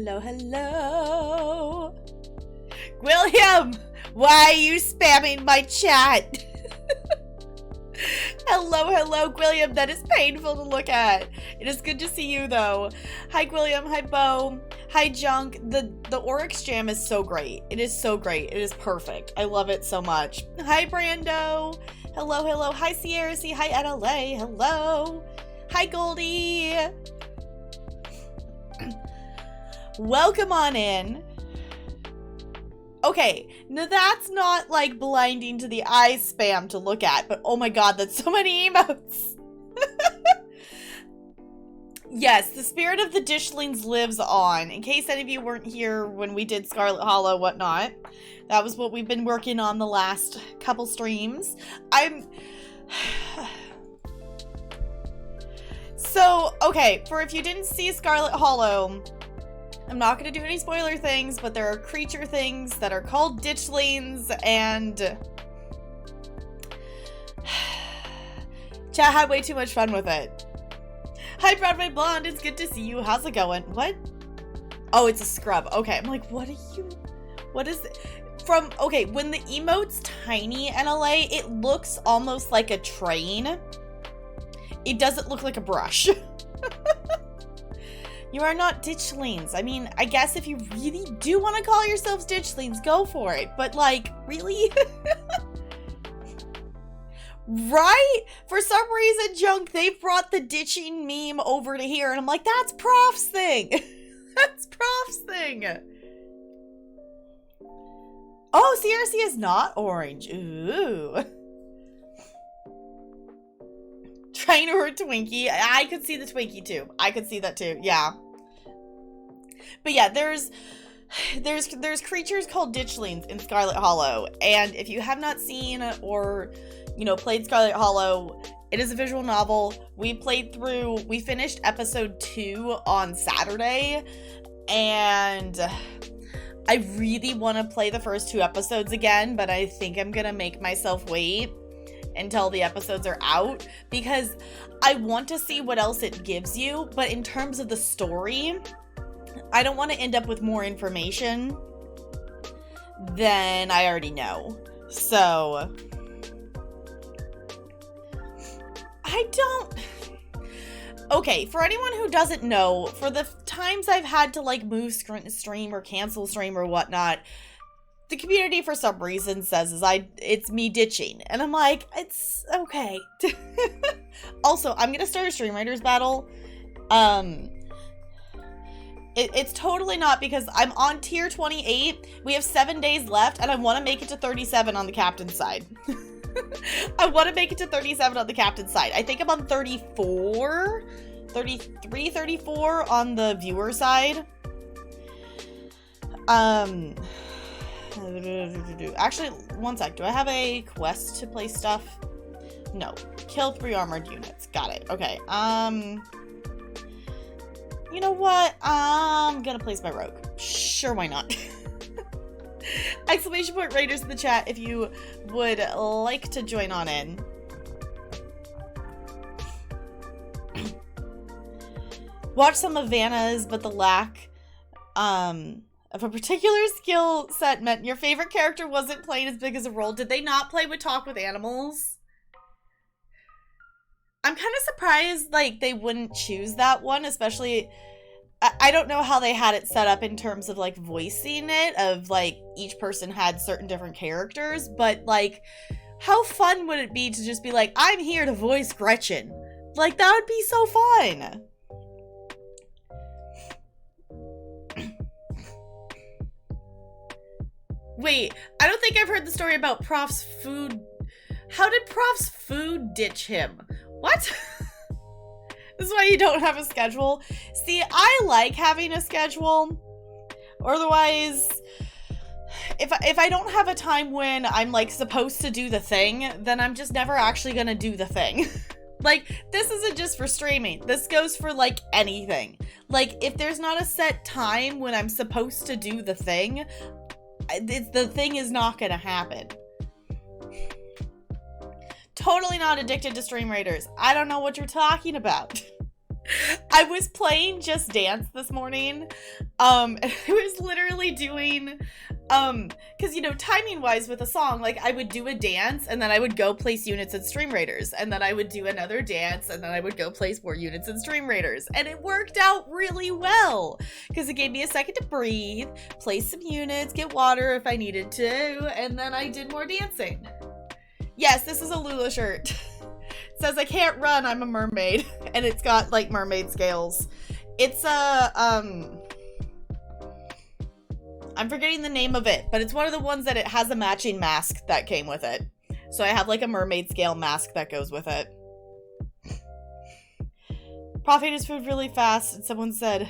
hello, hello. William, why are you spamming my chat? Hello, hello, William. That is painful to look at. It is good to see you, though. Hi, William. Hi, Bo. Hi, Junk. The Oryx Jam is so great. It is so great. It is perfect. I love it so much. Hi, Brando. Hello, hello. Hi, Sierra C. Hi, NLA. Hello. Hi, Goldie. Welcome on in. Okay, now that's not like blinding to the eyes spam to look at, but oh my god, that's so many emotes. Yes, the spirit of the Dishlings lives on. In case any of you weren't here when we did Scarlet Hollow, whatnot, that was what we've been working on the last couple streams. So, okay, for if you didn't see Scarlet Hollow, I'm not going to do any spoiler things, but there are creature things that are called Ditchlings, and chat had way too much fun with it. Hi, Broadway Blonde, it's good to see you. How's it going? What? Oh, it's a scrub. Okay, I'm like, what is it? Okay, when the emote's tiny, NLA, it looks almost like a train. It doesn't look like a brush. You are not ditchlings. I mean, I guess if you really do want to call yourselves ditchlings, go for it. But, like, really? Right? For some reason, Junk, they've brought the ditching meme over to here. And I'm like, that's Prof's thing. That's Prof's thing. Oh, CRC is not orange. Ooh. Trainer or Twinkie. I could see the Twinkie too. I could see that too. Yeah. But yeah, there's creatures called Ditchlings in Scarlet Hollow, and if you have not seen or, you know, played Scarlet Hollow, it is a visual novel. We finished episode 2 on Saturday, and I really want to play the first 2 episodes again, but I think I'm gonna make myself wait until the episodes are out, because I want to see what else it gives you, but in terms of the story, I don't want to end up with more information than I already know. So, okay, for anyone who doesn't know, for the times I've had to like move stream or cancel stream or whatnot, the community for some reason says it's me ditching, and I'm like, it's okay. Also, I'm gonna start a Stream Raiders battle. It's totally not because I'm on tier 28. We have 7 days left, and I want to make it to 37 on the captain's side. I want to make it to 37 on the captain's side. I think I'm on 34, 33, 34 on the viewer side. Actually, one sec. Do I have a quest to play stuff? No. Kill 3 armored units. Got it. Okay. You know what? I'm gonna place my rogue. Sure, why not? Exclamation point Raiders in the chat if you would like to join on in. Watch some of Vanna's, but the lack, of a particular skill set meant your favorite character wasn't playing as big as a role. Did they not play with Talk with Animals? I'm kind of surprised, like, they wouldn't choose that one, especially, I don't know how they had it set up in terms of, like, voicing it, of, like, each person had certain different characters, but, like, how fun would it be to just be like, I'm here to voice Gretchen? Like, that would be so fun! Wait, I don't think I've heard the story about Prof's food. How did Prof's food ditch him? What? This is why you don't have a schedule. See, I like having a schedule. Otherwise, if I don't have a time when I'm like supposed to do the thing, then I'm just never actually gonna do the thing. Like, this isn't just for streaming. This goes for like anything. Like, if there's not a set time when I'm supposed to do the thing is not gonna happen. Totally not addicted to Stream Raiders. I don't know what you're talking about. I was playing Just Dance this morning, and I was literally doing, because, you know, timing-wise with a song, like, I would do a dance, and then I would go place units in Stream Raiders, and then I would do another dance, and then I would go place more units in Stream Raiders, and it worked out really well, because it gave me a second to breathe, place some units, get water if I needed to, and then I did more dancing. Yes, this is a Lula shirt. It says I can't run, I'm a mermaid, and it's got like mermaid scales. It's a I'm forgetting the name of it, but it's one of the ones that it has a matching mask that came with it. So I have like a mermaid scale mask that goes with it. Prof ate his food really fast, and someone said,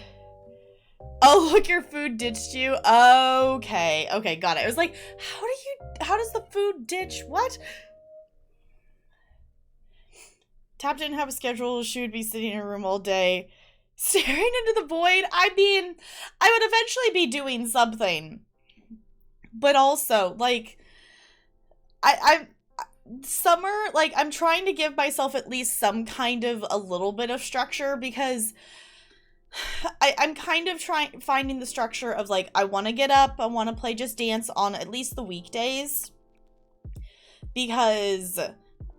"Oh, look, your food ditched you." Okay, okay, got it. It was like, how does the food ditch? What? Tap didn't have a schedule. She would be sitting in her room all day, staring into the void. I mean, I would eventually be doing something. But also, like, summer, like, I'm trying to give myself at least some kind of a little bit of structure, because I'm kind of finding the structure of, like, I want to get up, I want to play Just Dance on at least the weekdays, because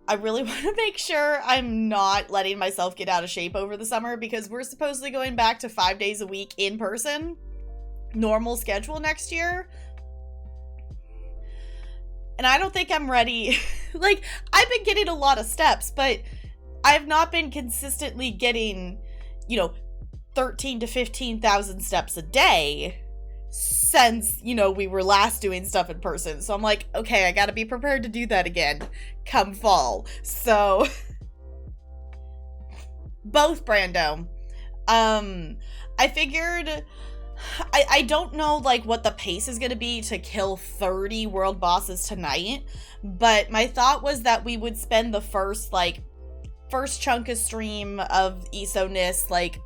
I really want to make sure I'm not letting myself get out of shape over the summer, because we're supposedly going back to 5 days a week in person, normal schedule next year. And I don't think I'm ready. Like, I've been getting a lot of steps, but I've not been consistently getting, you know, 13 to 15,000 steps a day since, you know, we were last doing stuff in person. So I'm like, okay, I gotta be prepared to do that again come fall. So both, Brando. I figured, I don't know, like, what the pace is gonna be to kill 30 world bosses tonight, but my thought was that we would spend the first chunk of stream of ESO-ness, like,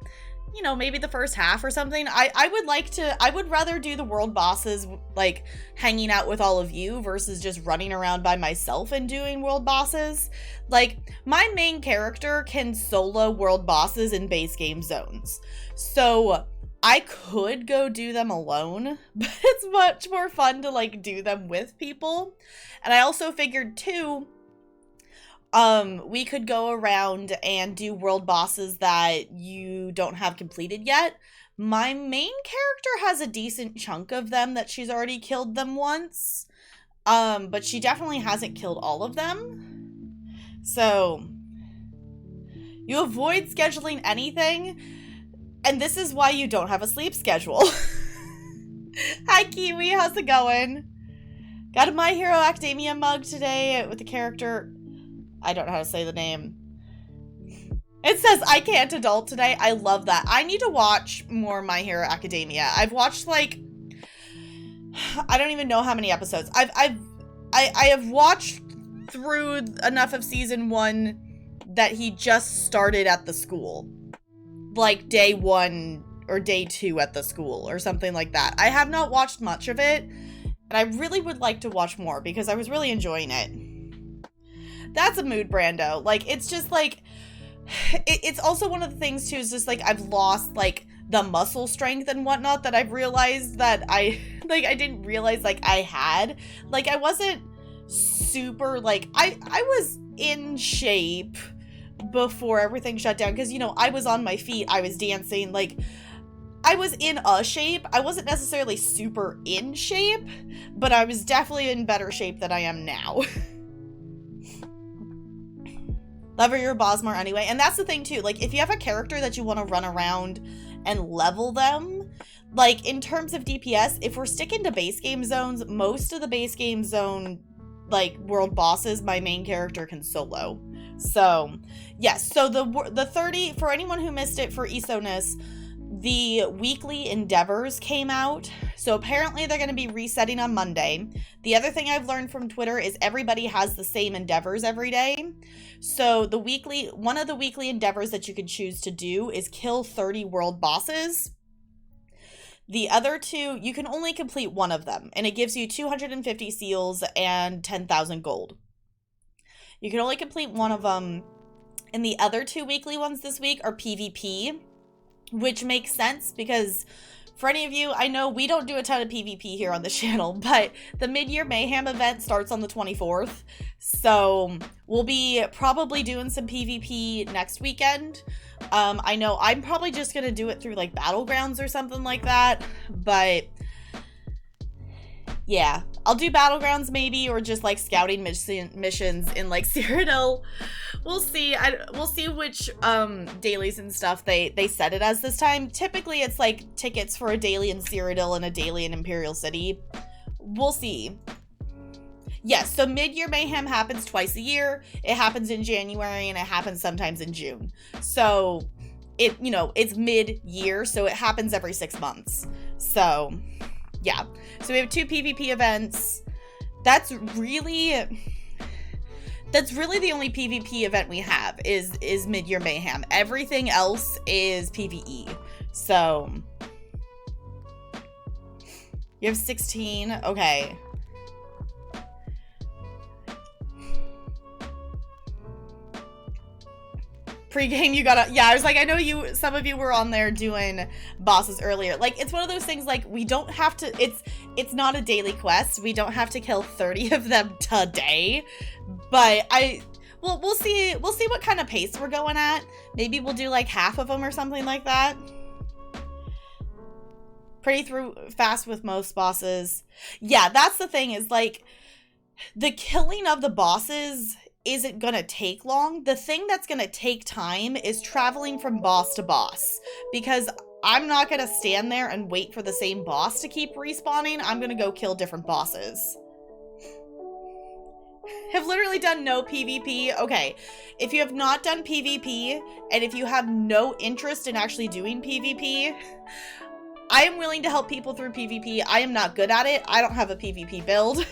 you know, maybe the first half or something. I would rather do the world bosses, like, hanging out with all of you versus just running around by myself and doing world bosses. Like, my main character can solo world bosses in base game zones. So I could go do them alone, but it's much more fun to, like, do them with people. And I also figured, too, we could go around and do world bosses that you don't have completed yet. My main character has a decent chunk of them that she's already killed them once, but she definitely hasn't killed all of them. So you avoid scheduling anything, and this is why you don't have a sleep schedule. Hi, Kiwi, how's it going? Got a My Hero Academia mug today with the character, I don't know how to say the name. It says, I can't adult today. I love that. I need to watch more My Hero Academia. I've watched, like, I don't even know how many episodes. I have watched through enough of season 1 that he just started at the school. Like, day 1 or day 2 at the school or something like that. I have not watched much of it, and I really would like to watch more because I was really enjoying it. That's a mood, Brando. Like, it's just, like, it's also one of the things, too, is just, like, I've lost, like, the muscle strength and whatnot that I've realized that I didn't realize, like, I had. Like, I wasn't super, like, I was in shape before everything shut down, because, you know, I was on my feet, I was dancing, like, I was in a shape. I wasn't necessarily super in shape, but I was definitely in better shape than I am now. Love your Bosmer anyway. And that's the thing, too. Like, if you have a character that you want to run around and level them, like, in terms of DPS, if we're sticking to base game zones, most of the base game zone, like, world bosses, my main character can solo. So, yes. So, the 30, for anyone who missed it for ESO-ness, the weekly endeavors came out. So apparently they're going to be resetting on Monday. The other thing I've learned from Twitter is everybody has the same endeavors every day. So one of the weekly endeavors that you could choose to do is kill 30 world bosses. The other two, you can only complete one of them, and it gives you 250 seals and 10,000 gold. You can only complete one of them, And the other 2 weekly ones this week are PvP, which makes sense because for any of you, I know we don't do a ton of PvP here on the channel, but the Mid-Year Mayhem event starts on the 24th. So we'll be probably doing some PvP next weekend. I know I'm probably just going to do it through like Battlegrounds or something like that, but yeah, I'll do Battlegrounds maybe, or just like scouting missions in like Cyrodiil. We'll see. We'll see which dailies and stuff they set it as this time. Typically it's like tickets for a daily in Cyrodiil and a daily in Imperial City. We'll see. Yes, so Mid-Year Mayhem happens twice a year. It happens in January and it happens sometimes in June. So it, you know, it's mid-year, so it happens every 6 months. So yeah, so we have 2 PvP events. That's really the only PvP event we have is Mid-Year Mayhem. Everything else is PvE. So you have 16. Okay. Pre-game, you gotta, yeah, I was like, I know some of you were on there doing bosses earlier. Like, it's one of those things, like, we don't have to, it's not a daily quest. We don't have to kill 30 of them today. But we'll see what kind of pace we're going at. Maybe we'll do like half of them or something like that. Pretty fast with most bosses. Yeah, that's the thing, is like, the killing of the bosses isn't gonna take long. The thing that's gonna take time is traveling from boss to boss, because I'm not gonna stand there and wait for the same boss to keep respawning. I'm gonna go kill different bosses. Have literally done no PvP. Okay, if you have not done PvP and if you have no interest in actually doing PvP, I am willing to help people through PvP. I am not good at it. I don't have a PvP build.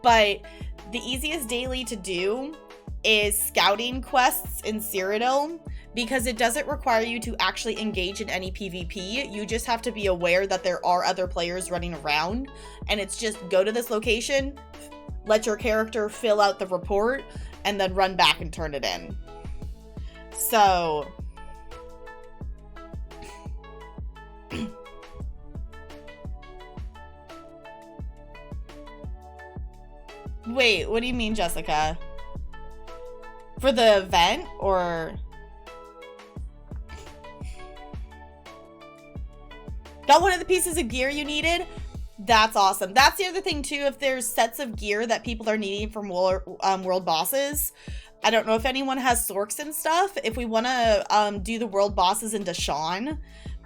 But the easiest daily to do is scouting quests in Cyrodiil, because it doesn't require you to actually engage in any PvP. You just have to be aware that there are other players running around, and it's just go to this location, let your character fill out the report, and then run back and turn it in. So wait, what do you mean, Jessica? For the event, or? Got one of the pieces of gear you needed? That's awesome. That's the other thing too, if there's sets of gear that people are needing from world bosses. I don't know if anyone has Sorks and stuff. If we want to do the world bosses in Deshawn,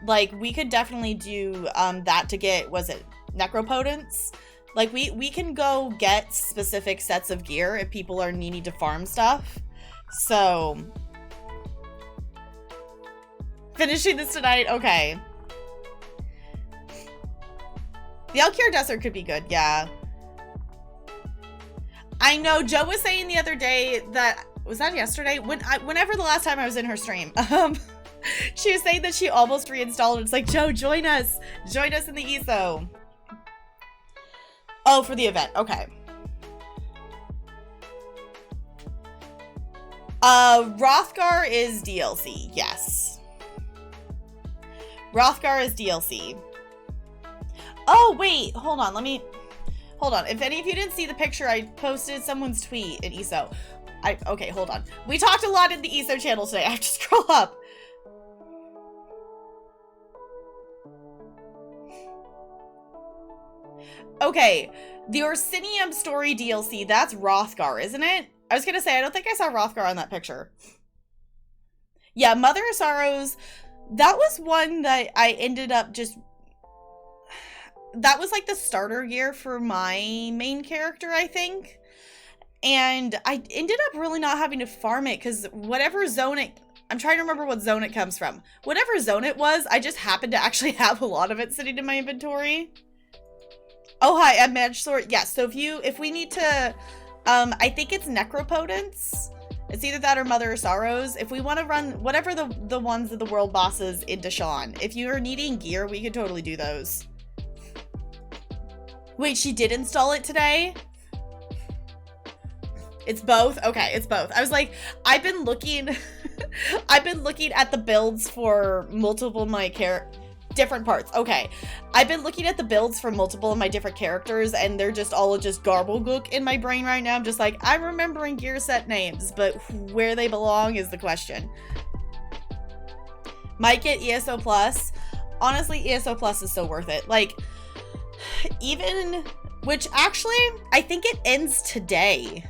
like, we could definitely do that to get, was it Necropotence? Like, we can go get specific sets of gear if people are needing to farm stuff. So, finishing this tonight? Okay. The Alkir Desert could be good, yeah. I know, Joe was saying the other day that, was that yesterday? Whenever the last time I was in her stream, she was saying that she almost reinstalled. It's like, Joe, join us. Join us in the ESO. Oh, for the event. Okay. Rothgar is DLC. Yes. Rothgar is DLC. Oh, wait. Hold on. Hold on. If any of you didn't see the picture, I posted someone's tweet in ESO. Okay, hold on. We talked a lot in the ESO channel today. I have to scroll up. Okay, the Orsinium story DLC, that's Rothgar, isn't it? I was gonna say, I don't think I saw Rothgar on that picture. Yeah, Mother of Sorrows, that was one that I ended up just... That was like the starter gear for my main character, I think. And I ended up really not having to farm it, because whatever zone it... I'm trying to remember what zone it comes from. Whatever zone it was, I just happened to actually have a lot of it sitting in my inventory. Oh, hi, I'm Managed Sword. Yes, so if we need to, I think it's Necropotence. It's either that or Mother of Sorrows. If we want to run whatever the ones of the world bosses in Deshawn, if you're needing gear, we could totally do those. Wait, she did install it today? It's both? Okay, it's both. I was like, I've been looking I've been looking at the builds for multiple of my different parts. Okay. I've been looking at the builds for multiple of my different characters, and they're just all just gobbledygook in my brain right now. I'm just like, I'm remembering gear set names, but where they belong is the question. Might get ESO Plus. Honestly, ESO Plus is so worth it. Like, even, which actually, I think it ends today.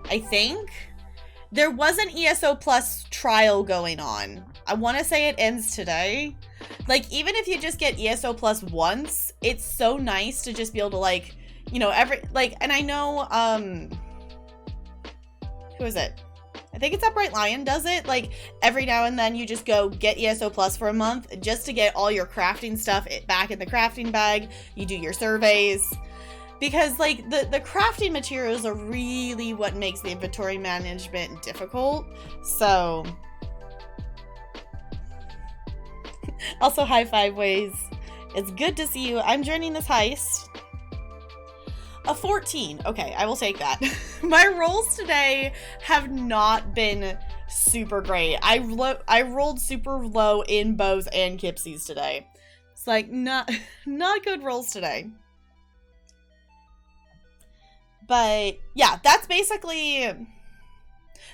I think. There was an ESO Plus trial going on. I want to say it ends today. Like, even if you just get ESO Plus once, it's so nice to just be able to, like, you know, and I know, who is it? I think it's Upright Lion does it. Like, every now and then you just go get ESO Plus for a month just to get all your crafting stuff back in the crafting bag. You do your surveys. Because, like, the crafting materials are really what makes the inventory management difficult. So, also, high five ways. It's good to see you. I'm joining this heist. A 14. Okay, I will take that. My rolls today have not been super great. I rolled super low in bows and kipsies today. It's like, not good rolls today. But yeah, that's basically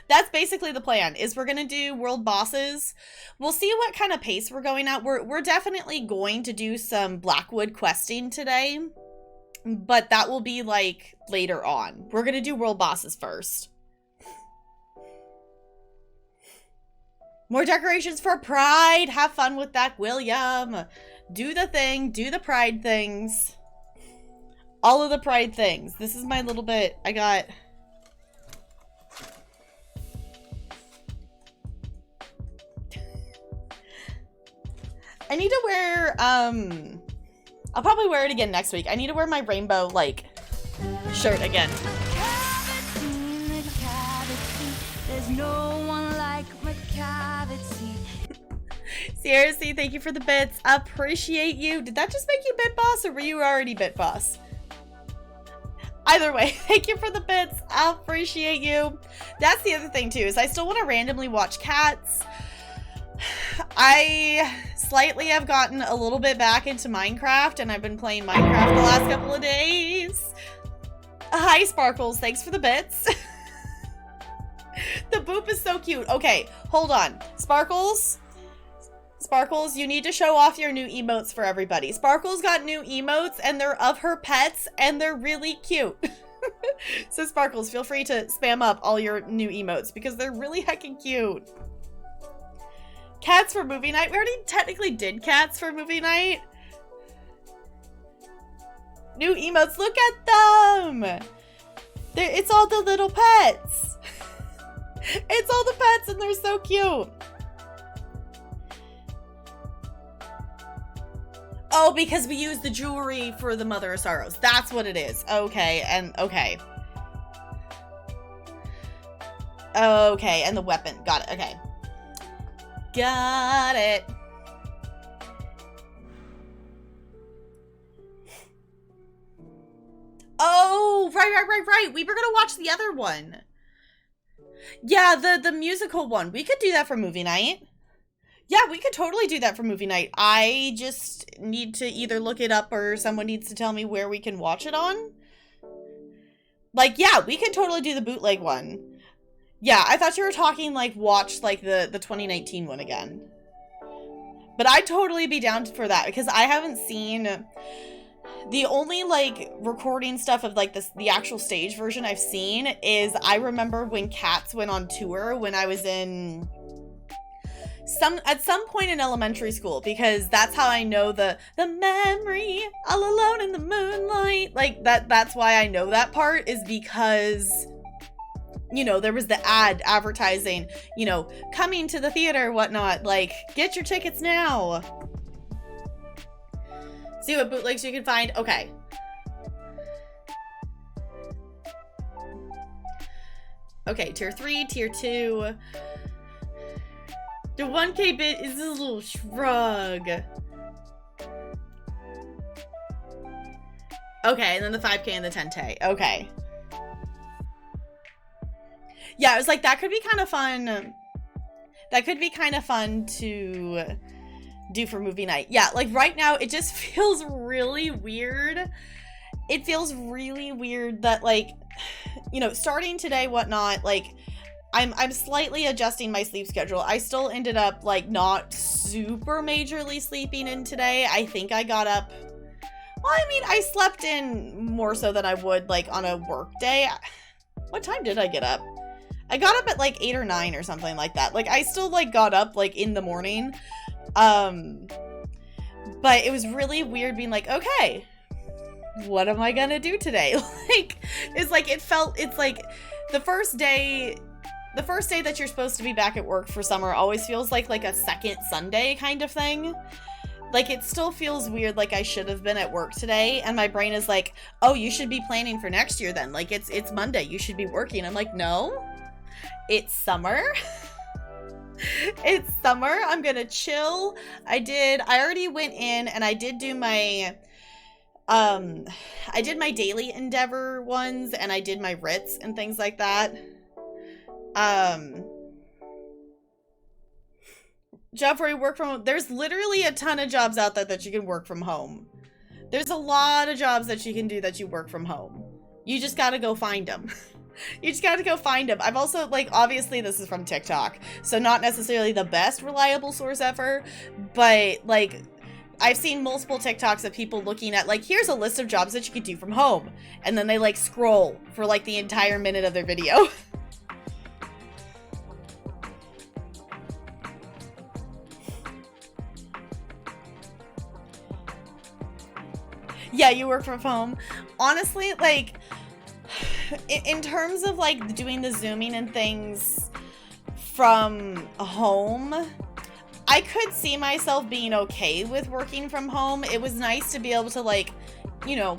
the plan, is we're gonna do world bosses. We'll see what kind of pace we're going at. We're definitely going to do some Blackwood questing today, but that will be like later on. We're gonna do world bosses first. More decorations for Pride. Have fun with that, William. Do the thing. Do the Pride things. All of the Pride things. This is my little bit. I got... I need to wear, I'll probably wear it again next week. I need to wear my rainbow, like, shirt again. There's no one like Sierra C, thank you for the bits. Appreciate you. Did that just make you bit boss, or were you already bit boss? Either way, thank you for the bits. I appreciate you. That's the other thing too, is I still want to randomly watch cats. I slightly have gotten a little bit back into Minecraft, and I've been playing Minecraft the last couple of days. Hi, Sparkles. Thanks for the bits. The boop is so cute. Okay, hold on. Sparkles, you need to show off your new emotes for everybody. Sparkles got new emotes, and they're of her pets, and they're really cute. So Sparkles, feel free to spam up all your new emotes, because they're really heckin' cute. Cats for movie night. We already technically did cats for movie night. New emotes. Look at them. It's all the little pets. It's all the pets, and they're so cute. Oh, because we use the jewelry for the Mother of Sorrows. That's what it is. Okay, and okay. Okay, and the weapon. Got it. Okay. Got it. Oh, right. We were gonna watch the other one. Yeah, the musical one. We could do that for movie night. Yeah, we could totally do that for movie night. I just need to either look it up, or someone needs to tell me where we can watch it on. Like, yeah, we could totally do the bootleg one. Yeah, I thought you were talking, like, watch, like, the 2019 one again. But I'd totally be down for that, because I haven't seen... The only, like, recording stuff of, like, the actual stage version I've seen is, I remember when Cats went on tour when I was in... At some point in elementary school, because that's how I know the memory all alone in the moonlight. Like, that's why I know that part, is because... You know, there was the ad advertising, you know, coming to the theater, whatnot. Like, get your tickets now. See what bootlegs you can find. Okay. Okay, tier 3, tier 2. The 1K bit is a little shrug. Okay, and then the 5K and the 10K. Okay. Yeah, it was like, that could be kind of fun. That could be kind of fun to do for movie night. Yeah, like right now, it just feels really weird. It feels really weird that, like, you know, starting today, whatnot, like, I'm slightly adjusting my sleep schedule. I still ended up, like, not super majorly sleeping in today. I think I got up, well, I mean, I slept in more so than I would, like, on a work day. What time did I get up? I got up at, like, 8 or 9 or something like that. Like, I still, like, got up, like, in the morning. But it was really weird being like, okay, what am I gonna do today? Like, it's like, it's like the first day that you're supposed to be back at work for summer always feels like a second Sunday kind of thing. Like, it still feels weird, like I should have been at work today, and my brain is like, oh, you should be planning for next year then. Like, it's Monday, you should be working. I'm like, no, it's summer. It's summer. I'm gonna chill. I already went in and I did do my, I did my daily endeavor ones, and I did my writs and things like that. Job where you work from home. There's literally a ton of jobs out there that you can work from home. There's a lot of jobs that you can do that you work from home. You just gotta go find them. You just gotta go find them. I've also, like, obviously this is from TikTok, so not necessarily the best reliable source ever, but, like, I've seen multiple TikToks of people looking at, like, here's a list of jobs that you could do from home, and then they, like, scroll for, like, the entire minute of their video. Yeah, you work from home. Honestly, like, in terms of, like, doing the Zooming and things from home, I could see myself being okay with working from home. It was nice to be able to, like, you know,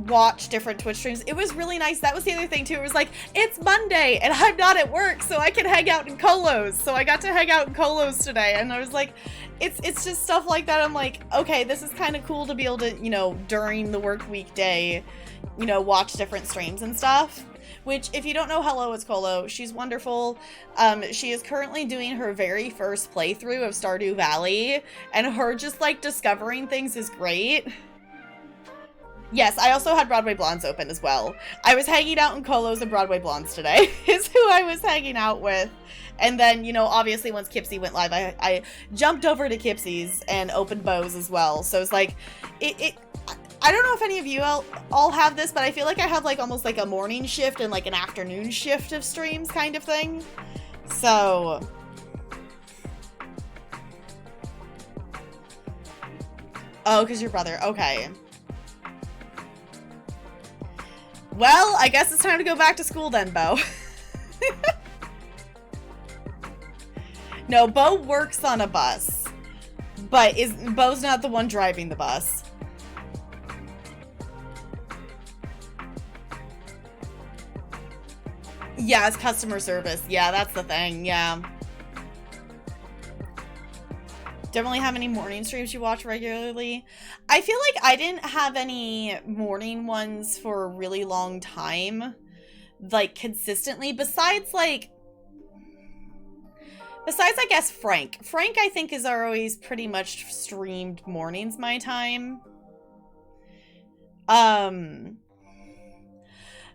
watch different Twitch streams. It was really nice. That was the other thing, too. It was like, it's Monday, and I'm not at work, so I can hang out in Colos. So I got to hang out in Colos today, and I was like, it's just stuff like that. I'm like, okay, this is kind of cool to be able to, you know, during the work weekday, you know, watch different streams and stuff. Which, if you don't know, hello, it's Colo. She's wonderful. She is currently doing her very first playthrough of Stardew Valley, and her just, like, discovering things is great. Yes, I also had Broadway Blondes open as well. I was hanging out in Colos and Broadway Blondes today, is who I was hanging out with. And then, you know, obviously once Kipsy went live, I jumped over to Kipsy's and opened Bo's as well. So it's like, I don't know if any of you all have this, but I feel like I have, like, almost like a morning shift and, like, an afternoon shift of streams kind of thing. So oh, because your brother. Okay. Well, I guess it's time to go back to school then, Bo. No, Bo works on a bus, but Bo's not the one driving the bus. Yeah, it's customer service. Yeah, that's the thing. Yeah. Don't really have any morning streams you watch regularly. I feel like I didn't have any morning ones for a really long time, like, consistently, besides, I guess, Frank. Frank, I think, is always pretty much streamed mornings my time.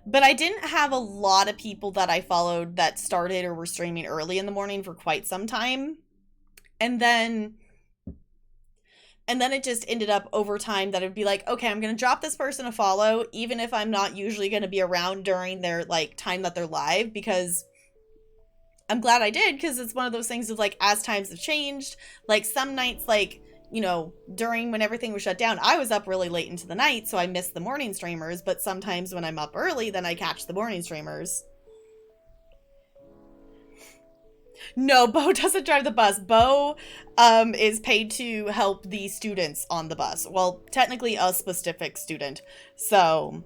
But I didn't have a lot of people that I followed that started or were streaming early in the morning for quite some time. And then it just ended up over time that it'd be like, okay, I'm going to drop this person a follow, even if I'm not usually going to be around during their, like, time that they're live, because I'm glad I did, because it's one of those things of, like, as times have changed, like, some nights, like, you know, during when everything was shut down, I was up really late into the night, so I missed the morning streamers, but sometimes when I'm up early, then I catch the morning streamers. No, Bo doesn't drive the bus. Bo is paid to help the students on the bus. Well, technically a specific student. So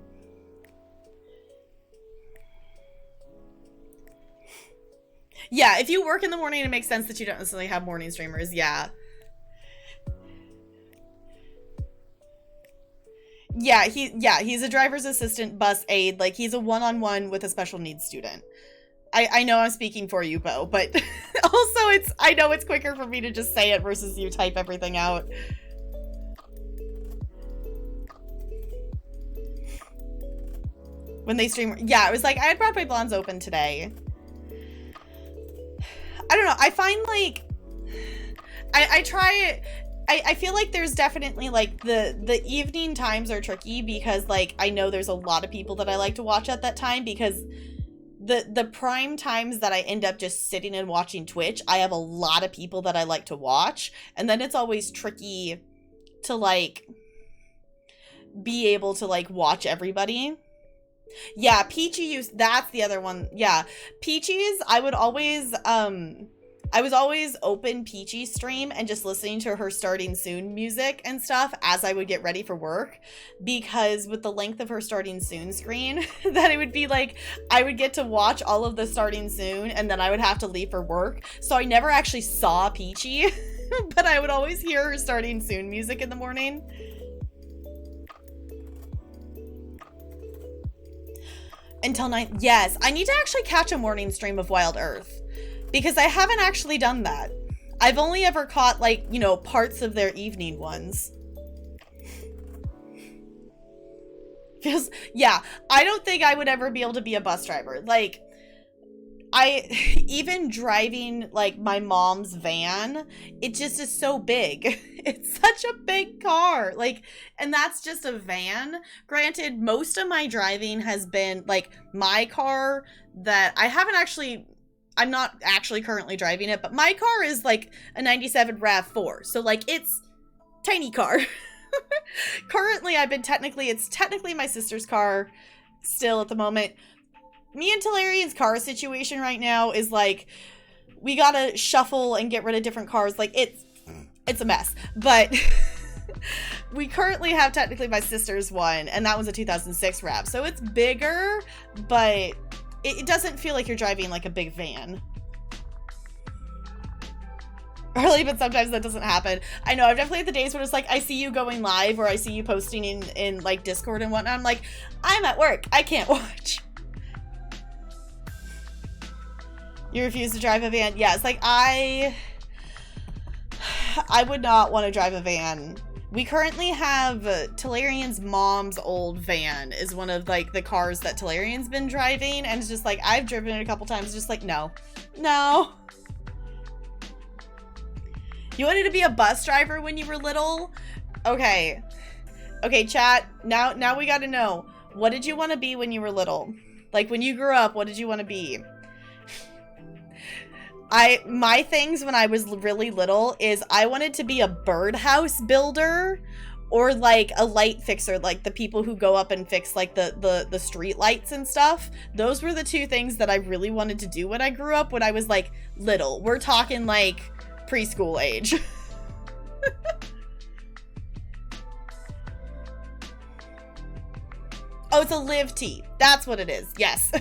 yeah, if you work in the morning, it makes sense that you don't necessarily have morning streamers. Yeah. Yeah, he's a driver's assistant bus aide. Like, he's a one-on-one with a special needs student. I know I'm speaking for you, Bo, but also I know it's quicker for me to just say it versus you type everything out. When they stream, yeah, it was like, I had Broadway Blondes open today. I don't know, I find like, I feel like there's definitely like the evening times are tricky because like I know there's a lot of people that I like to watch at that time because the prime times that I end up just sitting and watching Twitch, I have a lot of people that I like to watch, and then it's always tricky to like be able to like watch everybody. Yeah, Peachy that's the other one. Yeah, Peachy's, I was always open Peachy's stream and just listening to her starting soon music and stuff as I would get ready for work, because with the length of her starting soon screen, that it would be like, I would get to watch all of the starting soon and then I would have to leave for work. So I never actually saw Peachy, but I would always hear her starting soon music in the morning. Until 9, yes, I need to actually catch a morning stream of Wild Earth. Because I haven't actually done that. I've only ever caught, like, you know, parts of their evening ones. Feels, yeah, I don't think I would ever be able to be a bus driver. Like, even driving, like, my mom's van, it just is so big. It's such a big car. Like, and that's just a van. Granted, most of my driving has been, like, my car that I haven't actually... I'm not actually currently driving it, but my car is like a 97 RAV4. So like it's tiny car. Currently it's technically my sister's car still at the moment. Me and Talarian's car situation right now is like, we gotta shuffle and get rid of different cars. Like it's a mess, but we currently have technically my sister's one, and that was a 2006 RAV. So it's bigger, but it doesn't feel like you're driving like a big van. Early, but sometimes that doesn't happen. I know, I've definitely had the days where it's like, I see you going live or I see you posting in like Discord and whatnot. I'm like, I'm at work. I can't watch. You refuse to drive a van? Yeah, it's like, I would not want to drive a van. We currently have Talarian's mom's old van is one of like the cars that Talarian's been driving, and it's just like, I've driven it a couple times, just like, no. You wanted to be a bus driver when you were little? Okay, chat, now we gotta know, what did you want to be when you were little? Like when you grew up, what did you want to be? My things when I was really little is I wanted to be a birdhouse builder or like a light fixer, like the people who go up and fix like the street lights and stuff. Those were the two things that I really wanted to do when I grew up, when I was like little. We're talking like preschool age. Oh, it's a live tee. That's what it is. Yes.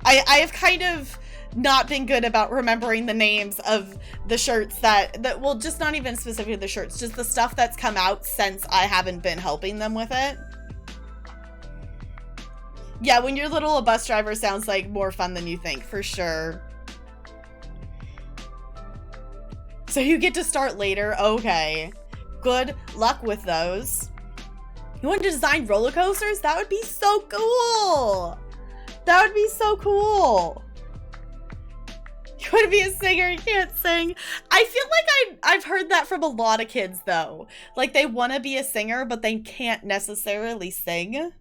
I have kind of not been good about remembering the names of the shirts that well, just not even specifically the shirts, just the stuff that's come out since I haven't been helping them with it. Yeah, when you're little, a bus driver sounds like more fun than you think, for sure. So you get to start later? Okay. Good luck with those. You want to design roller coasters? That would be so cool! That would be so cool. You want to be a singer, you can't sing. I feel like I've heard that from a lot of kids though. Like they want to be a singer, but they can't necessarily sing.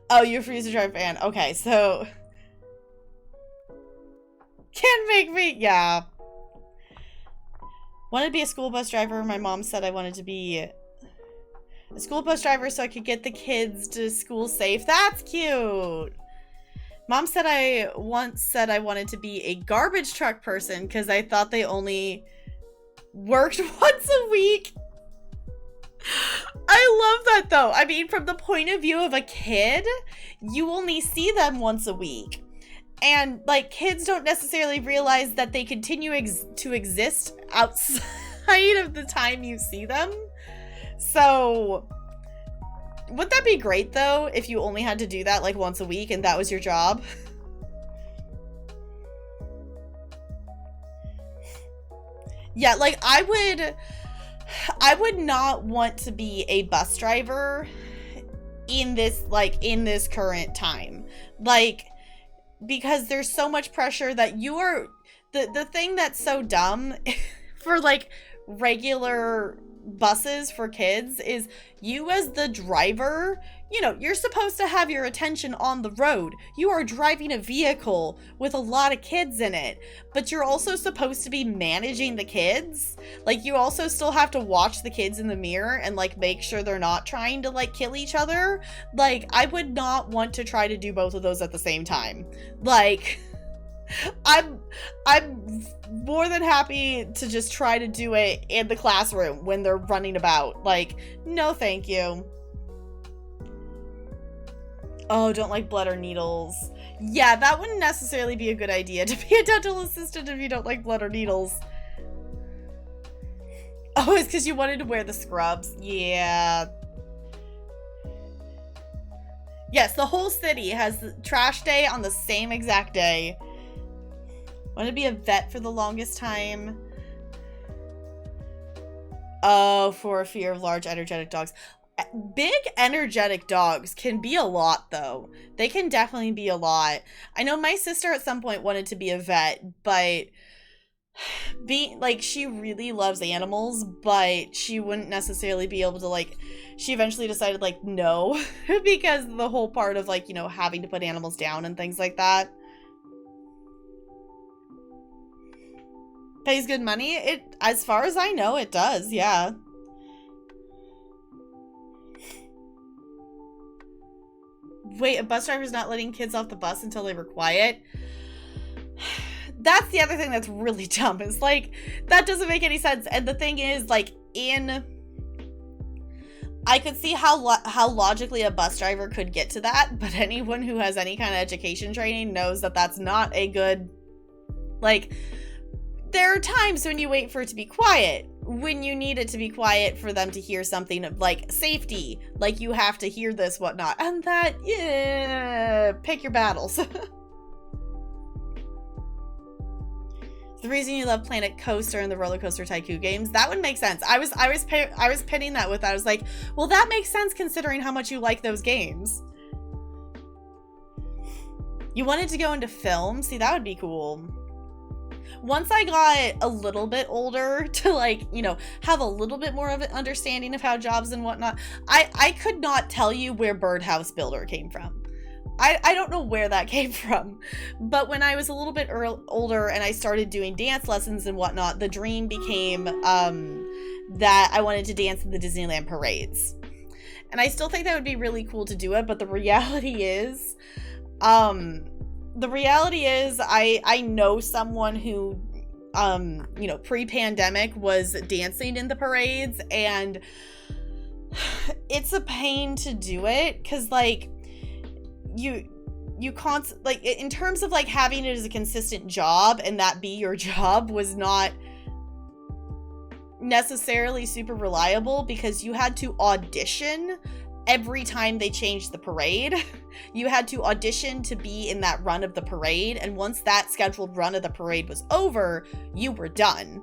Oh, you refuse to drive a van. Okay, so can't make me, yeah. Wanted to be a school bus driver. My mom said I wanted to be a school bus driver so I could get the kids to school safe. That's cute. Mom said I once said I wanted to be a garbage truck person because I thought they only worked once a week. I love that though. I mean, from the point of view of a kid, you only see them once a week. And, like, kids don't necessarily realize that they continue to exist outside of the time you see them. So, wouldn't that be great, though, if you only had to do that, like, once a week and that was your job? Yeah, like, I would not want to be a bus driver in this current time. Like, because there's so much pressure that you are, the thing that's so dumb for, like, regular buses for kids is you as the driver, you know, you're supposed to have your attention on the road. You are driving a vehicle with a lot of kids in it, but you're also supposed to be managing the kids. Like, you also still have to watch the kids in the mirror and, like, make sure they're not trying to, like, kill each other. Like, I would not want to try to do both of those at the same time. Like, I'm more than happy to just try to do it in the classroom when they're running about. Like, no thank you. Oh, don't like blood or needles. Yeah, that wouldn't necessarily be a good idea to be a dental assistant if you don't like blood or needles. Oh, it's because you wanted to wear the scrubs. Yeah. Yes, the whole city has trash day on the same exact day. Wanted to be a vet for the longest time. Oh, for a fear of large, energetic dogs. Big, energetic dogs can be a lot, though. They can definitely be a lot. I know my sister at some point wanted to be a vet, but she really loves animals, but she wouldn't necessarily be able to, like, she eventually decided, like, no, because the whole part of, like, you know, having to put animals down and things like that. Pays good money? It, as far as I know, it does, yeah. Wait, a bus driver's not letting kids off the bus until they were quiet? That's the other thing that's really dumb. It's like, that doesn't make any sense. And the thing is, like, I could see how logically a bus driver could get to that, but anyone who has any kind of education training knows that that's not a good, like, there are times when you wait for it to be quiet, when you need it to be quiet for them to hear something of, like, safety, like, you have to hear this, whatnot, and that, yeah, pick your battles. The reason you love Planet Coaster and the Roller Coaster Tycoon games, that would make sense. I was pinning that with that. I was like, well, that makes sense considering how much you like those games. You wanted to go into film? See, that would be cool. Once I got a little bit older to, like, you know, have a little bit more of an understanding of how jobs and whatnot, I could not tell you where Birdhouse Builder came from. I don't know where that came from, but when I was a little bit older and I started doing dance lessons and whatnot, the dream became that I wanted to dance in the Disneyland parades. And I still think that would be really cool to do it, but the reality is, I know someone who, you know, pre-pandemic was dancing in the parades, and it's a pain to do it, because, like, you like, in terms of, like, having it as a consistent job and that be your job was not necessarily super reliable, because you had to audition every time they changed the parade. You had to audition to be in that run of the parade, and once that scheduled run of the parade was over, you were done.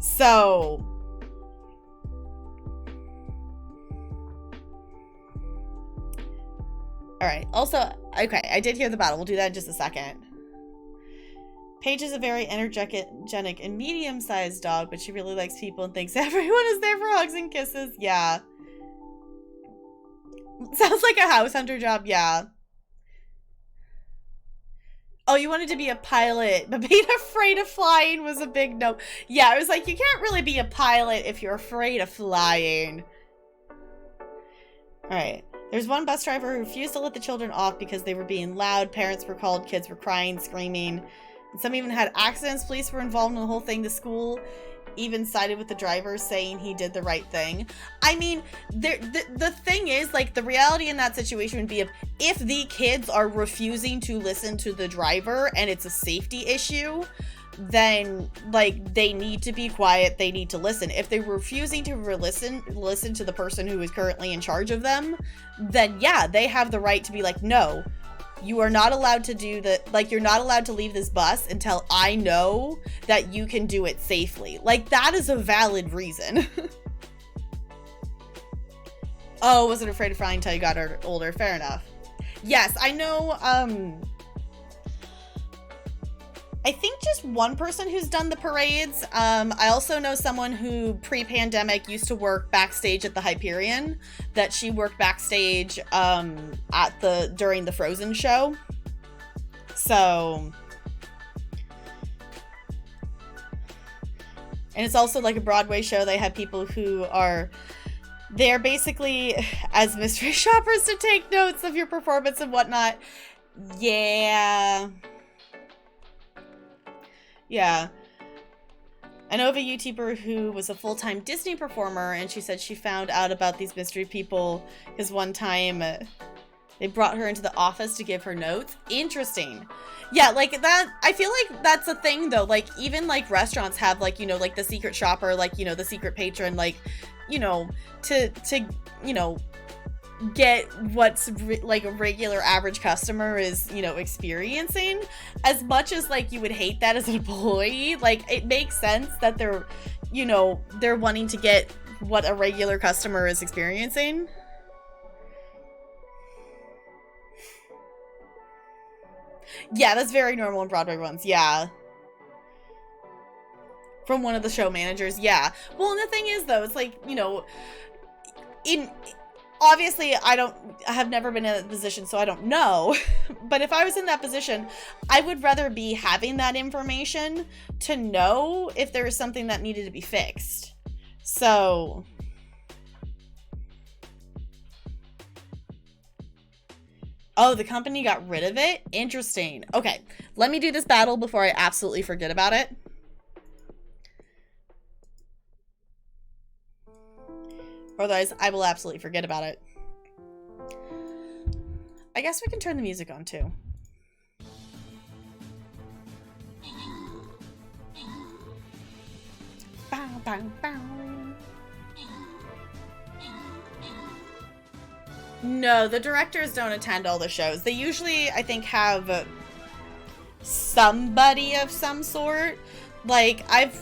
So all right, also, okay, I did hear the battle. We'll do that in just a second. Paige is a very energetic and medium-sized dog, but she really likes people and thinks everyone is there for hugs and kisses. Yeah. Sounds like a house hunter job, yeah. Oh, you wanted to be a pilot, but being afraid of flying was a big no. Yeah, I was like, you can't really be a pilot if you're afraid of flying. All right. There's one bus driver who refused to let the children off because they were being loud. Parents were called, kids were crying, screaming. And some even had accidents. Police were involved in the whole thing. The school even sided with the driver, saying he did the right thing. I mean, the thing is, like, the reality in that situation would be if the kids are refusing to listen to the driver and it's a safety issue, then, like, they need to be quiet, they need to listen. If they're refusing to listen to the person who is currently in charge of them, then yeah, they have the right to be like, no, you are not allowed to do that. Like, you're not allowed to leave this bus until I know that you can do it safely. Like, that is a valid reason. Oh, wasn't afraid of flying until you got older. Fair enough. Yes, I know, I think just one person who's done the parades. I also know someone who pre-pandemic used to work backstage at the Hyperion, that she worked backstage during the Frozen show. So, and it's also like a Broadway show. They have people who are there basically as mystery shoppers to take notes of your performance and whatnot. Yeah. Yeah. I know of a YouTuber who was a full-time Disney performer, and she said she found out about these mystery people because one time they brought her into the office to give her notes. Interesting. Yeah, like that, I feel like that's a thing though. Like, even like restaurants have, like, you know, like the secret shopper, like, you know, the secret patron, like, you know, to you know, get what's like a regular average customer is, you know, experiencing. As much as, like, you would hate that as an employee, like, it makes sense that they're, you know, they're wanting to get what a regular customer is experiencing. Yeah, that's very normal in Broadway runs. Yeah. From one of the show managers. Yeah. Well, and the thing is, though, it's like, you know, obviously, I have never been in that position, so I don't know. But if I was in that position, I would rather be having that information to know if there was something that needed to be fixed. So, oh, the company got rid of it? Interesting. Okay, let me do this battle before I absolutely forget about it. Otherwise, I will absolutely forget about it. I guess we can turn the music on, too. Bow, bow, bow. No, the directors don't attend all the shows. They usually, I think, have somebody of some sort. Like, I've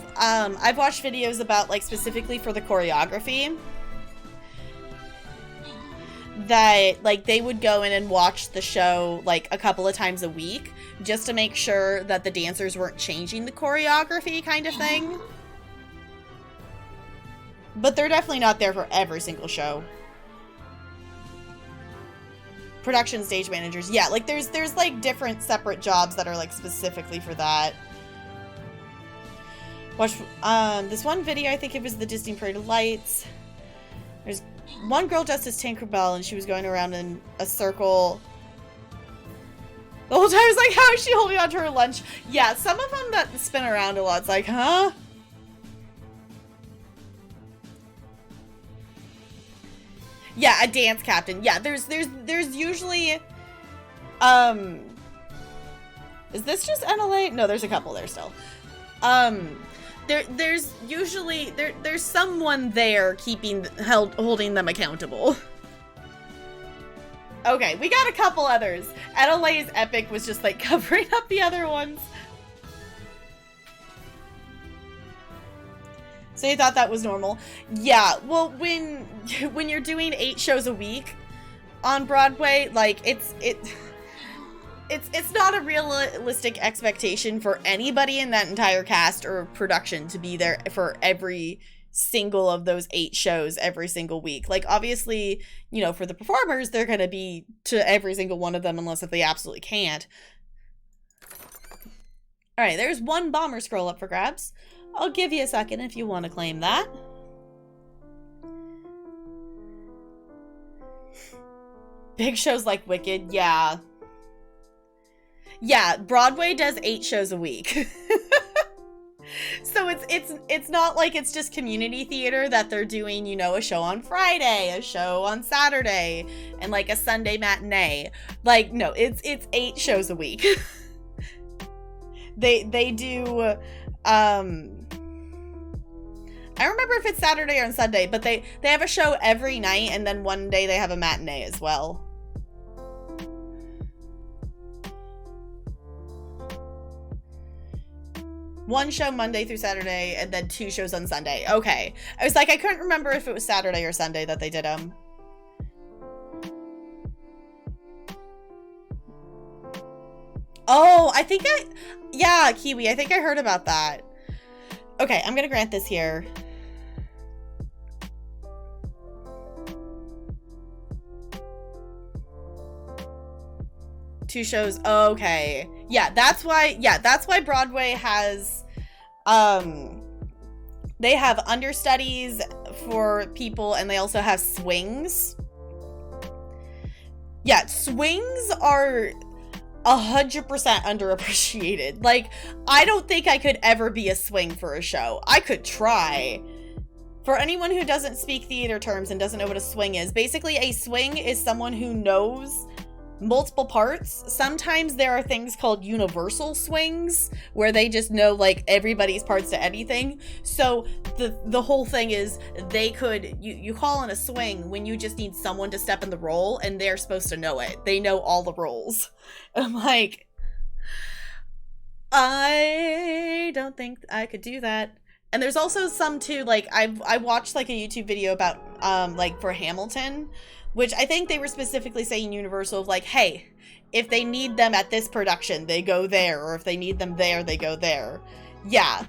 watched videos about, like, specifically for the choreography, that, like, they would go in and watch the show, like, a couple of times a week just to make sure that the dancers weren't changing the choreography, kind of thing. But they're definitely not there for every single show. Production stage managers. Yeah, like, there's like, different separate jobs that are, like, specifically for that. Watch, this one video, I think it was the Disney Parade of Lights. There's one girl dressed as Tinkerbell, and she was going around in a circle. The whole time I was like, how is she holding on to her lunch? Yeah, some of them that spin around a lot. It's like, huh? Yeah, a dance captain. Yeah, there's usually, is this just NLA? No, there's a couple there still. There's usually there's someone there holding them accountable. Okay, we got a couple others. NLA's Epic was just, like, covering up the other ones. So you thought that was normal? Yeah, well, when you're doing 8 shows a week on Broadway, like, it's not a realistic expectation for anybody in that entire cast or production to be there for every single of those 8 shows every single week. Like, obviously, you know, for the performers, they're going to be to every single one of them unless if they absolutely can't. All right, there's one bomber scroll up for grabs. I'll give you a second if you want to claim that. Big shows like Wicked, yeah. Yeah, Broadway does 8 shows a week. So it's not like it's just community theater that they're doing, you know, a show on Friday, a show on Saturday, and like a Sunday matinee. Like, no, it's 8 shows a week. They do, I don't remember if it's Saturday or on Sunday, but they have a show every night, and then one day they have a matinee as well. One show Monday through Saturday, and then 2 shows on Sunday. Okay. I was like, I couldn't remember if it was Saturday or Sunday that they did them. Oh, yeah, Kiwi, I think I heard about that. Okay, I'm gonna grant this here. Two shows. Okay. Yeah, that's why Broadway has, they have understudies for people, and they also have swings. Yeah, swings are 100% underappreciated. Like, I don't think I could ever be a swing for a show. I could try. For anyone who doesn't speak theater terms and doesn't know what a swing is, basically a swing is someone who knows multiple parts. Sometimes there are things called universal swings where they just know like everybody's parts to anything. So the whole thing is they could, you call in a swing when you just need someone to step in the role, and they're supposed to know it. They know all the roles. And I'm like, I don't think I could do that. And there's also some too, like I watched like a YouTube video about like for Hamilton, which I think they were specifically saying Universal, of like, hey, if they need them at this production, they go there, or if they need them there, they go there. Yeah.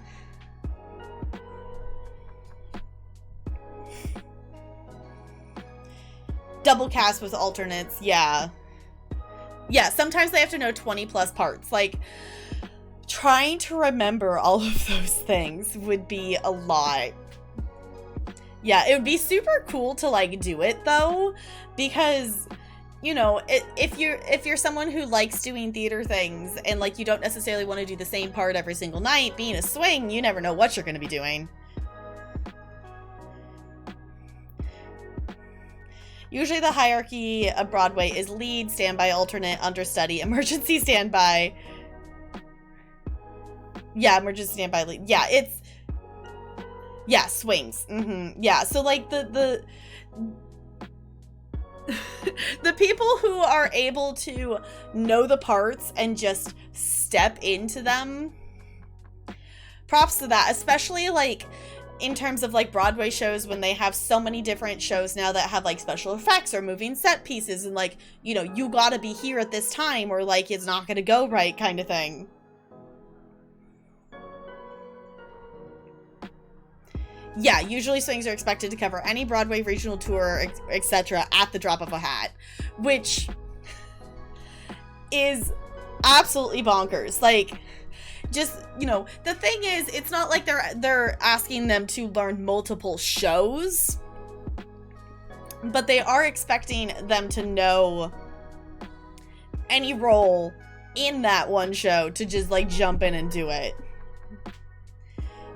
Double cast with alternates, yeah. Yeah, sometimes they have to know 20 plus parts. Like, trying to remember all of those things would be a lot. Yeah, it would be super cool to like do it though, because, you know, if you're someone who likes doing theater things and like you don't necessarily want to do the same part every single night, being a swing, you never know what you're going to be doing. Usually the hierarchy of Broadway is lead, standby, alternate, understudy, emergency standby. Yeah, emergency standby, lead. Yeah, it's, yeah, swings. Yeah, so like the the people who are able to know the parts and just step into them, props to that, especially like in terms of like Broadway shows, when they have so many different shows now that have like special effects or moving set pieces, and like, you know, you gotta be here at this time or like it's not gonna go right kind of thing. Yeah, usually swings are expected to cover any Broadway regional tour, etc. at the drop of a hat, which is absolutely bonkers. Like, just, you know, the thing is, it's not like they're asking them to learn multiple shows, but they are expecting them to know any role in that one show to just like jump in and do it.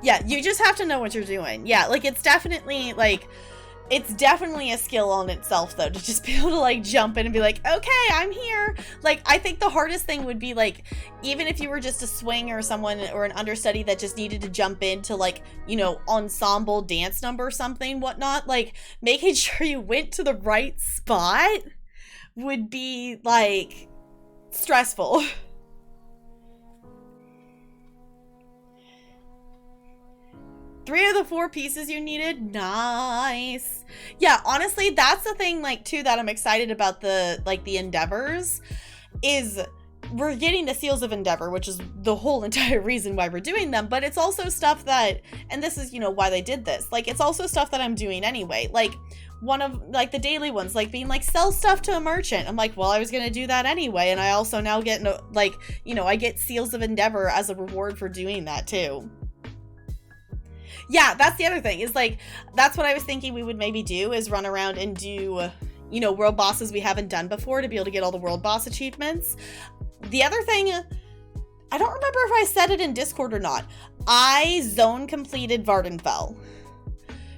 Yeah, you just have to know what you're doing. Yeah, like it's definitely a skill on itself though, to just be able to like jump in and be like, okay, I'm here. Like, I think the hardest thing would be like, even if you were just a swing or someone or an understudy that just needed to jump into like, you know, ensemble dance number or something, whatnot, like making sure you went to the right spot would be like stressful. Three of the 4 pieces you needed? Nice. Yeah, honestly, that's the thing, like, too, that I'm excited about the Endeavors, is we're getting the Seals of Endeavor, which is the whole entire reason why we're doing them, but it's also stuff that, and this is, you know, why they did this, like, it's also stuff that I'm doing anyway, like, one of, like, the daily ones, like, being like, sell stuff to a merchant. I'm like, well, I was gonna do that anyway, and I also now get, like, you know, I get Seals of Endeavor as a reward for doing that, too. Yeah, that's the other thing, is like, that's what I was thinking we would maybe do, is run around and do, you know, world bosses we haven't done before to be able to get all the world boss achievements. The other thing, I don't remember if I said it in Discord or not. I zone completed Vardenfell.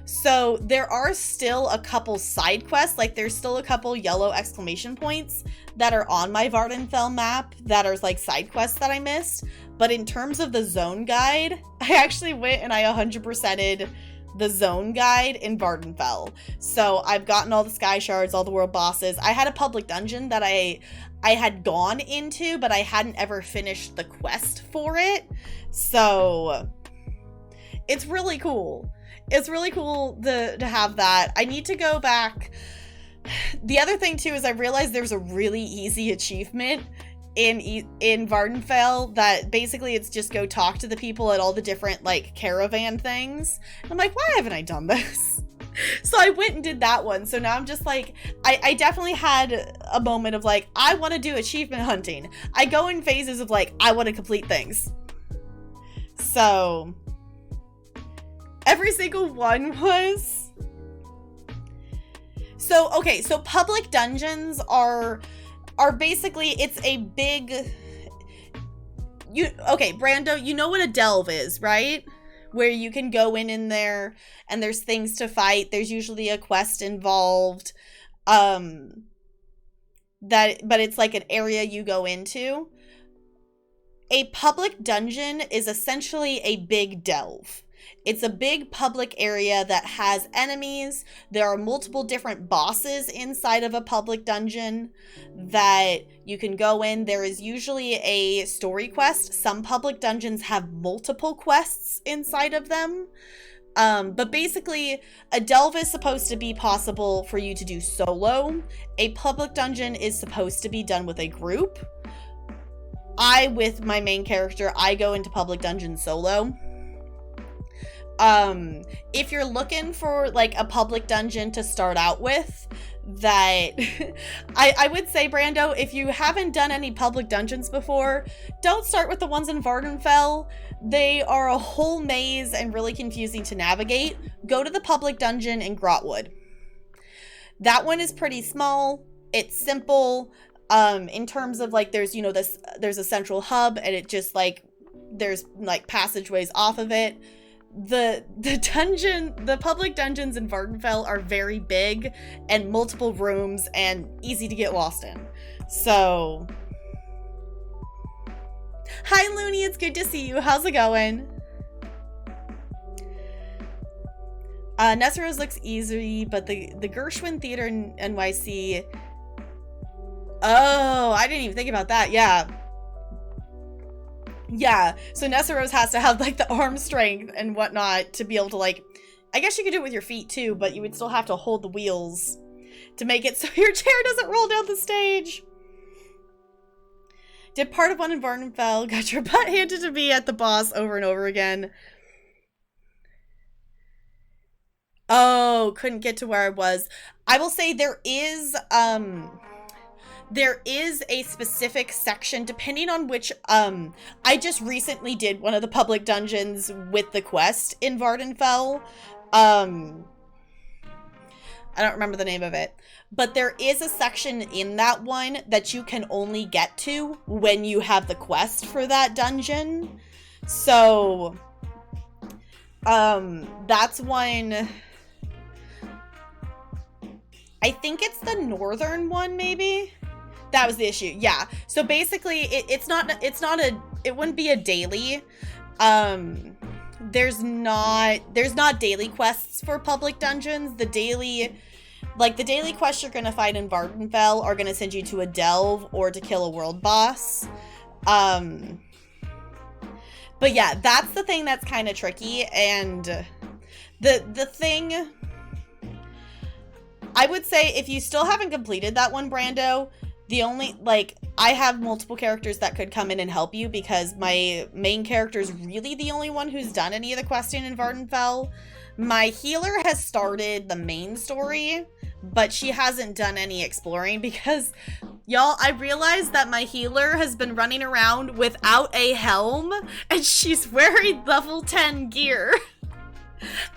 So there are still a couple side quests, like there's still a couple yellow exclamation points that are on my Vardenfell map that are like side quests that I missed. But in terms of the zone guide, I actually went and I 100%ed the zone guide in Vardenfell. So I've gotten all the sky shards, all the world bosses. I had a public dungeon that I had gone into, but I hadn't ever finished the quest for it. So it's really cool. It's really cool to have that. I need to go back. The other thing too is I realized there's a really easy achievement in Vardenfell that basically it's just go talk to the people at all the different like caravan things. And I'm like, why haven't I done this? So I went and did that one. So now I'm just like, I definitely had a moment of like, I want to do achievement hunting. I go in phases of like, I want to complete things. So every single one was. So, okay, so public dungeons are basically, it's a big, okay, Brando, you know what a delve is, right? Where you can go in there and there's things to fight. There's usually a quest involved, but it's like an area you go into. A public dungeon is essentially a big delve. It's a big public area that has enemies. There are multiple different bosses inside of a public dungeon that you can go in. There is usually a story quest. Some public dungeons have multiple quests inside of them. But basically, a delve is supposed to be possible for you to do solo. A public dungeon is supposed to be done with a group. With my main character, I go into public dungeon solo. If you're looking for like a public dungeon to start out with, that I would say, Brando, if you haven't done any public dungeons before, don't start with the ones in Vardenfell. They are a whole maze and really confusing to navigate. Go to the public dungeon in Blackwood. That one is pretty small. It's simple. In terms of like, there's a central hub and it just like, there's like passageways off of it. The public dungeons in Vardenfell are very big and multiple rooms and easy to get lost in. So, hi Looney, it's good to see you. How's it going? Nessaros looks easy, but the Gershwin Theater in NYC. Oh, I didn't even think about that. Yeah, so Nessaros has to have like the arm strength and whatnot to be able to like, I guess you could do it with your feet too, but you would still have to hold the wheels to make it so your chair doesn't roll down the stage. Did part of one in Vardenfell, got your butt handed to me at the boss over and over again. Oh, couldn't get to where I was. I will say there is a specific section depending on which, I just recently did one of the public dungeons with the quest in Vardenfell. I don't remember the name of it, but there is a section in that one that you can only get to when you have the quest for that dungeon. So, that's one. I think it's the northern one, maybe. That was the issue. Yeah. So basically it wouldn't be a daily. There's not daily quests for public dungeons. The daily quests you're going to find in Vardenfell are going to send you to a delve or to kill a world boss. But yeah, that's the thing that's kind of tricky. And the thing, I would say, if you still haven't completed that one, Brando, I have multiple characters that could come in and help you because my main character is really the only one who's done any of the questing in Vardenfell. My healer has started the main story, but she hasn't done any exploring because, y'all, I realized that my healer has been running around without a helm and she's wearing level 10 gear.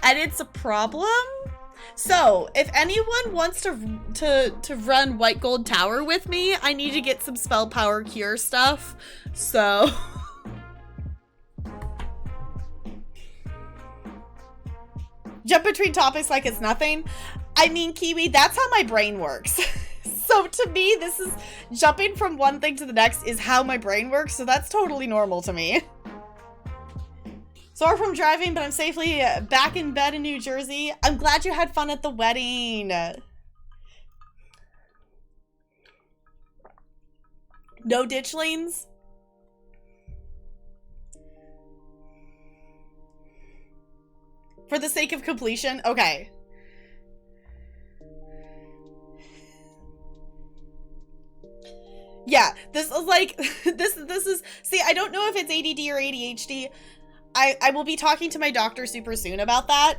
And it's a problem. So, if anyone wants to run White Gold Tower with me, I need to get some spell power cure stuff. So, Jump between topics like it's nothing. I mean, Kiwi, that's how my brain works. So to me, this is jumping from one thing to the next is how my brain works. So that's totally normal to me. Sorry from driving, but I'm safely back in bed in New Jersey. I'm glad you had fun at the wedding. No ditchlings? For the sake of completion? Okay. Yeah, this is like, this is, see, I don't know if it's ADD or ADHD. I will be talking to my doctor super soon about that.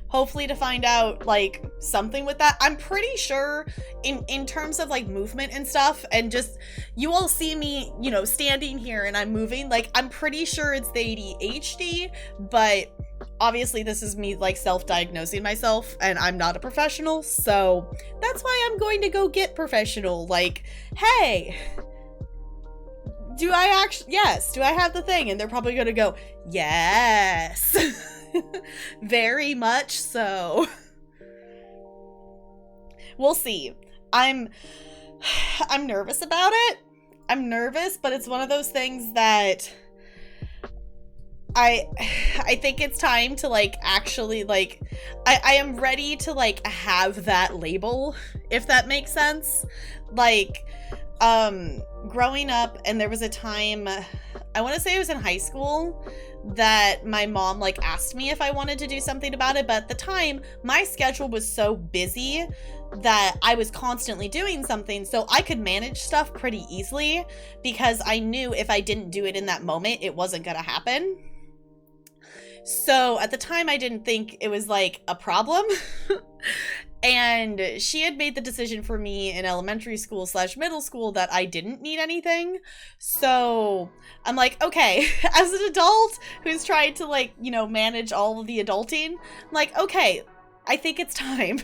Hopefully to find out like something with that. I'm pretty sure in terms of like movement and stuff, and just you all see me, you know, standing here and I'm moving, like I'm pretty sure it's the ADHD, but obviously this is me like self-diagnosing myself and I'm not a professional, so that's why I'm going to go get professional. Like, hey, do I actually, yes, do I have the thing? And they're probably going to go, yes, very much so. We'll see. I'm nervous about it. I'm nervous, but it's one of those things that I think it's time to like actually like, I am ready to like have that label, if that makes sense. Like, growing up, and there was a time, I want to say it was in high school, that my mom like asked me if I wanted to do something about it, but at the time my schedule was so busy that I was constantly doing something, so I could manage stuff pretty easily because I knew if I didn't do it in that moment, it wasn't gonna happen. So at the time I didn't think it was like a problem. And she had made the decision for me in elementary school / middle school that I didn't need anything. So I'm like, okay, as an adult who's trying to like, you know, manage all of the adulting, I'm like, okay, I think it's time.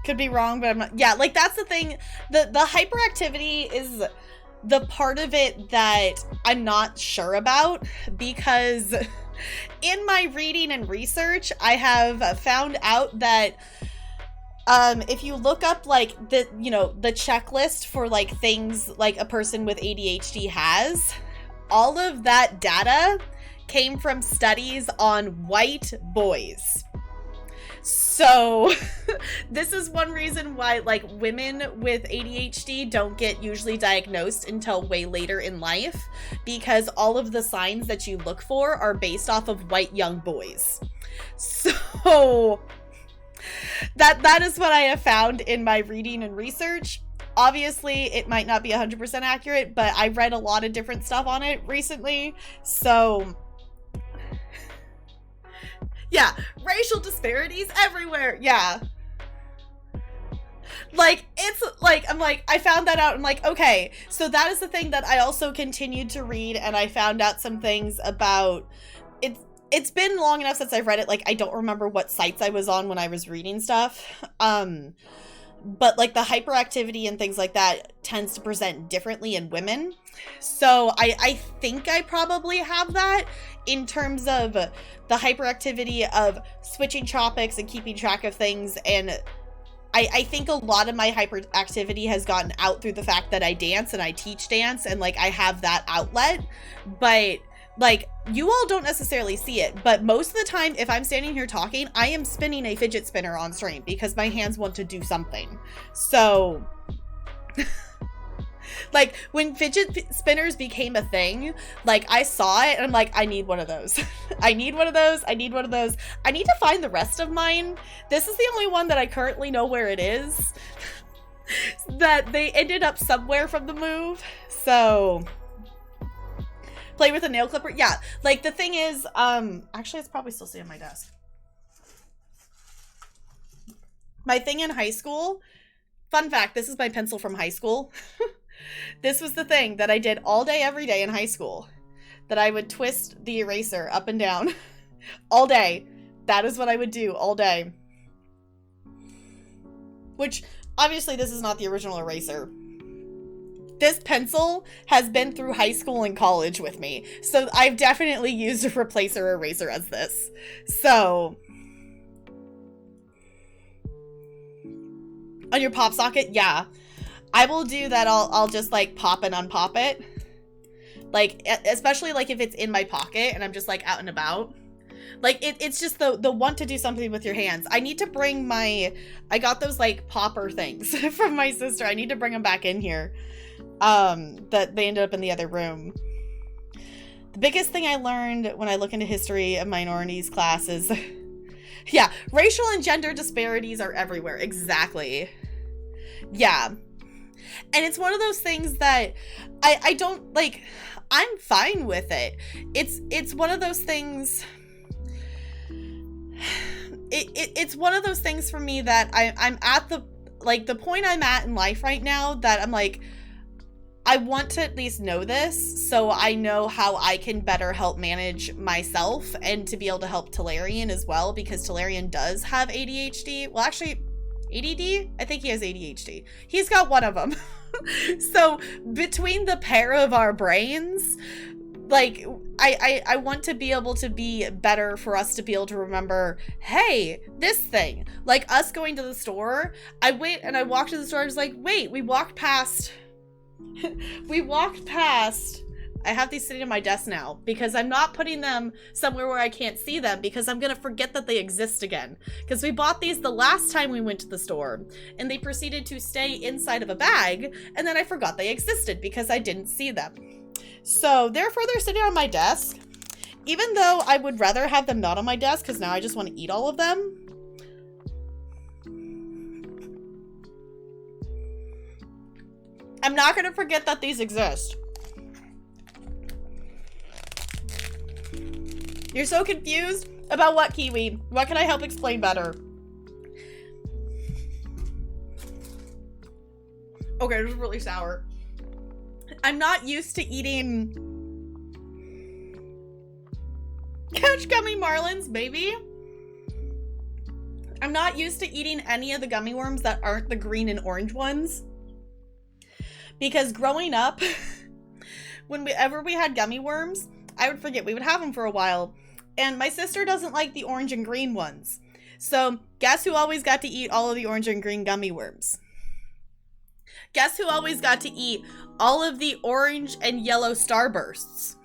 Could be wrong, but I'm not, yeah, like that's the thing. The hyperactivity is the part of it that I'm not sure about, because in my reading and research, I have found out that if you look up like the, you know, the checklist for like things like a person with ADHD has, all of that data came from studies on white boys. So this is one reason why like women with ADHD don't get usually diagnosed until way later in life, because all of the signs that you look for are based off of white young boys. So that is what I have found in my reading and research. Obviously, it might not be 100% accurate, but I read a lot of different stuff on it recently, so yeah, racial disparities everywhere. Yeah. Like, it's like, I'm like, I found that out. I'm like, okay, so that is the thing that I also continued to read, and I found out some things about it. It's been long enough since I've read it. Like, I don't remember what sites I was on when I was reading stuff. But like the hyperactivity and things like that tends to present differently in women. So I think I probably have that in terms of the hyperactivity of switching topics and keeping track of things. And I think a lot of my hyperactivity has gotten out through the fact that I dance and I teach dance, and like I have that outlet. But like, you all don't necessarily see it, but most of the time, if I'm standing here talking, I am spinning a fidget spinner on stream because my hands want to do something. So, like, when fidget spinners became a thing, like, I saw it and I'm like, I need one of those. I need one of those. I need one of those. I need to find the rest of mine. This is the only one that I currently know where it is. That they ended up somewhere from the move. So play with a nail clipper. Yeah, like the thing is, actually it's probably still sitting on my desk. My thing in high school, fun fact, this is my pencil from high school. This was the thing that I did all day, every day in high school. That I would twist the eraser up and down all day. That is what I would do all day. Which, obviously this is not the original eraser. This pencil has been through high school and college with me. So I've definitely used a replacer eraser as this. So on your pop socket, yeah. I will do that. I'll just like pop and unpop it. Like, especially like if it's in my pocket and I'm just like out and about. Like, it's just the want to do something with your hands. I need to bring I got those like popper things from my sister. I need to bring them back in here. That they ended up in the other room. The biggest thing I learned when I look into history of minorities class is, yeah, racial and gender disparities are everywhere. Exactly. Yeah. And it's one of those things that I don't, like, I'm fine with it. It's one of those things, it's one of those things for me that I'm at the point I'm at in life right now that I'm like, I want to at least know this so I know how I can better help manage myself and to be able to help Talarian as well, because Talarian does have ADHD. Well, actually, ADD? I think he has ADHD. He's got one of them. So between the pair of our brains, like, I want to be able to be better for us to be able to remember, hey, this thing. Like, us going to the store, I walked to the store, I was like, wait, we walked past... I have these sitting on my desk now because I'm not putting them somewhere where I can't see them because I'm gonna forget that they exist again. Because we bought these the last time we went to the store and they proceeded to stay inside of a bag, and then I forgot they existed because I didn't see them. So therefore they're sitting on my desk, even though I would rather have them not on my desk because now I just want to eat all of them. I'm not going to forget that these exist. You're so confused about what, Kiwi? What can I help explain better? Okay, this is really sour. I'm not used to eating Couch Gummy Marlins, baby. I'm not used to eating any of the gummy worms that aren't the green and orange ones. Because growing up, whenever we had gummy worms, I would forget we would have them for a while. And my sister doesn't like the orange and green ones. So guess who always got to eat all of the orange and green gummy worms? Guess who always got to eat all of the orange and yellow Starbursts?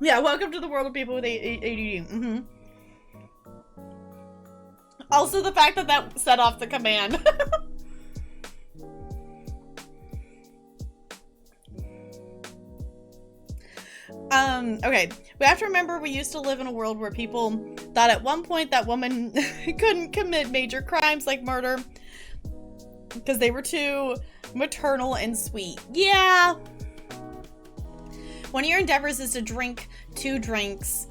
Yeah, welcome to the world of people with ADD. Mm-hmm. Also, the fact that that set off the command. Okay. We have to remember we used to live in a world where people thought at one point that women couldn't commit major crimes like murder because they were too maternal and sweet. Yeah. One of your endeavors is to drink 2 drinks.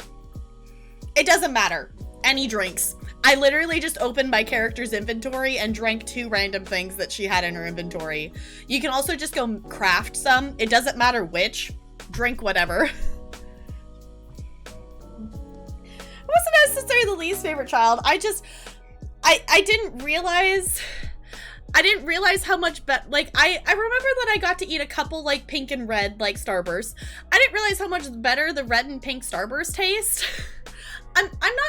It doesn't matter. Any drinks. I literally just opened my character's inventory and drank 2 random things that she had in her inventory. You can also just go craft some. It doesn't matter which. Drink whatever. I wasn't necessarily the least favorite child. I didn't realize how much better, like, I remember that I got to eat a couple, like, pink and red, like, Starbursts. I didn't realize how much better the red and pink Starburst taste. I'm not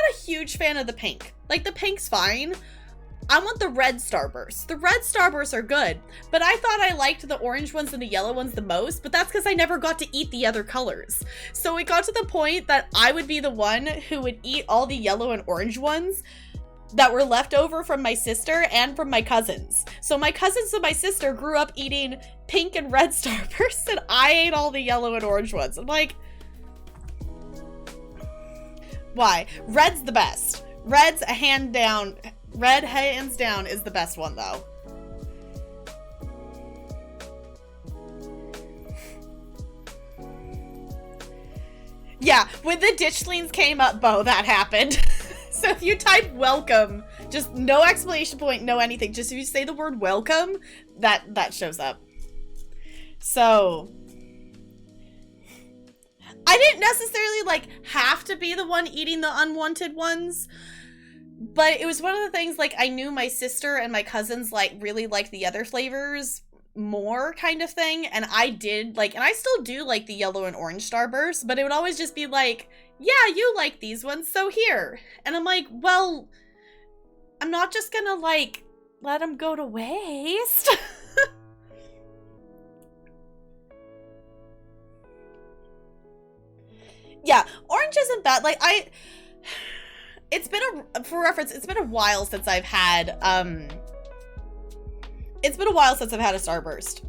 a huge fan of the pink. Like, the pink's fine. I want the red Starbursts. The red Starbursts are good, but I thought I liked the orange ones and the yellow ones the most, but that's because I never got to eat the other colors. So it got to the point that I would be the one who would eat all the yellow and orange ones that were left over from my sister and from my cousins. So my cousins and my sister grew up eating pink and red Starbursts, and I ate all the yellow and orange ones. I'm like, why? Red's the best. Red's a hand down. Red, hands down, is the best one, though. Yeah, when the ditchlings came up, Bo, that happened. So if you type welcome, just no exclamation point, no anything. Just if you say the word welcome, that shows up. So I didn't necessarily, like, have to be the one eating the unwanted ones, but it was one of the things, like, I knew my sister and my cousins, like, really liked the other flavors more kind of thing, and I did, like, and I still do like the yellow and orange Starburst, but it would always just be like, yeah, you like these ones, so here. And I'm like, well, I'm not just gonna, like, let them go to waste. Yeah, orange isn't bad. Like, it's been for reference, it's been a while since I've had, it's been a while since I've had a Starburst.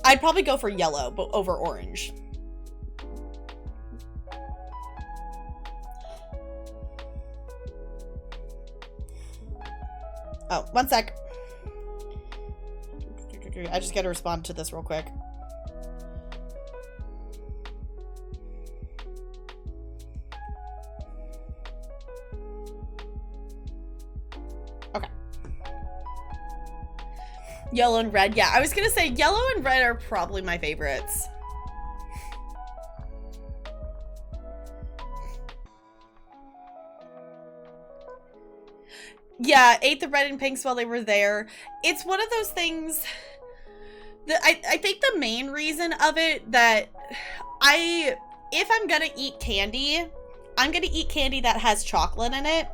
I'd probably go for yellow, but over orange. Oh, one sec. I just gotta respond to this real quick. Okay. Yellow and red. Yeah, I was gonna say yellow and red are probably my favorites. Yeah, ate the red and pinks while they were there. It's one of those things that I think the main reason of it that if I'm gonna eat candy, I'm gonna eat candy that has chocolate in it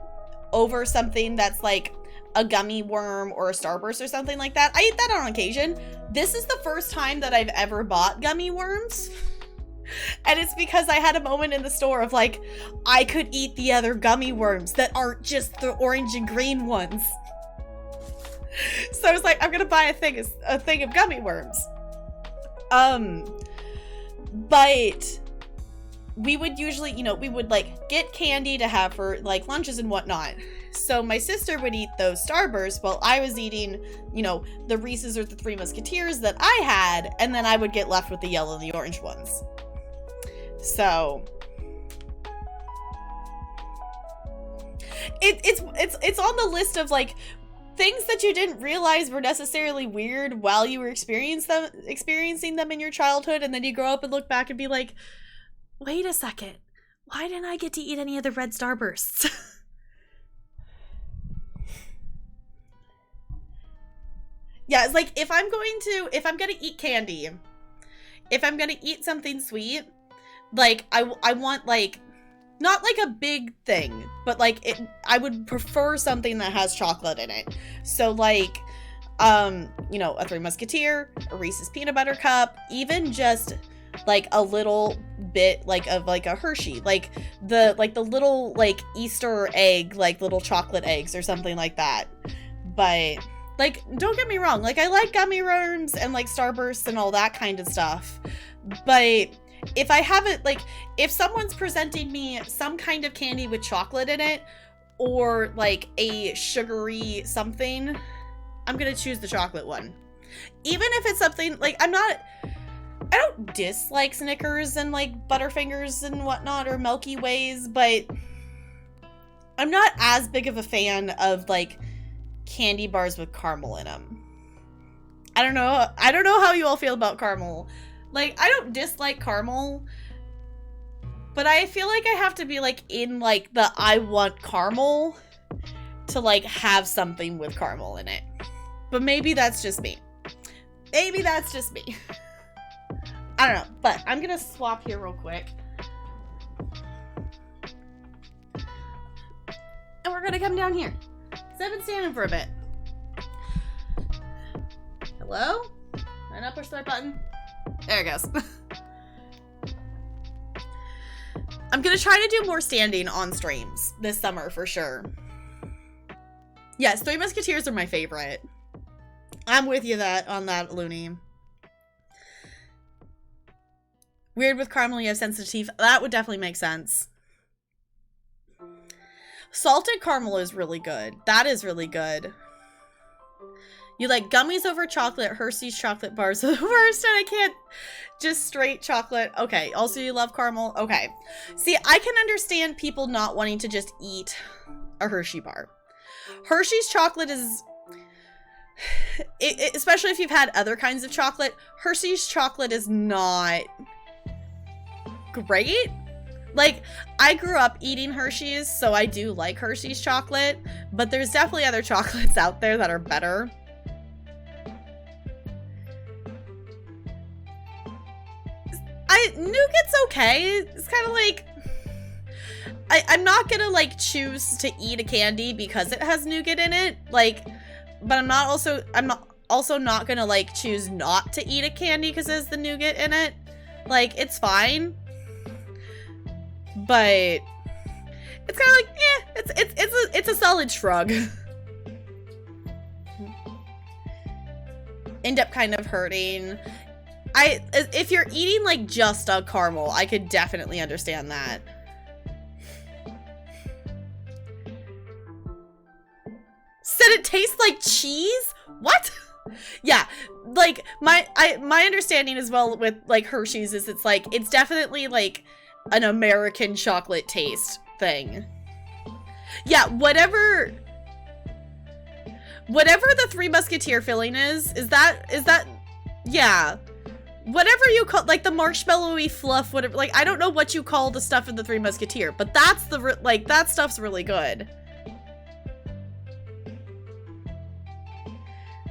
over something that's like a gummy worm or a Starburst or something like that. I eat that on occasion. This is the first time that I've ever bought gummy worms. And it's because I had a moment in the store of like, I could eat the other gummy worms that aren't just the orange and green ones. So I was like, I'm gonna buy a thing of gummy worms. But we would usually, you know, we would like get candy to have for like lunches and whatnot. So my sister would eat those Starbursts while I was eating, you know, the Reese's or the Three Musketeers that I had, and then I would get left with the yellow and the orange ones. So it's on the list of like things that you didn't realize were necessarily weird while you were experiencing them in your childhood, and then you grow up and look back and be like, wait a second, why didn't I get to eat any of the red Starbursts? Yeah, it's like if I'm gonna eat candy, if I'm gonna eat something sweet, like I want like not like a big thing, but like I would prefer something that has chocolate in it. So like you know, a Three Musketeer, a Reese's peanut butter cup, even just like a little bit like of like a Hershey, like the little like Easter egg, like little chocolate eggs or something like that. But like, don't get me wrong, like I like gummy worms and like Starbursts and all that kind of stuff, but if I haven't, like, if someone's presenting me some kind of candy with chocolate in it, or like a sugary something, I'm gonna choose the chocolate one. Even if it's something, like, I don't dislike Snickers and like Butterfingers and whatnot, or Milky Ways, but I'm not as big of a fan of like candy bars with caramel in them. I don't know how you all feel about caramel. Like, I don't dislike caramel, but I feel like I have to be, like, in, like, the I want caramel to, like, have something with caramel in it. But maybe that's just me. Maybe that's just me. I don't know, but I'm gonna swap here real quick. And we're gonna come down here. So I've been standing for a bit. Hello? Did I not push the right button? There it goes. I'm gonna try to do more standing on streams this summer for sure. Yes, Three Musketeers are my favorite. I'm with you on that, Looney. Weird with caramel, you have sensitive. That would definitely make sense. Salted caramel is really good. That is really good. You like gummies over chocolate, Hershey's chocolate bars are the worst, and I can't just straight chocolate. Okay, also you love caramel? Okay. See, I can understand people not wanting to just eat a Hershey bar. Hershey's chocolate is, especially if you've had other kinds of chocolate, Hershey's chocolate is not great. Like, I grew up eating Hershey's, so I do like Hershey's chocolate, but there's definitely other chocolates out there that are better. Nougat's okay. It's kind of like, I'm not gonna like choose to eat a candy because it has nougat in it, like, but I'm not also not gonna like choose not to eat a candy because it has the nougat in it. Like, it's fine, but it's kind of like, it's a solid shrug. End up kind of hurting. If you're eating like just a caramel, I could definitely understand that. Said it tastes like cheese? What? Yeah, like my understanding as well with like Hershey's is it's definitely like an American chocolate taste thing. Yeah, whatever the Three Musketeer filling is that yeah. Whatever you call, like, the marshmallowy fluff, whatever, like, I don't know what you call the stuff in the Three Musketeer, but that's that stuff's really good.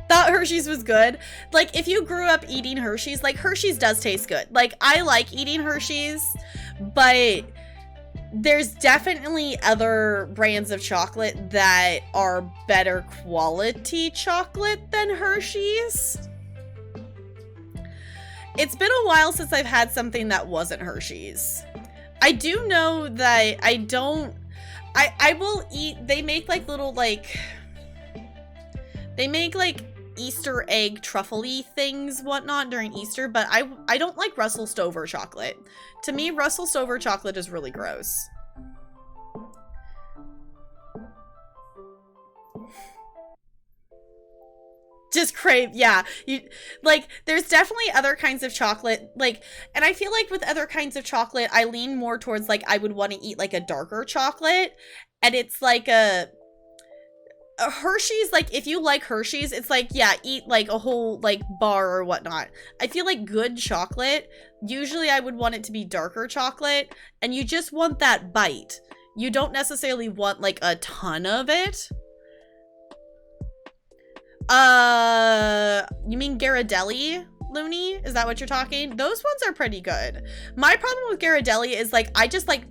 Thought Hershey's was good. Like, if you grew up eating Hershey's, like, Hershey's does taste good. Like, I like eating Hershey's, but there's definitely other brands of chocolate that are better quality chocolate than Hershey's. It's been a while since I've had something that wasn't Hershey's. I do know that I will eat, they make like little like, they make like Easter egg truffle-y things, whatnot during Easter, but I don't like Russell Stover chocolate. To me, Russell Stover chocolate is really gross. Just crave, yeah. You like, there's definitely other kinds of chocolate, like, and I feel like with other kinds of chocolate, I lean more towards like I would want to eat like a darker chocolate, and it's like a Hershey's, like, if you like Hershey's, it's like, yeah, eat like a whole like bar or whatnot. I feel like good chocolate, usually I would want it to be darker chocolate, and you just want that bite. You don't necessarily want like a ton of it. You mean Ghirardelli, Looney? Is that what you're talking? Those ones are pretty good. My problem with Ghirardelli is like, I just like,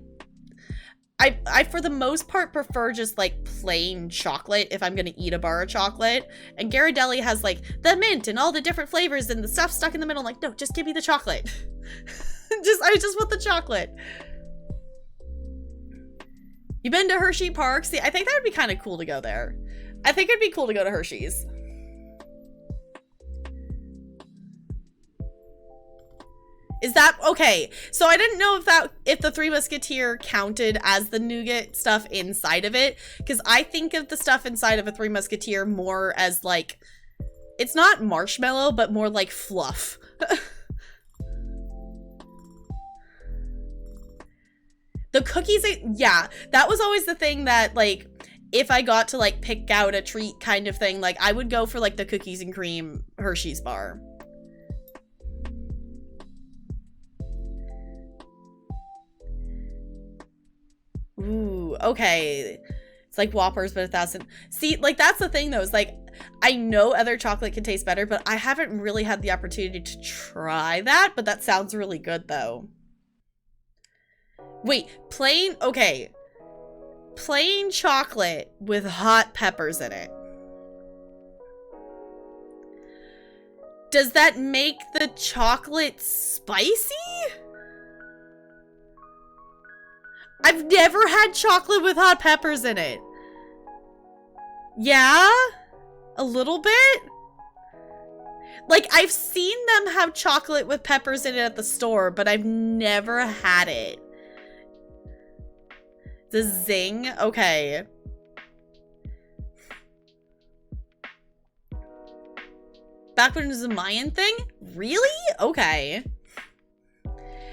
I for the most part prefer just like plain chocolate if I'm gonna eat a bar of chocolate. And Ghirardelli has like the mint and all the different flavors and the stuff stuck in the middle. I'm like, no, just give me the chocolate. I just want the chocolate. You been to Hershey Park? See, I think that would be kind of cool to go there. I think it'd be cool to go to Hershey's. Is that okay? So I didn't know if the Three Musketeer counted as the nougat stuff inside of it, because I think of the stuff inside of a Three Musketeer more as like, it's not marshmallow, but more like fluff. The cookies, yeah, that was always the thing that like, if I got to like pick out a treat kind of thing, like I would go for like the cookies and cream Hershey's bar. Ooh, okay. It's like Whoppers, but 1,000. See, like that's the thing though, is like, I know other chocolate can taste better, but I haven't really had the opportunity to try that, but that sounds really good though. Wait, plain, okay. Plain chocolate with hot peppers in it. Does that make the chocolate spicy? I've never had chocolate with hot peppers in it. Yeah? A little bit? Like, I've seen them have chocolate with peppers in it at the store, but I've never had it. The zing? Okay. Blackwood is a Mayan thing? Really? Okay.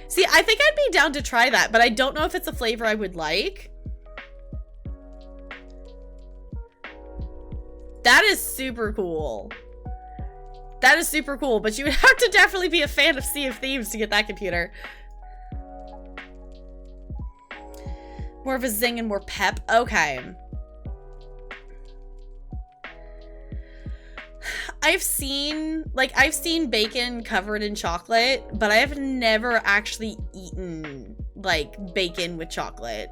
See, I think I'd be down to try that, but I don't know if it's a flavor I would like. That is super cool. That is super cool, but you would have to definitely be a fan of Sea of Thieves to get that computer. More of a zing and more pep. Okay. I've seen bacon covered in chocolate, but I have never actually eaten, like, bacon with chocolate.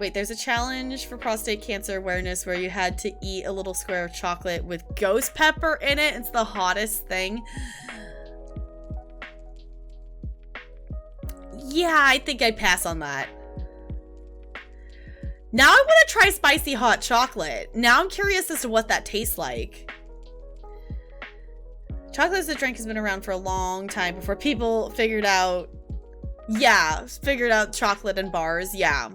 Wait, there's a challenge for prostate cancer awareness where you had to eat a little square of chocolate with ghost pepper in it. It's the hottest thing. Yeah, I think I'd pass on that. Now I want to try spicy hot chocolate. Now I'm curious as to what that tastes like. Chocolate as a drink has been around for a long time before people figured out, chocolate in bars, yeah.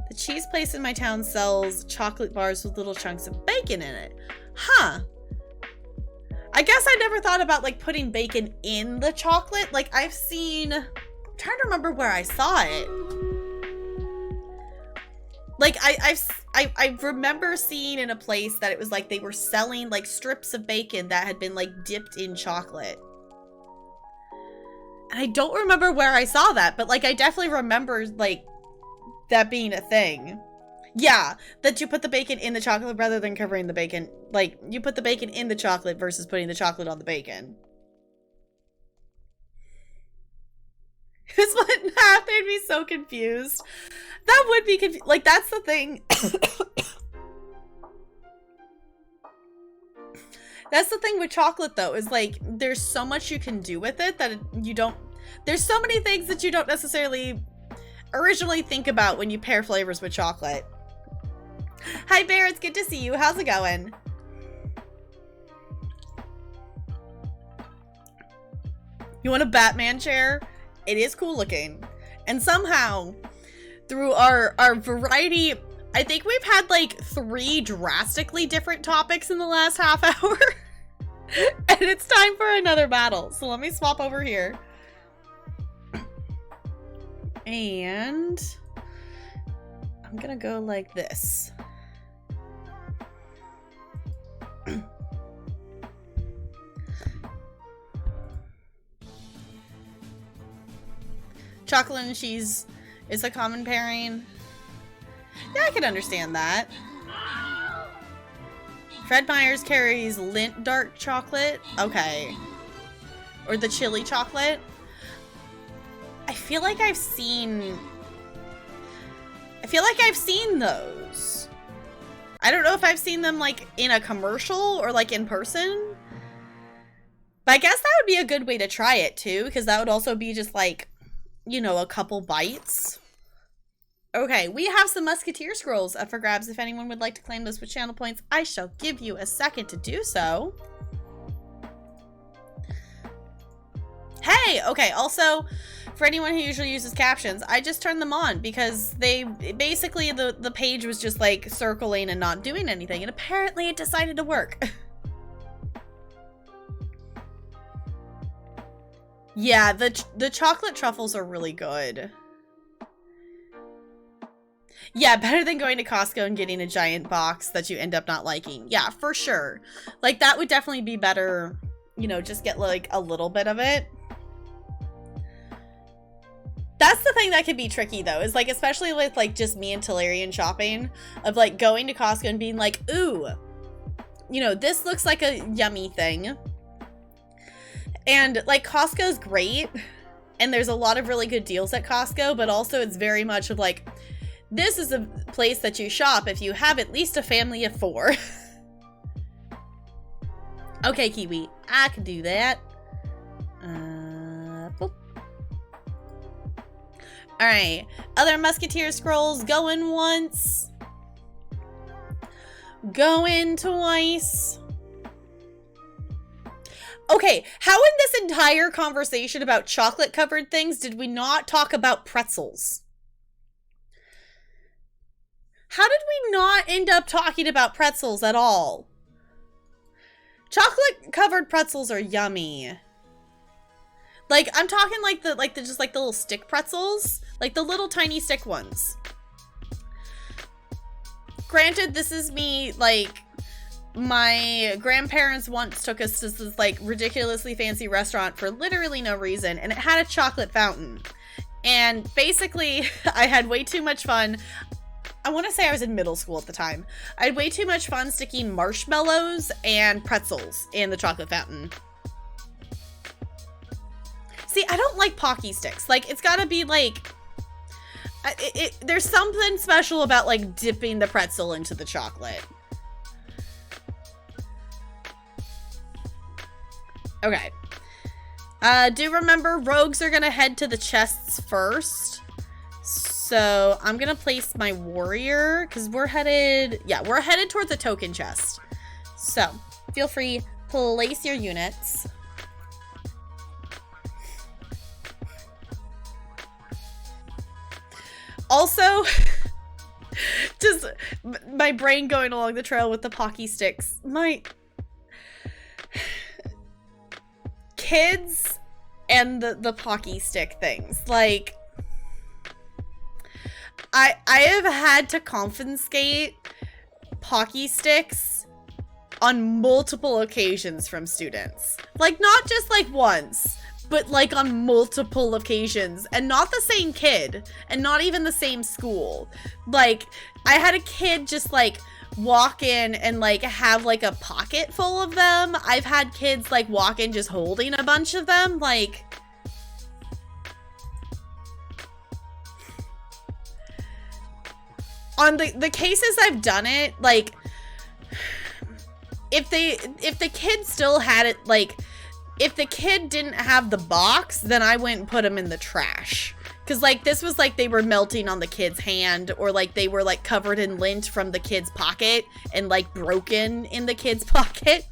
The cheese place in my town sells chocolate bars with little chunks of bacon in it. Huh. I guess I never thought about, like, putting bacon in the chocolate. Like, I'm trying to remember where I saw it. Like, I remember seeing in a place that it was like they were selling, like, strips of bacon that had been, like, dipped in chocolate. And I don't remember where I saw that, but, like, I definitely remember, like, that being a thing. Yeah, that you put the bacon in the chocolate rather than covering the bacon. Like, you put the bacon in the chocolate versus putting the chocolate on the bacon. This one half made me so confused. That would be confused. Like, that's the thing. That's the thing with chocolate, though, is, like, there's so much you can do with it that you don't... There's so many things that you don't necessarily originally think about when you pair flavors with chocolate. Hi, Bear. It's good to see you. How's it going? You want a Batman chair? It is cool looking. And somehow, through our variety, I think we've had like 3 drastically different topics in the last half hour. And it's time for another battle. So let me swap over here. And I'm gonna go like this. Chocolate and cheese is a common pairing. Yeah, I can understand that. Fred Meyer's carries Lindt dark chocolate. Okay. Or the chili chocolate. I feel like I've seen those. I don't know if I've seen them like in a commercial or like in person. But I guess that would be a good way to try it too, because that would also be just like, you know, a couple bites. Okay, we have some Musketeer scrolls up for grabs. If anyone would like to claim those with channel points, I shall give you a second to do so. Hey, okay, also, for anyone who usually uses captions, I just turned them on because they basically, the page was just like circling and not doing anything, and apparently it decided to work. Yeah, the chocolate truffles are really good. Yeah, better than going to Costco and getting a giant box that you end up not liking. Yeah, for sure. Like, that would definitely be better, you know, just get like a little bit of it. That's the thing that can be tricky though, is like, especially with like just me and Tellurian shopping, of like going to Costco and being like, ooh, you know, this looks like a yummy thing. And like, Costco's great, and there's a lot of really good deals at Costco, but also it's very much of like, this is a place that you shop if you have at least a family of 4. Okay, Kiwi, I can do that. Boop. All right, other Musketeer scrolls going once, going twice. Okay, how in this entire conversation about chocolate covered things did we not talk about pretzels? How did we not end up talking about pretzels at all? Chocolate covered pretzels are yummy. Like, I'm talking like the just like the little stick pretzels, like the little tiny stick ones. Granted, this is me like my grandparents once took us to this like ridiculously fancy restaurant for literally no reason, and it had a chocolate fountain. And basically, I had way too much fun. I want to say I was in middle school at the time. I had way too much fun sticking marshmallows and pretzels in the chocolate fountain. See, I don't like Pocky sticks. Like, it's gotta be like... there's something special about like dipping the pretzel into the chocolate. Okay. Do remember rogues are gonna head to the chests first. So I'm gonna place my warrior because we're headed towards the token chest. So feel free, place your units. Also, just my brain going along the trail with the Pocky sticks. My kids and the Pocky stick things. Like, I have had to confiscate Pocky sticks on multiple occasions from students. Like, not just like once, but like on multiple occasions, and not the same kid, and not even the same school. Like, I had a kid just like walk in and like have like a pocket full of them. I've had kids like walk in just holding a bunch of them. Like, on the cases I've done it, like, if the kid still had it, like, if the kid didn't have the box, then I went and put them in the trash. Because, like, this was, like, they were melting on the kid's hand, or, like, they were, like, covered in lint from the kid's pocket and, like, broken in the kid's pocket.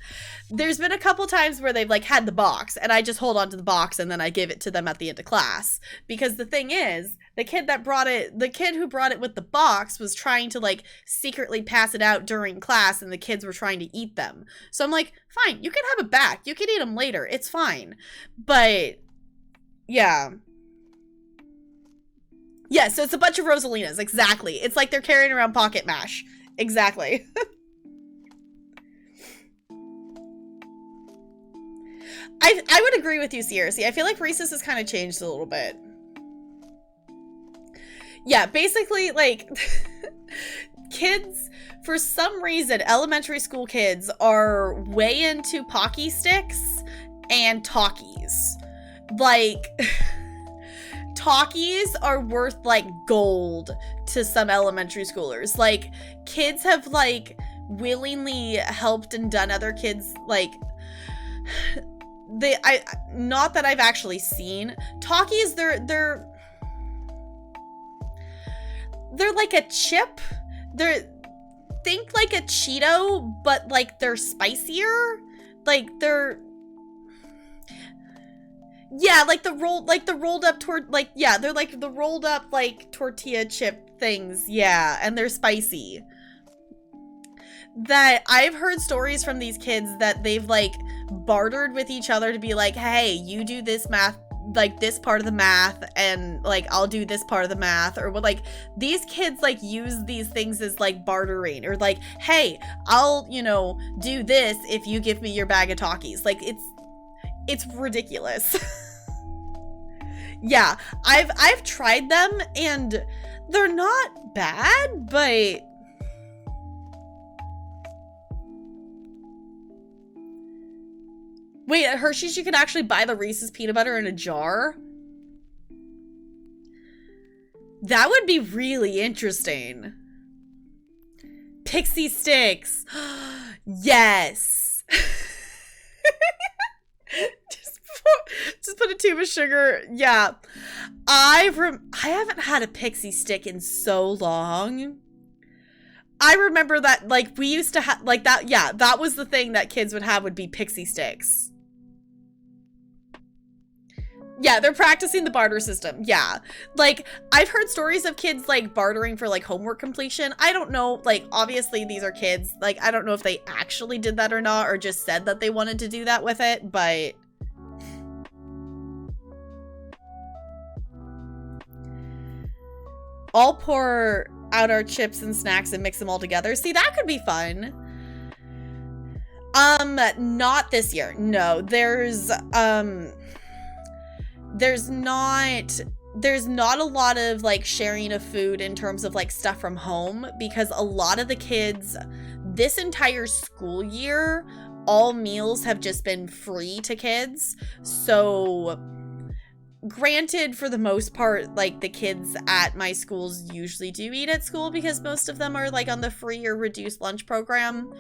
There's been a couple times where they've, like, had the box, and I just hold on to the box, and then I give it to them at the end of class. Because the thing is, the kid who brought it with the box was trying to, like, secretly pass it out during class, and the kids were trying to eat them. So I'm like, fine, you can have it back. You can eat them later. It's fine. But, yeah. Yeah, so it's a bunch of Rosalinas. Exactly. It's like they're carrying around pocket mash. Exactly. I would agree with you, Sierra. I feel like Reese's has kind of changed a little bit. Yeah, basically, like, kids, for some reason, elementary school kids are way into Pocky sticks and Talkies. Like, Talkies are worth, like, gold to some elementary schoolers. Like, kids have, like, willingly helped and done other kids, like... not that I've actually seen. Talkies, they're like a chip. Think like a Cheeto, but like they're spicier. Like they're, yeah, like the rolled up they're like the rolled up like tortilla chip things. Yeah, and they're spicy. That I've heard stories from these kids that they've like bartered with each other to be like, hey, you do this math, like this part of the math, and like I'll do this part of the math, or what, like these kids like use these things as like bartering, or like, hey, I'll, you know, do this if you give me your bag of Talkies. Like it's ridiculous. Yeah, I've tried them and they're not bad, but wait, at Hershey's you can actually buy the Reese's peanut butter in a jar? That would be really interesting. Pixie sticks. Yes. Just put a tube of sugar. Yeah. I haven't had a pixie stick in so long. I remember that, like, we used to have, like, that, yeah, that was the thing that kids would have, would be pixie sticks. Yeah, they're practicing the barter system. Yeah. Like, I've heard stories of kids, like, bartering for, like, homework completion. I don't know, like, obviously these are kids. Like, I don't know if they actually did that or not, or just said that they wanted to do that with it, but... I'll pour out our chips and snacks and mix them all together. See, that could be fun. Not this year. No, there's not a lot of like sharing of food in terms of like stuff from home, because a lot of the kids this entire school year, all meals have just been free to kids. So granted, for the most part, like the kids at my schools usually do eat at school because most of them are like on the free or reduced lunch program.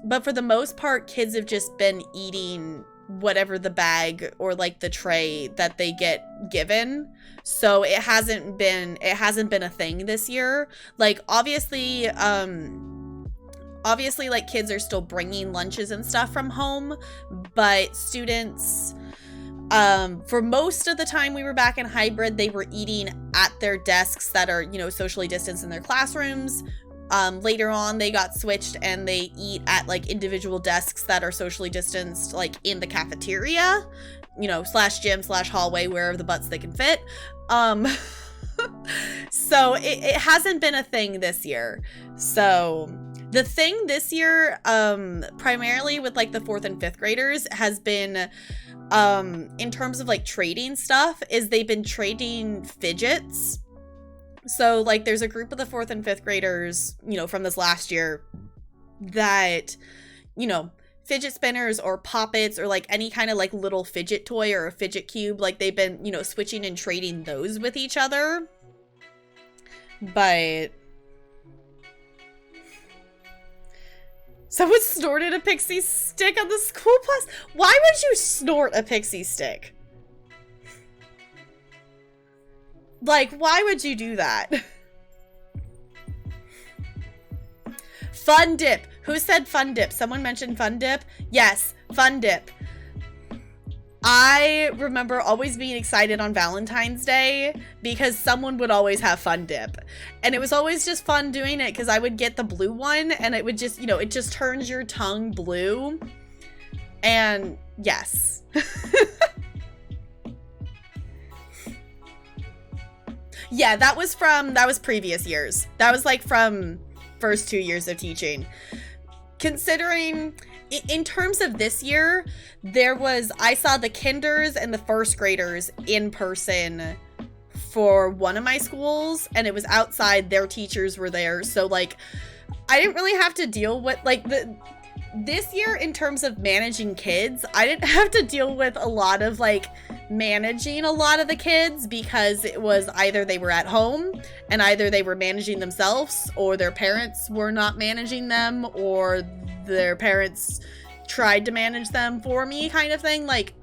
But for the most part, kids have just been eating whatever the bag or like the tray that they get given. So it hasn't been a thing this year. Like obviously like kids are still bringing lunches and stuff from home, but students, for most of the time we were back in hybrid, they were eating at their desks that are, you know, socially distanced in their classrooms. Later on they got switched and they eat at like individual desks that are socially distanced, like in the cafeteria, you know, /gym /hallway, wherever the butts they can fit. So it hasn't been a thing this year. So the thing this year, primarily with like the 4th and 5th graders, has been, in terms of like trading stuff, is they've been trading fidgets. So like there's a group of the 4th and 5th graders, you know, from this last year that, you know, fidget spinners or poppets or like any kind of like little fidget toy or a fidget cube, like they've been, you know, switching and trading those with each other. But someone snorted a pixie stick on the school bus. Why would you snort a pixie stick? Like, why would you do that? Fun dip. Who said fun dip? Someone mentioned fun dip. Yes, fun dip. I remember always being excited on Valentine's Day because someone would always have fun dip. And it was always just fun doing it because I would get the blue one and it would just, you know, it just turns your tongue blue. And yes. Yeah, that was previous years. That was like from first 2 years of teaching. Considering, in terms of this year, I saw the kinders and the 1st graders in person for one of my schools, and it was outside, their teachers were there. So like, I didn't really have to deal with like this year in terms of managing kids. I didn't have to deal with a lot of like managing a lot of the kids because it was either they were at home and either they were managing themselves or their parents were not managing them or their parents tried to manage them for me, kind of thing. Like,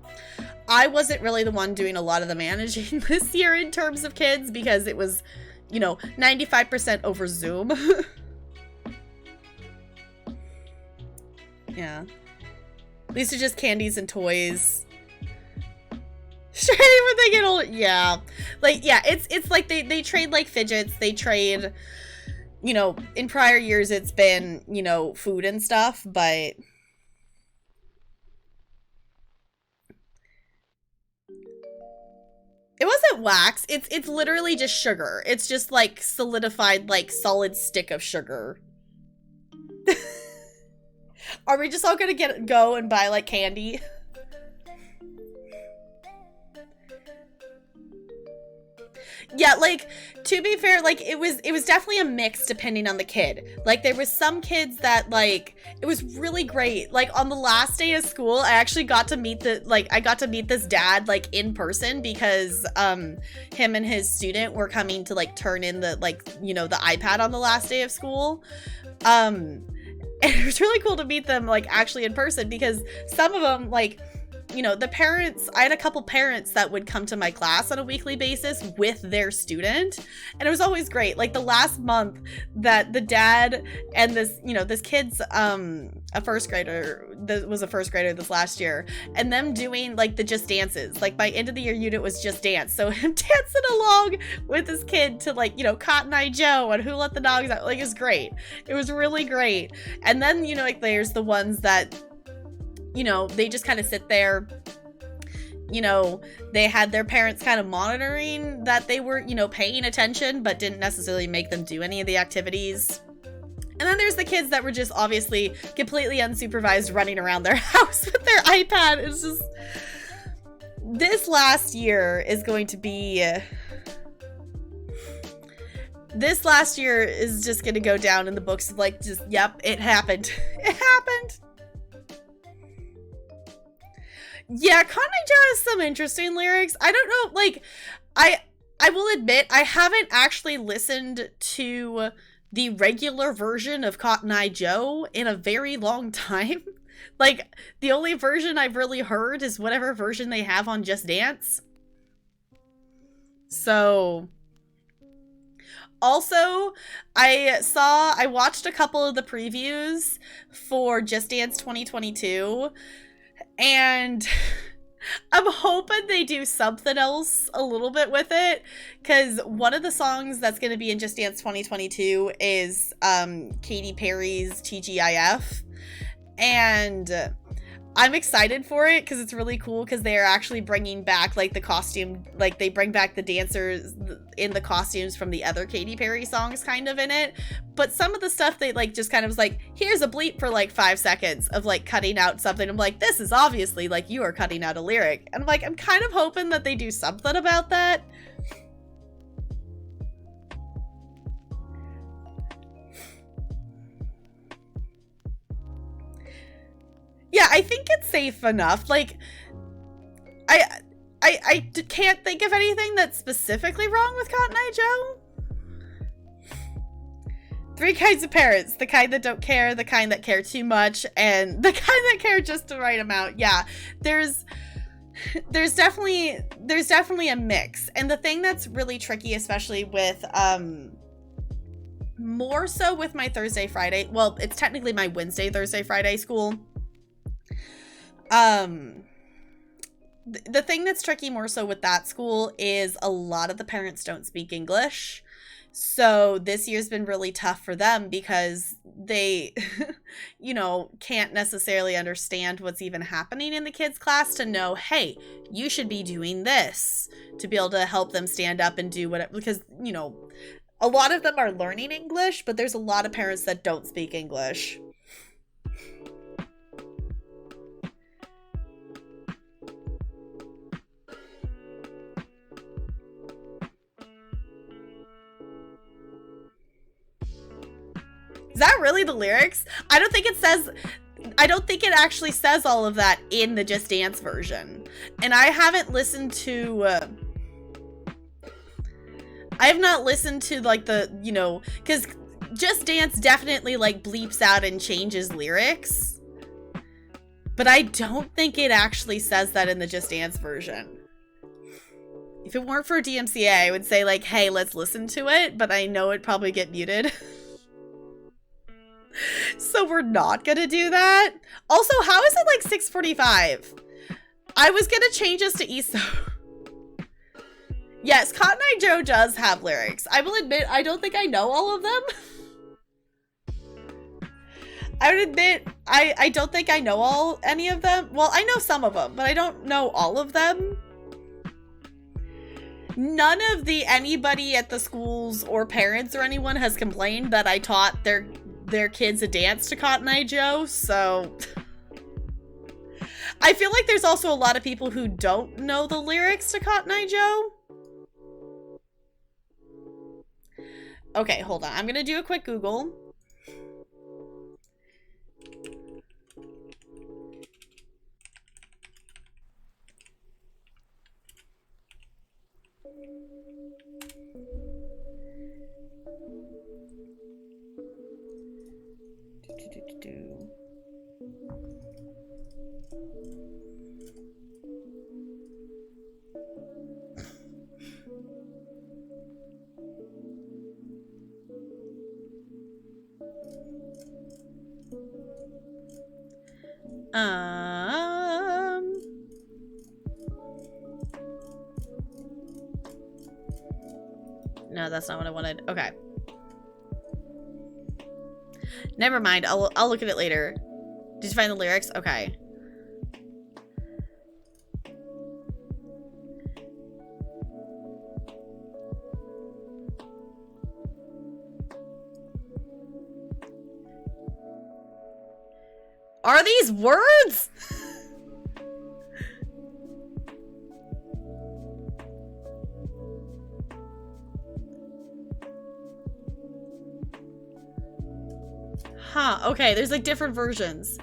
I wasn't really the one doing a lot of the managing this year in terms of kids because it was, you know, 95% over Zoom. Yeah. These are just candies and toys. Straight when they get older. Yeah. Like, yeah, it's like they trade like fidgets. They trade, you know, in prior years it's been, you know, food and stuff, but it wasn't wax. It's literally just sugar. It's just like solidified, like solid stick of sugar. Are we just all gonna go and buy like candy? Yeah, like, to be fair, like, it was definitely a mix depending on the kid. Like, there was some kids that, like, it was really great. Like, on the last day of school, I actually got to meet this dad, like, in person because, him and his student were coming to, like, turn in the, like, you know, the iPad on the last day of school. And it was really cool to meet them, like, actually in person because some of them, like, you know, the parents, I had a couple parents that would come to my class on a weekly basis with their student. And it was always great. Like the last month that the dad and this, you know, this kid's, a first grader this last year, and them doing like the Just Dances. Like my end of the year unit was Just Dance. So him dancing along with this kid to like, you know, Cotton Eye Joe and Who Let the Dogs Out. Like it was great. It was really great. And then, you know, like there's the ones that, you know, they just kind of sit there, you know, they had their parents kind of monitoring that they were, you know, paying attention, but didn't necessarily make them do any of the activities. And then there's the kids that were just obviously completely unsupervised running around their house with their iPad. It's just, this last year is going to be, this last year is just going to go down in the books of like, just, yep, it happened. It happened. Yeah, Cotton Eye Joe has some interesting lyrics. I don't know, like, I will admit, I haven't actually listened to the regular version of Cotton Eye Joe in a very long time. Like, the only version I've really heard is whatever version they have on Just Dance. So, also, I watched a couple of the previews for Just Dance 2022, and I'm hoping they do something else a little bit with it, because one of the songs that's going to be in Just Dance 2022 is Katy Perry's TGIF, and I'm excited for it because it's really cool because they're actually bringing back like the costume, like they bring back the dancers in the costumes from the other Katy Perry songs kind of in it. But some of the stuff they like just kind of was like, here's a bleep for like 5 seconds of like cutting out something. I'm like, this is obviously like you are cutting out a lyric. And I'm like, I'm kind of hoping that they do something about that. Yeah, I think it's safe enough. Like, I can't think of anything that's specifically wrong with Cotton Eye Joe. 3 kinds of parents: the kind that don't care, the kind that care too much, and the kind that care just the right amount. Yeah, there's definitely a mix. And the thing that's really tricky, especially with more so with my Thursday, Friday, well, it's technically my Wednesday, Thursday, Friday school. The thing that's tricky more so with that school is a lot of the parents don't speak English. So this year's been really tough for them because they, you know, can't necessarily understand what's even happening in the kids' class to know, hey, you should be doing this, to be able to help them stand up and do whatever, because, you know, a lot of them are learning English, but there's a lot of parents that don't speak English. Is that really the lyrics? I don't think it actually says all of that in the Just Dance version. And I haven't listened to, I have not listened to like the, you know, because Just Dance definitely like bleeps out and changes lyrics. But I don't think it actually says that in the Just Dance version. If it weren't for DMCA, I would say like, hey, let's listen to it. But I know it'd probably get muted. So we're not gonna do that. Also, how is it like 6:45? I was gonna change us to ESO. Yes, Cotton Eye Joe does have lyrics. I will admit, I don't think I know all of them. I would admit, I don't think I know any of them. Well, I know some of them, but I don't know all of them. None of anybody at the schools or parents or anyone has complained that I taught their kids a dance to Cotton Eye Joe, so I feel like there's also a lot of people who don't know the lyrics to Cotton Eye Joe. Okay, hold on. I'm gonna do a quick Google. No, that's not what I wanted. Okay. Never mind. I'll look at it later. Did you find the lyrics? Okay. Are these words? Huh, okay, there's like different versions.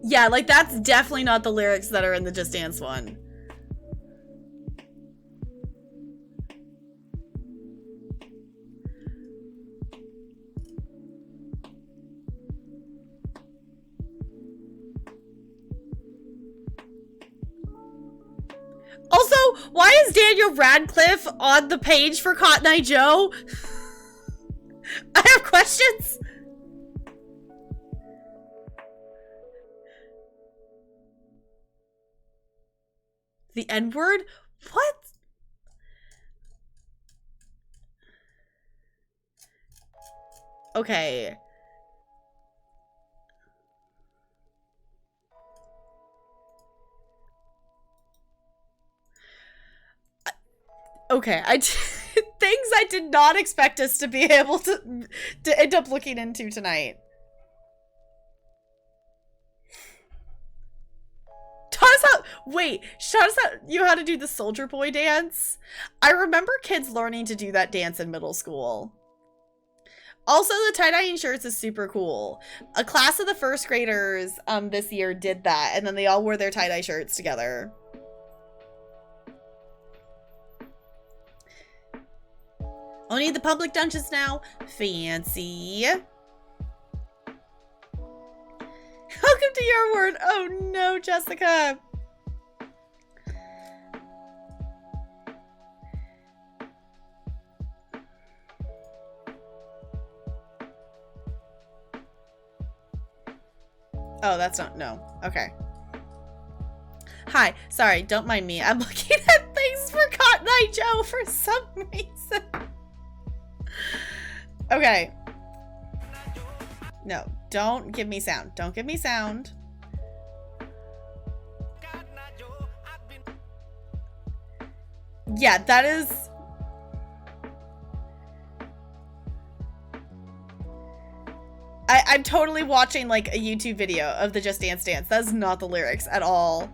Yeah, like that's definitely not the lyrics that are in the Just Dance one. Also, why is Daniel Radcliffe on the page for Cotton Eye Joe? I have questions. The N-word? What? Okay. Okay, things I did not expect us to be able to end up looking into tonight. Wait, Shadows taught you how to do the Soldier Boy dance? I remember kids learning to do that dance in middle school. Also, the tie-dyeing shirts is super cool. A class of the first graders this year did that, and then they all wore their tie-dye shirts together. Only the public dungeons now. Fancy. Welcome to your word. Oh no, Jessica. Oh, that's not, no. Okay. Hi, sorry, don't mind me. I'm looking at things for Cotton Eye Joe for some reason. Okay. No, don't give me sound. Don't give me sound. Yeah, that is... I'm totally watching like a YouTube video of the Just Dance dance. That's not the lyrics at all.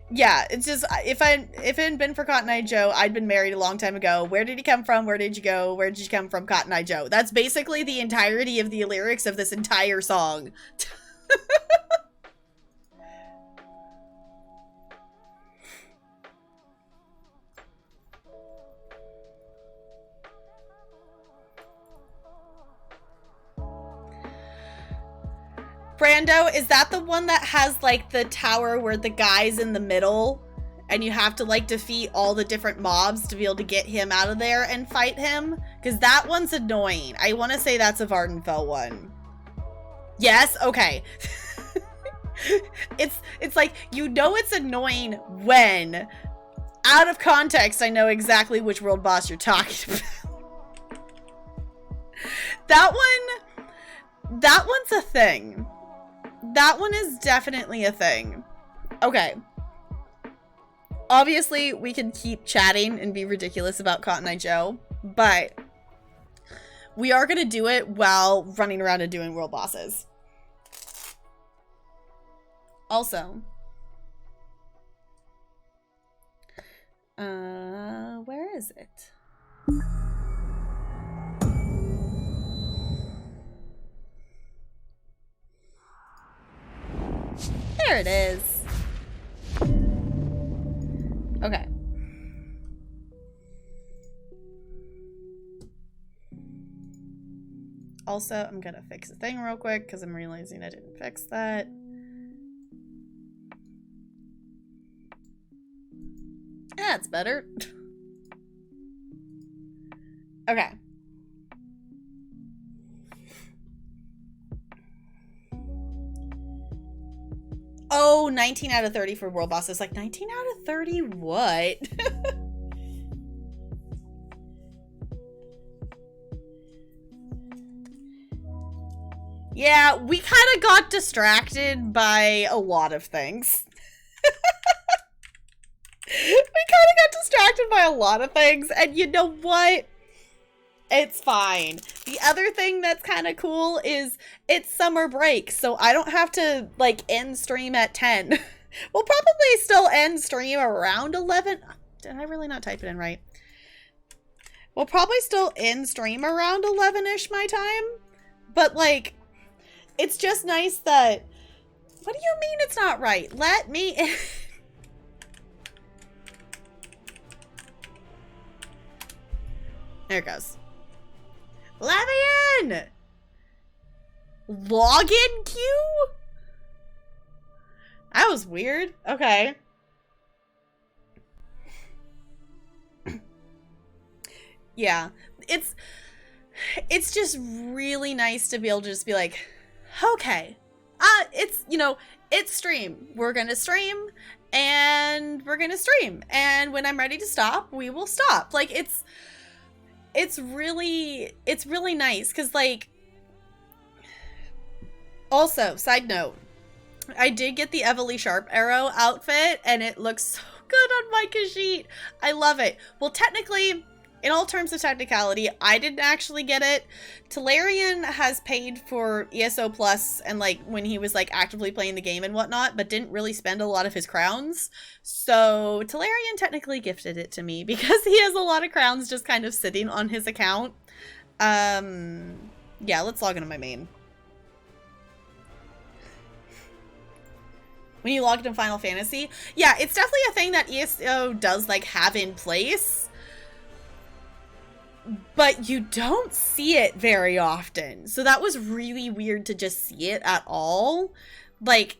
Yeah, it's just, if it hadn't been for Cotton Eye Joe, I'd been married a long time ago. Where did he come from? Where did you go? Where did you come from, Cotton Eye Joe? That's basically the entirety of the lyrics of this entire song. Brando, is that the one that has like the tower where the guy's in the middle and you have to like defeat all the different mobs to be able to get him out of there and fight him? Because that one's annoying. I want to say that's a Vardenfell one. Yes? Okay. It's like, you know it's annoying when, out of context, I know exactly which world boss you're talking about. That one's a thing. That one is definitely a thing. Okay. Obviously, we can keep chatting and be ridiculous about Cotton Eye Joe, but we are going to do it while running around and doing world bosses. Also, where is it? There it is. Okay. Also, I'm gonna fix a thing real quick because I'm realizing I didn't fix that. That's better. Okay. Oh, 19 out of 30 for world bosses. Like, 19 out of 30 what? Yeah, we kind of got distracted by a lot of things. We kind of got distracted by a lot of things, and you know what? It's fine. The other thing that's kind of cool is it's summer break, so I don't have to, like, end stream at 10. We'll probably still end stream around 11. Did I really not type it in right? We'll probably still end stream around 11-ish my time, but, like, it's just nice that... What do you mean it's not right? Let me in. There it goes. Let me in! Login queue? That was weird. Okay. Yeah. It's just really nice to be able to just be like, okay. It's, you know, it's stream. We're gonna stream, and we're gonna stream. And when I'm ready to stop, we will stop. Like, it's really nice, because, like, also, side note, I did get the Evely Sharp Arrow outfit, and it looks so good on my Khajiit. I love it. Well, technically, in all terms of technicality, I didn't actually get it. Talarian has paid for ESO Plus, and, like, when he was, like, actively playing the game and whatnot, but didn't really spend a lot of his crowns. So Talarian technically gifted it to me because he has a lot of crowns just kind of sitting on his account. Yeah, let's log into my main. When you log into Final Fantasy, yeah, it's definitely a thing that ESO does, like, have in place. But you don't see it very often. So that was really weird to just see it at all. Like,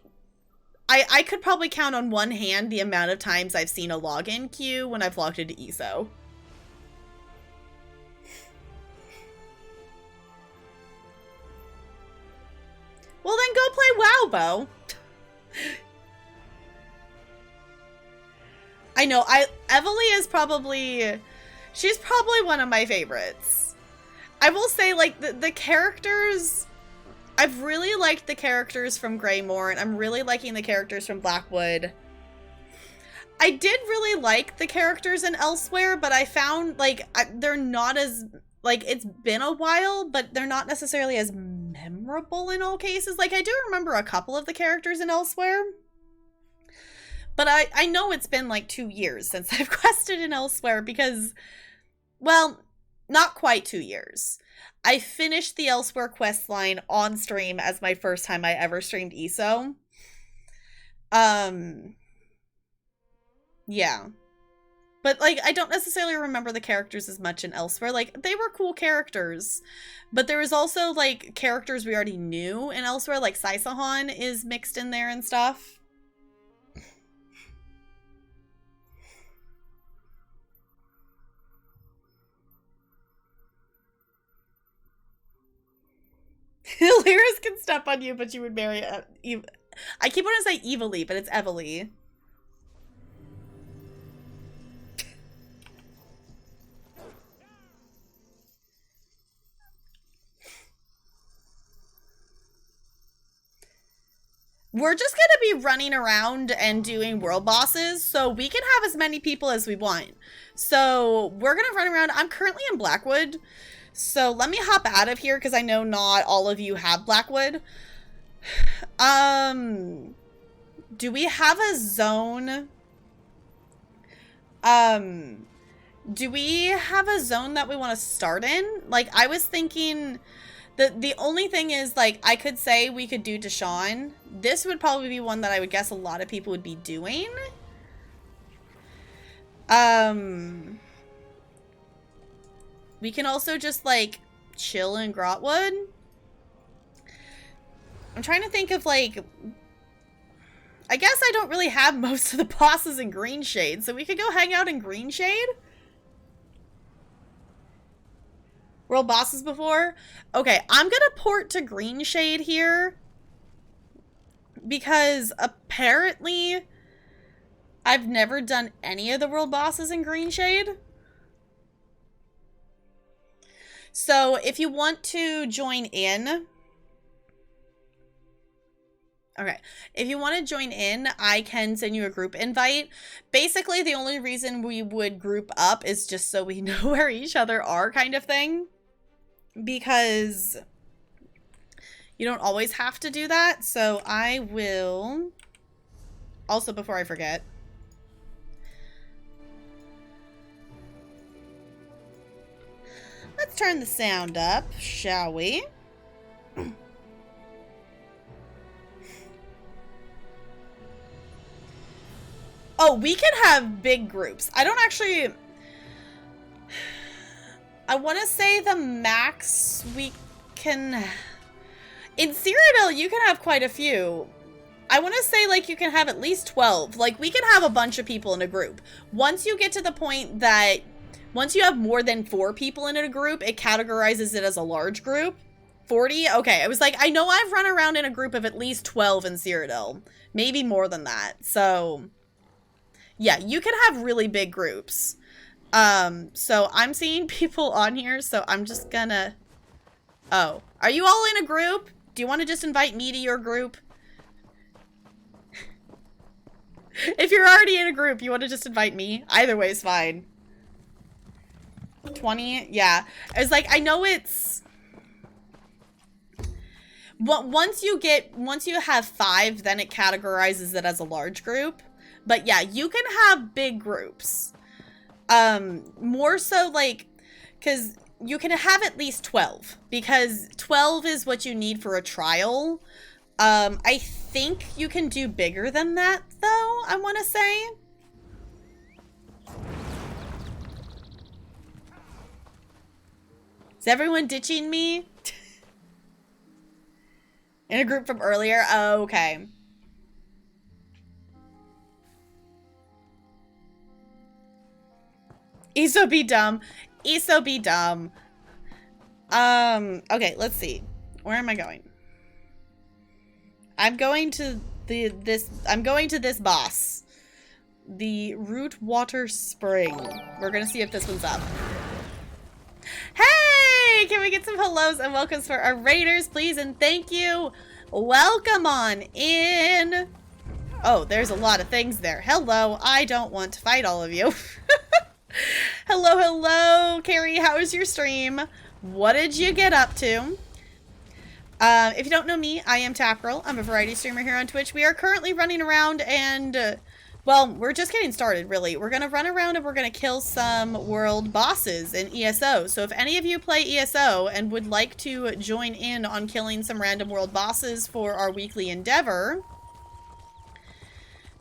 I could probably count on one hand the amount of times I've seen a login queue when I've logged into ESO. Well, then go play WoW, Bo. I know, Evely is probably... She's probably one of my favorites. I will say, like, the characters... I've really liked the characters from Greymoor, and I'm really liking the characters from Blackwood. I did really like the characters in Elsewhere, but I found, like, they're not as... Like, it's been a while, but they're not necessarily as memorable in all cases. Like, I do remember a couple of the characters in Elsewhere. But I know it's been, like, 2 years since I've quested in Elsewhere because... Well, not quite 2 years. I finished the Elsewhere quest line on stream as my first time I ever streamed ESO. Yeah. But, like, I don't necessarily remember the characters as much in Elsewhere. Like, they were cool characters. But there was also, like, characters we already knew in Elsewhere. Like, Saisahan is mixed in there and stuff. Lyris can step on you, but you would marry Eve. I keep wanting to say Evely, but it's Evely. We're just gonna be running around and doing world bosses, so we can have as many people as we want. So we're gonna run around. I'm currently in Blackwood. So let me hop out of here because I know not all of you have Blackwood. Do we have a zone? Do we have a zone that we want to start in? Like, I was thinking the only thing is, like, I could say we could do Deshaun. This would probably be one that I would guess a lot of people would be doing. We can also just, like, chill in Grotwood. I'm trying to think of, like... I guess I don't really have most of the bosses in Greenshade, so we could go hang out in Greenshade? World bosses before? Okay, I'm gonna port to Greenshade here. Because apparently I've never done any of the world bosses in Greenshade. So if you want to join in, Okay, if you want to join in, I can send you a group invite. Basically, the only reason we would group up is just so we know where each other are, kind of thing. Because you don't always have to do that. So I will... Also, before I forget... Let's turn the sound up, shall we? Oh, we can have big groups. I don't actually... I want to say the max we can... In Cyrodiil, you can have quite a few. I want to say, like, you can have at least 12. Like, we can have a bunch of people in a group. Once you get to the point that... Once you have more than 4 people in a group, it categorizes it as a large group. 40? Okay, I was like, I know I've run around in a group of at least 12 in Cyrodiil. Maybe more than that. So, yeah, you can have really big groups. So I'm seeing people on here, so I'm just gonna... Oh, are you all in a group? Do you want to just invite me to your group? If you're already in a group, you want to just invite me? Either way is fine. 20? Yeah. I was like, I know it's... Once you have 5, then it categorizes it as a large group. But yeah, you can have big groups. More so like, because you can have at least 12. Because 12 is what you need for a trial. I think you can do bigger than that, though, I want to say. Is everyone ditching me? In a group from earlier? Oh, okay. ESO be dumb. ESO be dumb. Okay, let's see. Where am I going? I'm going to this boss. The Root Water Spring. We're gonna see if this one's up. Hey! Can we get some hellos and welcomes for our raiders, please? And thank you. Welcome on in. Oh, there's a lot of things there. Hello. I don't want to fight all of you. Hello, hello. Carrie, how was your stream? What did you get up to? If you don't know me, I am Tapgirl. I'm a variety streamer here on Twitch. We are currently running around and... well, we're just getting started, really. We're going to run around and we're going to kill some world bosses in ESO. So if any of you play ESO and would like to join in on killing some random world bosses for our weekly endeavor,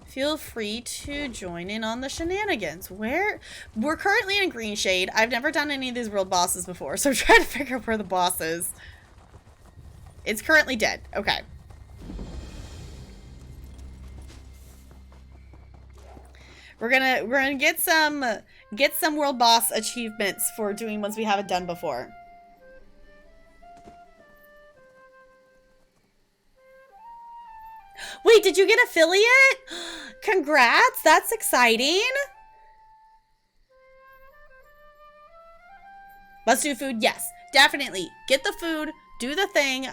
feel free to join in on the shenanigans. We're currently in Green Shade. I've never done any of these world bosses before, so I'm trying to figure out where the boss is. It's currently dead. Okay. We're gonna get some world boss achievements for doing ones we haven't done before. Wait, did you get affiliate? Congrats, that's exciting. Let's do food. Yes, definitely. Get the food, do the thing.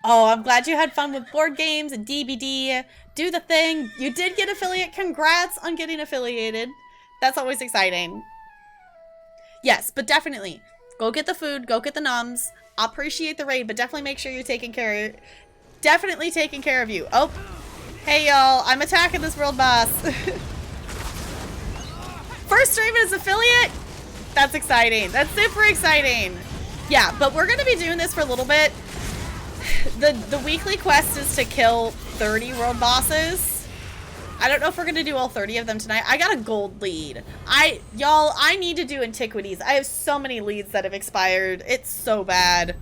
Oh, I'm glad you had fun with board games and DBD. Do the thing. You did get affiliate. Congrats on getting affiliated. That's always exciting. Yes, but definitely. Go get the food. Go get the noms. Appreciate the raid, but definitely make sure you're taking care of... Definitely taking care of you. Oh. Hey, y'all. I'm attacking this world boss. First stream as affiliate? That's exciting. That's super exciting. Yeah, but we're going to be doing this for a little bit. The weekly quest is to kill 30 world bosses. I don't know if we're gonna do all 30 of them tonight. I got a gold lead. Y'all, I need to do antiquities. I have so many leads that have expired. It's so bad.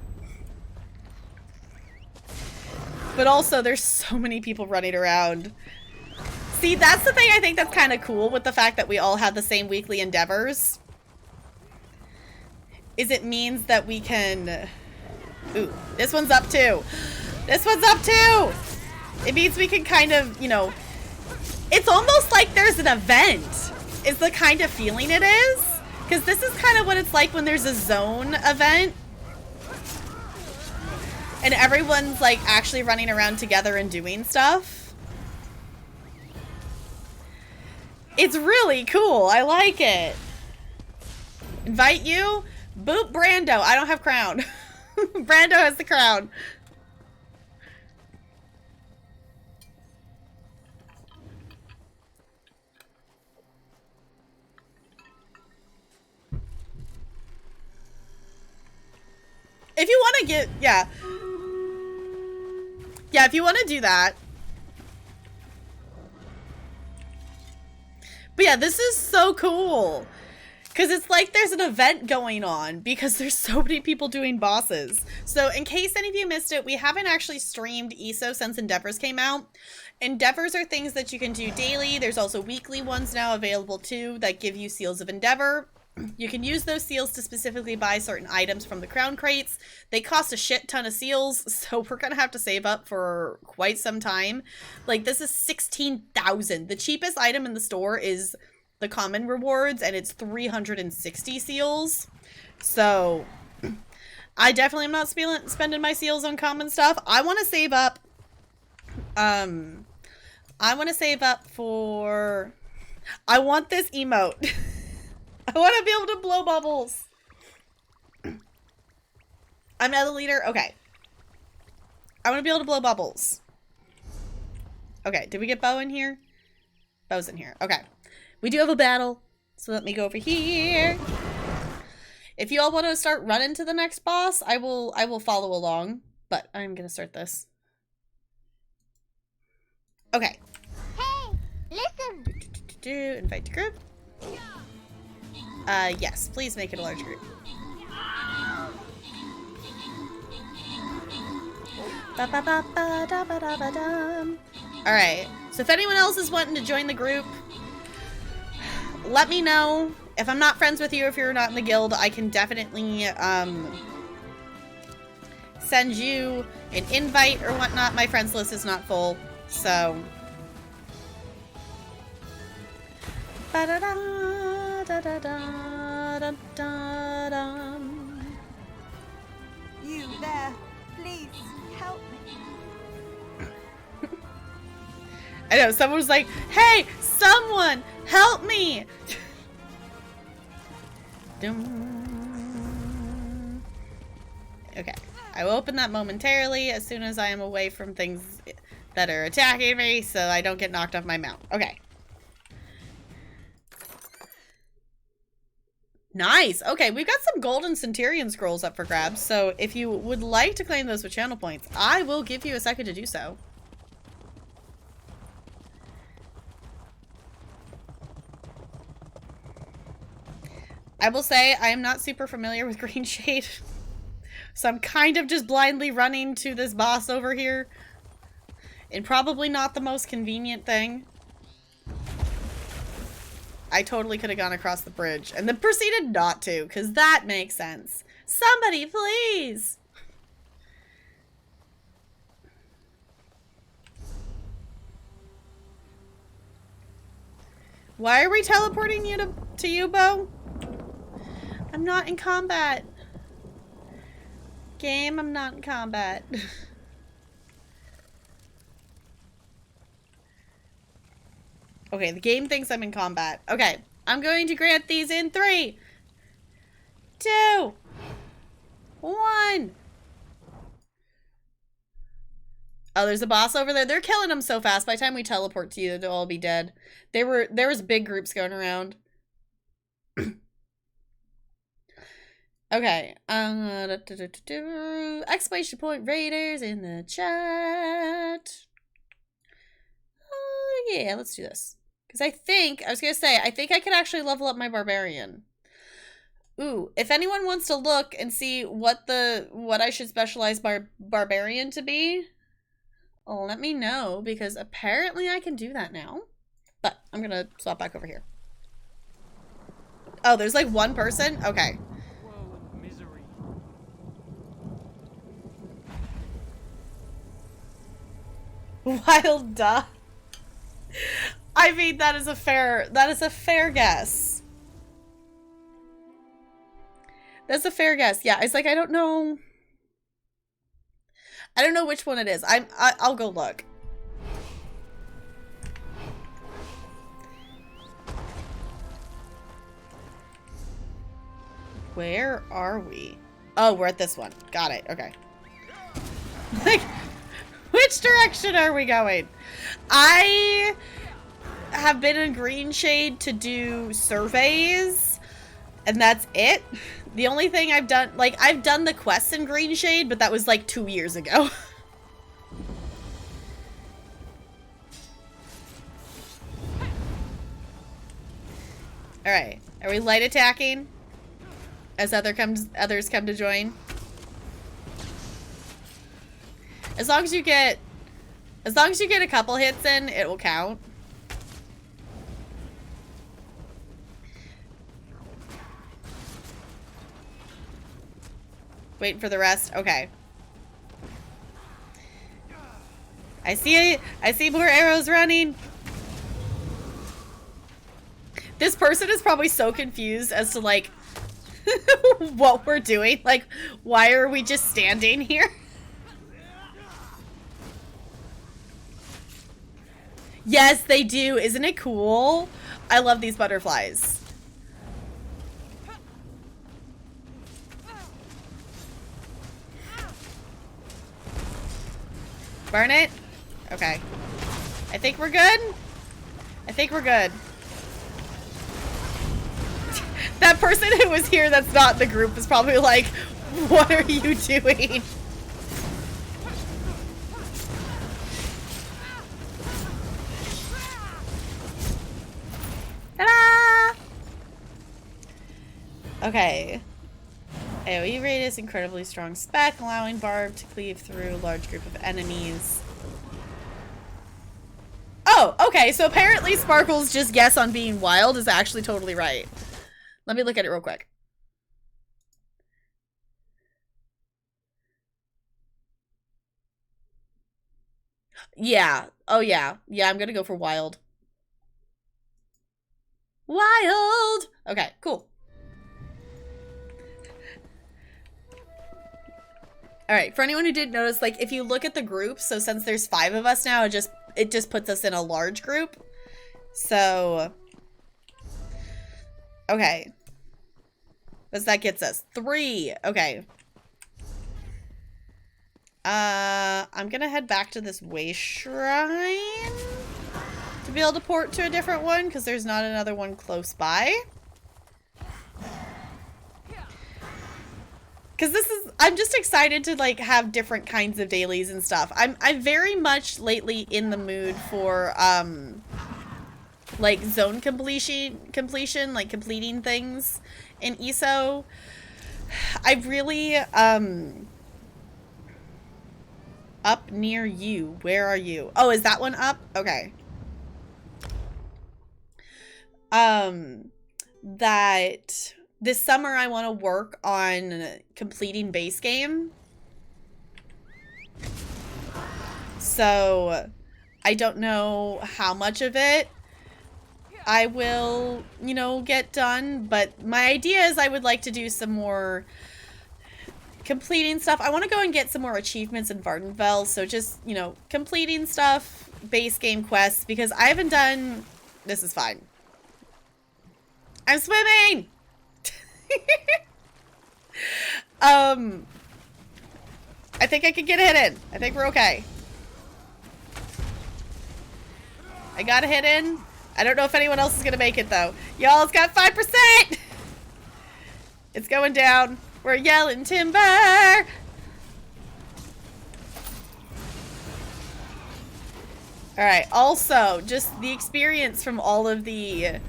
But also, there's so many people running around. See, that's the thing I think that's kind of cool with the fact that we all have the same weekly endeavors. Is it means that we can... Ooh, this one's up too. This one's up too. It means we can kind of, you know, it's almost like there's an event is the kind of feeling it is. Because this is kind of what it's like when there's a zone event. And everyone's like actually running around together and doing stuff. It's really cool. I like it. Invite you? Boop Brando. I don't have crown. Brando has the crown. If you want to get, yeah. Yeah, if you want to do that. But yeah, this is so cool. Because it's like there's an event going on because there's so many people doing bosses. So in case any of you missed it, we haven't actually streamed ESO since Endeavors came out. Endeavors are things that you can do daily. There's also weekly ones now available too that give you Seals of Endeavor. You can use those seals to specifically buy certain items from the crown crates. They cost a shit ton of seals, so we're gonna have to save up for quite some time. Like, this is 16,000. The cheapest item in the store is the common rewards, and it's 360 seals. So, I definitely am not spending my seals on common stuff. I want to save up, I want to save up for, I want this emote. I want to be able to blow bubbles. I'm at the leader. Okay. I want to be able to blow bubbles. Okay. Did we get Bo in here? Bo's in here. Okay. We do have a battle. So let me go over here. If you all want to start running to the next boss, I will follow along. But I'm going to start this. Okay. Hey, listen. Invite to group. Yes, please make it a large group. Alright, so if anyone else is wanting to join the group, let me know. If I'm not friends with you, if you're not in the guild, I can definitely, send you an invite or whatnot. My friends list is not full, so... You there, please help me. I know, someone was like, hey, someone, help me! Okay, I will open that momentarily as soon as I am away from things that are attacking me so I don't get knocked off my mount. Okay. Nice. Okay, we've got some golden Centurion scrolls up for grabs, so if you would like to claim those with channel points, I will give you a second to do so. I will say I am not super familiar with Green Shade, so I'm kind of just blindly running to this boss over here, and probably not the most convenient thing. I totally could have gone across the bridge and then proceeded not to, because that makes sense. Somebody, please! Why are we teleporting you to you, Bo? I'm not in combat. Game, I'm not in combat. Okay, the game thinks I'm in combat. Okay, I'm going to grant these in 3, 2, 1. Oh, there's a boss over there. They're killing them so fast. By the time we teleport to you, they'll all be dead. There was big groups going around. Okay. Exclamation point raiders in the chat. Oh, yeah, let's do this. Because I think I could actually level up my barbarian. Ooh, if anyone wants to look and see what I should specialize barbarian to be, let me know, because apparently I can do that now. But I'm gonna swap back over here. Oh, there's like one person? Okay. Whoa, misery. Wild duck. I mean, that is a fair guess. That's a fair guess. Yeah, it's like, I don't know. I don't know which one it is. I'll go look. Where are we? Oh, we're at this one. Got it. Okay. Like, which direction are we going? I have been in Green Shade to do surveys, and that's it. The only thing I've done, like, I've done the quests in Green Shade, but that was like 2 years ago. Alright. Are we light attacking? As others come to join? As long as you get a couple hits in, it will count. Waiting for the rest. Okay. I see more arrows running. This person is probably so confused as to like what we're doing. Like, why are we just standing here? Yes, they do. Isn't it cool? I love these butterflies. Burn it? Okay. I think we're good. I think we're good. That person who was here that's not in the group is probably like, what are you doing? Ta-da! Okay. AoE radius, incredibly strong spec, allowing Barb to cleave through a large group of enemies. Oh, okay, so apparently Sparkle's just guess on being wild is actually totally right. Let me look at it real quick. Yeah. Oh, yeah. Yeah, I'm gonna go for wild. Wild! Okay, cool. Alright, for anyone who didn't notice, like, if you look at the group, so since there's 5 of us now, it just puts us in a large group. So... Okay. What's that gets us? 3. Okay. I'm gonna head back to this way shrine to be able to port to a different one, because there's not another one close by. Because I'm just excited to, like, have different kinds of dailies and stuff. I'm very much lately in the mood for, like, zone completion, like, completing things in ESO. I really, up near you. Where are you? Oh, is that one up? Okay. That this summer I want to work on completing base game. So I don't know how much of it I will, you know, get done, but my idea is I would like to do some more completing stuff. I want to go and get some more achievements in Vardenfell, so just, you know, completing stuff, base game quests, because I haven't done... This is fine. I'm swimming! I think I can get a hit in. I think we're okay. I got a hit in. I don't know if anyone else is gonna make it though. Y'all, it's got 5%! It's going down. We're yelling timber! Alright, also, just the experience from all of the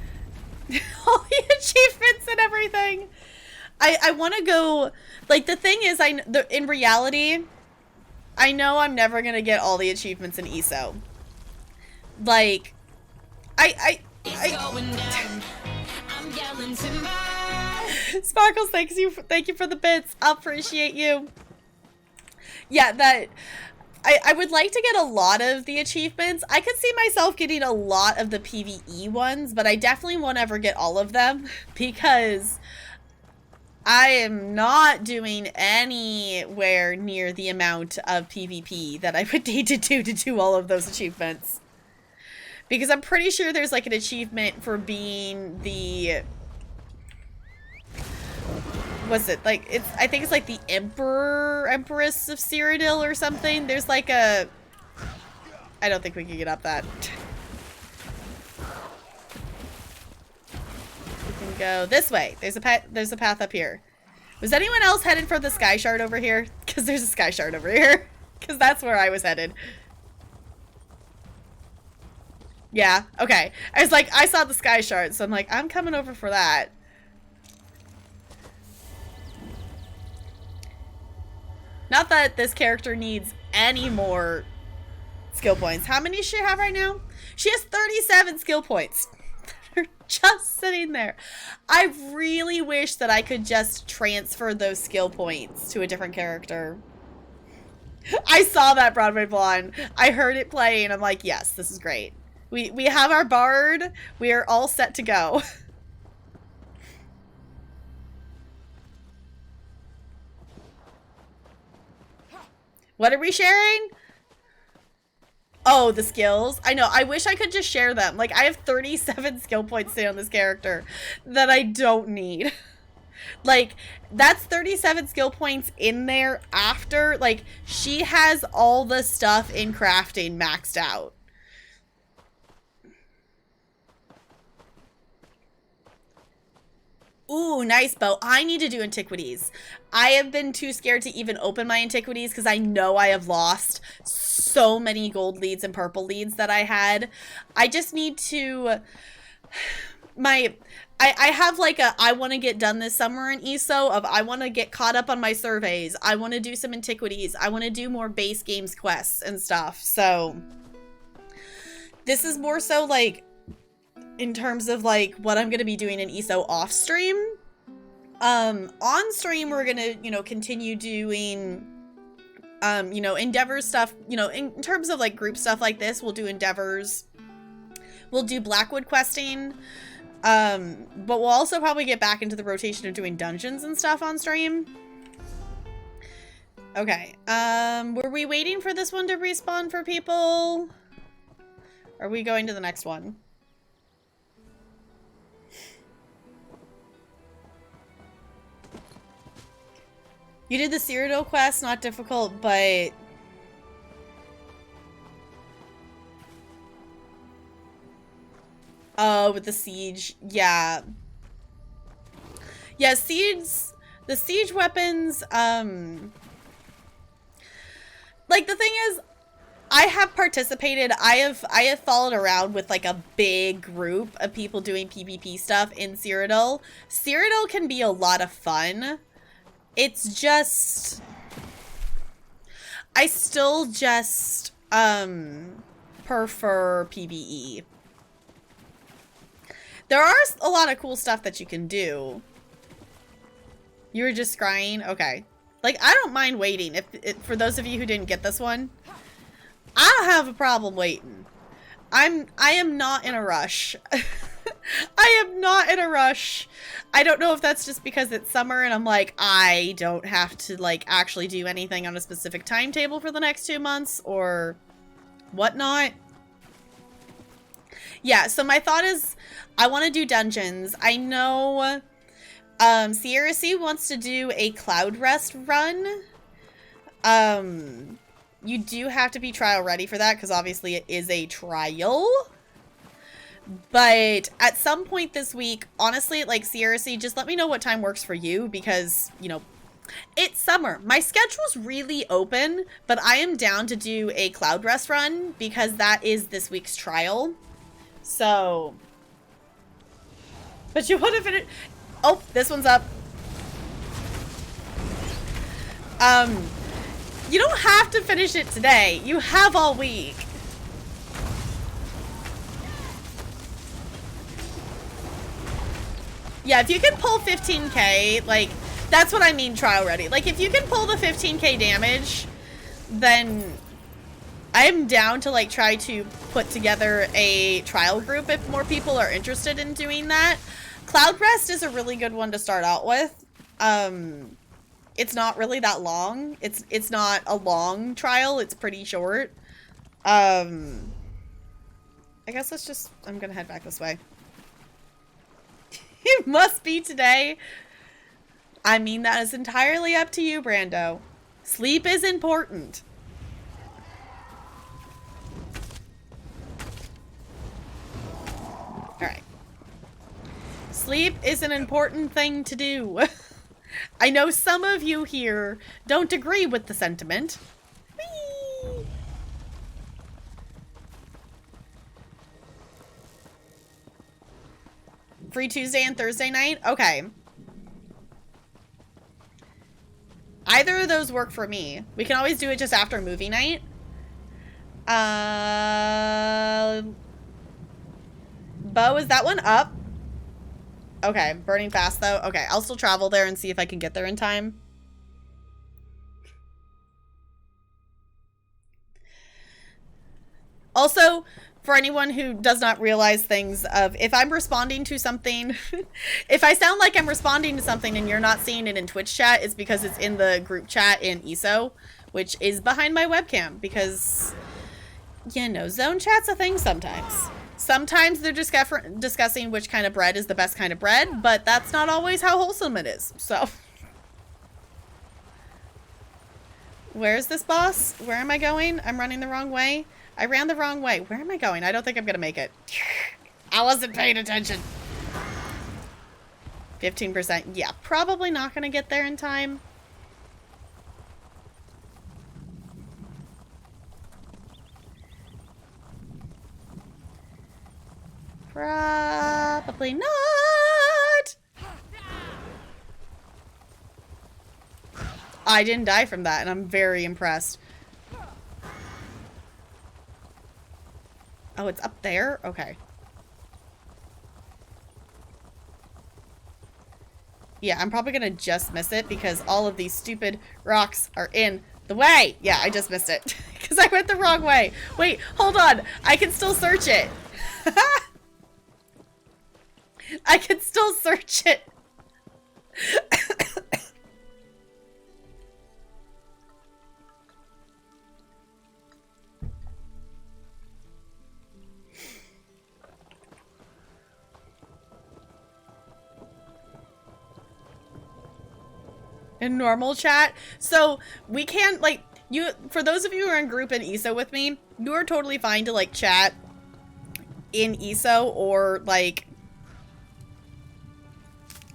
all the achievements and everything. I want to go, like, the thing is, in reality, I know I'm never gonna get all the achievements in ESO. Like, it's going down. I'm yelling timber. Sparkles, thank you for the bits. I appreciate you. Yeah, that I would like to get a lot of the achievements. I could see myself getting a lot of the PvE ones, but I definitely won't ever get all of them because I am not doing anywhere near the amount of PvP that I would need to do all of those achievements. Because I'm pretty sure there's like an achievement for being the... What's it? Like, it's, I think it's like the Empress of Cyrodiil or something. There's like a... I don't think we can get up that. We can go this way. There's a path up here. Was anyone else headed for the Sky Shard over here? Because there's a Sky Shard over here. Because that's where I was headed. Yeah, okay. I was like, I saw the Sky Shard, so I'm like, I'm coming over for that. Not that this character needs any more skill points. How many does she have right now? She has 37 skill points. They're just sitting there. I really wish that I could just transfer those skill points to a different character. I saw that Broadway Blonde. I heard it play and I'm like, yes, this is great. We have our bard. We are all set to go. What are we sharing? Oh, the skills. I know. I wish I could just share them. Like, I have 37 skill points sitting on this character that I don't need. Like, that's 37 skill points in there after. Like, she has all the stuff in crafting maxed out. Ooh, nice bow. I need to do antiquities. I have been too scared to even open my antiquities because I know I have lost so many gold leads and purple leads that I had. I just need to... I have like a I want to get done this summer in ESO of I want to get caught up on my surveys. I want to do some antiquities. I want to do more base games quests and stuff. So this is more so like... in terms of like what I'm going to be doing in ESO off stream. On stream, we're going to, you know, continue doing, you know, endeavor stuff, you know, in terms of like group stuff like this, we'll do endeavors. We'll do Blackwood questing. But we'll also probably get back into the rotation of doing dungeons and stuff on stream. Okay. Were we waiting for this one to respawn for people? Or are we going to the next one? You did the Cyrodiil quest, not difficult, but... Oh, with the siege, yeah. Yeah, the siege weapons, like, the thing is, I have participated, I have followed around with, like, a big group of people doing PvP stuff in Cyrodiil. Cyrodiil can be a lot of fun. It's just, I still just, prefer PvE. There are a lot of cool stuff that you can do. You were just scrying? Okay. Like, I don't mind waiting. For those of you who didn't get this one, I don't have a problem waiting. I am not in a rush. I am not in a rush. I don't know if that's just because it's summer and I'm like, I don't have to like actually do anything on a specific timetable for the next 2 months or whatnot. Yeah, so my thought is I want to do dungeons. I know Sierra C wants to do a Cloud Rest run. You do have to be trial ready for that because obviously it is a trial. But at some point this week, honestly, like Sierra C, just let me know what time works for you because, you know, it's summer. My schedule's really open, but I am down to do a Cloud Rest run because that is this week's trial. So, but you want to finish? Oh, this one's up. You don't have to finish it today. You have all week. Yeah, if you can pull 15k, like, that's what I mean trial ready. Like, if you can pull the 15k damage, then I'm down to, like, try to put together a trial group if more people are interested in doing that. Cloud Rest is a really good one to start out with. It's not really that long. It's not a long trial. It's pretty short. I guess let's just, I'm gonna head back this way. It must be today. I mean, that is entirely up to you, Brando. Sleep is important. Alright. Sleep is an important thing to do. I know some of you here don't agree with the sentiment. Whee! Free Tuesday and Thursday night? Okay. Either of those work for me. We can always do it just after movie night. Bo, is that one up? Okay, burning fast though. Okay, I'll still travel there and see if I can get there in time. Also, for anyone who does not realize things of, if I'm responding to something, if I sound like I'm responding to something and you're not seeing it in Twitch chat, it's because it's in the group chat in ESO, which is behind my webcam, because, you know, zone chat's a thing sometimes. Sometimes they're discussing which kind of bread is the best kind of bread, but that's not always how wholesome it is, so. Where's this boss? Where am I going? I'm running the wrong way. I ran the wrong way. Where am I going? I don't think I'm gonna make it. I wasn't paying attention. 15%. Yeah, probably not gonna get there in time. Probably not. I didn't die from that, and I'm very impressed. Oh, it's up there? Okay. Yeah, I'm probably gonna just miss it because all of these stupid rocks are in the way. Yeah, I just missed it because I went the wrong way. Wait, hold on. I can still search it. I can still search it. In normal chat. So we can't, like, you, for those of you who are in group in ESO with me, you are totally fine to, like, chat in ESO or, like,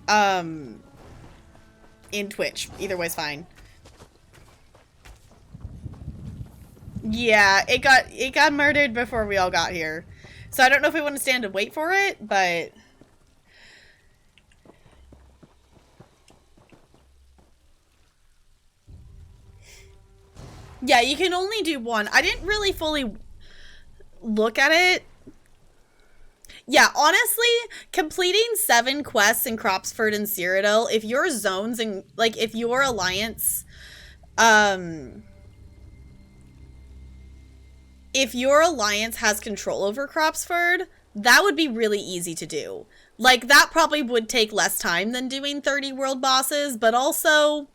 in Twitch. Either way's fine. Yeah, it got murdered before we all got here. So I don't know if we want to stand and wait for it, but yeah, you can only do one. I didn't really fully look at it. Yeah, honestly, completing 7 quests in Cropsford and Cyrodiil, if your zones and, like, if your alliance, if your alliance has control over Cropsford, that would be really easy to do. Like, that probably would take less time than doing 30 world bosses, but also,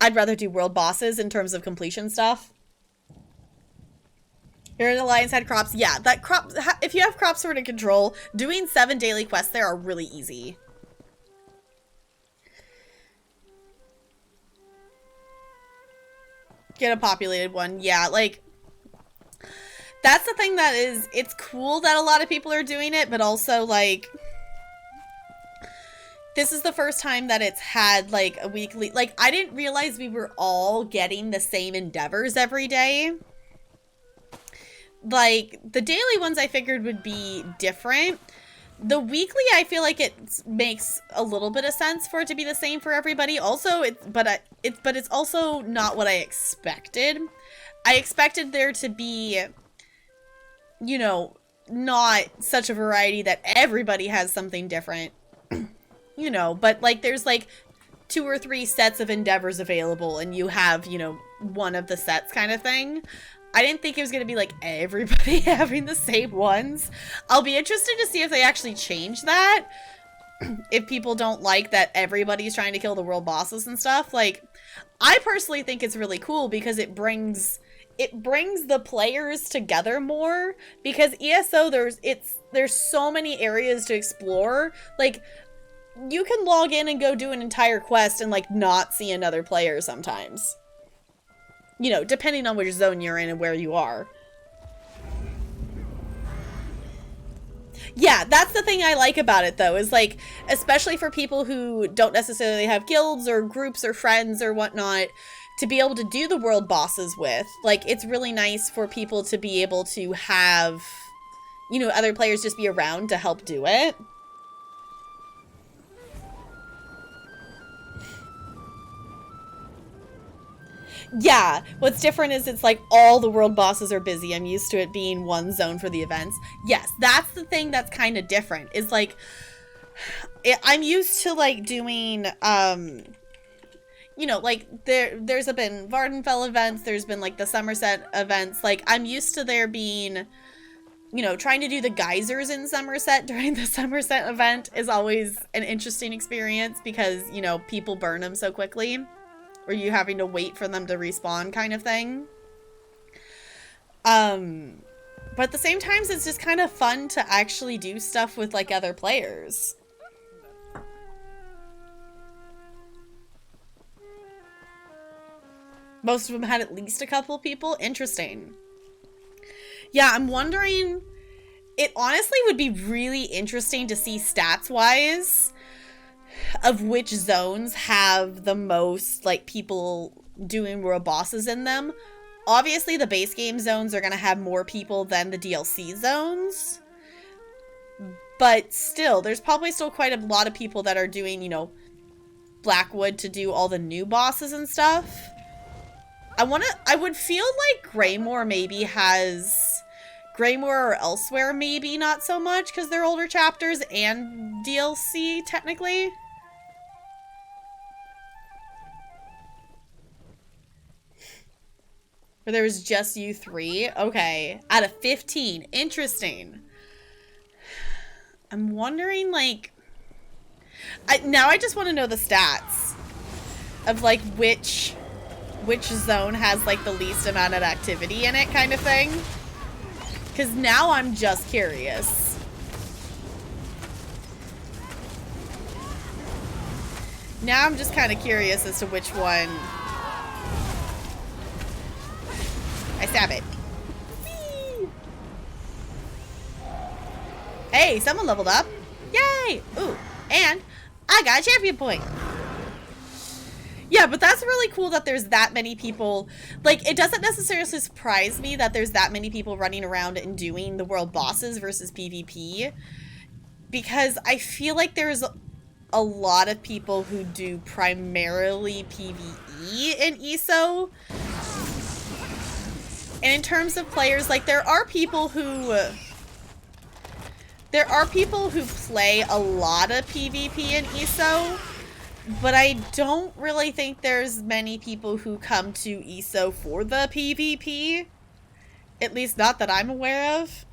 I'd rather do world bosses in terms of completion stuff. Your alliance had crops. Yeah, that crop. If you have Cropsford in control, doing 7 daily quests there are really easy. Get a populated one. Yeah, like, that's the thing that is, it's cool that a lot of people are doing it, but also, like, this is the first time that it's had, like, a weekly, like, I didn't realize we were all getting the same endeavors every day. Like, the daily ones I figured would be different. The weekly, I feel like it makes a little bit of sense for it to be the same for everybody. Also, but it's also not what I expected. I expected there to be, you know, not such a variety that everybody has something different. You know, but, like, there's, like, 2 or 3 sets of endeavors available, and you have, you know, one of the sets kind of thing. I didn't think it was going to be, like, everybody having the same ones. I'll be interested to see if they actually change that. if people don't like that everybody's trying to kill the world bosses and stuff. Like, I personally think it's really cool because it brings the players together more, because ESO there's so many areas to explore. Like, you can log in and go do an entire quest and like not see another player sometimes. You know, depending on which zone you're in and where you are. Yeah, that's the thing I like about it, though, is like, especially for people who don't necessarily have guilds or groups or friends or whatnot to be able to do the world bosses with. Like, it's really nice for people to be able to have, you know, other players just be around to help do it. Yeah, what's different is it's like all the world bosses are busy. I'm used to it being one zone for the events. Yes, that's the thing that's kind of different. Is like, I'm used to like doing, you know, like there's been Vardenfell events, there's been like the Somerset events. Like, I'm used to there being, you know, trying to do the geysers in Somerset during the Somerset event is always an interesting experience because, you know, people burn them so quickly. Or you having to wait for them to respawn kind of thing. But at the same time, it's just kind of fun to actually do stuff with, like, other players. Most of them had at least a couple people. Interesting. Yeah, I'm wondering... It honestly would be really interesting to see stats-wise of which zones have the most, like, people doing world bosses in them. Obviously, the base game zones are going to have more people than the DLC zones. But still, there's probably still quite a lot of people that are doing, you know, Blackwood to do all the new bosses and stuff. I would feel like Greymore maybe has... Greymore or Elsewhere maybe not so much, because they're older chapters and DLC, technically. Where there was just you three? Okay. Out of 15. Interesting. I'm wondering, like... now I just want to know the stats. Of, like, which zone has, like, the least amount of activity in it, kind of thing. Because now I'm just curious. Now I'm just kind of curious as to which one... I stab it. Whee! Hey, someone leveled up. Yay! Ooh, and I got a champion point. Yeah, but that's really cool that there's that many people. Like, it doesn't necessarily surprise me that there's that many people running around and doing the world bosses versus PvP. Because I feel like there's a lot of people who do primarily PvE in ESO. And in terms of players, like, there are people who play a lot of PvP in ESO, but I don't really think there's many people who come to ESO for the PvP. At least not that I'm aware of.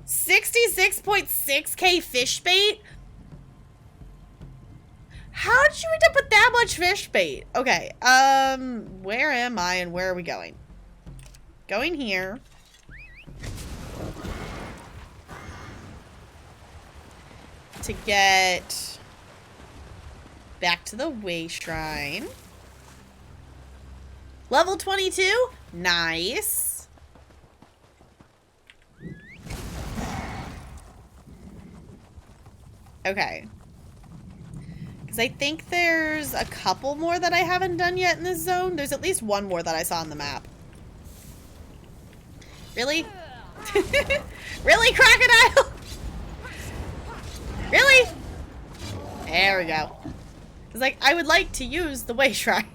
66.6k fish bait? How'd you end up with that much fish bait? Okay, where am I and where are we going? Going here. To get back to the Way Shrine. Level 22? Nice. Okay. Because I think there's a couple more that I haven't done yet in this zone. There's at least one more that I saw on the map. Really? Really, crocodile? Really? There we go. It's like, I would like to use the Way Shrine.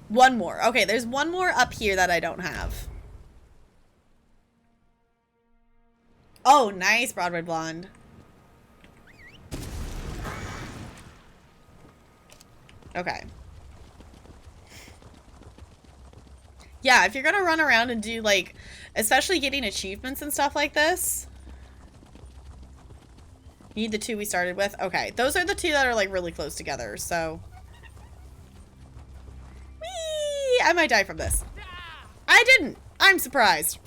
One more. Okay, there's one more up here that I don't have. Oh, nice, Broadway Blonde. Okay. Yeah, if you're gonna run around and do, like, especially getting achievements and stuff like this. You need the 2 we started with? Okay. Those are the 2 that are, like, really close together, so... Whee! I might die from this. I didn't! I'm surprised.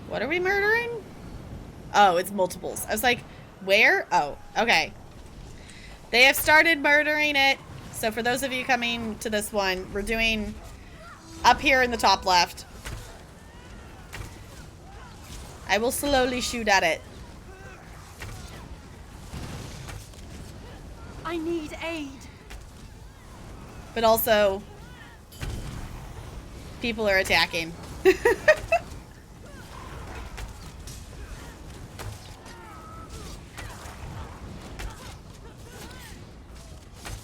What are we murdering? Oh, it's multiples. I was like, where? Oh, okay. They have started murdering it. So for those of you coming to this one, we're doing up here in the top left. I will slowly shoot at it. I need aid. But also, people are attacking.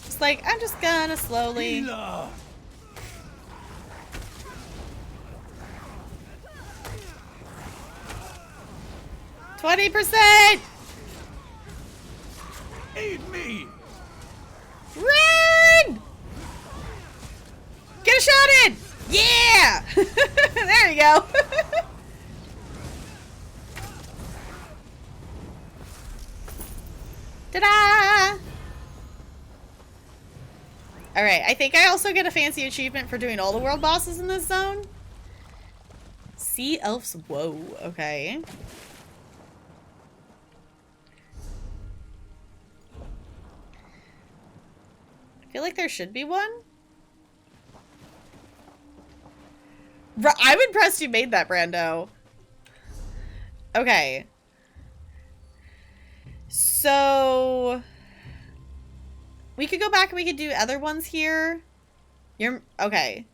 It's like, I'm just gonna slowly... 20%! Aid me! Run! Get a shot in! Yeah! There you go. Ta-da! Alright, I think I also get a fancy achievement for doing all the world bosses in this zone. Sea Elves, whoa, okay. I feel like there should be one. I'm impressed you made that, Brando. Okay. So... we could go back and we could do other ones here. Okay.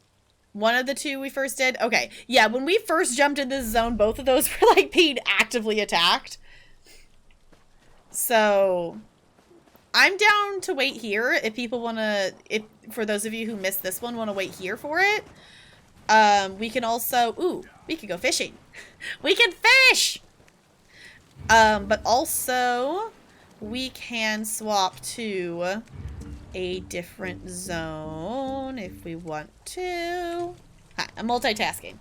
One of the 2 we first did. Okay. Yeah, when we first jumped in this zone, both of those were, like, being actively attacked. So... I'm down to wait here if people want to, for those of you who missed this one, want to wait here for it. We can also, ooh, we could go fishing. We can fish! But also, we can swap to a different zone if we want to. Hi, I'm multitasking.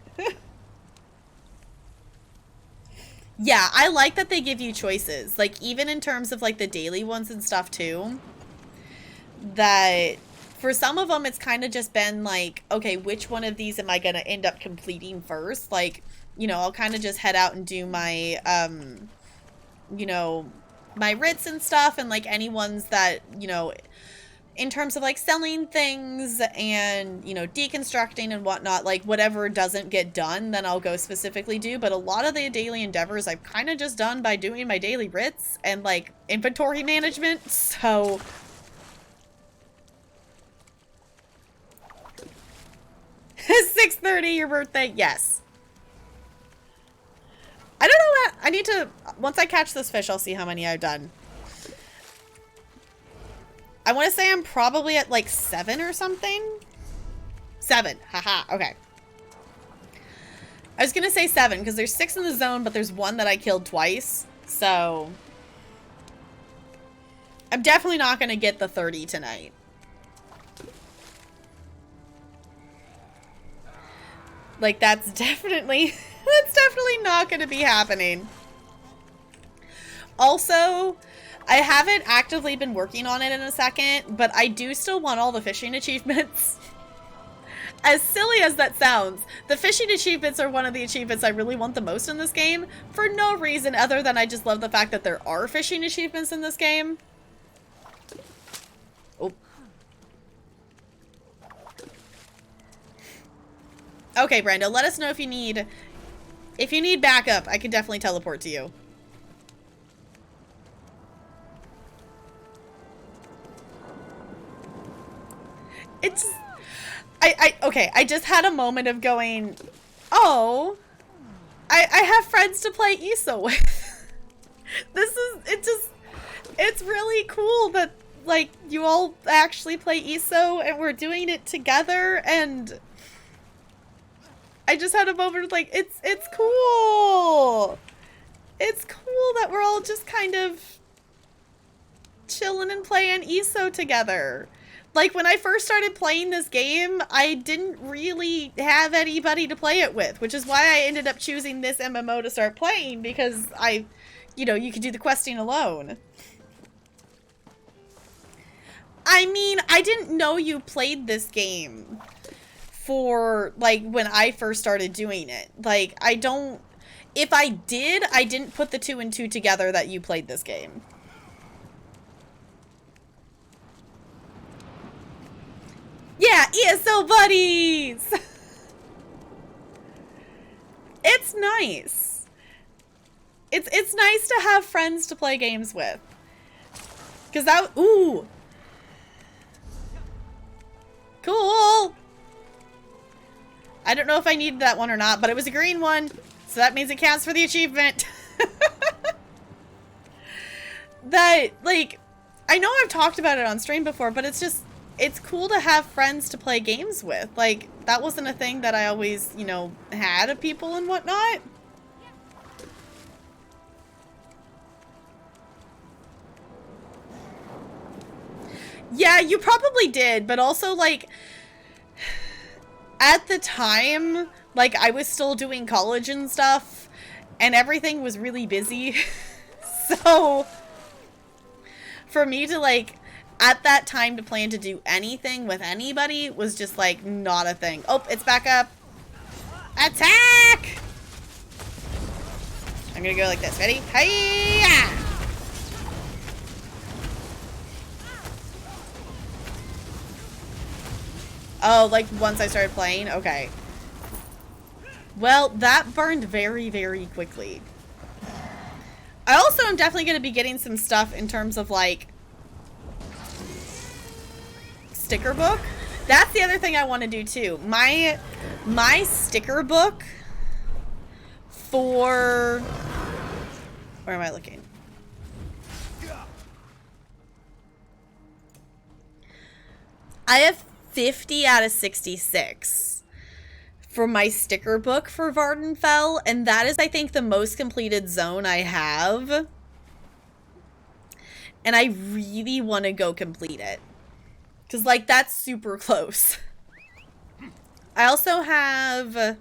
Yeah, I like that they give you choices. Like, even in terms of, like, the daily ones and stuff, too. That, for some of them, it's kind of just been, like, okay, which one of these am I going to end up completing first? Like, you know, I'll kind of just head out and do my, you know, my writs and stuff. And, like, any ones that, you know, in terms of, like, selling things and, you know, deconstructing and whatnot, like, whatever doesn't get done, then I'll go specifically do. But a lot of the daily endeavors I've kind of just done by doing my daily writs and, like, inventory management, so... 6:30, your birthday? Yes. I don't know what... I need to... once I catch this fish, I'll see how many I've done. I want to say I'm probably at, like, 7 or something. 7. Haha. Okay. I was going to say 7 because there's 6 in the zone, but there's 1 that I killed twice. So... I'm definitely not going to get the 30 tonight. Like, that's definitely not going to be happening. Also... I haven't actively been working on it in a second, but I do still want all the fishing achievements. As silly as that sounds, the fishing achievements are one of the achievements I really want the most in this game, for no reason other than I just love the fact that there are fishing achievements in this game. Oh. Okay, Brando, let us know if you need backup. I can definitely teleport to you. It's... okay, I just had a moment of going, oh, I have friends to play ESO with. It's really cool that, like, you all actually play ESO and we're doing it together, and I just had a moment of, like, it's cool. It's cool that we're all just kind of chilling and playing ESO together. Like, when I first started playing this game, I didn't really have anybody to play it with, which is why I ended up choosing this MMO to start playing, because you know, you could do the questing alone. I mean, I didn't know you played this game for, like, when I first started doing it. Like, if I did, I didn't put the 2 and 2 together that you played this game. Yeah, ESO buddies! It's nice. It's nice to have friends to play games with. Cause that, ooh. Cool. I don't know if I needed that one or not, but it was a green one. So that means it counts for the achievement. That, like, I know I've talked about it on stream before, but it's just, it's cool to have friends to play games with. Like, that wasn't a thing that I always, you know, had of people and whatnot. Yeah, you probably did, but also, like, at the time, like, I was still doing college and stuff, and everything was really busy. So, for me to, like, at that time to plan to do anything with anybody was just, like, not a thing. Oh, it's back up. Attack! I'm gonna go like this. Ready? Hiya! Oh, like once I started playing? Okay. Well, that burned very, very quickly. I also am definitely going to be getting some stuff in terms of, like, sticker book. That's the other thing I want to do, too. My sticker book for... Where am I looking? I have 50 out of 66 for my sticker book for Vardenfell, and that is, I think, the most completed zone I have. And I really want to go complete it. Because, like, that's super close. I also have...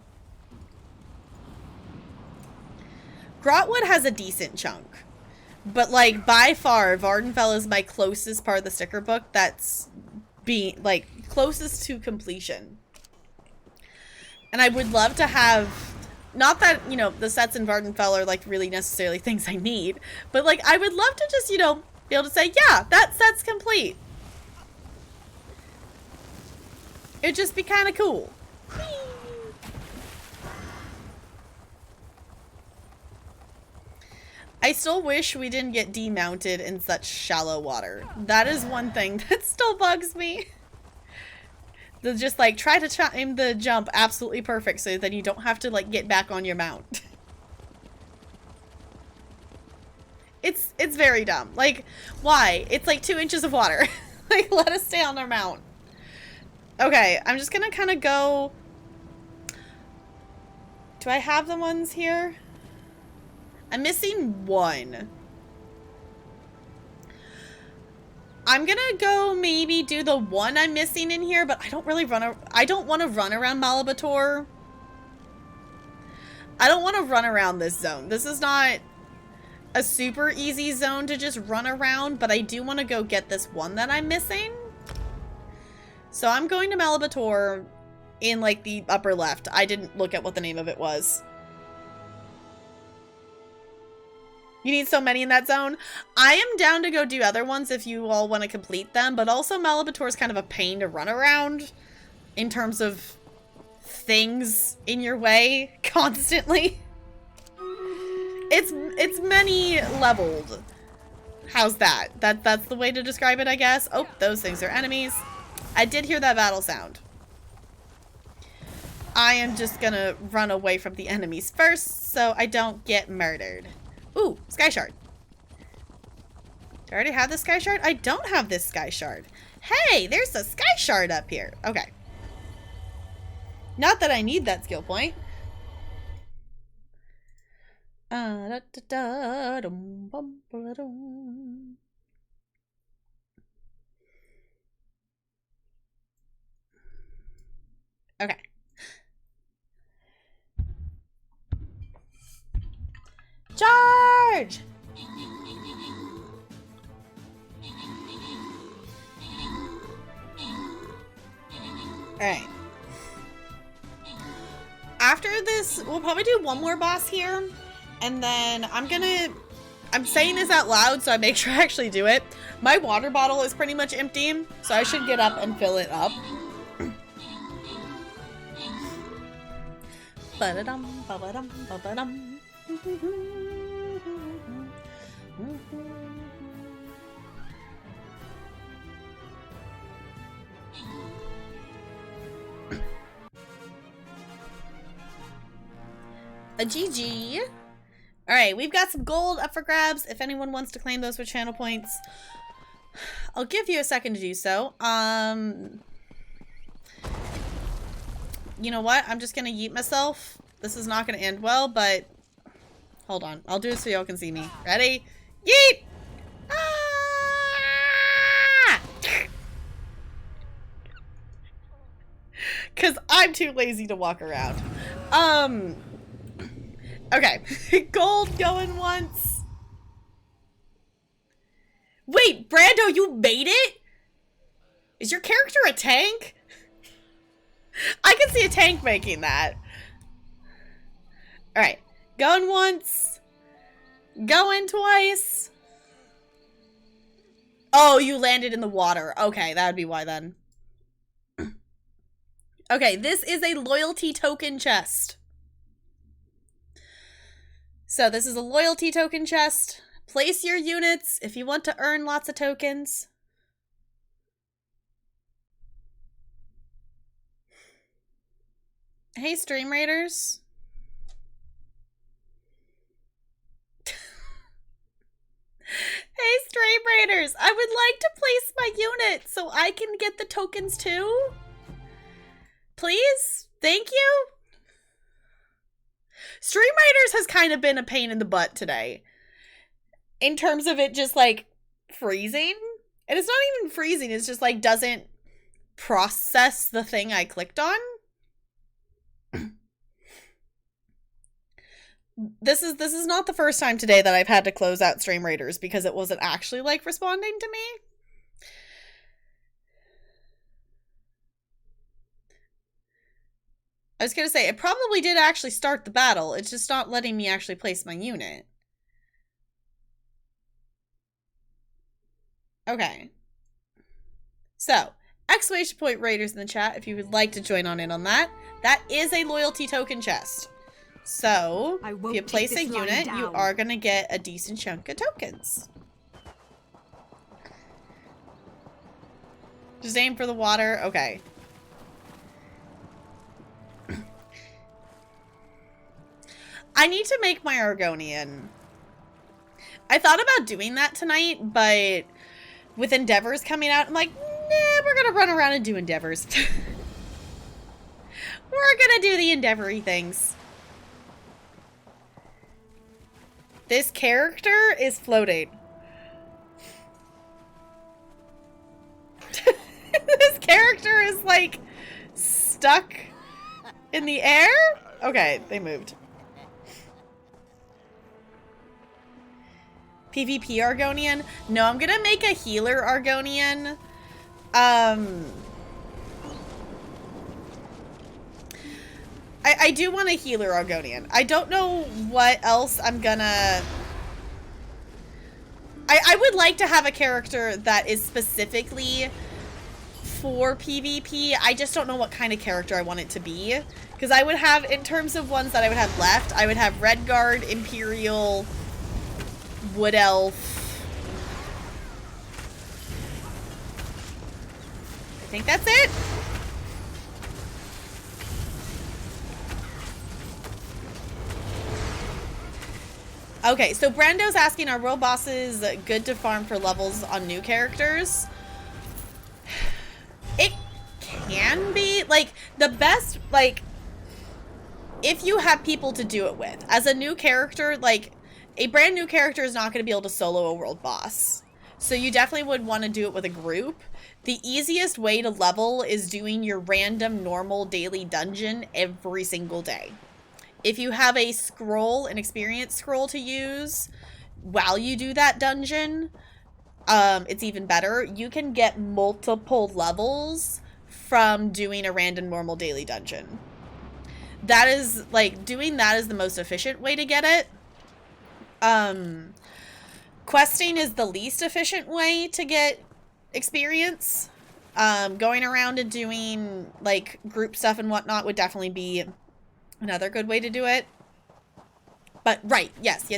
Grotwood has a decent chunk. But, like, by far, Vardenfell is my closest part of the sticker book that's being, like, closest to completion. And I would love to have... Not that, you know, the sets in Vardenfell are, like, really necessarily things I need. But, like, I would love to just, you know, be able to say, yeah, that set's complete. It'd just be kind of cool. I still wish we didn't get demounted in such shallow water. That is one thing that still bugs me. They'll just, like, try to time the jump absolutely perfect so that you don't have to, like, get back on your mount. It's very dumb. Like, why? It's like 2 inches of water. Like, let us stay on our mount. Okay, I'm just gonna kind of go... Do I have the ones here? I'm missing one. I'm gonna go maybe do the one I'm missing in here, but I don't really I don't want to run around Malabator. I don't want to run around this zone. This is not a super easy zone to just run around, but I do want to go get this one that I'm missing. So I'm going to Malabator in, like, the upper left. I didn't look at what the name of it was. You need so many in that zone. I am down to go do other ones if you all want to complete them, but also Malabator is kind of a pain to run around in terms of things in your way constantly. It's many leveled. How's that? That's the way to describe it, I guess. Oh, those things are enemies. I did hear that battle sound. I am just gonna run away from the enemies first so I don't get murdered. Ooh, Sky Shard. Do I already have the Sky Shard? I don't have this Sky Shard. Hey, there's a Sky Shard up here. Okay. Not that I need that skill point. Okay. Charge! Alright. After this, we'll probably do one more boss here. And then I'm saying this out loud so I make sure I actually do it. My water bottle is pretty much empty, so I should get up and fill it up. Ba-da-dum, ba-ba-dum, ba-ba-dum. A GG. Alright, we've got some gold up for grabs if anyone wants to claim those for channel points. I'll give you a second to do so. You know what? I'm just gonna yeet myself. This is not gonna end well, but hold on. I'll do it so y'all can see me. Ready? Yeet! Ah! Cause I'm too lazy to walk around. Okay. Gold going once. Wait, Brando, you made it? Is your character a tank? I can see a tank making that. Alright. Going once. Going twice. Oh, you landed in the water. Okay, that would be why then. Okay, this is a loyalty token chest. So this is a loyalty token chest. Place your units if you want to earn lots of tokens. Hey, Stream Raiders. Hey, Stream Raiders. I would like to place my unit so I can get the tokens too. Please? Thank you. Stream Raiders has kind of been a pain in the butt today. In terms of it just like freezing. And it's not even freezing, it's just like doesn't process the thing I clicked on. This is not the first time today that I've had to close out Stream Raiders because it wasn't actually like responding to me. I was gonna say, it probably did actually start the battle. It's just not letting me actually place my unit. Okay. So, exclamation point Raiders in the chat if you would like to join on in on that. That is a loyalty token chest. So, if you place a unit, you are gonna get a decent chunk of tokens. Just aim for the water. Okay. I need to make my Argonian. I thought about doing that tonight, but with Endeavors coming out, I'm like, nah, we're gonna run around and do Endeavors. We're gonna do the Endeavory things. This character is floating. This character is like stuck in the air? Okay, they moved. PvP Argonian? No, I'm gonna make a healer Argonian. I do want a healer Argonian. I don't know what else I'm gonna... I would like to have a character that is specifically for PvP. I just don't know what kind of character I want it to be. Because I would have, in terms of ones that I would have left, I would have Redguard, Imperial... Wood Elf. I think that's it. Okay, so Brando's asking, are world bosses good to farm for levels on new characters? It can be. Like, the best, like, if you have people to do it with. As a new character, like... A brand new character is not going to be able to solo a world boss. So you definitely would want to do it with a group. The easiest way to level is doing your random normal daily dungeon every single day. If you have a scroll, an experience scroll to use while you do that dungeon, it's even better. You can get multiple levels from doing a random normal daily dungeon. That is, like, doing that is the most efficient way to get it. Questing is the least efficient way to get experience. Going around and doing, like, group stuff and whatnot would definitely be another good way to do it. But, right, yes.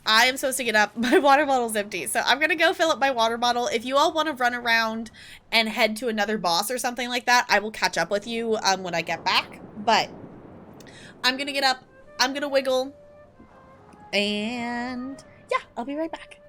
I am supposed to get up. My water bottle's empty. So I'm going to go fill up my water bottle. If you all want to run around and head to another boss or something like that, I will catch up with you when I get back. But I'm going to get up. I'm going to wiggle. And yeah, I'll be right back.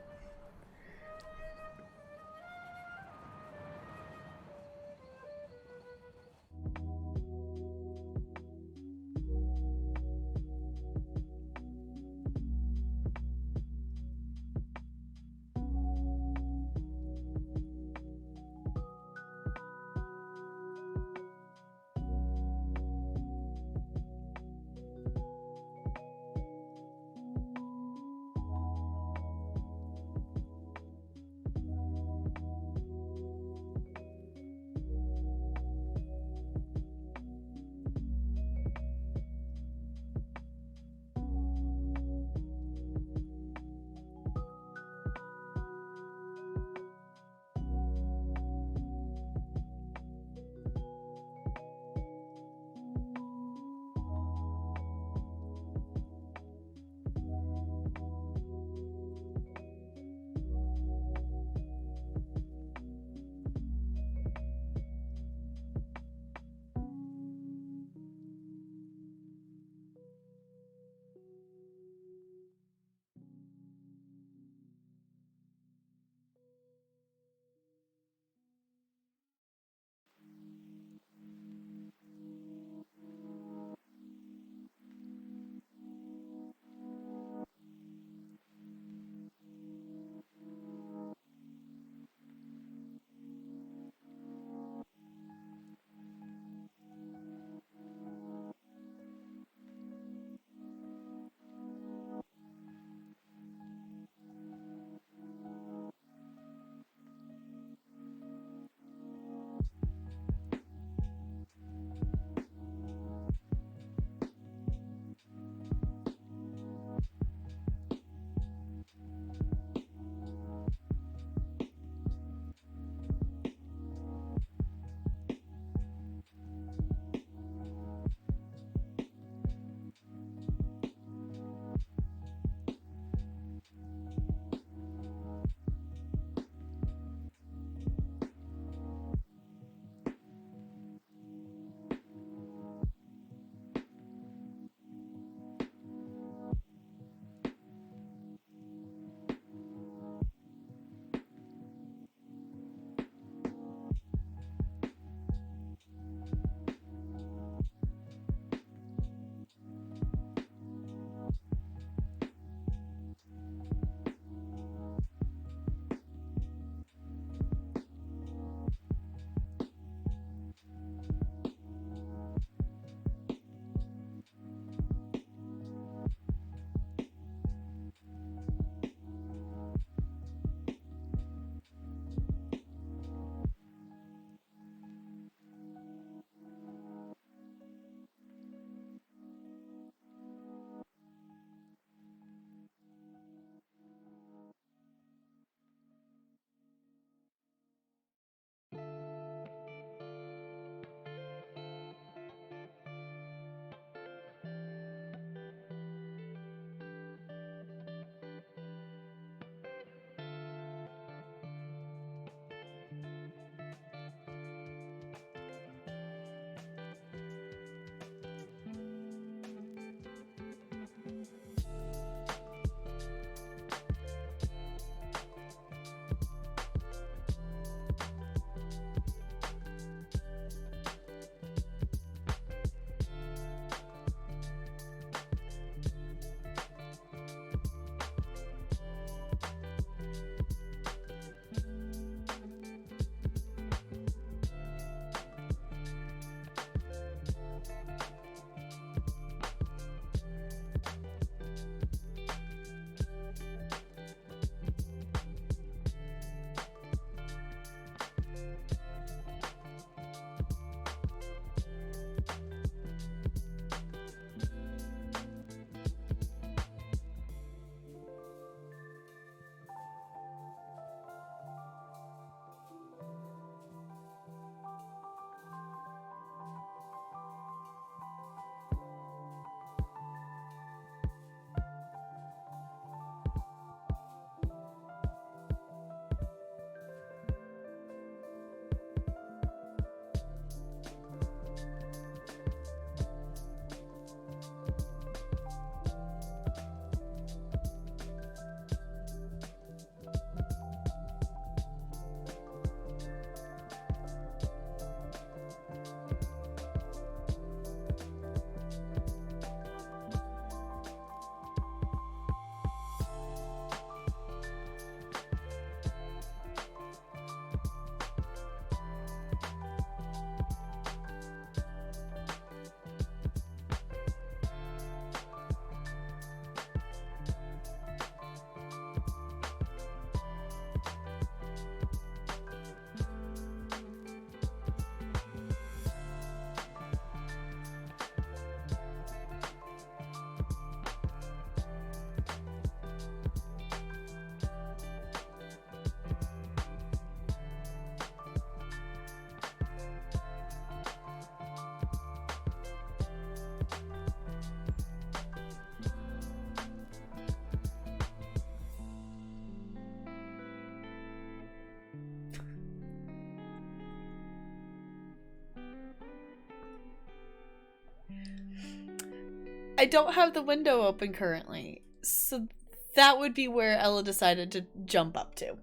I don't have the window open currently. So that would be where Ella decided to jump up to.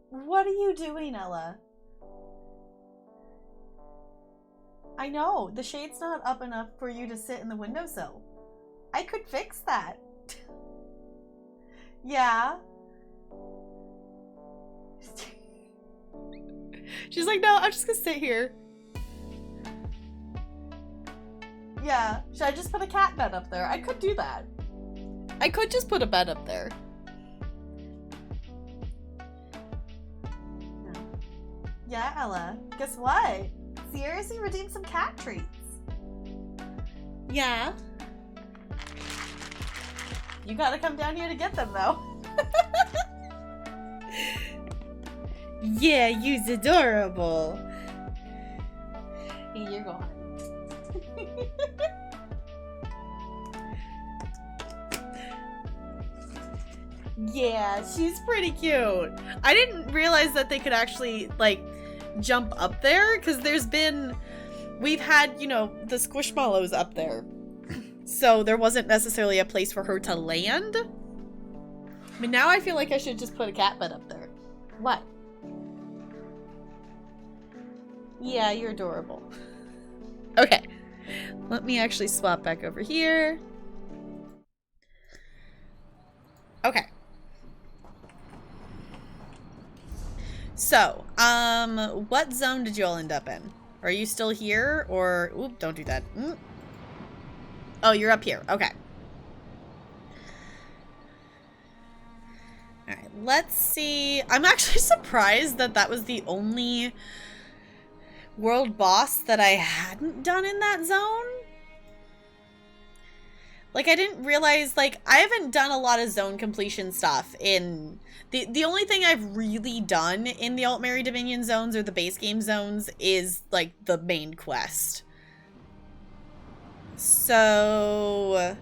What are you doing, Ella? I know, the shade's not up enough for you to sit in the windowsill. I could fix that. Yeah. She's like, no, I'm just gonna sit here. Yeah, should I just put a cat bed up there? I could do that. I could just put a bed up there. Yeah, Ella. Guess what? Seriously, redeemed some cat treats. Yeah. You gotta come down here to get them, though. Yeah, you's adorable. Hey, you're going. Yeah, she's pretty cute. I didn't realize that they could actually, like, jump up there, because we've had, you know, the squishmallows up there. So there wasn't necessarily a place for her to land. But now I feel like I should just put a cat bed up there. What? Yeah, you're adorable. Okay. Let me actually swap back over here. Okay. So, what zone did you all end up in? Are you still here, or... Oop, don't do that. Oh, you're up here. Okay. Alright, let's see. I'm actually surprised that that was the only world boss that I hadn't done in that zone. Like, I didn't realize, like, I haven't done a lot of zone completion stuff in... The only thing I've really done in the Altmary Dominion zones or the base game zones is, like, the main quest. So...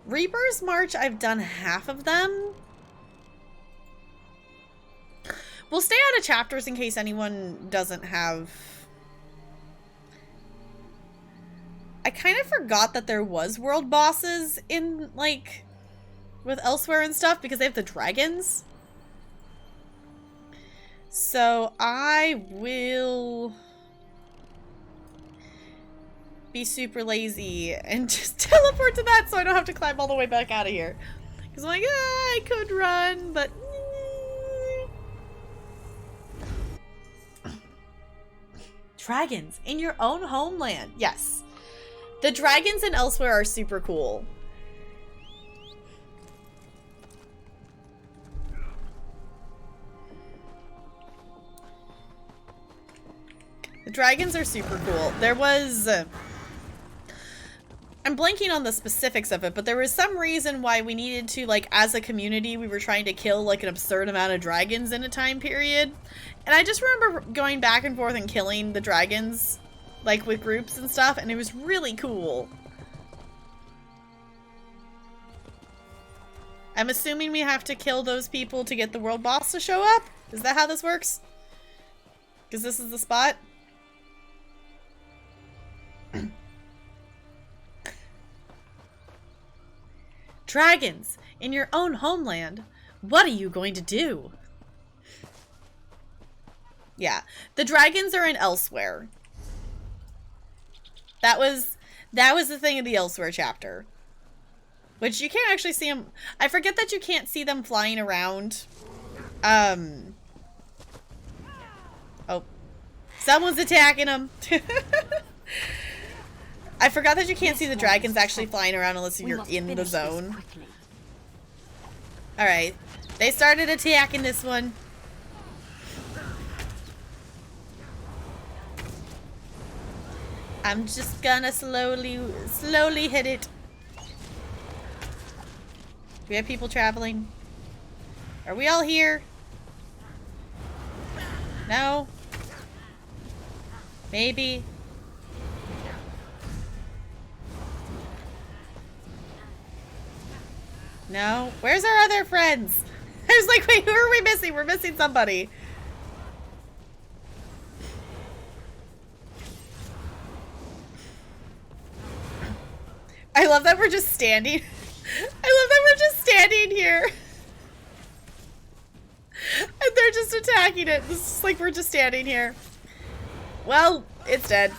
Reaper's March, I've done half of them. We'll stay out of chapters in case anyone doesn't have... I kind of forgot that there was world bosses in, like, with Elsewhere and stuff because they have the dragons. So I will be super lazy and just teleport to that so I don't have to climb all the way back out of here. Because I'm like, I could run, but... Dragons in your own homeland. Yes. The dragons in Elsewhere are super cool. The dragons are super cool. There was... I'm blanking on the specifics of it, but there was some reason why we needed to, like, as a community, we were trying to kill, like, an absurd amount of dragons in a time period. And I just remember going back and forth and killing the dragons, like, with groups and stuff, and it was really cool. I'm assuming we have to kill those people to get the world boss to show up? Is that how this works? Because this is the spot? Dragons, in your own homeland, what are you going to do? Yeah, the dragons are in Elsewhere. That was the thing in the Elsewhere chapter. Which you can't actually see them. I forget that you can't see them flying around. Oh. Someone's attacking them. I forgot that you can't see the dragons actually flying around unless you're in the zone. Alright. They started attacking this one. I'm just gonna slowly hit it. Do we have people traveling? Are we all here? No? Maybe? No? Where's our other friends? I was like, wait, who are we missing? We're missing somebody. I love that we're just standing. I love that we're just standing here. And they're just attacking it. This is like we're just standing here. Well, it's dead.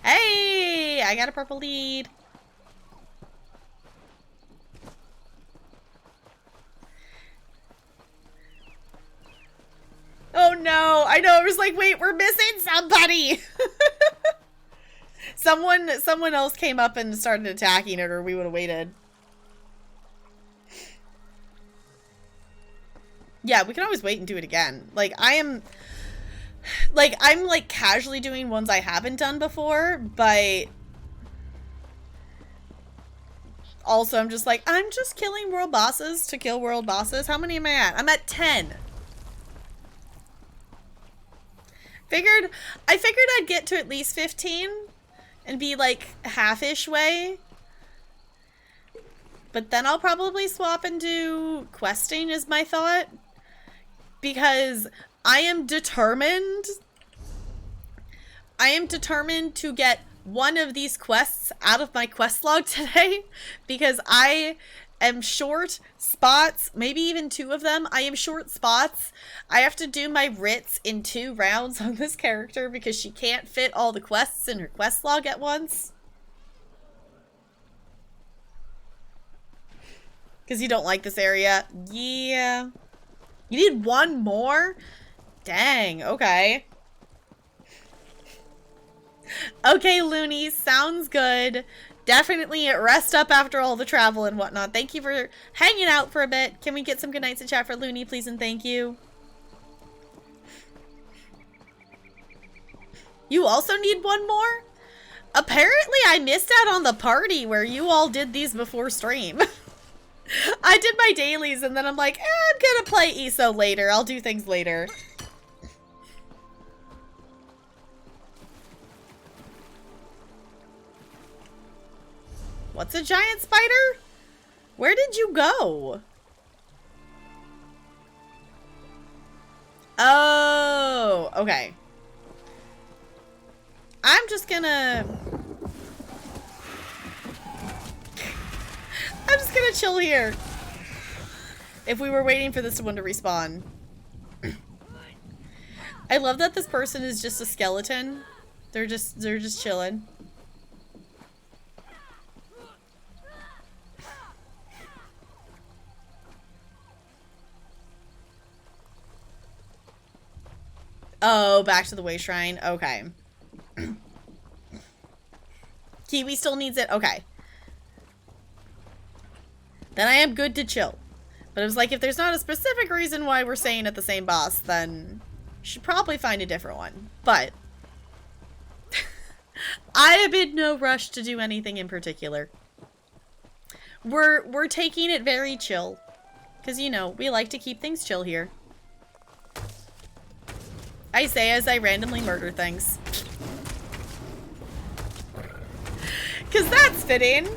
Hey, I got a purple lead. Oh no, I know, I was like, wait, we're missing somebody. Someone else came up and started attacking it, or we would have waited. Yeah, we can always wait and do it again. Like, I'm like casually doing ones I haven't done before, but also I'm just like, I'm just killing world bosses to kill world bosses. How many am I at? I'm at 10. I figured I'd get to at least 15 and be like half-ish way. But then I'll probably swap and do questing is my thought. Because I am determined to get one of these quests out of my quest log today. Because I am short spots, maybe even 2 of them. I am short spots. I have to do my writs in 2 rounds on this character because she can't fit all the quests in her quest log at once. Because you don't like this area. Yeah. You need 1 more? Dang, okay. Okay, loonies, sounds good. Definitely rest up after all the travel and whatnot. Thank you for hanging out for a bit. Can we get some good nights in chat for Looney, please, and thank you. You also need 1 more? Apparently I missed out on the party where you all did these before stream. I did my dailies and then I'm like, I'm gonna play ESO later. I'll do things later. What's a giant spider? Where did you go? Oh, okay. I'm just gonna chill here. If we were waiting for this one to respawn. I love that this person is just a skeleton. They're just chilling. Oh, back to the way shrine. Okay. Kiwi still needs it. Okay. Then I am good to chill. But it was like, if there's not a specific reason why we're staying at the same boss, then you should probably find a different one. But I am in no rush to do anything in particular. We're taking it very chill. Because, you know, we like to keep things chill here. I say as I randomly murder things. Because that's fitting.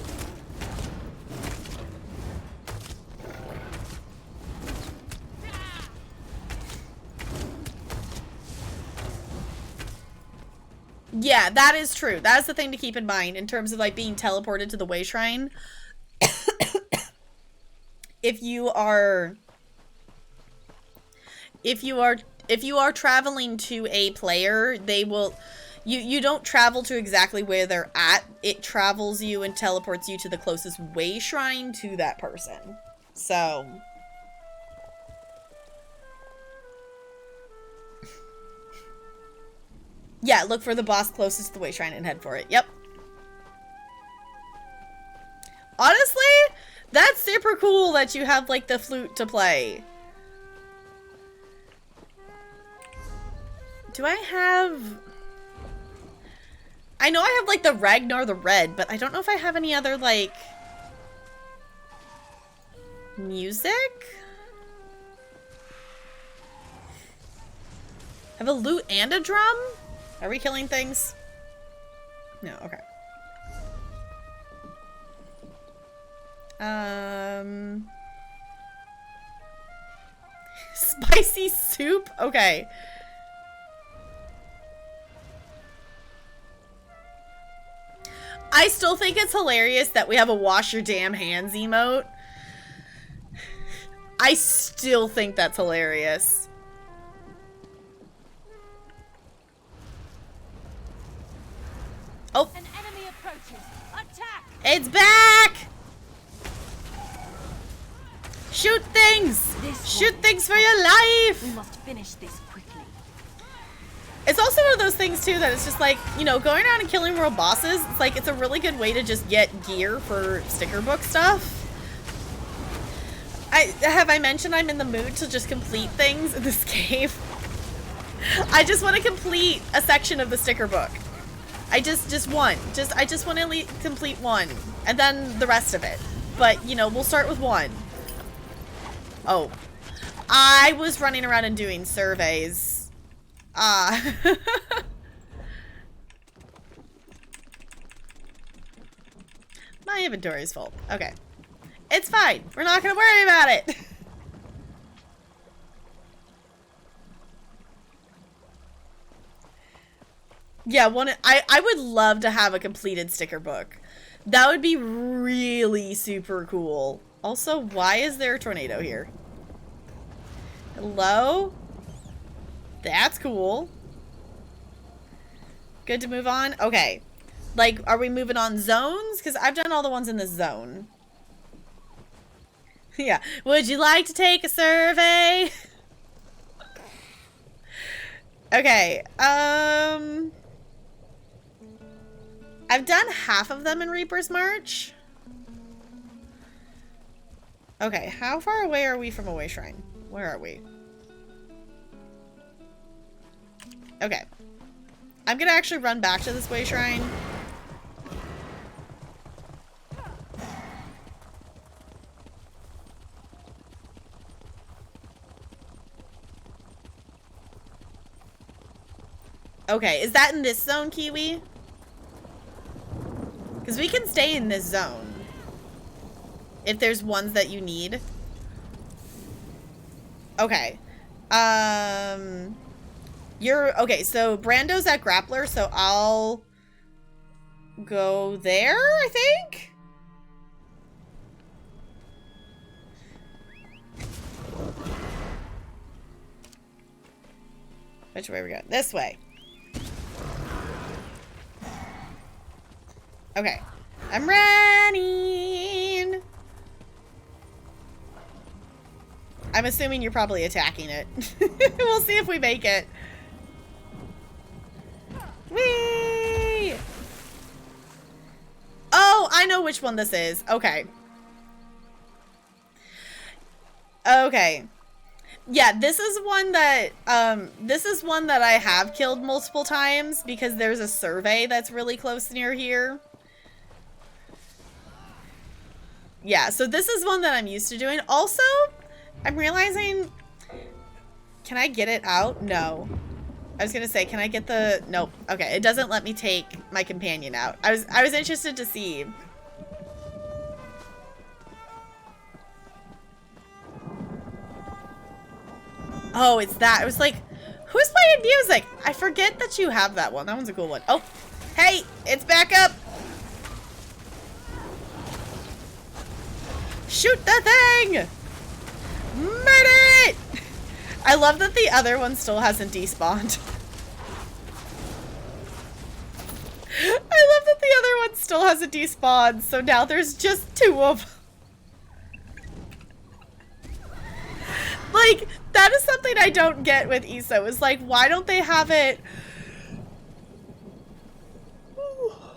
Yeah, that is true. That is the thing to keep in mind in terms of like being teleported to the way shrine. If you are traveling to a player, they will you don't travel to exactly where they're at. It travels you and teleports you to the closest way shrine to that person. So yeah, look for the boss closest to the way shrine and head for it. Yep. Honestly, that's super cool that you have, like, the flute to play. Do I have... I know I have, like, the Ragnar the Red, but I don't know if I have any other, like... music? I have a lute and a drum? Are we killing things? No, okay. Spicy soup? Okay. I still think it's hilarious that we have a wash your damn hands emote. I still think that's hilarious. Oh. An enemy approaches. Attack! It's back! Shoot things! Shoot things for your life! We must finish this quickly. It's also one of those things too that it's just like, you know, going around and killing world bosses, it's like it's a really good way to just get gear for sticker book stuff. I mentioned I'm in the mood to just complete things in this game. I just want to complete a section of the sticker book. I just one. I just want to complete one and then the rest of it. But, you know, we'll start with one. Oh. I was running around and doing surveys. My inventory is full. Okay. It's fine. We're not gonna worry about it. Yeah, I would love to have a completed sticker book. That would be really super cool. Also, why is there a tornado here? Hello? That's cool. Good to move on? Okay. Like, are we moving on zones? Because I've done all the ones in this zone. Yeah. Would you like to take a survey? Okay. I've done half of them in Reaper's March. Okay, how far away are we from Away Shrine? Where are we? Okay. I'm gonna actually run back to this Way Shrine. Okay, is that in this zone, Kiwi? Because we can stay in this zone. If there's ones that you need. Okay. Okay, so Brando's at Grappler, so I'll go there, I think? Which way are we going? This way. Okay. I'm running! I'm assuming you're probably attacking it. We'll see if we make it. Whee! Oh, I know which one this is. Okay. Okay. Yeah, this is one that I have killed multiple times because there's a survey that's really close near here. Yeah, so this is one that I'm used to doing. Also, I'm realizing, can I get it out? No. I was gonna say, can I get the, nope. Okay, it doesn't let me take my companion out. I was interested to see. Oh, it's that. I was like, who's playing music? I forget that you have that one. That one's a cool one. Oh, hey, it's back up. Shoot the thing! Murder it! I love that the other one still hasn't despawned. I love that the other one still hasn't despawned, so now there's just two of them. Like, that is something I don't get with ESO. Is like, why don't they have it...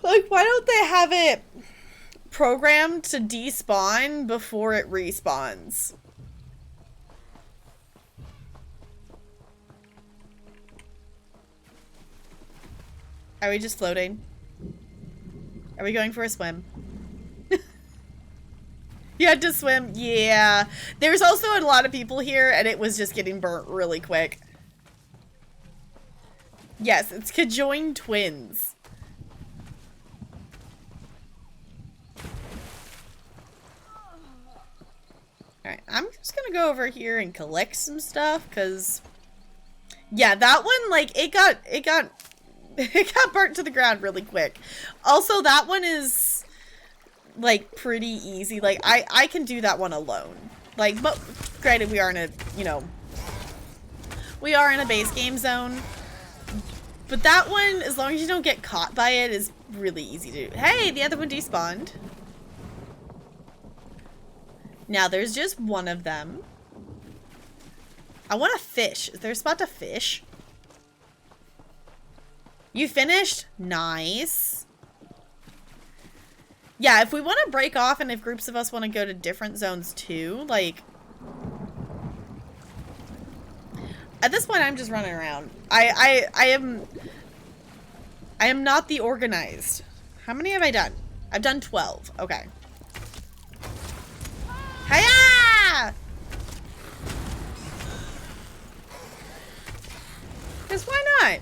Like, why don't they have it programmed to despawn before it respawns? Are we just floating? Are we going for a swim? You had to swim? Yeah. There's also a lot of people here, and it was just getting burnt really quick. Yes, it's conjoined twins. Alright, I'm just gonna go over here and collect some stuff, because... Yeah, that one, like, it got It got burnt to the ground really quick. Also, that one is, like, pretty easy. Like, I can do that one alone. Like, but granted, we are in a, you know, we are in a base game zone. But that one, as long as you don't get caught by it, is really easy to do. Hey, the other one despawned. Now, there's just one of them. I want to fish. Is there a spot to fish? You finished? Nice. Yeah, if we want to break off and if groups of us want to go to different zones too, like... At this point, I'm just running around. I am not the organized. How many have I done? I've done 12. Okay. Hiya! Because why not?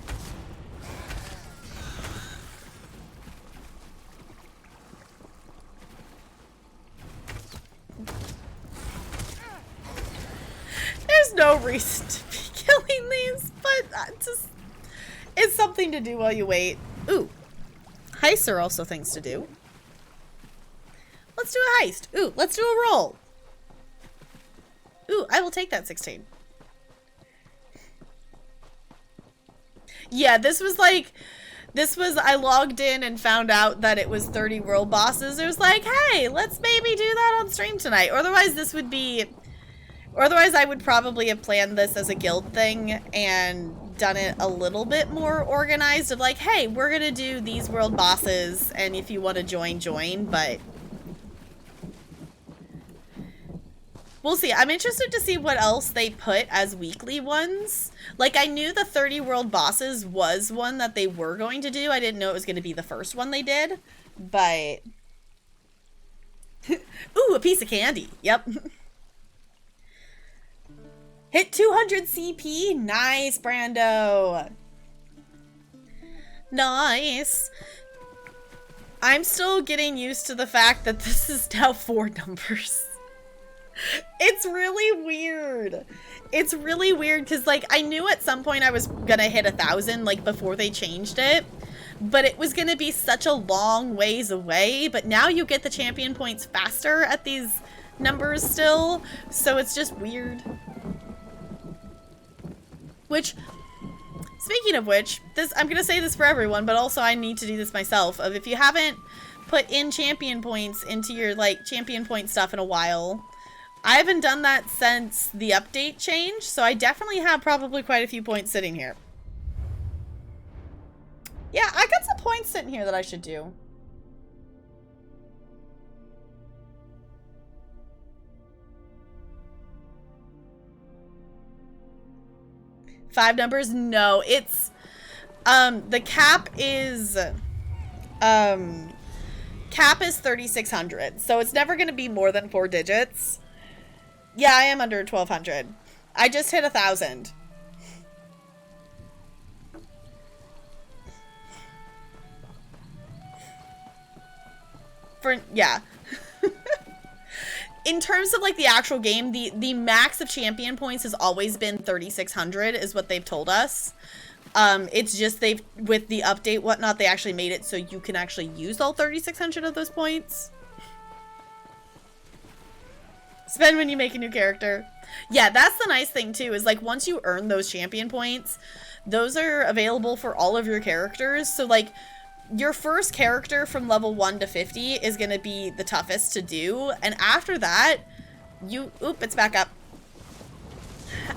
There's no reason to be killing these, but just it's something to do while you wait. Ooh, heists are also things to do. Let's do a heist. Ooh, let's do a roll. Ooh, I will take that 16. Yeah, this was I logged in and found out that it was 30 world bosses. It was like, hey, let's maybe do that on stream tonight. Or otherwise I would probably have planned this as a guild thing and done it a little bit more organized of like, hey, we're gonna do these world bosses and if you want to join, but we'll see. I'm interested to see what else they put as weekly ones. Like, I knew the 30 world bosses was one that they were going to do. I didn't know it was going to be the first one they did, but... Ooh, a piece of candy. Yep. Hit 200 CP. Nice, Brando. Nice. I'm still getting used to the fact that this is now 4 numbers. It's really weird. It's really weird because, like, I knew at some point I was gonna hit 1,000, like, before they changed it. But it was gonna be such a long ways away. But now you get the champion points faster at these numbers still. So it's just weird. Which, speaking of which, I'm gonna say this for everyone, but also I need to do this myself. Of if you haven't put in champion points into your, like, champion point stuff in a while... I haven't done that since the update change, so I definitely have probably quite a few points sitting here. Yeah, I got some points sitting here that I should do. Five numbers? No, it's, the cap is 3,600, so it's never going to be more than 4 digits. Yeah, I am under 1,200. I just hit 1,000. Yeah. In terms of, like, the actual game, the max of champion points has always been 3,600 is what they've told us. It's just with the update whatnot, they actually made it so you can actually use all 3,600 of those points. Spend when you make a new character. Yeah, that's the nice thing too, is like once you earn those champion points, those are available for all of your characters. So like your first character from level 1 to 50 is going to be the toughest to do. And after that, it's back up.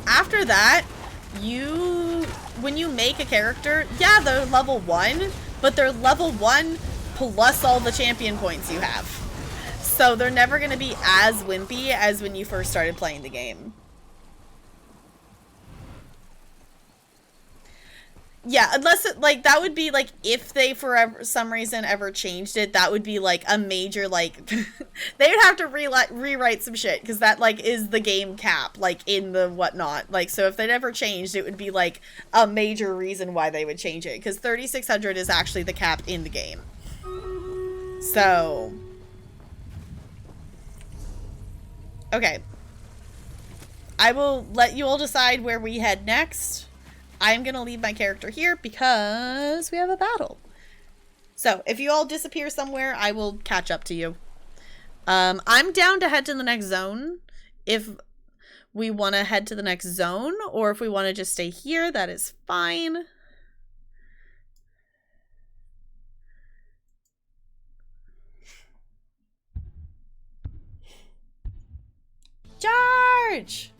After that, when you make a character, yeah, they're level 1, but they're level 1 plus all the champion points you have. So they're never going to be as wimpy as when you first started playing the game. Yeah, unless like that would be like if they for some reason ever changed it, that would be like a major like they would have to rewrite some shit because that like is the game cap like in the whatnot. Like so if they'd ever changed, it would be like a major reason why they would change it because 3,600 is actually the cap in the game. So okay. I will let you all decide where we head next. I'm gonna leave my character here because we have a battle. So if you all disappear somewhere, I will catch up to you. I'm down to head to the next zone if we want to head to the next zone, or if we want to just stay here, that is fine. Charge!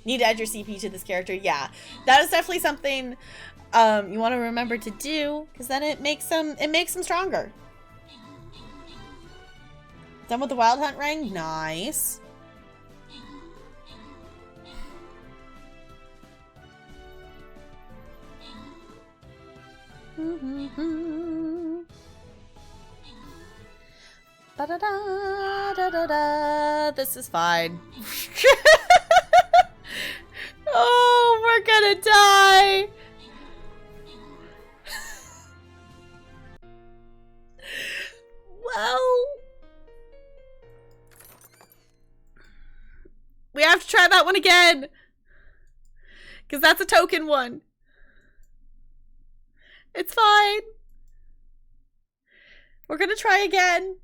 Need to add your CP to this character. Yeah, that is definitely something you want to remember to do, because then it makes them stronger. Done with the Wild Hunt ring? Nice. Ba-da-da-da-da-da. This is fine. Oh, we're gonna die. Well, we have to try that one again, because that's a token one. It's fine. We're gonna try again.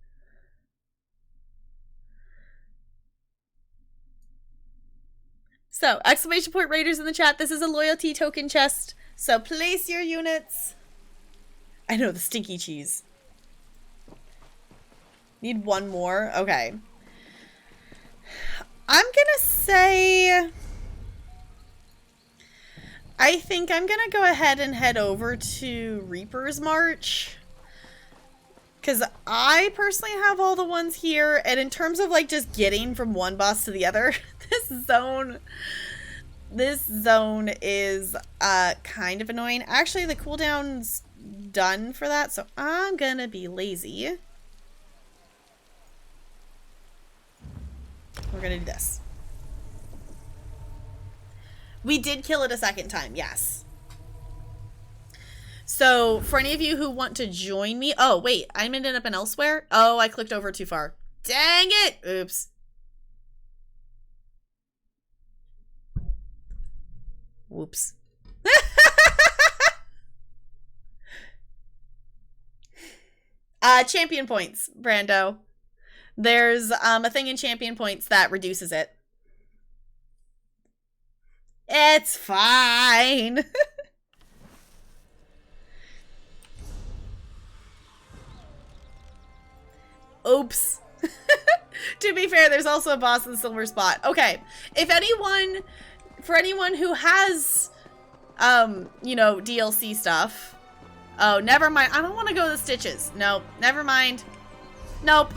So, exclamation point raiders in the chat. This is a loyalty token chest. So place your units. I know, the stinky cheese. Need one more? Okay. I'm gonna say... I think I'm gonna go ahead and head over to Reaper's March. Because I personally have all the ones here. And in terms of like just getting from one boss to the other, this zone is kind of annoying. Actually, the cooldown's done for that, so I'm gonna be lazy. We're gonna do this. We did kill it a second time, yes. So, for any of you who want to join me... Oh, wait, I ended up in elsewhere? Oh, I clicked over too far. Dang it! Oops. Whoops. Champion points, Brando. There's a thing in champion points that reduces it. It's fine. Oops. To be fair, there's also a boss in the silver spot. Okay. If anyone, for anyone who has, you know, DLC stuff. Oh, never mind. I don't want to go to the stitches. Nope. Never mind. Nope.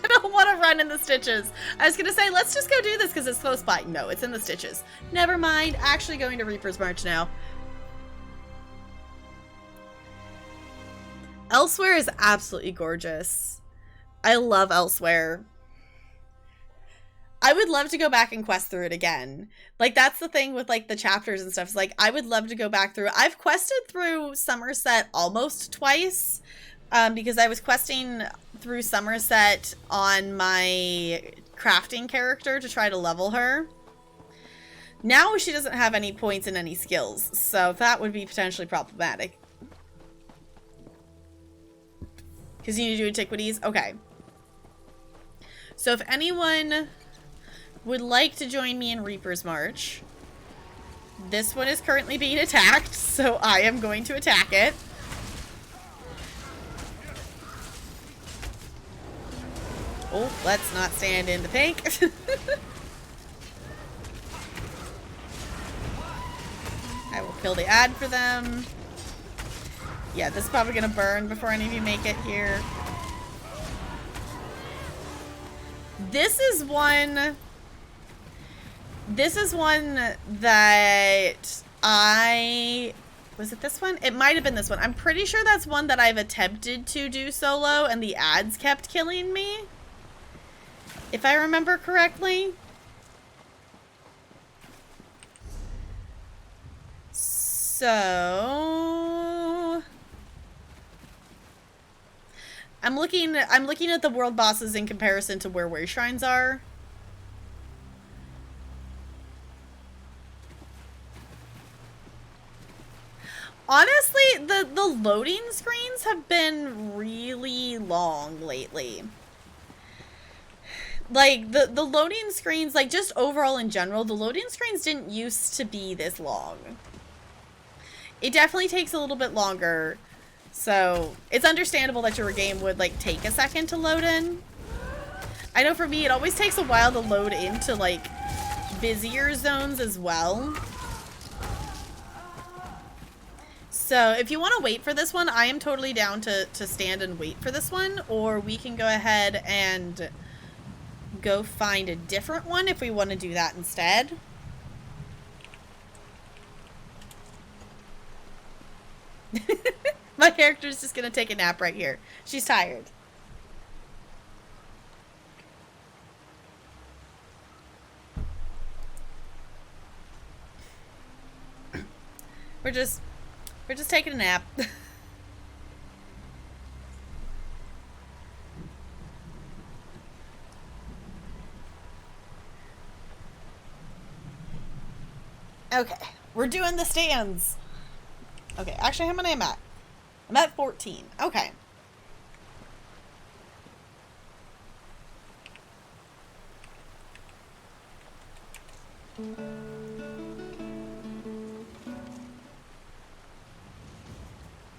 I don't want to run in the stitches. I was going to say, let's just go do this because it's close by. No, it's in the stitches. Never mind. Actually going to Reaper's March now. Elsewhere is absolutely gorgeous. I love Elsewhere. I would love to go back and quest through it again. Like, that's the thing with, like, the chapters and stuff. It's like, I would love to go back through. I've quested through Somerset almost twice. Because I was questing through Somerset on my crafting character to try to level her. Now she doesn't have any points and any skills. So that would be potentially problematic. Because you need to do antiquities? Okay. So if anyone would like to join me in Reaper's March, this one is currently being attacked, so I am going to attack it. Oh, let's not stand in the pink. I will kill the ad for them. Yeah, this is probably going to burn before any of you make it here. This is one that I... Was it this one? It might have been this one. I'm pretty sure that's one that I've attempted to do solo and the ads kept killing me. If I remember correctly. So... I'm looking at the world bosses in comparison to where way shrines are. Honestly, the loading screens have been really long lately. Like, the loading screens, like, just overall in general, the loading screens didn't used to be this long. It definitely takes a little bit longer, so it's understandable that your game would, like, take a second to load in. I know for me, it always takes a while to load into, like, busier zones as well. So if you want to wait for this one, I am totally down to stand and wait for this one, or we can go ahead and go find a different one if we want to do that instead. My character's just gonna take a nap right here. She's tired. We're just taking a nap. Okay, we're doing the stands. Okay, actually, how many am I at? I'm at 14. Okay.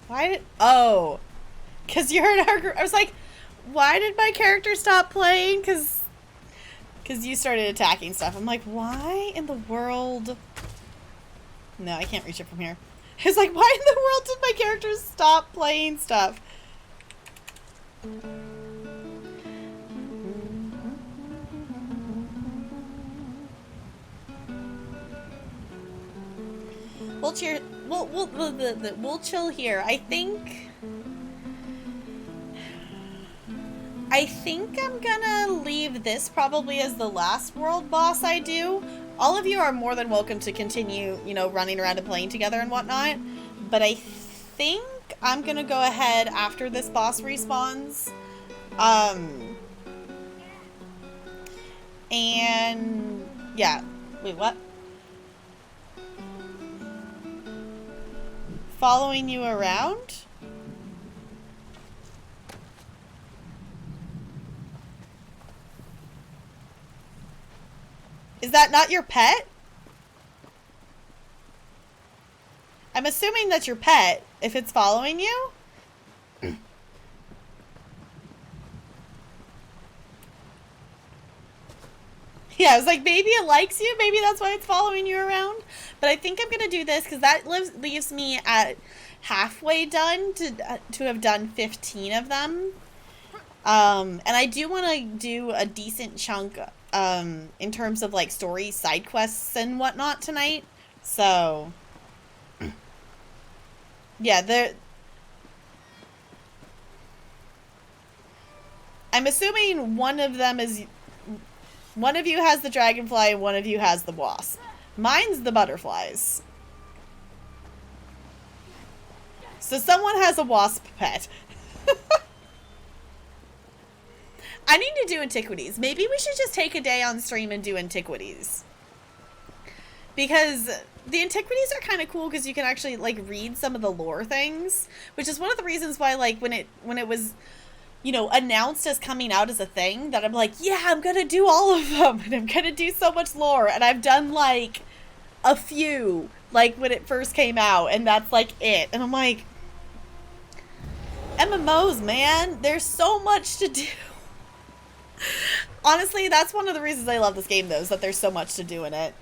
Why did... Oh. Because you heard our group. I was like, why did my character stop playing? Because you started attacking stuff. I'm like, why in the world... No, I can't reach it from here. I was like, why in the world did my character stop playing stuff? We'll chill here. I think I'm gonna leave this probably as the last world boss I do. All of you are more than welcome to continue, you know, running around and playing together and whatnot. But I think I'm gonna go ahead after this boss respawns. And yeah. Wait, what? Following you around? Is that not your pet? I'm assuming that's your pet, if it's following you. Yeah, I was like, maybe it likes you. Maybe that's why it's following you around. But I think I'm going to do this because that leaves me at halfway done to have done 15 of them. And I do want to do a decent chunk in terms of like story side quests and whatnot tonight. So yeah, I'm assuming one of you has the dragonfly and one of you has the wasp. Mine's the butterflies. So someone has a wasp pet. I need to do antiquities. Maybe we should just take a day on stream and do antiquities. Because the antiquities are kind of cool because you can actually like read some of the lore things, which is one of the reasons why like when it was, you know, announced as coming out as a thing, that I'm like, yeah, I'm gonna do all of them and I'm gonna do so much lore, and I've done like a few like when it first came out, and that's like it. And I'm like, MMOs, man, there's so much to do. Honestly, that's one of the reasons I love this game, though, is that there's so much to do in it.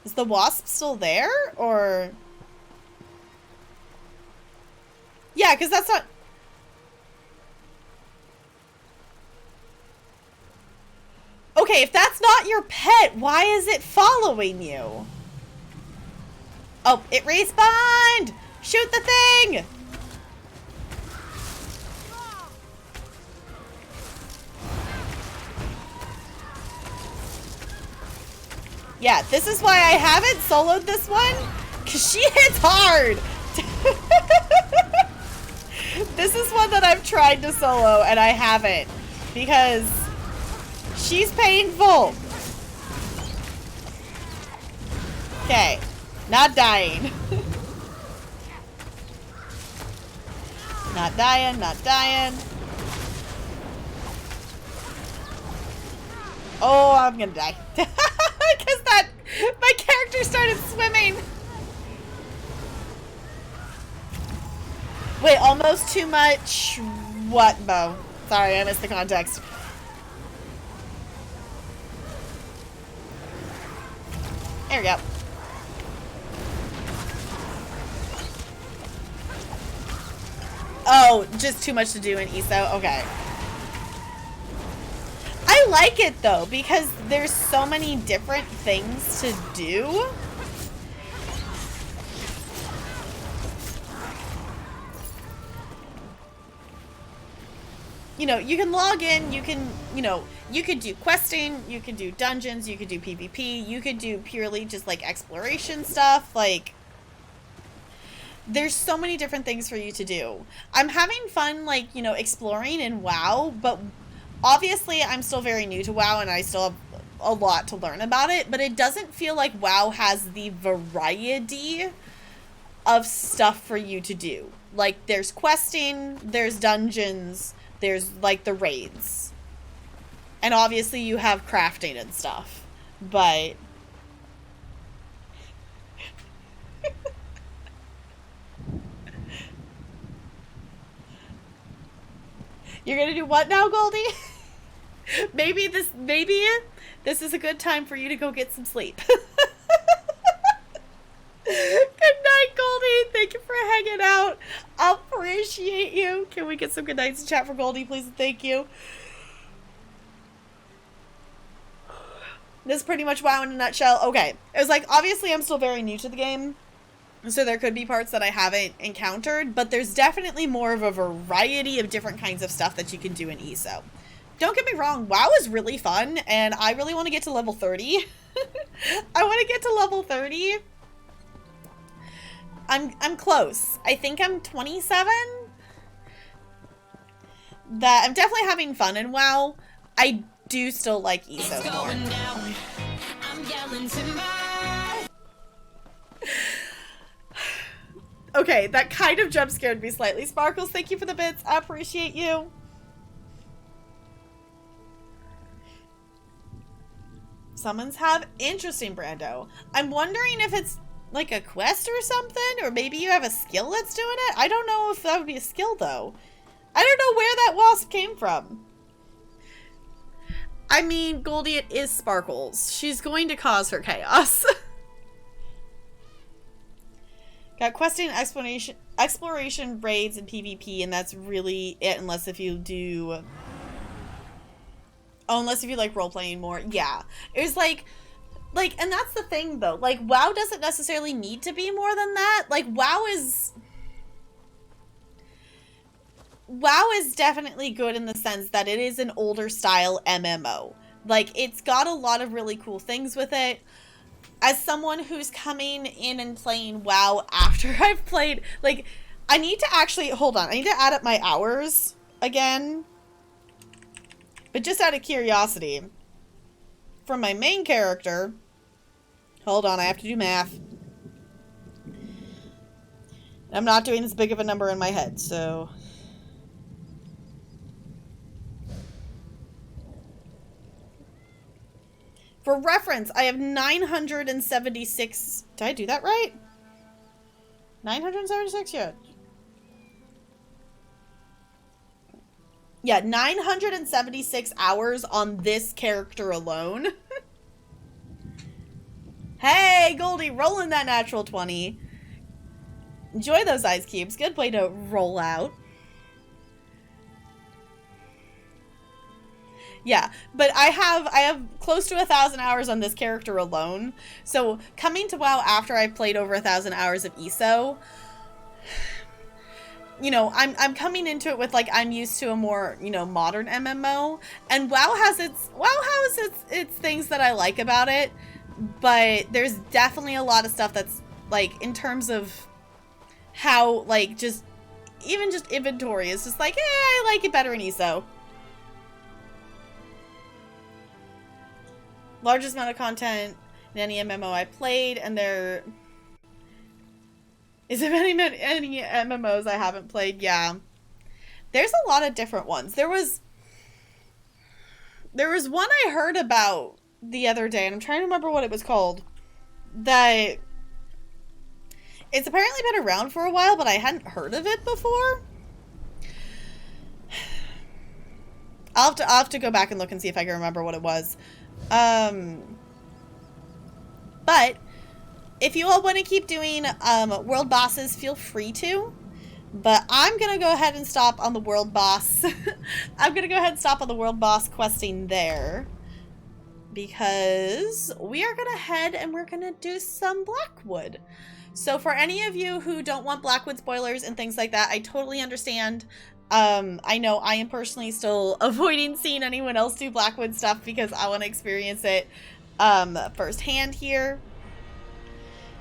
Is the wasp still there, or... Yeah, because that's not... Okay, if that's not your pet, why is it following you? Oh, it respawned! Shoot the thing! Yeah, this is why I haven't soloed this one, because she hits hard! This is one that I've tried to solo, and I haven't, because She's painful. Okay. Not dying. Not dying, not dying. Oh, I'm gonna die. Because my character started swimming. Wait, almost too much. What, Bo? Sorry, I missed the context. There we go. Oh, just too much to do in ESO? Okay. I like it though, because there's so many different things to do. You know, you can log in, you can, you know, you could do questing, you could do dungeons, you could do PvP, you could do purely just like exploration stuff, like there's so many different things for you to do. I'm having fun, like, you know, exploring in WoW, but obviously I'm still very new to WoW and I still have a lot to learn about it, but it doesn't feel like WoW has the variety of stuff for you to do. Like, there's questing, there's dungeons, there's, like, the raids. And obviously you have crafting and stuff, but... You're gonna do what now, Goldie? Maybe this is a good time for you to go get some sleep. Good night, Goldie. Thank you for hanging out. I appreciate you. Can we get some good nights in chat for Goldie, please? And thank you. This is pretty much WoW in a nutshell. Okay. It was like, obviously I'm still very new to the game, so there could be parts that I haven't encountered, but there's definitely more of a variety of different kinds of stuff that you can do in ESO. Don't get me wrong, WoW is really fun, and I really want to get to level 30. I want to get to level 30. I'm close. I think I'm 27. That I'm definitely having fun in WoW. I do still like ESO more. Okay, that kind of jump scared me slightly. Sparkles, thank you for the bits. I appreciate you. Summons have interesting, Brando. I'm wondering if it's like a quest or something, or maybe you have a skill that's doing it. I don't know if that would be a skill though. I don't know where that wasp came from. I mean, Goldie, it is Sparkles. She's going to cause her chaos. Got questing, exploration, raids, and PvP, and that's really it, unless if you do... Oh, unless if you like role-playing more. Yeah. It was like, and that's the thing, though. Like, WoW doesn't necessarily need to be more than that. Like, WoW is definitely good in the sense that it is an older style MMO. Like, it's got a lot of really cool things with it. As someone who's coming in and playing WoW after I've played, like, I need to actually, hold on, I need to add up my hours again. But just out of curiosity, from my main character, hold on, I have to do math. I'm not doing this big of a number in my head, so... For reference, I have 976... Did I do that right? 976? Yeah. Yeah, 976 hours on this character alone. Hey, Goldie, rolling that natural 20. Enjoy those ice cubes. Good way to roll out. Yeah, but I have close to 1,000 hours on this character alone. So coming to WoW after I've played over 1,000 hours of ESO, you know, I'm coming into it with like I'm used to a more, you know, modern MMO, and WoW has its things that I like about it, but there's definitely a lot of stuff that's like in terms of how like just even just inventory is just like I like it better in ESO. Largest amount of content in any MMO I played, and there is any MMOs I haven't played. Yeah, there's a lot of different ones. There was one I heard about the other day, and I'm trying to remember what it was called. That it's apparently been around for a while, but I hadn't heard of it before. I'll have to go back and look and see if I can remember what it was. But if you all want to keep doing world bosses, feel free to. But I'm going to go ahead and stop on the world boss. I'm going to go ahead and stop on the world boss questing there. Because we are going to head and we're going to do some Blackwood. So for any of you who don't want Blackwood spoilers and things like that, I totally understand. I know I am personally still avoiding seeing anyone else do Blackwood stuff because I want to experience it firsthand here.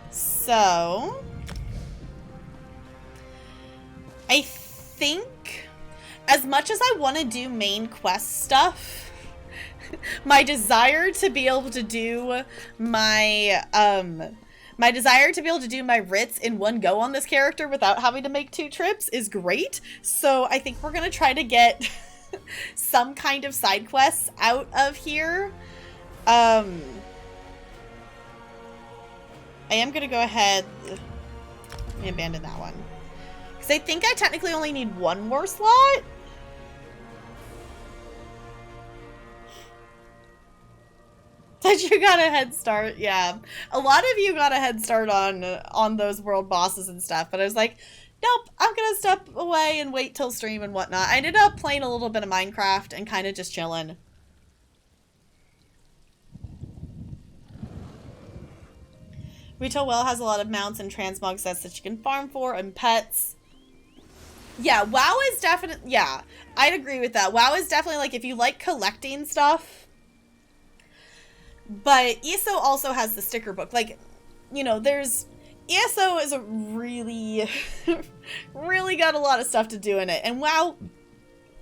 So I think as much as I want to do main quest stuff, my desire to be able to do my writs in one go on this character without having to make 2 trips is great. So I think we're going to try to get some kind of side quests out of here. I am going to go ahead and abandon that one. Because I think I technically only need 1 more slot. That you got a head start, yeah. A lot of you got a head start on those world bosses and stuff, but I was like, nope, I'm gonna step away and wait till stream and whatnot. I ended up playing a little bit of Minecraft and kind of just chilling. Retail Well has a lot of mounts and transmog sets that you can farm for and pets. Yeah, WoW is definitely, yeah, I'd agree with that. WoW is definitely like if you like collecting stuff. But ESO also has the sticker book. Like, you know, ESO is a really, really got a lot of stuff to do in it. And WoW,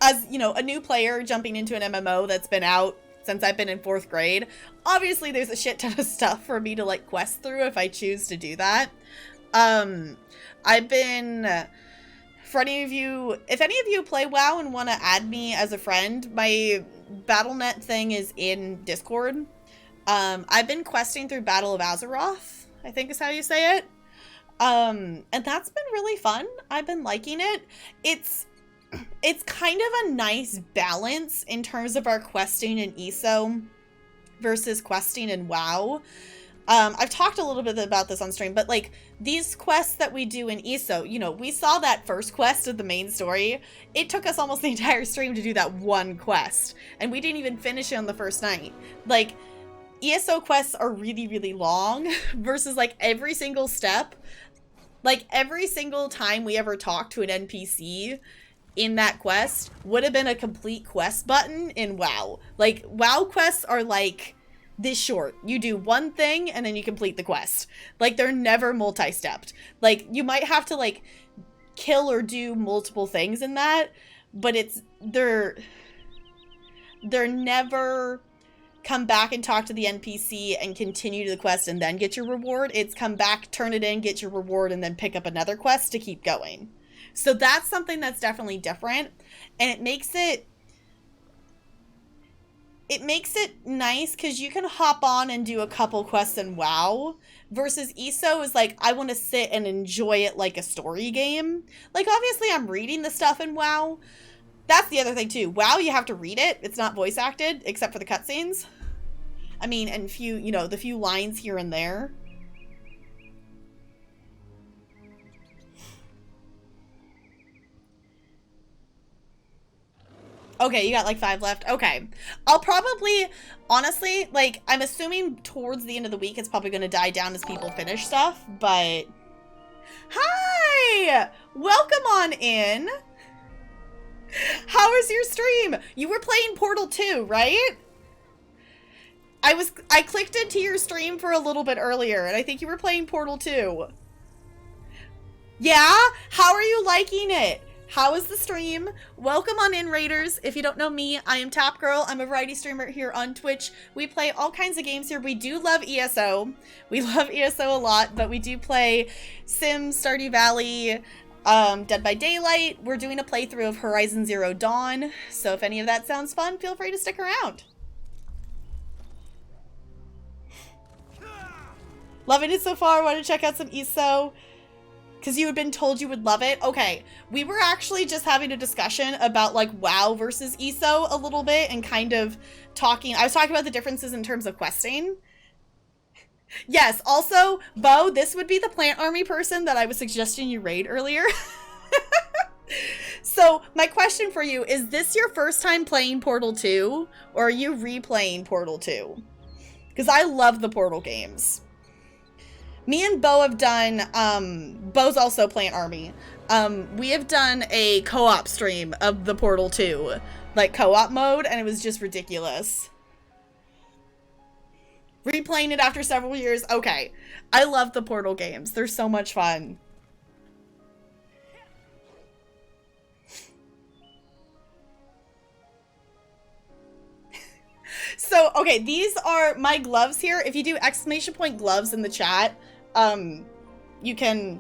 as, you know, a new player jumping into an MMO that's been out since I've been in 4th grade, obviously there's a shit ton of stuff for me to, like, quest through if I choose to do that. I've been... For any of you, if any of you play WoW and want to add me as a friend, my Battle.net thing is in Discord. I've been questing through Battle of Azeroth, I think is how you say it. And that's been really fun. I've been liking it. It's kind of a nice balance in terms of our questing in ESO versus questing in WoW. I've talked a little bit about this on stream, but like these quests that we do in ESO, you know, we saw that first quest of the main story. It took us almost the entire stream to do that one quest, and we didn't even finish it on the first night. Like, ESO quests are really, really long versus like every single step, like every single time we ever talked to an NPC in that quest would have been a complete quest button in WoW. Like, WoW quests are like this short. You do one thing and then you complete the quest. Like, they're never multi-stepped. Like, you might have to like kill or do multiple things in that, but they're never come back and talk to the NPC and continue the quest and then get your reward. It's come back, turn it in, get your reward, and then pick up another quest to keep going. So that's something that's definitely different, and it makes it nice because you can hop on and do a couple quests in WoW versus ESO is like, I want to sit and enjoy it like a story game. Like, obviously I'm reading the stuff in WoW. That's the other thing too. WoW, you have to read it. It's not voice acted except for the cutscenes. I mean, and the few lines here and there. Okay, you got like 5 left. Okay. I'll probably, honestly, like, I'm assuming towards the end of the week it's probably going to die down as people finish stuff, but... Hi! Welcome on in! How was your stream? You were playing Portal 2, right? I clicked into your stream for a little bit earlier, and I think you were playing Portal 2. Yeah? How are you liking it? How is the stream? Welcome on in, Raiders. If you don't know me, I am Tap Girl. I'm a variety streamer here on Twitch. We play all kinds of games here. We do love ESO. We love ESO a lot, but we do play Sims, Stardew Valley, Dead by Daylight. We're doing a playthrough of Horizon Zero Dawn, so if any of that sounds fun, feel free to stick around. Loving it so far. Want to check out some ESO? Because you had been told you would love it. Okay, we were actually just having a discussion about like WoW versus ESO a little bit and kind of talking. I was talking about the differences in terms of questing. Yes, also, Bo, this would be the plant army person that I was suggesting you raid earlier. So my question for you, is this your first time playing Portal 2 or are you replaying Portal 2? Because I love the Portal games. Me and Bo have done, Bo's also Plant Army. We have done a co-op stream of the Portal 2, like co-op mode, and it was just ridiculous. Replaying it after several years, okay. I love the Portal games. They're so much fun. So, okay, these are my gloves here. If you do ! gloves in the chat, you can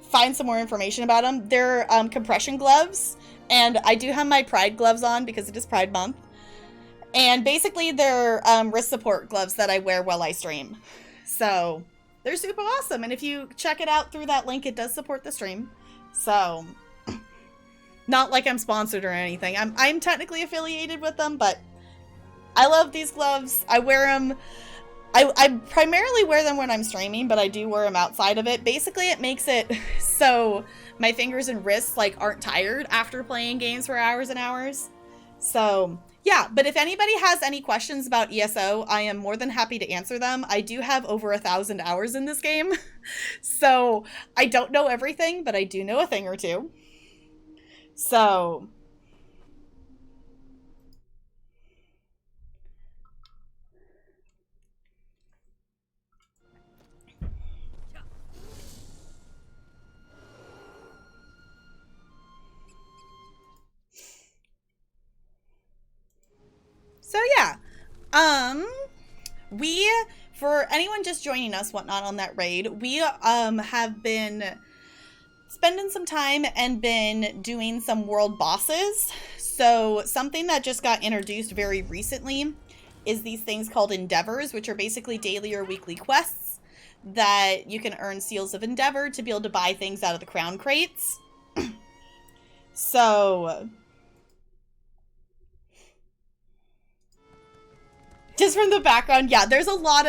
find some more information about them. They're compression gloves, and I do have my Pride gloves on because it is Pride Month. And basically, they're wrist support gloves that I wear while I stream. So, they're super awesome. And if you check it out through that link, it does support the stream. So, not like I'm sponsored or anything. I'm technically affiliated with them, but I love these gloves. I wear them. I primarily wear them when I'm streaming, but I do wear them outside of it. Basically, it makes it so my fingers and wrists like aren't tired after playing games for hours and hours. So, yeah, but if anybody has any questions about ESO, I am more than happy to answer them. I do have over 1,000 hours in this game. So, I don't know everything, but I do know a thing or two. So, yeah, for anyone just joining us, whatnot, on that raid, we, have been spending some time and been doing some world bosses. So something that just got introduced very recently is these things called endeavors, which are basically daily or weekly quests that you can earn seals of endeavor to be able to buy things out of the crown crates. So, just from the background, yeah, there's a lot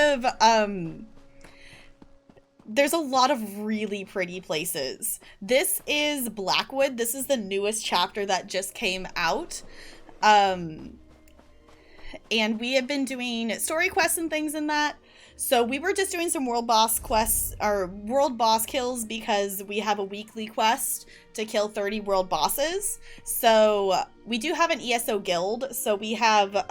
of really pretty places. This is Blackwood. This is the newest chapter that just came out. And we have been doing story quests and things in that. So we were just doing some world boss quests, or world boss kills, because we have a weekly quest to kill 30 world bosses. So we do have an ESO guild. So we have,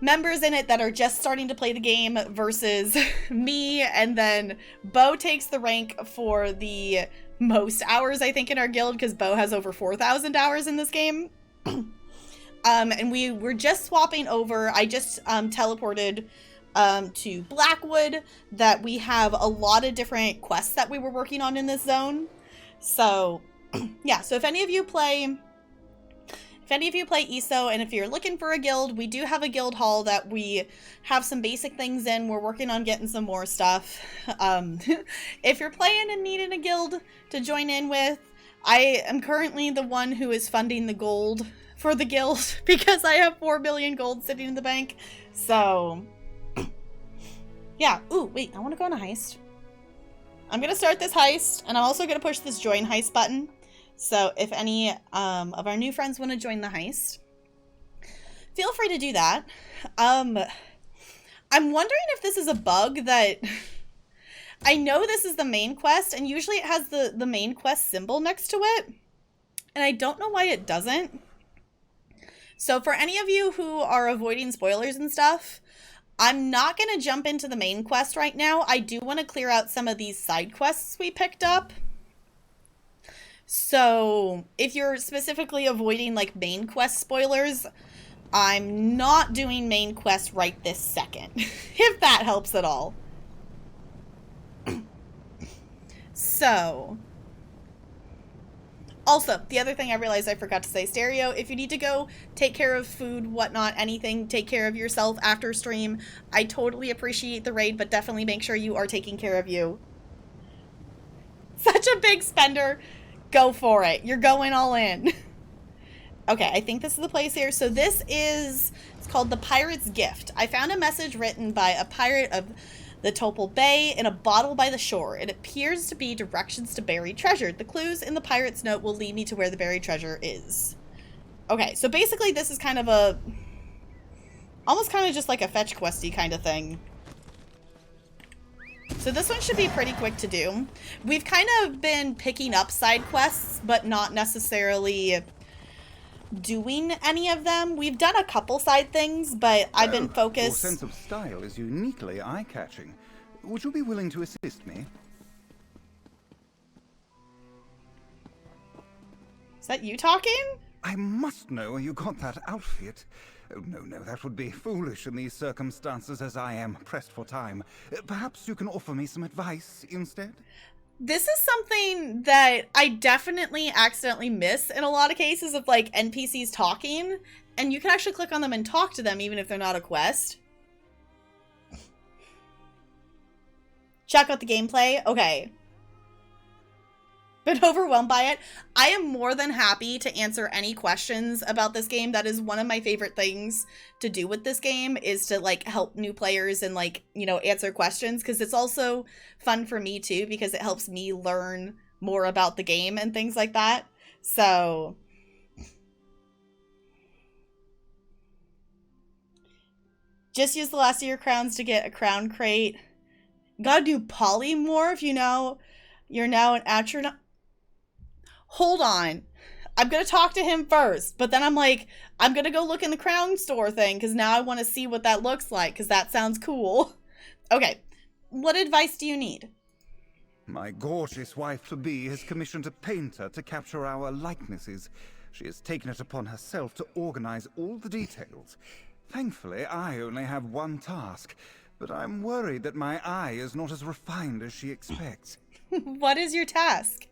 members in it that are just starting to play the game versus me, and then Bo takes the rank for the most hours, I think, in our guild, because Bo has over 4,000 hours in this game. And we were just swapping over. I just teleported to Blackwood, that we have a lot of different quests that we were working on in this zone. So yeah, so if any of you play ESO, and if you're looking for a guild, we do have a guild hall that we have some basic things in. We're working on getting some more stuff. If you're playing and needing a guild to join in with, I am currently the one who is funding the gold for the guild because I have 4 billion gold sitting in the bank. So, yeah. Ooh, wait, I want to go on a heist. I'm going to start this heist, and I'm also going to push this join heist button. So if any of our new friends want to join the heist, feel free to do that. I'm wondering if this is a bug that... I know this is the main quest, and usually it has the main quest symbol next to it. And I don't know why it doesn't. So for any of you who are avoiding spoilers and stuff, I'm not going to jump into the main quest right now. I do want to clear out some of these side quests we picked up, So if you're specifically avoiding like main quest spoilers, I'm not doing main quest right this second, if that helps at all. So, also, the other thing I realized I forgot to say, Stereo, if you need to go take care of food, whatnot, anything, take care of yourself after stream. I totally appreciate the raid, but definitely make sure you are taking care of you. Such a big spender. Go for it. You're going all in. Okay, I think this is the place here. So this is, it's called the Pirate's Gift. I found a message written by a pirate of the Topal Bay in a bottle by the shore. It appears to be directions to buried treasure. The clues in the pirate's note will lead me to where the buried treasure is. Okay, so basically this is kind of a, almost kind of just like a fetch questy kind of thing. So this one should be pretty quick to do. We've kind of been picking up side quests, but not necessarily doing any of them. We've done a couple side things, but I've been focused. Your sense of style is uniquely eye-catching. Would you be willing to assist me? Is that you talking? I must know where you got that outfit. Oh, no, that would be foolish in these circumstances, as I am pressed for time. Perhaps you can offer me some advice instead? This is something that I definitely accidentally miss in a lot of cases of like NPCs talking, and you can actually click on them and talk to them even if they're not a quest. Check out the gameplay. Okay. Been overwhelmed by it. I am more than happy to answer any questions about this game. That is one of my favorite things to do with this game, is to like help new players and like, you know, answer questions, because it's also fun for me too, because it helps me learn more about the game and things like that. So just use the last of your crowns to get a crown crate. Gotta do polymorph, you know. You're now an astronaut. Hold on. I'm going to talk to him first, but then I'm like, I'm going to go look in the crown store thing, because now I want to see what that looks like, because that sounds cool. Okay. What advice do you need? My gorgeous wife-to-be has commissioned a painter to capture our likenesses. She has taken it upon herself to organize all the details. Thankfully, I only have one task, but I'm worried that my eye is not as refined as she expects. What is your task?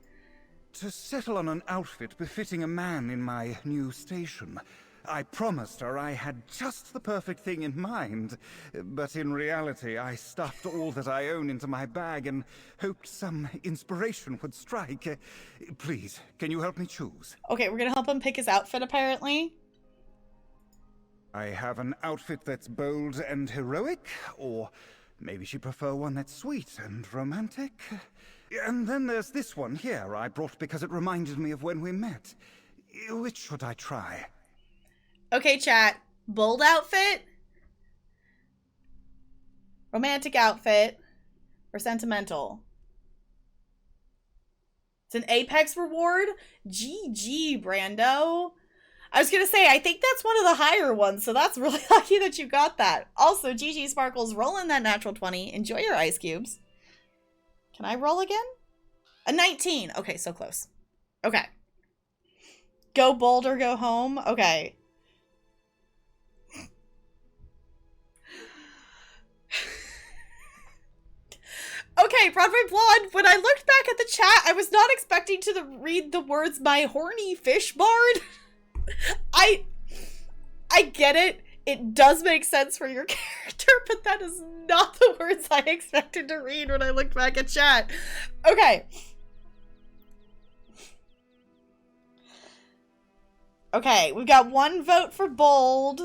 To settle on an outfit befitting a man in my new station. I promised her I had just the perfect thing in mind, but in reality I stuffed all that I own into my bag and hoped some inspiration would strike. Please, can you help me choose? Okay, we're gonna help him pick his outfit, apparently. I have an outfit that's bold and heroic, or maybe she'd prefer one that's sweet and romantic. And then there's this one here I brought because it reminded me of when we met. Which should I try? Okay, chat. Bold outfit? Romantic outfit? Or sentimental? It's an Apex reward? GG, Brando. I was gonna say, I think that's one of the higher ones, so that's really lucky that you got that. Also, GG Sparkles, roll in that natural 20. Enjoy your ice cubes. Can I roll again? A 19. Okay, so close. Okay. Go bold or go home? Okay. Okay, Broadway Blonde, when I looked back at the chat, I was not expecting to read the words, "my horny fish bard." I get it. It does make sense for your character, but that is not the words I expected to read when I looked back at chat. Okay. Okay, we've got 1 vote for bold.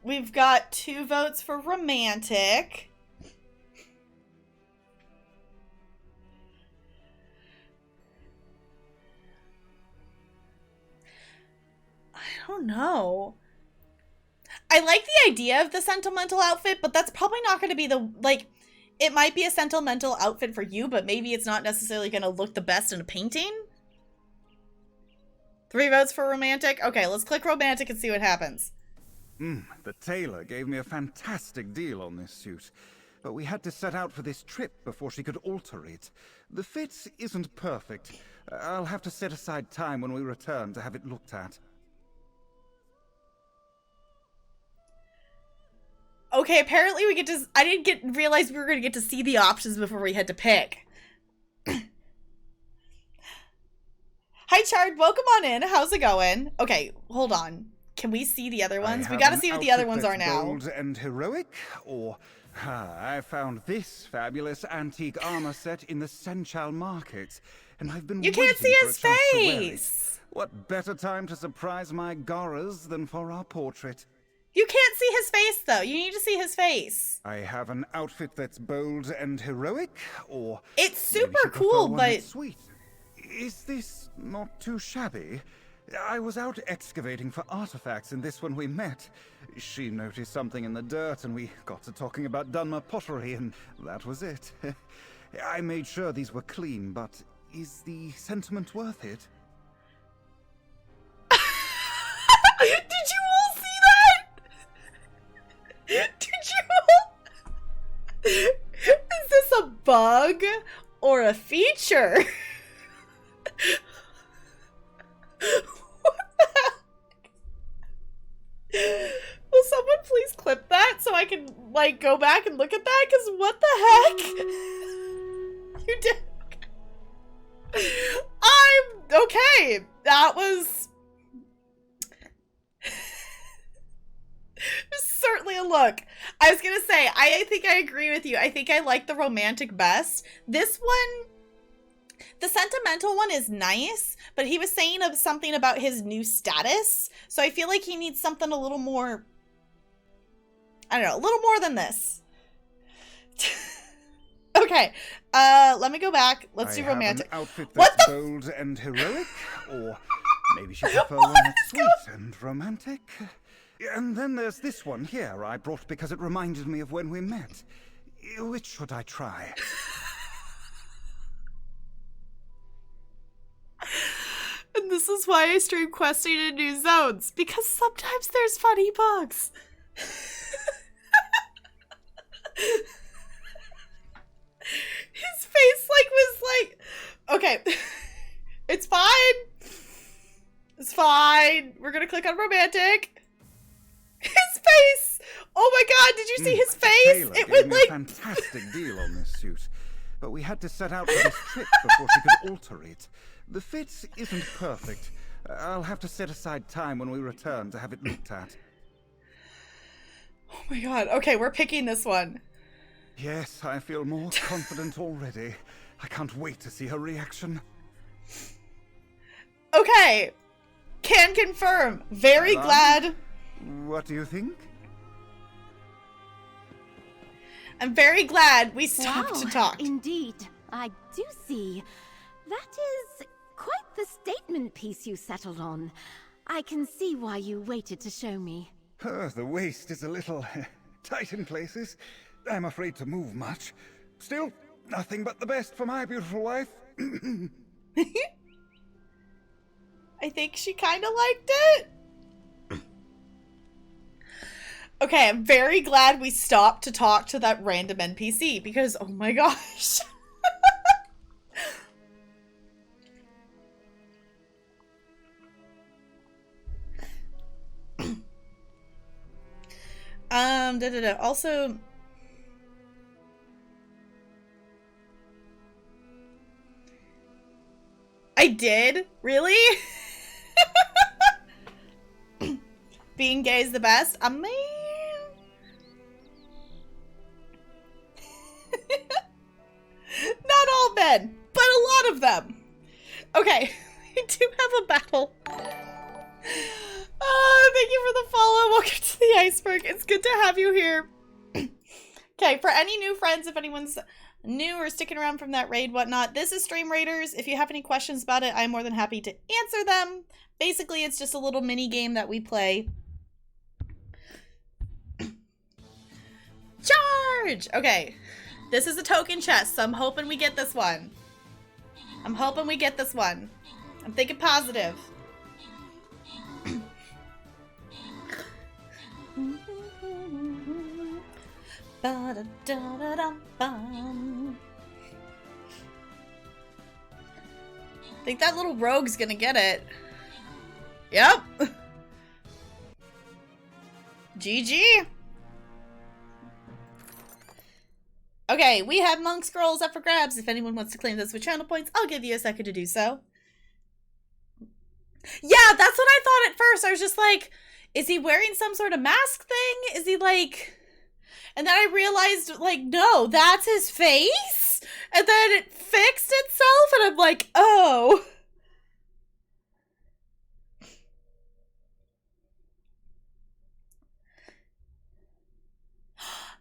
We've got 2 votes for romantic. I don't know. I like the idea of the sentimental outfit, but that's probably not going to be the, like, it might be a sentimental outfit for you, but maybe it's not necessarily going to look the best in a painting. 3 votes for romantic. Okay, let's click romantic and see what happens. The tailor gave me a fantastic deal on this suit. but we had to set out for this trip before she could alter it. The fit isn't perfect. I'll have to set aside time when we return to have it looked at. Okay, apparently we get to... I didn't realize we were going to get to see the options before we had to pick. Hi, Chard. Welcome on in. How's it going? Okay, hold on. Can we see the other ones? We gotta see what the other ones are now. Bold and heroic, or I found this fabulous antique armor set in the Senchal market, and I've been You can't see his face. What better time to surprise my Goras than for our portrait? You can't see his face though. You need to see his face. I have an outfit that's bold and heroic, or it's maybe super you prefer cool, one but that's sweet. Is this not too shabby? I was out excavating for artifacts in this when we met. She noticed something in the dirt and we got to talking about Dunmer pottery and that was it. I made sure these were clean, but is the sentiment worth it? Did you all see that? Did you all... Is this a bug or a feature? What the heck? Will someone please clip that so I can, like, go back and look at that? Because what the heck? You did... Okay. That was... certainly a look. I was gonna say, I think I agree with you. I think I like the romantic best. This one... The sentimental one is nice, but he was saying something about his new status, so I feel like he needs something a little more, I don't know, a little more than this. Okay, let me go back. Let's do romantic. An outfit What that's the bold and heroic, or maybe she prefer one that's sweet and romantic. And then there's this one here I brought because it reminded me of when we met. Which should I try? And this is why I stream questing in new zones, because sometimes there's funny bugs. His face, like, was like... Okay. It's fine. It's fine. We're gonna click on romantic. His face! Oh my god, did you see his face? It went like... a fantastic deal on this suit. But we had to set out for this trip before she could alter it. The fit isn't perfect. I'll have to set aside time when we return to have it looked at. Oh my god. Okay, we're picking this one. Yes, I feel more confident already. I can't wait to see her reaction. Okay. Can confirm. Very glad. What do you think? I'm very glad we stopped to talk. Indeed, I do see. That is quite the statement piece you settled on. I can see why you waited to show me. The waist is a little tight in places. I'm afraid to move much. Still, nothing but the best for my beautiful wife. I think she kind of liked it. Okay, I'm very glad we stopped to talk to that random NPC because, oh my gosh. Also, I did? Really? Being gay is the best? I mean... Not all men, but a lot of them. Okay, we do have a battle. Oh, thank you for the follow. Welcome to the iceberg. It's good to have you here. Okay, for any new friends, if anyone's new or sticking around from that raid, whatnot, this is Stream Raiders. If you have any questions about it, I'm more than happy to answer them. Basically, it's just a little mini game that we play. Charge! Okay, this is a token chest, so I'm hoping we get this one. I'm hoping we get this one. I'm thinking positive. Ba-da-da-da-dum-bum. I think that little rogue's gonna get it. Yep. GG. Okay, we have monk scrolls up for grabs. If anyone wants to claim those with channel points, I'll give you a second to do so. Yeah, that's what I thought at first. I was just like, is he wearing some sort of mask thing? Is he like... And then I realized, like, no, that's his face? And then it fixed itself, and I'm like, oh.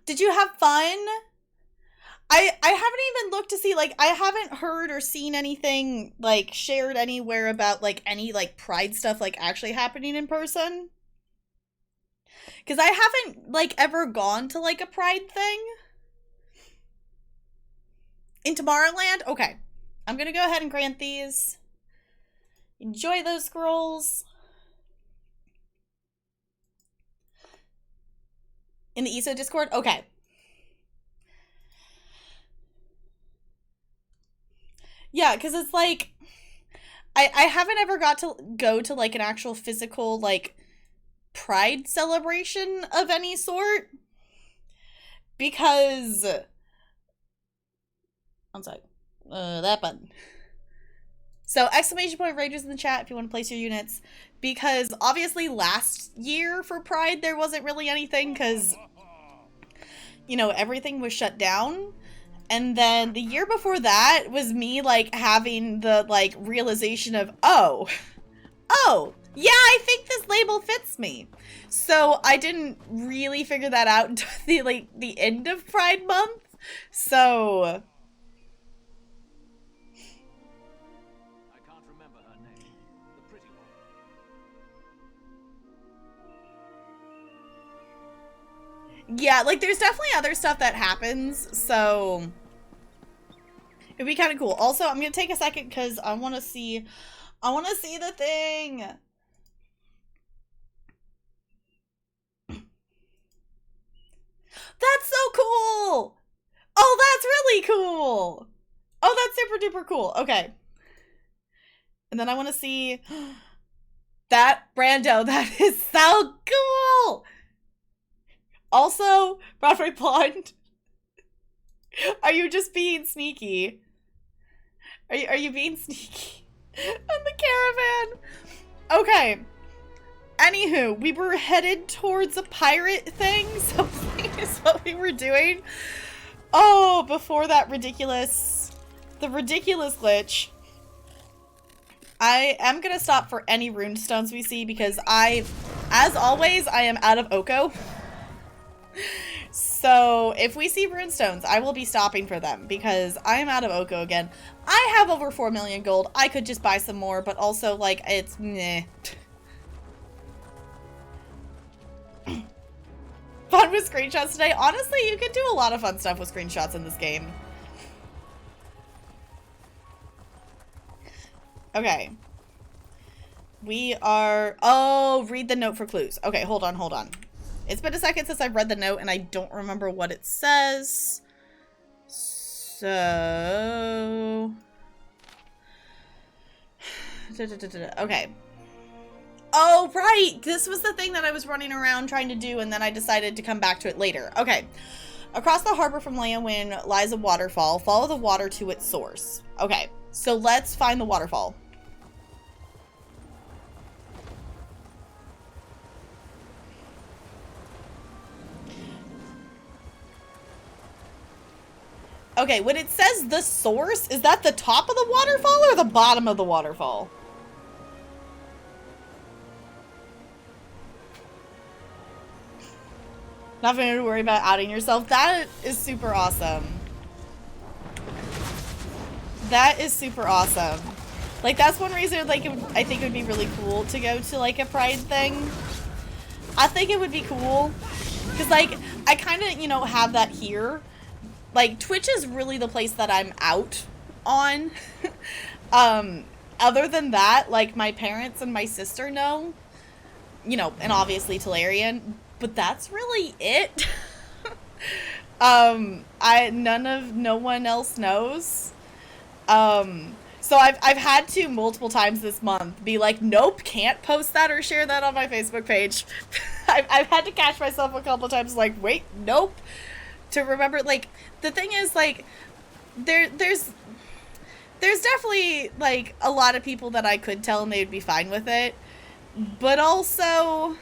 Did you have fun? I haven't even looked to see, like, I haven't heard or seen anything, like, shared anywhere about, like, any, like, Pride stuff, like, actually happening in person. Because I haven't, like, ever gone to, like, a Pride thing. In Tomorrowland? Okay. I'm gonna go ahead and grant these. Enjoy those scrolls. In the ESO Discord? Okay. Yeah, because it's like, I haven't ever got to go to, like, an actual physical, like, Pride celebration of any sort. Because, I'm sorry, that button. So, exclamation point Rangers in the chat if you want to place your units. Because, obviously, last year for Pride, there wasn't really anything, because, you know, everything was shut down. And then the year before that was me, like, having the, like, realization of, oh, yeah, I think this label fits me. So I didn't really figure that out until the, like, the end of Pride Month. So... I can't remember her name. The pretty one. Yeah, like, there's definitely other stuff that happens, so... It'd be kind of cool. Also, I'm gonna take a second because I want to see the thing. That's so cool! Oh, that's really cool! Oh, that's super duper cool. Okay. And then I want to see that Brando. That is so cool! Also, Broadway Blonde, are you just being sneaky? Are you being sneaky on the caravan? Okay. Anywho, we were headed towards a pirate thing. Something is what we were doing. Oh, before that ridiculous glitch. I am gonna stop for any runestones we see because as always, I am out of Oko. So if we see runestones, I will be stopping for them because I am out of Oko again. I have over 4 million gold. I could just buy some more, but also, like, it's meh. Fun with screenshots today. Honestly, you can do a lot of fun stuff with screenshots in this game. Okay. We are... Oh, read the note for clues. Okay, hold on. It's been a second since I've read the note, and I don't remember what it says. So... Okay. Oh, right! This was the thing that I was running around trying to do, and then I decided to come back to it later. Okay. Across the harbor from Leyawind lies a waterfall. Follow the water to its source. Okay, so let's find the waterfall. Okay, when it says the source, is that the top of the waterfall or the bottom of the waterfall? Nothing to worry about outing yourself. That is super awesome. That is super awesome. Like, that's one reason, like, I think it would be really cool to go to, like, a Pride thing. I think it would be cool. Because, like, I kind of, you know, have that here. Like, Twitch is really the place that I'm out on. Other than that, like, my parents and my sister know. You know, and obviously Talarian. But that's really it. No one else knows. So I've had to multiple times this month be like, nope, can't post that or share that on my Facebook page. I've had to catch myself a couple times like, wait, nope. To remember, like, the thing is, like, there's definitely, like, a lot of people that I could tell and they'd be fine with it. But also,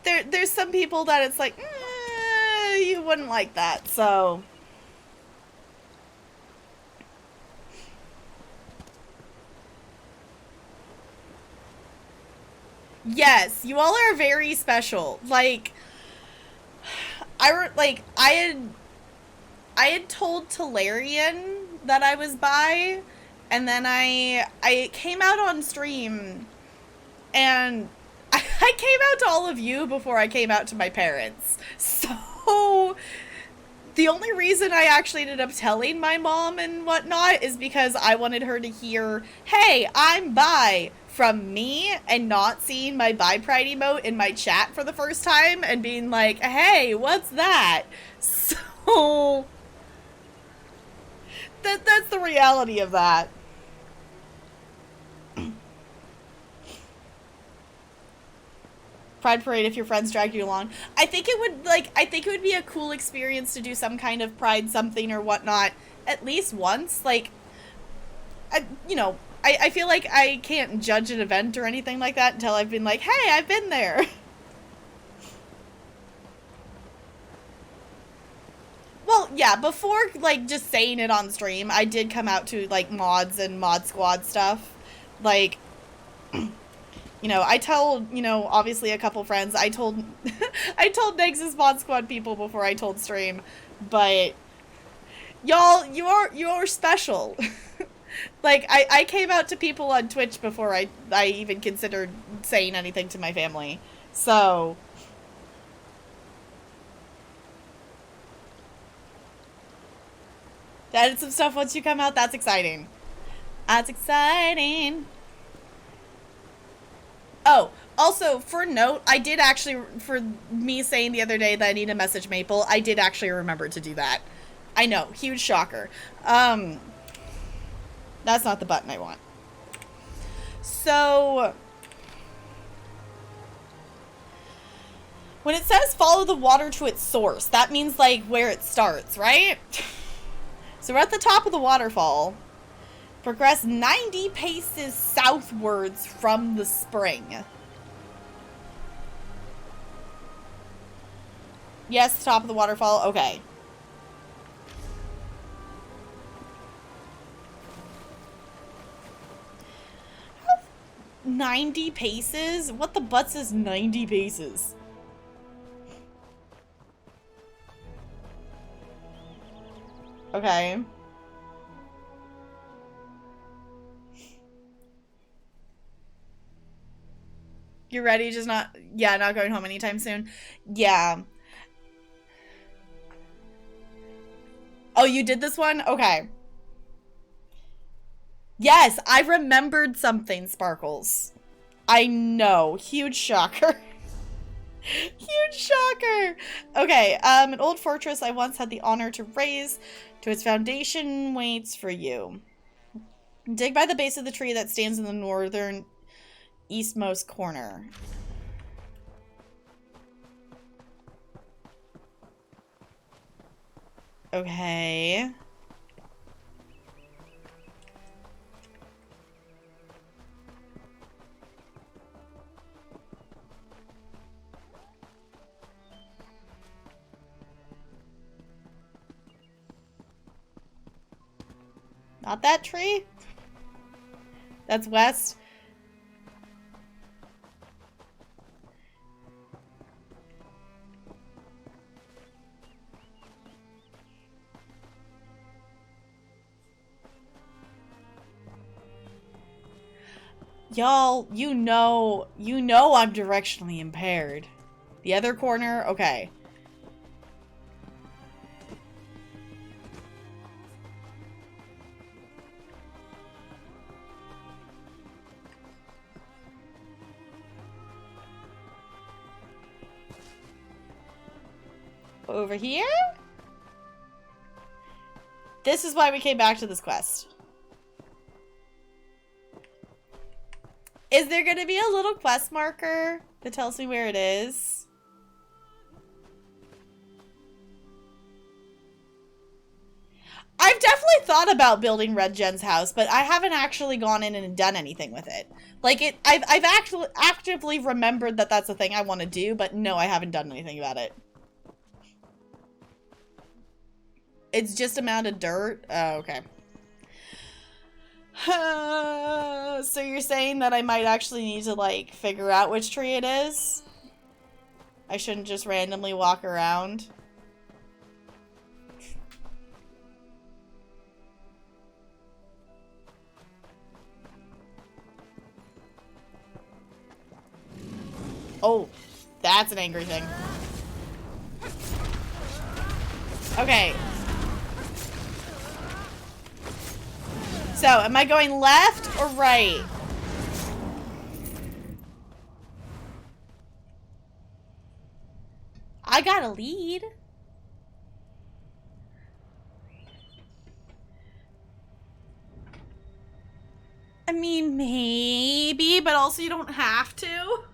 there's some people that it's like, you wouldn't like that, so... Yes, you all are very special. Like, I had told Talarian that I was bi, and then I came out on stream, and I came out to all of you before I came out to my parents. So the only reason I actually ended up telling my mom and whatnot is because I wanted her to hear, hey, I'm bi, from me, and not seeing my bi pride emote in my chat for the first time and being like, hey, what's that? So that's the reality of that. Pride parade if your friends drag you along. I think it would be a cool experience to do some kind of pride something or whatnot at least once. Like, I feel like I can't judge an event or anything like that until I've been like, hey, I've been there. Well, yeah, before, like, just saying it on stream, I did come out to, like, mods and mod squad stuff. Like, I told, obviously a couple friends. I told Nexus mod squad people before I told stream. But, y'all, you're special. Like, I came out to people on Twitch before I even considered saying anything to my family. So... Edit some stuff once you come out. That's exciting. That's exciting. Oh, also, for note, I did actually, for me saying the other day that I need to message Maple, I did actually remember to do that. I know, huge shocker. That's not the button I want. So, when it says follow the water to its source, that means, like, where it starts, right? So we're at the top of the waterfall. Progress 90 paces southwards from the spring. Yes, top of the waterfall. Okay. How 90 paces? What the butts is 90 paces? Okay. You're ready? Just not... Yeah, not going home anytime soon. Yeah. Oh, you did this one? Okay. Yes, I remembered something, Sparkles. I know. Huge shocker. Huge shocker. Okay, an old fortress I once had the honor to raise to its foundation waits for you. Dig by the base of the tree that stands in the northern eastmost corner. Okay. Not that tree? That's west. Y'all, you know I'm directionally impaired. The other corner? Okay. Over here? This is why we came back to this quest. Is there gonna be a little quest marker that tells me where it is? I've definitely thought about building Red Jen's house, but I haven't actually gone in and done anything with it. Like, I've actually actively remembered that that's a thing I want to do, but no, I haven't done anything about it. It's just a mound of dirt? Oh, okay. So you're saying that I might actually need to, like, figure out which tree it is? I shouldn't just randomly walk around? Oh, that's an angry thing. Okay. So, am I going left or right? I got a lead. I mean, maybe, but also you don't have to.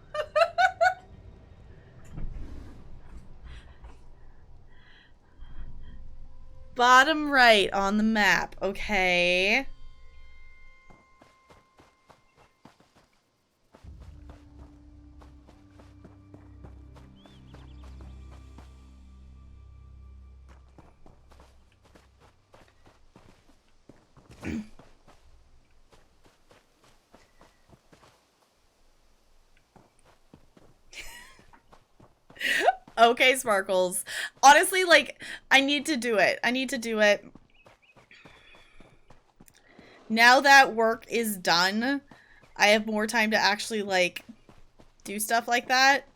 Bottom right on the map. Okay. Okay, Sparkles. Honestly, like, I need to do it. I need to do it. Now that work is done, I have more time to actually, like, do stuff like that.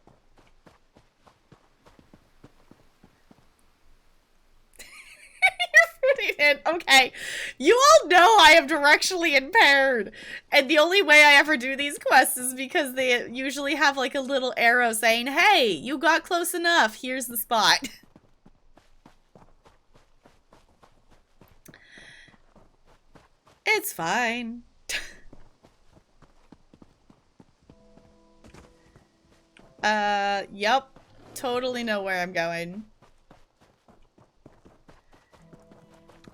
You're putting it. Okay. You all know I am directionally impaired. And the only way I ever do these quests is because they usually have, like, a little arrow saying, hey, you got close enough. Here's the spot. It's fine. Yep. Totally know where I'm going.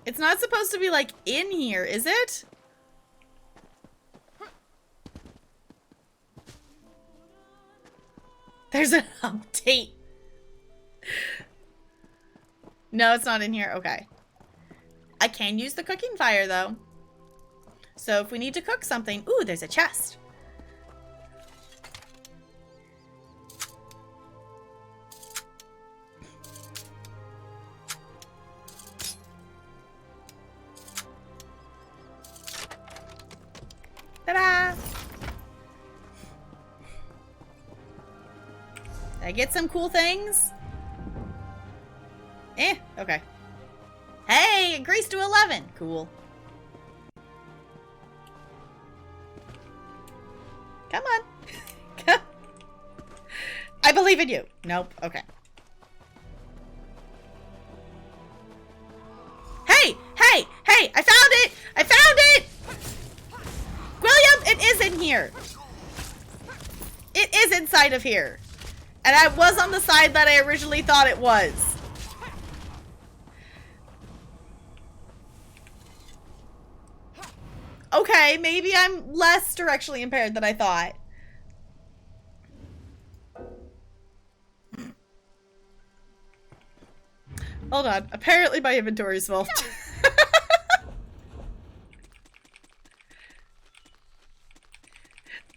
It's not supposed to be, like, in here, is it? There's an update. No, it's not in here. Okay. I can use the cooking fire, though. So if we need to cook something... Ooh, there's a chest. Ta-da! Did I get some cool things? Okay. Hey, increased to 11. Cool. Come on. I believe in you. Nope. Okay. Hey! Hey! Hey! I found it! I found it! William, it is in here. It is inside of here. And I was on the side that I originally thought it was. Okay, maybe I'm less directionally impaired than I thought. Hold on. Apparently my inventory is full.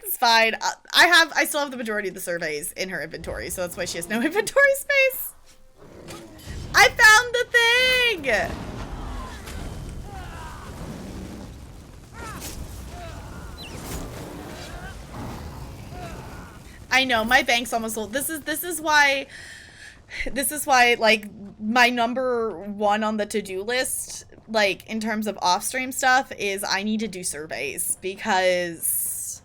It's fine. I still have the majority of the surveys in her inventory, so that's why she has no inventory space. I found the thing! I know, my bank's almost full. This is why like my number one on the to-do list, like in terms of off-stream stuff, is I need to do surveys because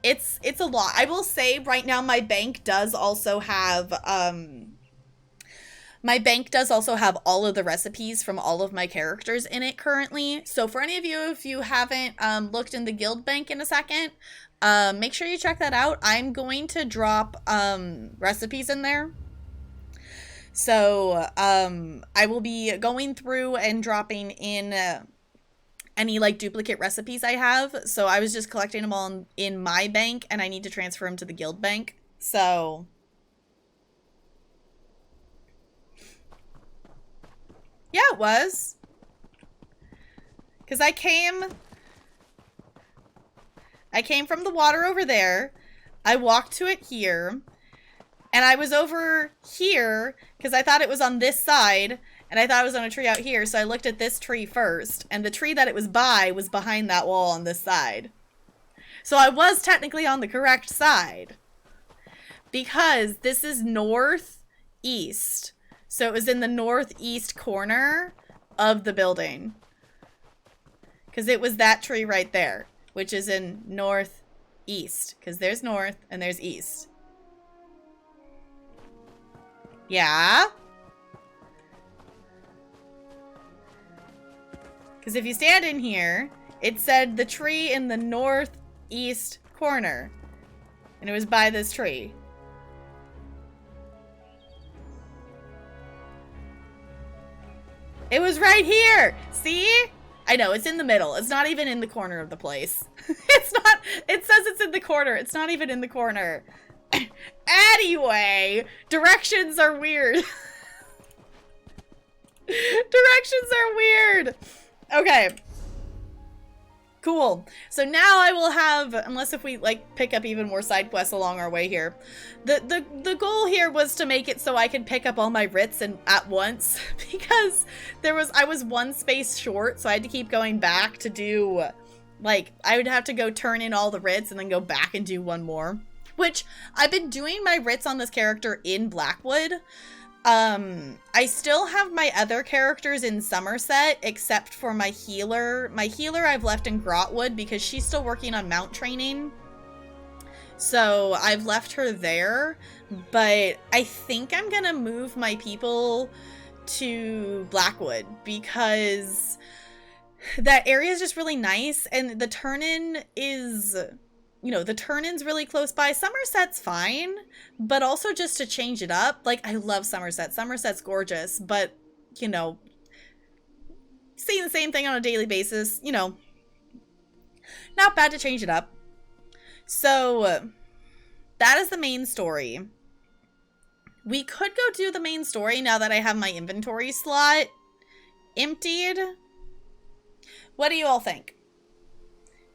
it's a lot. I will say right now my bank does also have My bank does also have all of the recipes from all of my characters in it currently. So for any of you, if you haven't looked in the guild bank in a second, make sure you check that out. I'm going to drop recipes in there. So I will be going through and dropping in any like duplicate recipes I have. So I was just collecting them all in my bank, and I need to transfer them to the guild bank. So yeah, it was. Because I came from the water over there. I walked to it here. And I was over here because I thought it was on this side. And I thought it was on a tree out here. So I looked at this tree first. And the tree that it was by was behind that wall on this side. So I was technically on the correct side. Because this is northeast. So it was in the northeast corner of the building. Because it was that tree right there. Which is in northeast. Because there's north and there's east. Yeah? Because if you stand in here, it said the tree in the northeast corner. And it was by this tree. It was right here! See? I know, it's in the middle. It's not even in the corner of the place. It's not, it says it's in the corner. It's not even in the corner. Anyway, directions are weird. Directions are weird. Okay. Cool. So now I will have, unless if we like pick up even more side quests along our way here. The goal here was to make it so I could pick up all my writs at once because I was one space short, so I had to keep going back to do like I would have to go turn in all the writs and then go back and do one more. Which I've been doing my writs on this character in Blackwood. I still have my other characters in Somerset, except for my healer. My healer I've left in Grotwood because she's still working on mount training. So I've left her there, but I think I'm gonna move my people to Blackwood because that area is just really nice, and the turn-in is... You know, the turn-in's really close by. Somerset's fine, but also just to change it up. Like, I love Somerset. Somerset's gorgeous, but, you know, seeing the same thing on a daily basis, you know, not bad to change it up. So, that is the main story. We could go do the main story now that I have my inventory slot emptied. What do you all think?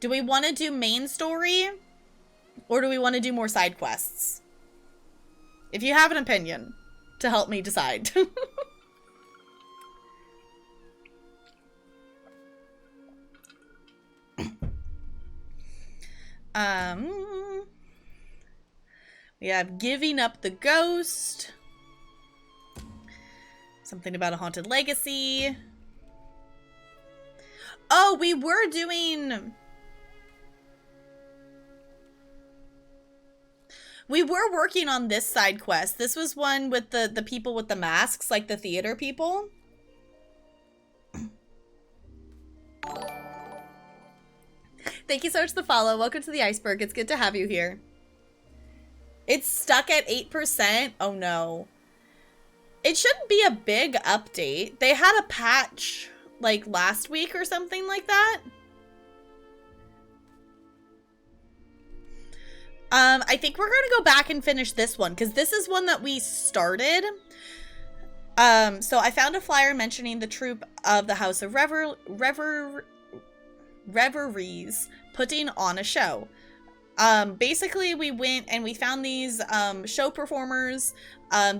Do we want to do main story, or do we want to do more side quests? If you have an opinion, to help me decide. We have giving up the ghost. Something about a haunted legacy. Oh, we were doing... We were working on this side quest. This was one with the people with the masks, like the theater people. Thank you so much for the follow. Welcome to the iceberg. It's good to have you here. It's stuck at 8%. Oh no. It shouldn't be a big update. They had a patch like last week or something like that. I think we're going to go back and finish this one because this is one that we started. So I found a flyer mentioning the troupe of the House of Reveries putting on a show. Basically, we went and we found these show performers.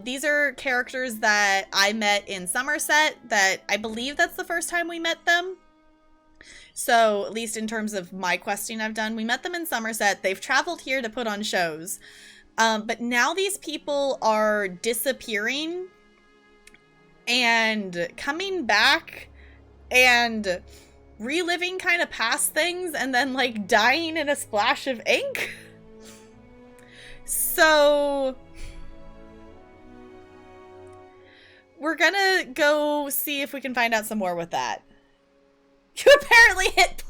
These are characters that I met in Somerset that I believe that's the first time we met them. So, at least in terms of my questing I've done, we met them in Somerset. They've traveled here to put on shows. But now these people are disappearing and coming back and reliving kind of past things and then like dying in a splash of ink. So we're gonna go see if we can find out some more with that. You apparently hit...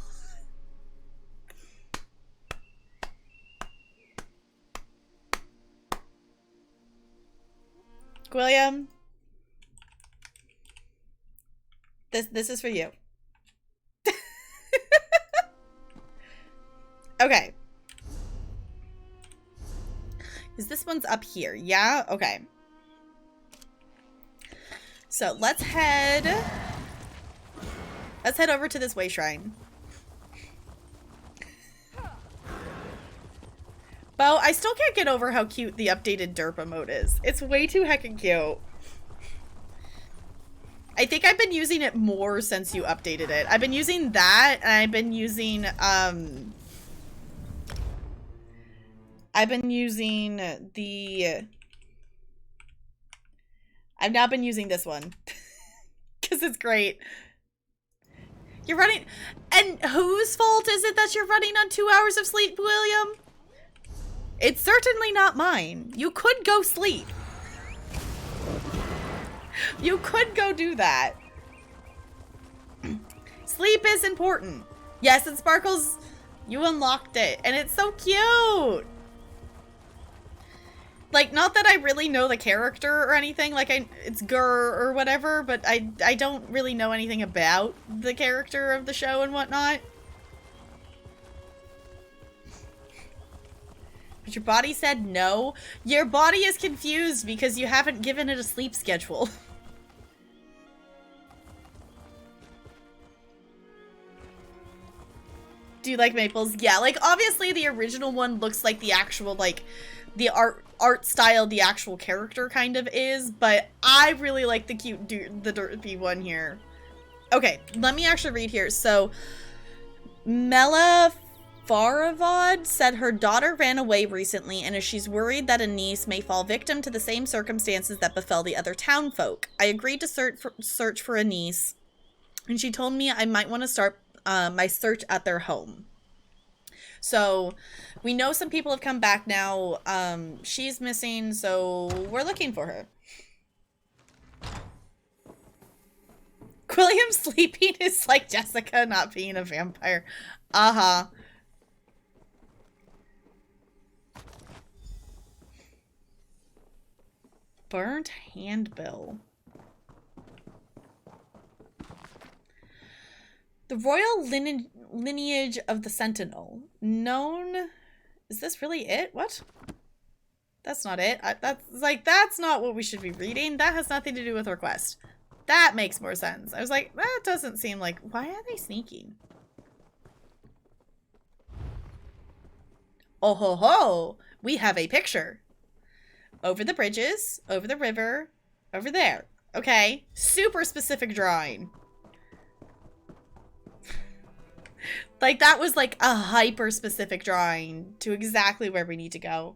William. This is for you. Okay. Is this one's up here? Yeah? Okay. So let's head over to this way shrine. Bo, I still can't get over how cute the updated derp emote is. It's way too heckin' cute. I think I've been using it more since you updated it. I've been using that, and I've been using, I've now been using this one. Because it's great. You're running, and whose fault is it that you're running on 2 hours of sleep, William? It's certainly not mine. You could go sleep. You could go do that. Sleep is important. Yes, and Sparkles, you unlocked it. And it's so cute. Like, not that I really know the character or anything. Like, it's Gur or whatever. But I don't really know anything about the character of the show and whatnot. But your body said no. Your body is confused because you haven't given it a sleep schedule. Do you like maples? Yeah, like, obviously the original one looks like the actual, like, the art style the actual character kind of is, but I really like the cute, the derpy one here. Okay, let me actually read here. So, Mela Faravad said her daughter ran away recently and she's worried that a niece may fall victim to the same circumstances that befell the other townfolk. I agreed to search for a niece, and she told me I might want to start my search at their home. So we know some people have come back now. She's missing, so we're looking for her. William sleeping is like Jessica not being a vampire. Uh-huh. Burnt handbill. The royal lineage of the Sentinel. Known... Is this really it? What? That's not it. That's not what we should be reading. That has nothing to do with our quest. That makes more sense. I was like, that doesn't seem like... Why are they sneaking? Oh ho ho! We have a picture. Over the bridges, over the river, over there. Okay. Super specific drawing. Like, that was like a hyper specific drawing to exactly where we need to go.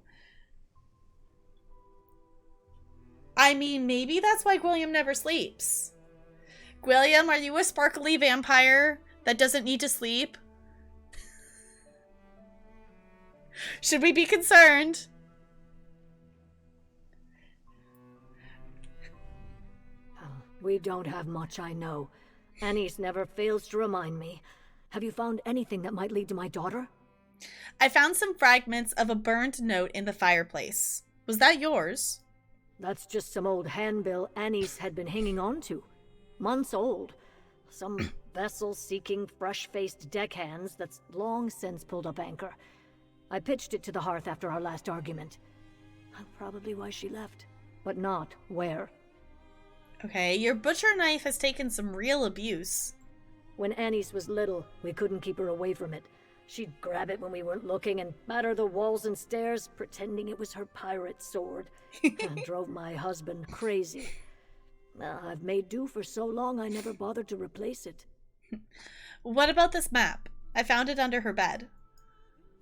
I mean, maybe that's why William never sleeps. William, are you a sparkly vampire that doesn't need to sleep? Should we be concerned? We don't have much, I know. Annie's never fails to remind me. Have you found anything that might lead to my daughter? I found some fragments of a burned note in the fireplace. Was that yours? That's just some old handbill Annie's had been hanging on to. Months old. Some vessel seeking fresh-faced deckhands that's long since pulled up anchor. I pitched it to the hearth after our last argument. Probably why she left, but not where. Okay, your butcher knife has taken some real abuse. When Annie's was little, we couldn't keep her away from it. She'd grab it when we weren't looking and batter the walls and stairs, pretending it was her pirate sword. And drove my husband crazy. I've made do for so long I never bothered to replace it. What about this map? I found it under her bed.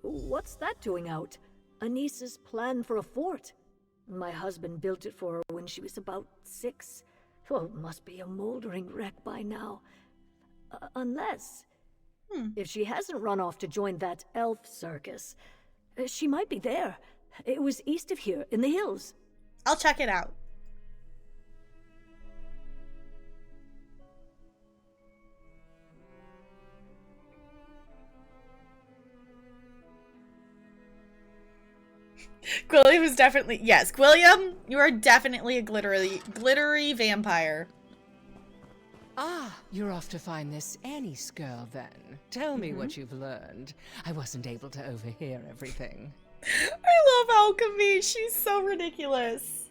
What's that doing out? Anissa's plan for a fort. My husband built it for her when she was about 6. Well, it must be a moldering wreck by now. Unless... If she hasn't run off to join that elf circus, she might be there. It was east of here, in the hills. I'll check it out. Gwilliam is definitely, yes, Gwilliam, you are definitely a glittery vampire. Ah, you're off to find this Annie's girl then. Tell me what you've learned. I wasn't able to overhear everything. I love alchemy. She's so ridiculous.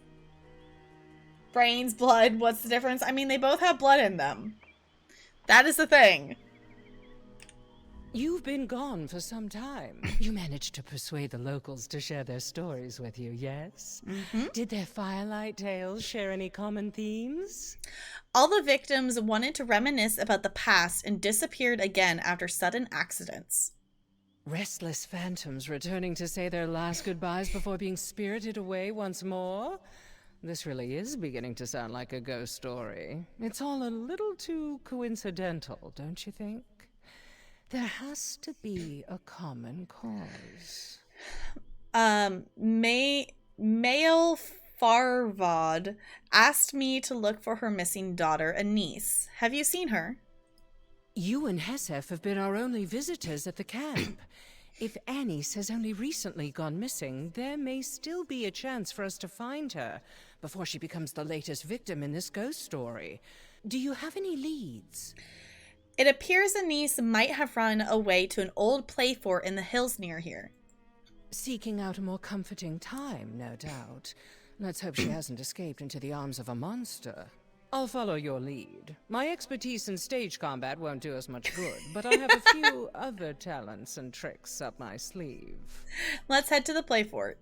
Brains, blood, what's the difference? I mean, they both have blood in them. That is the thing. You've been gone for some time. You managed to persuade the locals to share their stories with you, yes? Did their firelight tales share any common themes? All the victims wanted to reminisce about the past and disappeared again after sudden accidents. Restless phantoms returning to say their last goodbyes before being spirited away once more? This really is beginning to sound like a ghost story. It's all a little too coincidental, don't you think? There has to be a common cause. Male Farvad asked me to look for her missing daughter, Anise. Have you seen her? You and Hesef have been our only visitors at the camp. If Anise has only recently gone missing, there may still be a chance for us to find her before she becomes the latest victim in this ghost story. Do you have any leads? It appears Anise might have run away to an old play fort in the hills near here. Seeking out a more comforting time, no doubt. Let's hope she hasn't escaped into the arms of a monster. I'll follow your lead. My expertise in stage combat won't do us much good, but I have a few other talents and tricks up my sleeve. Let's head to the play fort.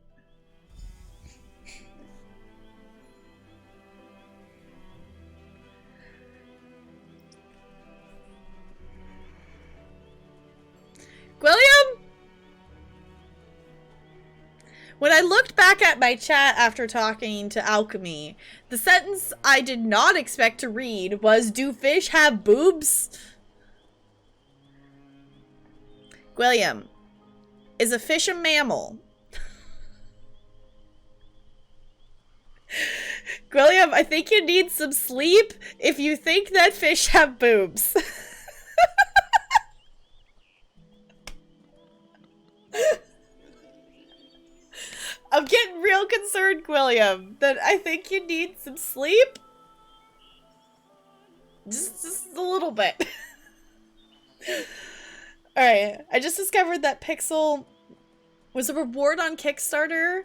William? When I looked back at my chat after talking to Alchemy, the sentence I did not expect to read was, "Do fish have boobs?" William, is a fish a mammal? William, I think you need some sleep if you think that fish have boobs. I'm getting real concerned, William, that I think you need some sleep. Just a little bit. Alright, I just discovered that Pixel was a reward on Kickstarter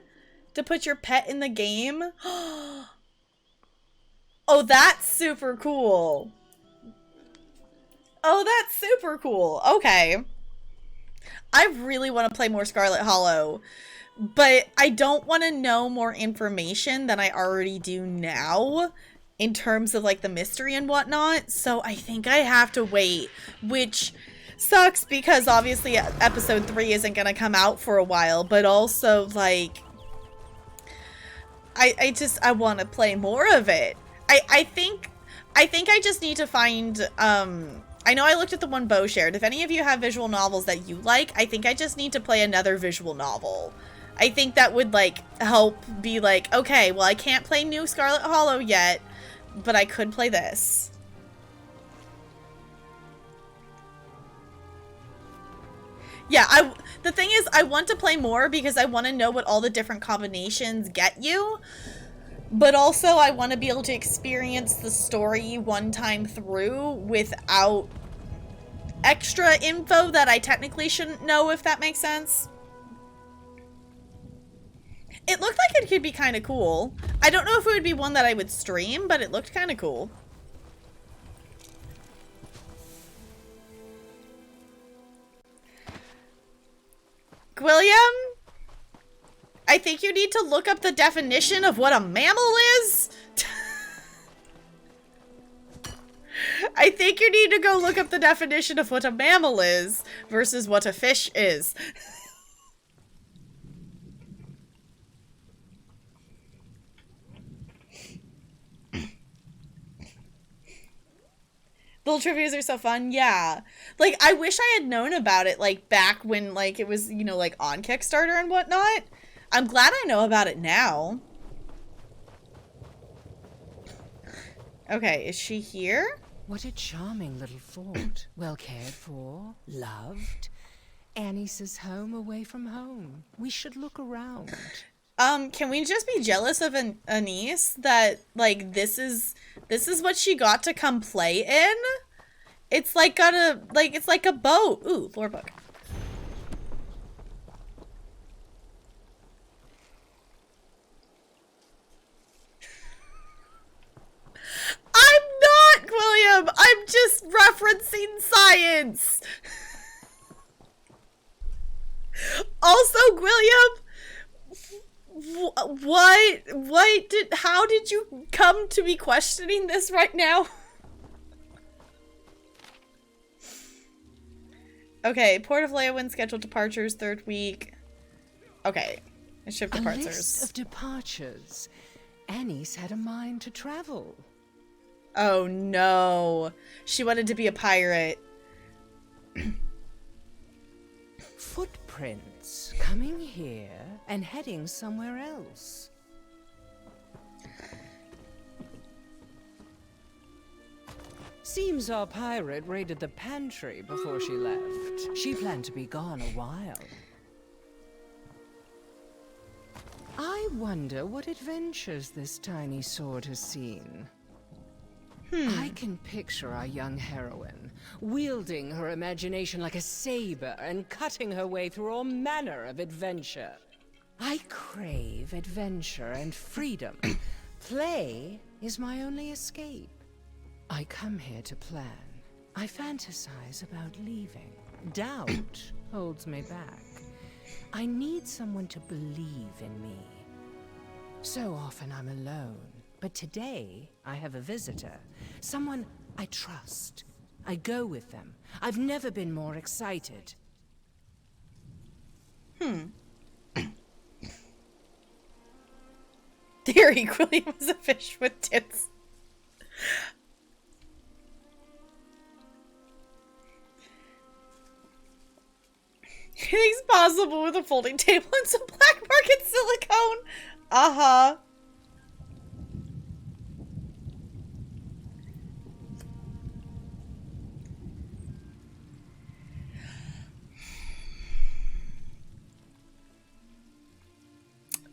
to put your pet in the game. Oh, that's super cool. Oh, that's super cool. Okay. I really want to play more Scarlet Hollow, but I don't want to know more information than I already do now in terms of like the mystery and whatnot. So I think I have to wait, which sucks because obviously episode 3 isn't going to come out for a while, but also like I want to play more of it. I think I just need to find I know I looked at the one Bo shared. If any of you have visual novels that you like, I think I just need to play another visual novel. I think that would like help be like, okay, well I can't play new Scarlet Hollow yet, but I could play this. Yeah, the thing is I want to play more because I want to know what all the different combinations get you. But also I want to be able to experience the story one time through without extra info that I technically shouldn't know, if that makes sense. It looked like it could be kind of cool. I don't know if it would be one that I would stream, but it looked kind of cool. William? I think you need to look up the definition of what a mammal is. I think you need to go look up the definition of what a mammal is versus what a fish is. Little trivias are so fun. Yeah. Like, I wish I had known about it, like, back when, like, it was, you know, like, on Kickstarter and whatnot. I'm glad I know about it now. Okay, is she here? What a charming little fort. Well cared for, loved. Annie's home away from home. We should look around. Can we just be jealous of Anise that, like, this is what she got to come play in? It's like it's like a boat. Ooh, lore book. I'm not, William! I'm just referencing science! Also, William, how did you come to be questioning this right now? Okay, Port of Leyawind scheduled departures 3rd week. Okay, ship departures. A list of departures. Annie's had a mind to travel. Oh no, she wanted to be a pirate. Footprints coming here and heading somewhere else. Seems our pirate raided the pantry before she left. She planned to be gone a while. I wonder what adventures this tiny sword has seen. I can picture our young heroine, wielding her imagination like a saber and cutting her way through all manner of adventure. I crave adventure and freedom. Play is my only escape. I come here to plan. I fantasize about leaving. Doubt holds me back. I need someone to believe in me. So often I'm alone. But today, I have a visitor. Someone I trust. I go with them. I've never been more excited. Theory, William was a fish with tits. Anything's possible with a folding table and some black market silicone. Uh-huh.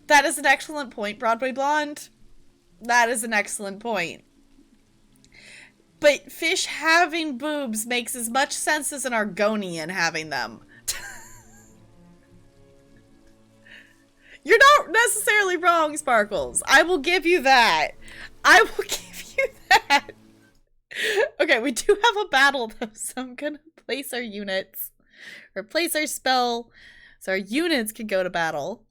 That is an excellent point, Broadway Blonde. That is an excellent point. But fish having boobs makes as much sense as an Argonian having them. You're not necessarily wrong, Sparkles. I will give you that. I will give you that. Okay, we do have a battle, though, so I'm gonna place our units. Or place our spell so our units can go to battle.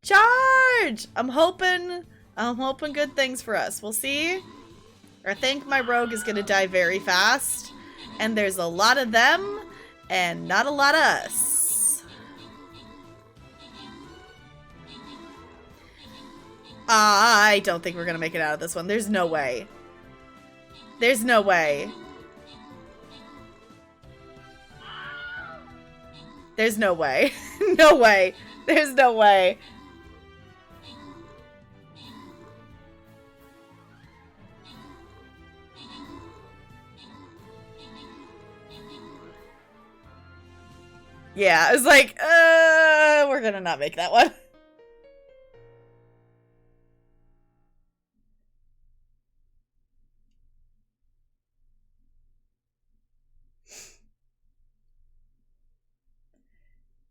Charge! I'm hoping good things for us. We'll see. I think my rogue is gonna die very fast. And there's a lot of them, and not a lot of us. I don't think we're gonna make it out of this one. There's no way. There's no way. There's no way. No way. There's no way. Yeah, I was like, we're gonna not make that one.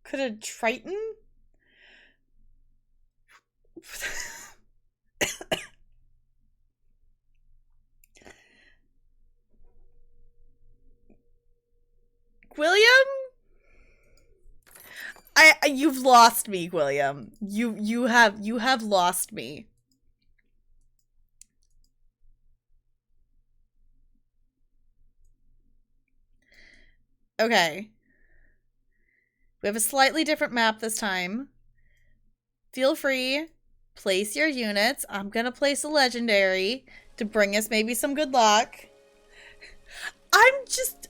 Could a Triton? William? You've lost me, William. You have lost me. Okay. We have a slightly different map this time. Feel free. Place your units. I'm gonna place a legendary to bring us maybe some good luck. I'm just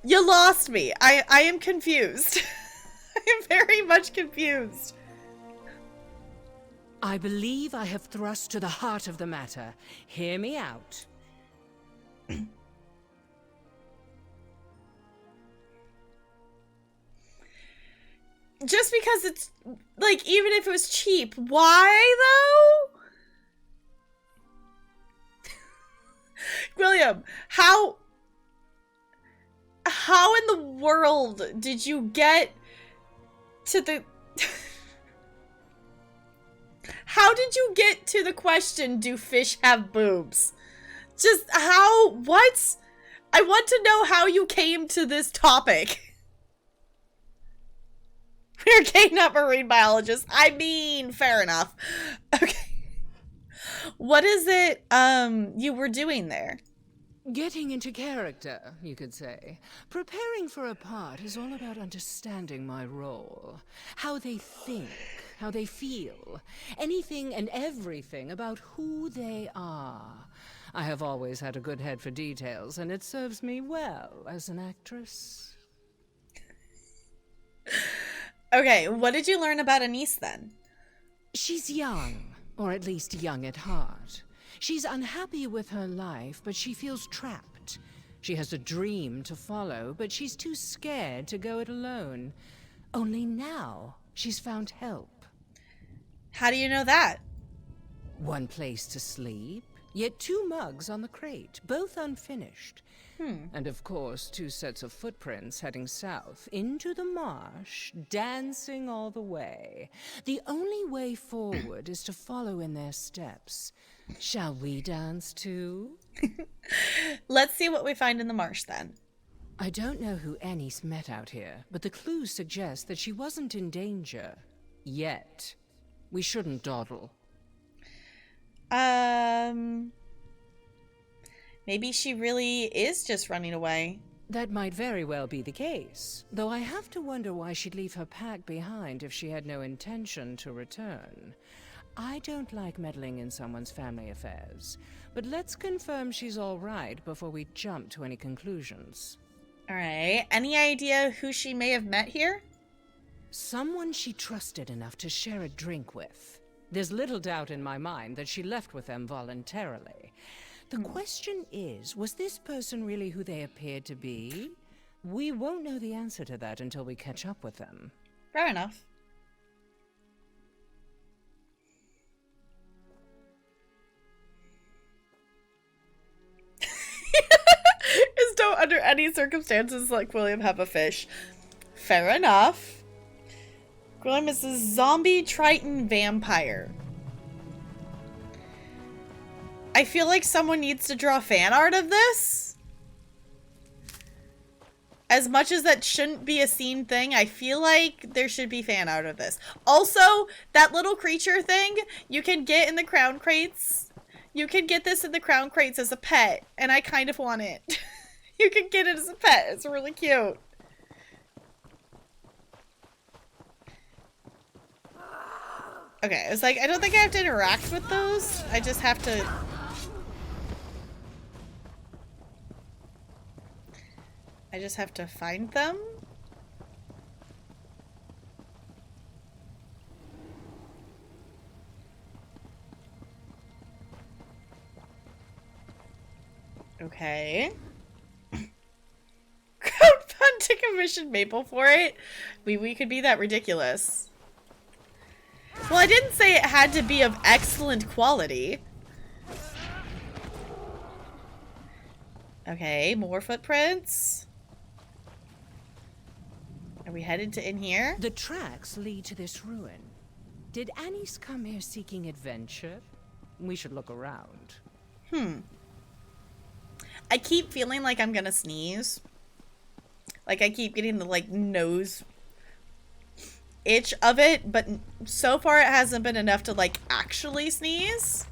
you lost me. I am confused. I am very much confused. I believe I have thrust to the heart of the matter. Hear me out. just because it's, like, even if it was cheap, why, though? William, how in the world did you get to the... How did you get to the question, do fish have boobs? Just how, what? I want to know how you came to this topic. We're getting up marine biologists. I mean, fair enough. Okay. What is it, you were doing there? Getting into character, you could say. Preparing for a part is all about understanding my role. How they think, how they feel. Anything and everything about who they are. I have always had a good head for details, and it serves me well as an actress. Okay, what did you learn about Anise then? She's young, or at least young at heart. She's unhappy with her life, but she feels trapped. She has a dream to follow, but she's too scared to go it alone. Only now she's found help. How do you know that? One place to sleep, yet 2 mugs on the crate, both unfinished. And of course, 2 sets of footprints heading south, into the marsh, dancing all the way. The only way forward is to follow in their steps. Shall we dance too? Let's see what we find in the marsh then. I don't know who Annie's met out here, but the clues suggest that she wasn't in danger. Yet. We shouldn't dawdle. Maybe she really is just running away. That might very well be the case, though I have to wonder why she'd leave her pack behind if she had no intention to return. I don't like meddling in someone's family affairs, but let's confirm she's all right before we jump to any conclusions. All right. Any idea who she may have met here? Someone she trusted enough to share a drink with. There's little doubt in my mind that she left with them voluntarily. The question is, was this person really who they appeared to be? We won't know the answer to that until we catch up with them. Fair enough. Is don't under any circumstances like William have a fish. Fair enough. William is a zombie Triton vampire. I feel like someone needs to draw fan art of this. As much as that shouldn't be a scene thing, I feel like there should be fan art of this. Also, that little creature thing you can get in the crown crates. You can get this in the crown crates as a pet, and I kind of want it. You can get it as a pet. It's really cute. Okay, I was like, I don't think I have to interact with those. I just have to... I just have to find them. Okay. Crowdfunding commission Maple for it. We could be that ridiculous. Well, I didn't say it had to be of excellent quality. Okay, more footprints. Are we headed to in here? The tracks lead to this ruin. Did Annie's come here seeking adventure? We should look around. I keep feeling like I'm gonna sneeze. Like I keep getting the like nose itch of it, but so far it hasn't been enough to like actually sneeze.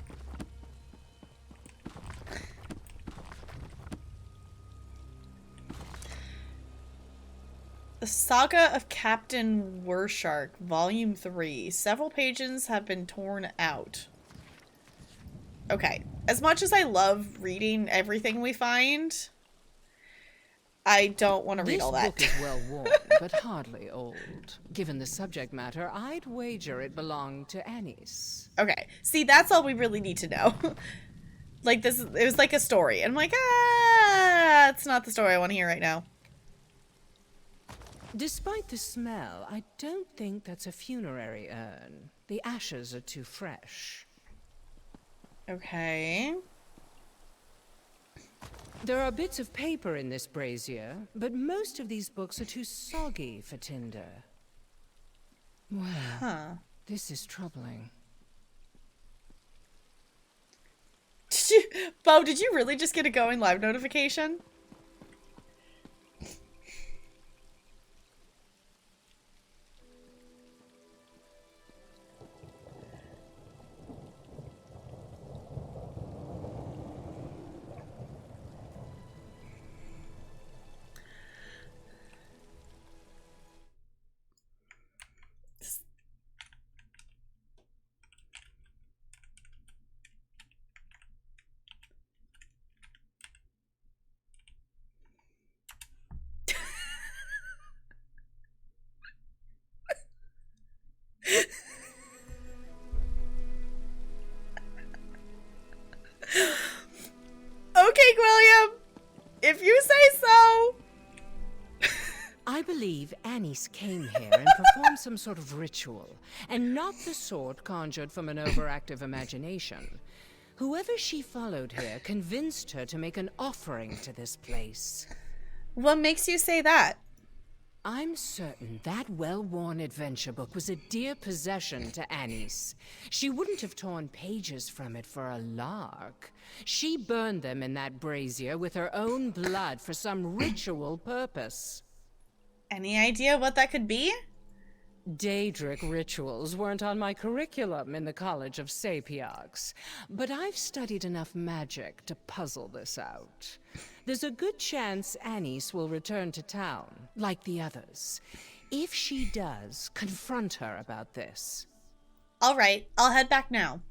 The Saga of Captain Wershark, Volume 3. Several pages have been torn out. Okay. As much as I love reading everything we find, I don't want to read all that. This book is well worn, but hardly old. Given the subject matter, I'd wager it belonged to Annie's. Okay. See, that's all we really need to know. Like, it was like a story. And I'm like, it's not the story I want to hear right now. Despite the smell, I don't think that's a funerary urn. The ashes are too fresh. Okay. There are bits of paper in this brazier, but most of these books are too soggy for tinder. Well, this is troubling. Bo, did you really just get a going live notification? Okay, William. If you say so. I believe Anise came here and performed some sort of ritual, and not the sort conjured from an overactive imagination. Whoever she followed here convinced her to make an offering to this place. What makes you say that? I'm certain that well-worn adventure book was a dear possession to Anise. She wouldn't have torn pages from it for a lark. She burned them in that brazier with her own blood for some ritual purpose. Any idea what that could be? Daedric rituals weren't on my curriculum in the College of Sapiarchs, but I've studied enough magic to puzzle this out. There's a good chance Anise will return to town, like the others. If she does, confront her about this. All right, I'll head back now.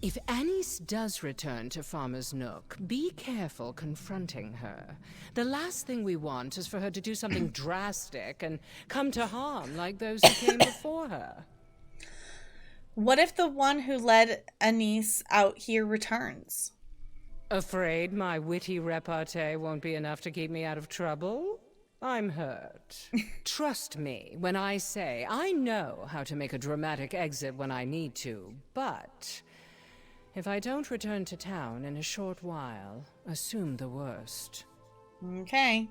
If Anise does return to Farmer's Nook, be careful confronting her. The last thing we want is for her to do something drastic and come to harm like those who came before her. What if the one who led Anise out here returns? Afraid my witty repartee won't be enough to keep me out of trouble? I'm hurt. Trust me when I say I know how to make a dramatic exit when I need to, but if I don't return to town in a short while, assume the worst. Okay.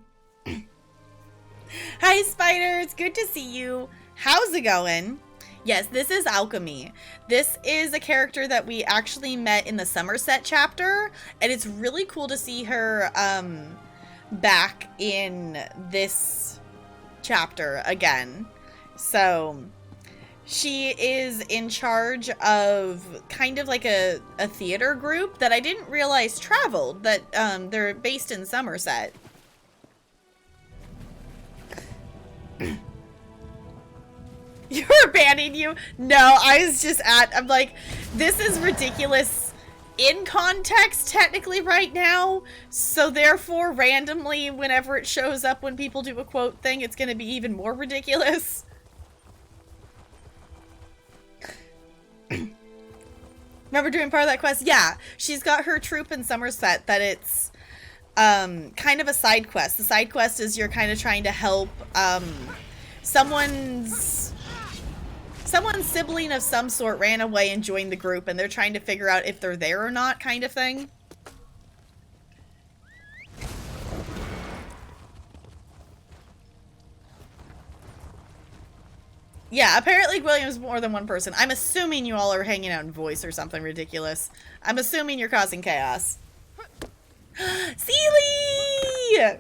Hi, Spider. It's good to see you. How's it going? Yes, this is Alchemy. This is a character that we actually met in the Somerset chapter, and it's really cool to see her back in this chapter again. So she is in charge of kind of like a theater group that I didn't realize traveled, that they're based in Somerset. You're banning you? No, I was just I'm like, this is ridiculous in context technically right now, so therefore randomly whenever it shows up when people do a quote thing, it's gonna be even more ridiculous. Remember doing part of that quest? Yeah, she's got her troop in Somerset that it's kind of a side quest. The side quest is you're kind of trying to help someone's sibling of some sort ran away and joined the group, and they're trying to figure out if they're there or not, kind of thing. Yeah, apparently William's more than one person. I'm assuming you all are hanging out in voice or something ridiculous. I'm assuming you're causing chaos. Sealy!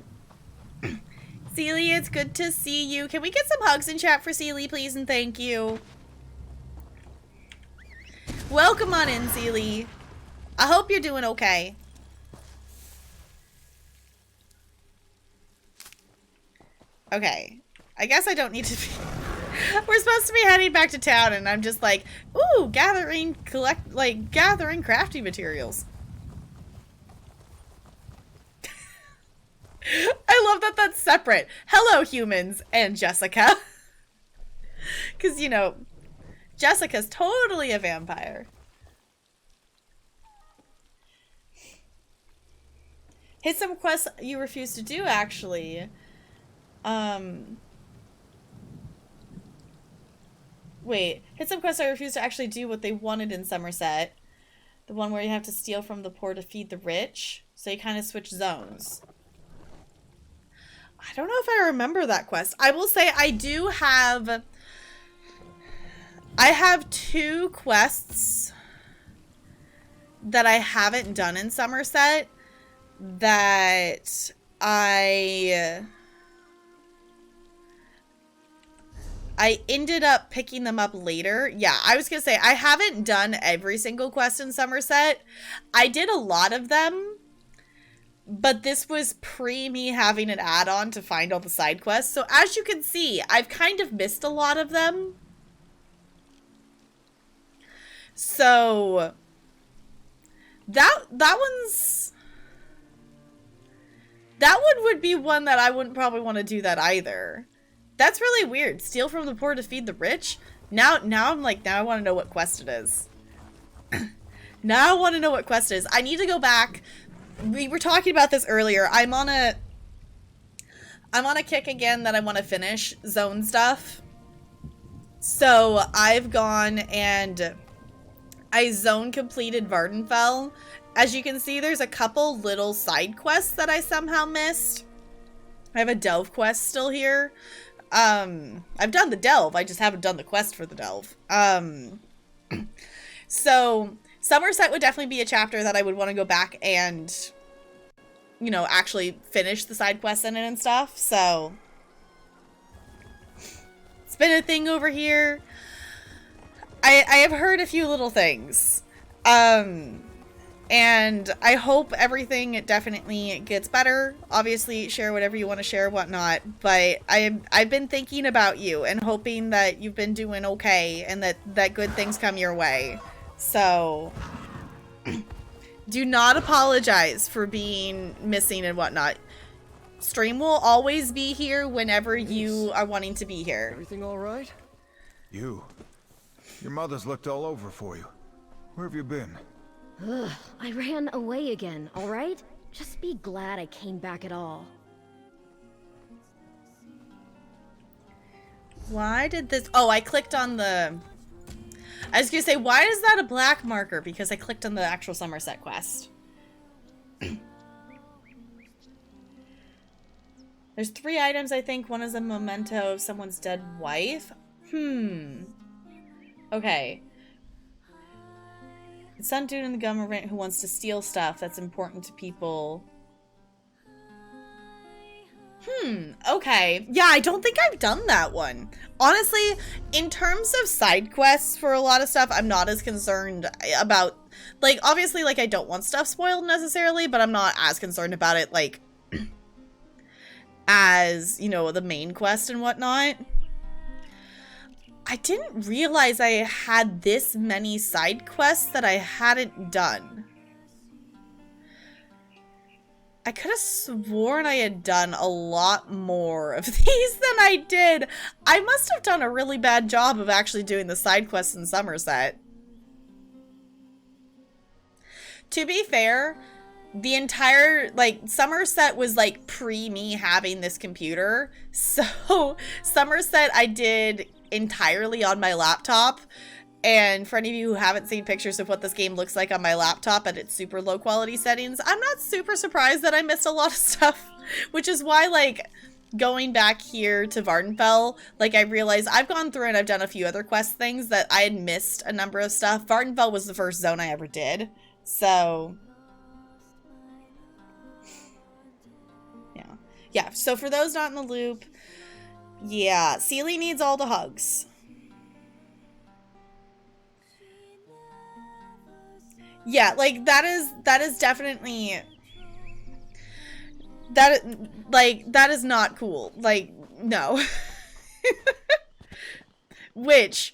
Sealy, it's good to see you. Can we get some hugs in chat for Sealy, please, and thank you. Welcome on in, Sealy. I hope you're doing okay. Okay. I guess I don't need to be... We're supposed to be heading back to town, and I'm just like, ooh, gathering crafting materials. I love that that's separate. Hello, humans, and Jessica. Because, you know, Jessica's totally a vampire. Hit some quests you refuse to do, actually. Wait, hit some quests I refuse to actually do what they wanted in Somerset. The one where you have to steal from the poor to feed the rich. So you kind of switch zones. I don't know if I remember that quest. I will say I do have... I have 2 quests that I haven't done in Somerset that I ended up picking them up later. Yeah, I was gonna say, I haven't done every single quest in Somerset. I did a lot of them, but this was pre me having an add-on to find all the side quests. So as you can see, I've kind of missed a lot of them. So that one's... That one would be one that I wouldn't probably want to do that either. That's really weird. Steal from the poor to feed the rich? Now I'm like, now I want to know what quest it is. Now I want to know what quest it is. I need to go back. We were talking about this earlier. I'm on a kick again that I want to finish zone stuff. So I've gone and I zone completed Vardenfell. As you can see, there's a couple little side quests that I somehow missed. I have a delve quest still here. I've done the delve, I just haven't done the quest for the delve. So Somerset would definitely be a chapter that I would want to go back and, you know, actually finish the side quests in it and stuff. So it's been a thing over here. I have heard a few little things. And I hope everything definitely gets better. Obviously, share whatever you want to share, whatnot. But I've been thinking about you and hoping that you've been doing okay and that good things come your way. So do not apologize for being missing and whatnot. Stream will always be here whenever you are wanting to be here. Everything all right? Your mother's looked all over for you. Where have you been? Ugh, I ran away again, alright? Just be glad I came back at all. Why did this... Oh, I clicked on the... I was gonna say, why is that a black marker? Because I clicked on the actual Somerset quest. There's 3 items, I think. One is a memento of someone's dead wife. Okay. It's some dude in the government who wants to steal stuff that's important to people. Okay. Yeah, I don't think I've done that one. Honestly, in terms of side quests for a lot of stuff, I'm not as concerned about... Like, obviously, like, I don't want stuff spoiled necessarily, but I'm not as concerned about it, like, as, you know, the main quest and whatnot. I didn't realize I had this many side quests that I hadn't done. I could have sworn I had done a lot more of these than I did. I must have done a really bad job of actually doing the side quests in Somerset. To be fair, the entire, like, Somerset was, like, pre me having this computer. So, Somerset I did entirely on my laptop. And for any of you who haven't seen pictures of what this game looks like on my laptop at its super low quality settings, I'm not super surprised that I missed a lot of stuff. Which is why, like, going back here to Vardenfell, like, I realized I've gone through and I've done a few other quest things that I had missed a number of stuff. Vardenfell was the first zone I ever did. So... yeah, so for those not in the loop, yeah, Seelie needs all the hugs. Yeah, like, that is definitely, that is not cool. Like, no. Which,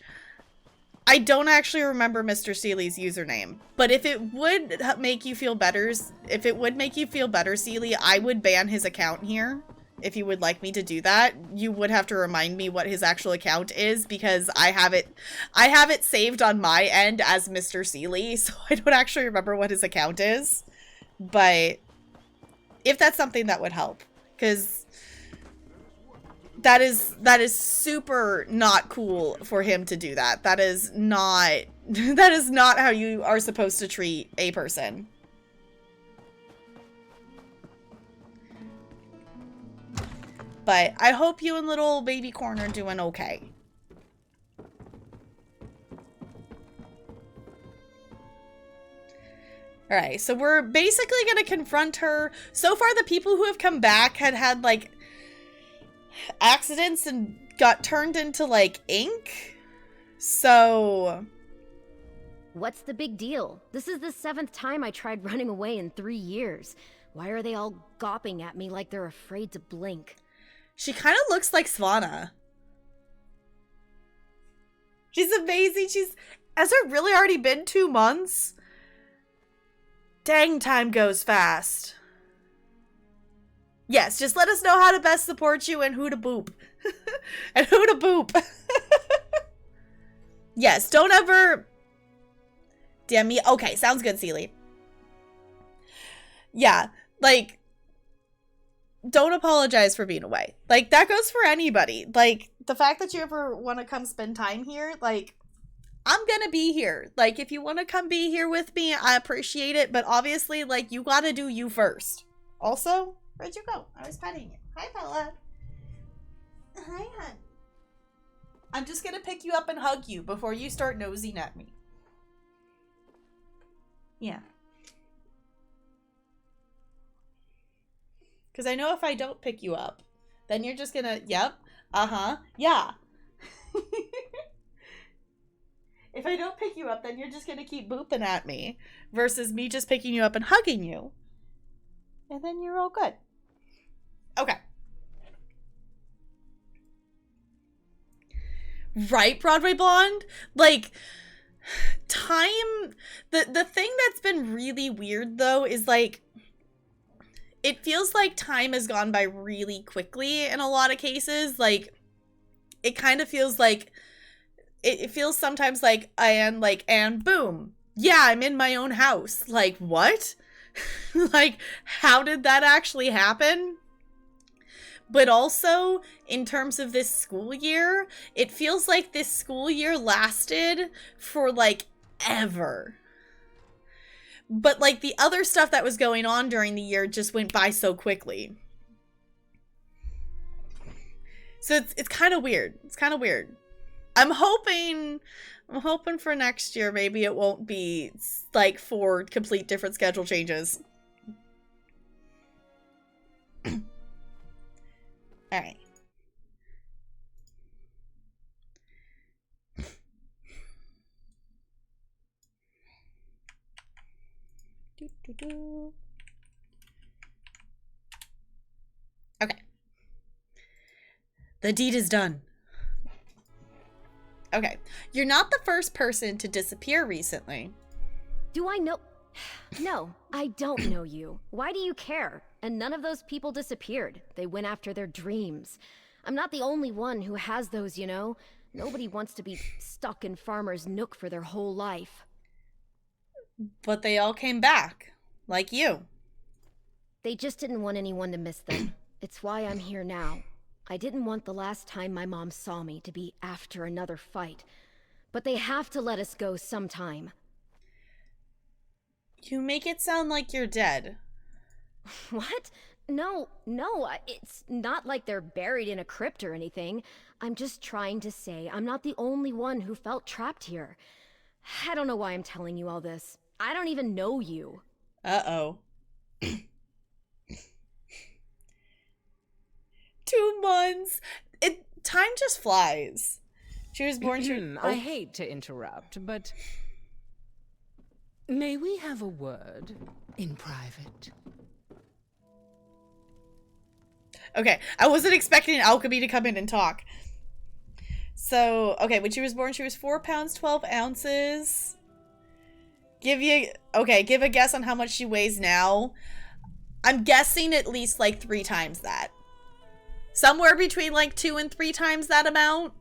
I don't actually remember Mr. Seeley's username, but if it would make you feel better, Seelie, I would ban his account here. If you would like me to do that, you would have to remind me what his actual account is, because I have it saved on my end as Mr. Seelie, so I don't actually remember what his account is. But if that's something that would help, because That is super not cool for him to do that. That is not that is not how you are supposed to treat a person. But I hope you and little baby Corn are doing okay. Alright, so we're basically gonna confront her. So far, the people who have come back had like, accidents and got turned into, like, ink. So... What's the big deal? This is the 7th time I tried running away in 3 years. Why are they all gawping at me like they're afraid to blink? She kind of looks like Svanna. She's amazing. Has it really already been 2 months? Dang, time goes fast. Yes, just let us know how to best support you and who to boop. And who to boop. Yes, don't ever... Damn me. Okay, sounds good, Seely. Yeah, like... Don't apologize for being away. Like, that goes for anybody. Like, the fact that you ever want to come spend time here, like... I'm gonna be here. Like, if you want to come be here with me, I appreciate it. But obviously, like, you gotta do you first. Also, where'd you go? I was petting you. Hi, fella. Hi, hon. I'm just gonna pick you up and hug you before you start nosing at me. Yeah. Because I know if I don't pick you up, then you're just gonna, yep, uh-huh, yeah. If I don't pick you up, then you're just gonna keep booping at me versus me just picking you up and hugging you. And then you're all good. Okay. Right, Broadway Blonde? Like, time... The thing that's been really weird, though, is, like... It feels like time has gone by really quickly in a lot of cases. Like, it kind of feels like... It feels sometimes like, and boom. Yeah, I'm in my own house. Like, what? Like, how did that actually happen? But also, in terms of this school year, it feels like this school year lasted for, like, ever. But, like, the other stuff that was going on during the year just went by so quickly. So it's kind of weird. It's kind of weird. I'm hoping for next year maybe it won't be, like, 4 complete different schedule changes. Alright. Okay. The deed is done. Okay. You're not the first person to disappear recently. Do I know? No, I don't know you. Why do you care? And none of those people disappeared. They went after their dreams. I'm not the only one who has those, you know? Nobody wants to be stuck in Farmer's Nook for their whole life. But they all came back. Like you. They just didn't want anyone to miss them. It's why I'm here now. I didn't want the last time my mom saw me to be after another fight. But they have to let us go sometime. You make it sound like you're dead. What? No, it's not like they're buried in a crypt or anything. I'm just trying to say I'm not the only one who felt trapped here. I don't know why I'm telling you all this. I don't even know you. Uh-oh. 2 months. Time just flies. She was born to... I hate to interrupt, but... May we have a word in private? Okay, I wasn't expecting Alchemy to come in and talk. So, okay, when she was born, she was 4 pounds, 12 ounces. Give a guess on how much she weighs now. I'm guessing at least like 3 times that. Somewhere between like 2 and 3 times that amount.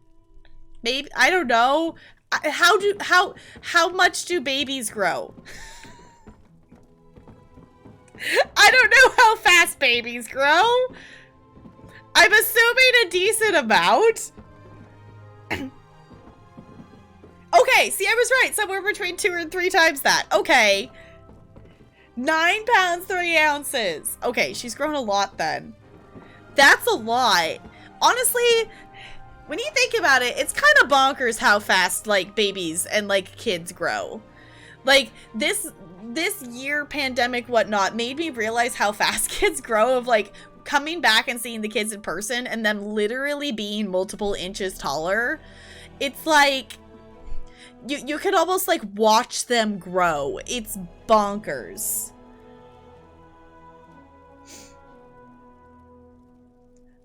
Maybe, I don't know. How much do babies grow? I don't know how fast babies grow. I'm assuming a decent amount. Okay, see, I was right. Somewhere between 2 and 3 times that. Okay. 9 pounds, 3 ounces. Okay, she's grown a lot then. That's a lot. Honestly, when you think about it, it's kind of bonkers how fast, like, babies and, like, kids grow. Like, this year pandemic whatnot made me realize how fast kids grow, of, like, coming back and seeing the kids in person and them literally being multiple inches taller. It's like, you could almost, like, watch them grow. It's bonkers.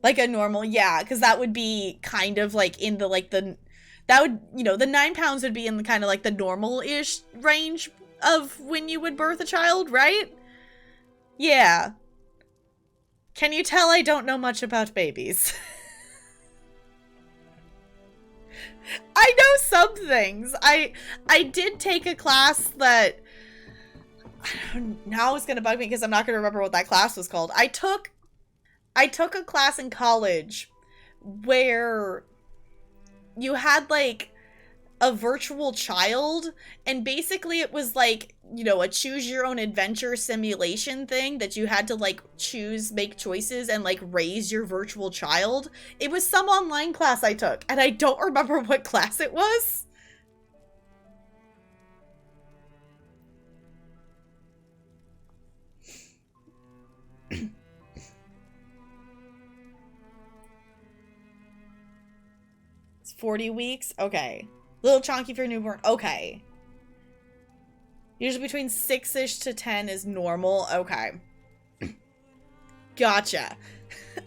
Like a normal, yeah, because that would be kind of, like, in the, like, that would, you know, the 9 pounds would be in the kind of, like, the normal-ish range of when you would birth a child, right? Yeah. Can you tell I don't know much about babies? I know some things. I did take a class that, now it's gonna bug me because I'm not gonna remember what that class was called. I took a class in college where you had, like, a virtual child, and basically it was like, you know, a choose your own adventure simulation thing that you had to, like, make choices and, like, raise your virtual child. It was some online class I took, and I don't remember what class it was. It's 40 weeks? Okay. Little chunky for newborn. Okay. Usually between 6-ish to 10 is normal. Okay. Gotcha.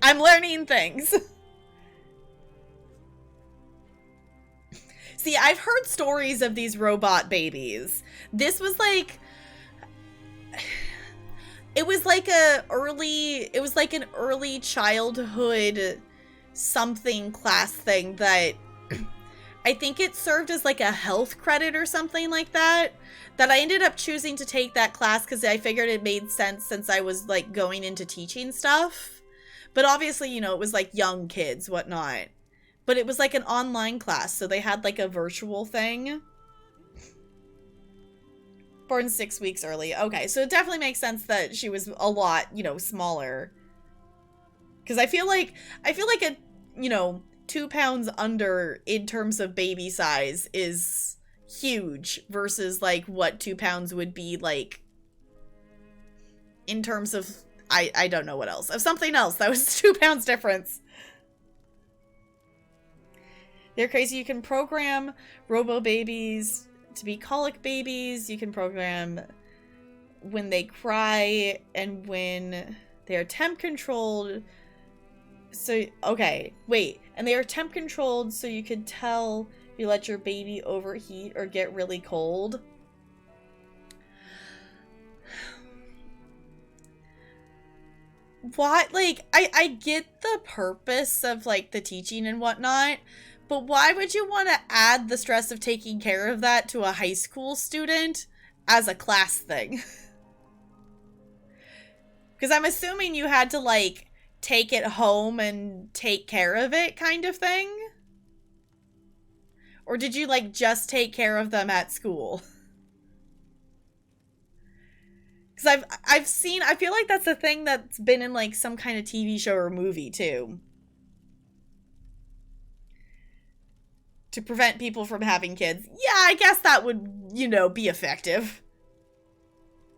I'm learning things. See, I've heard stories of these robot babies. This was like... It was like an early childhood something class thing that... I think it served as like a health credit or something like that I ended up choosing to take that class because I figured it made sense since I was, like, going into teaching stuff. But obviously, you know, it was like young kids, whatnot. But it was like an online class, so they had like a virtual thing. Born 6 weeks early. Okay, so it definitely makes sense that she was a lot, you know, smaller. Because I feel like a, you know, 2 pounds under in terms of baby size is huge versus, like, what 2 pounds would be, like, in terms of, I don't know what else. Of something else. That was 2 pounds difference. They're crazy. You can program robo babies to be colic babies. You can program when they cry and when they are temp controlled. So, okay, wait. And they are temp controlled so you could tell if you let your baby overheat or get really cold. What? Like, I get the purpose of, like, the teaching and whatnot, but why would you want to add the stress of taking care of that to a high school student as a class thing? Because I'm assuming you had to, like, take it home and take care of it kind of thing? Or did you, like, just take care of them at school? Because I've seen, I feel like that's a thing that's been in, like, some kind of TV show or movie, too. To prevent people from having kids. Yeah, I guess that would, you know, be effective.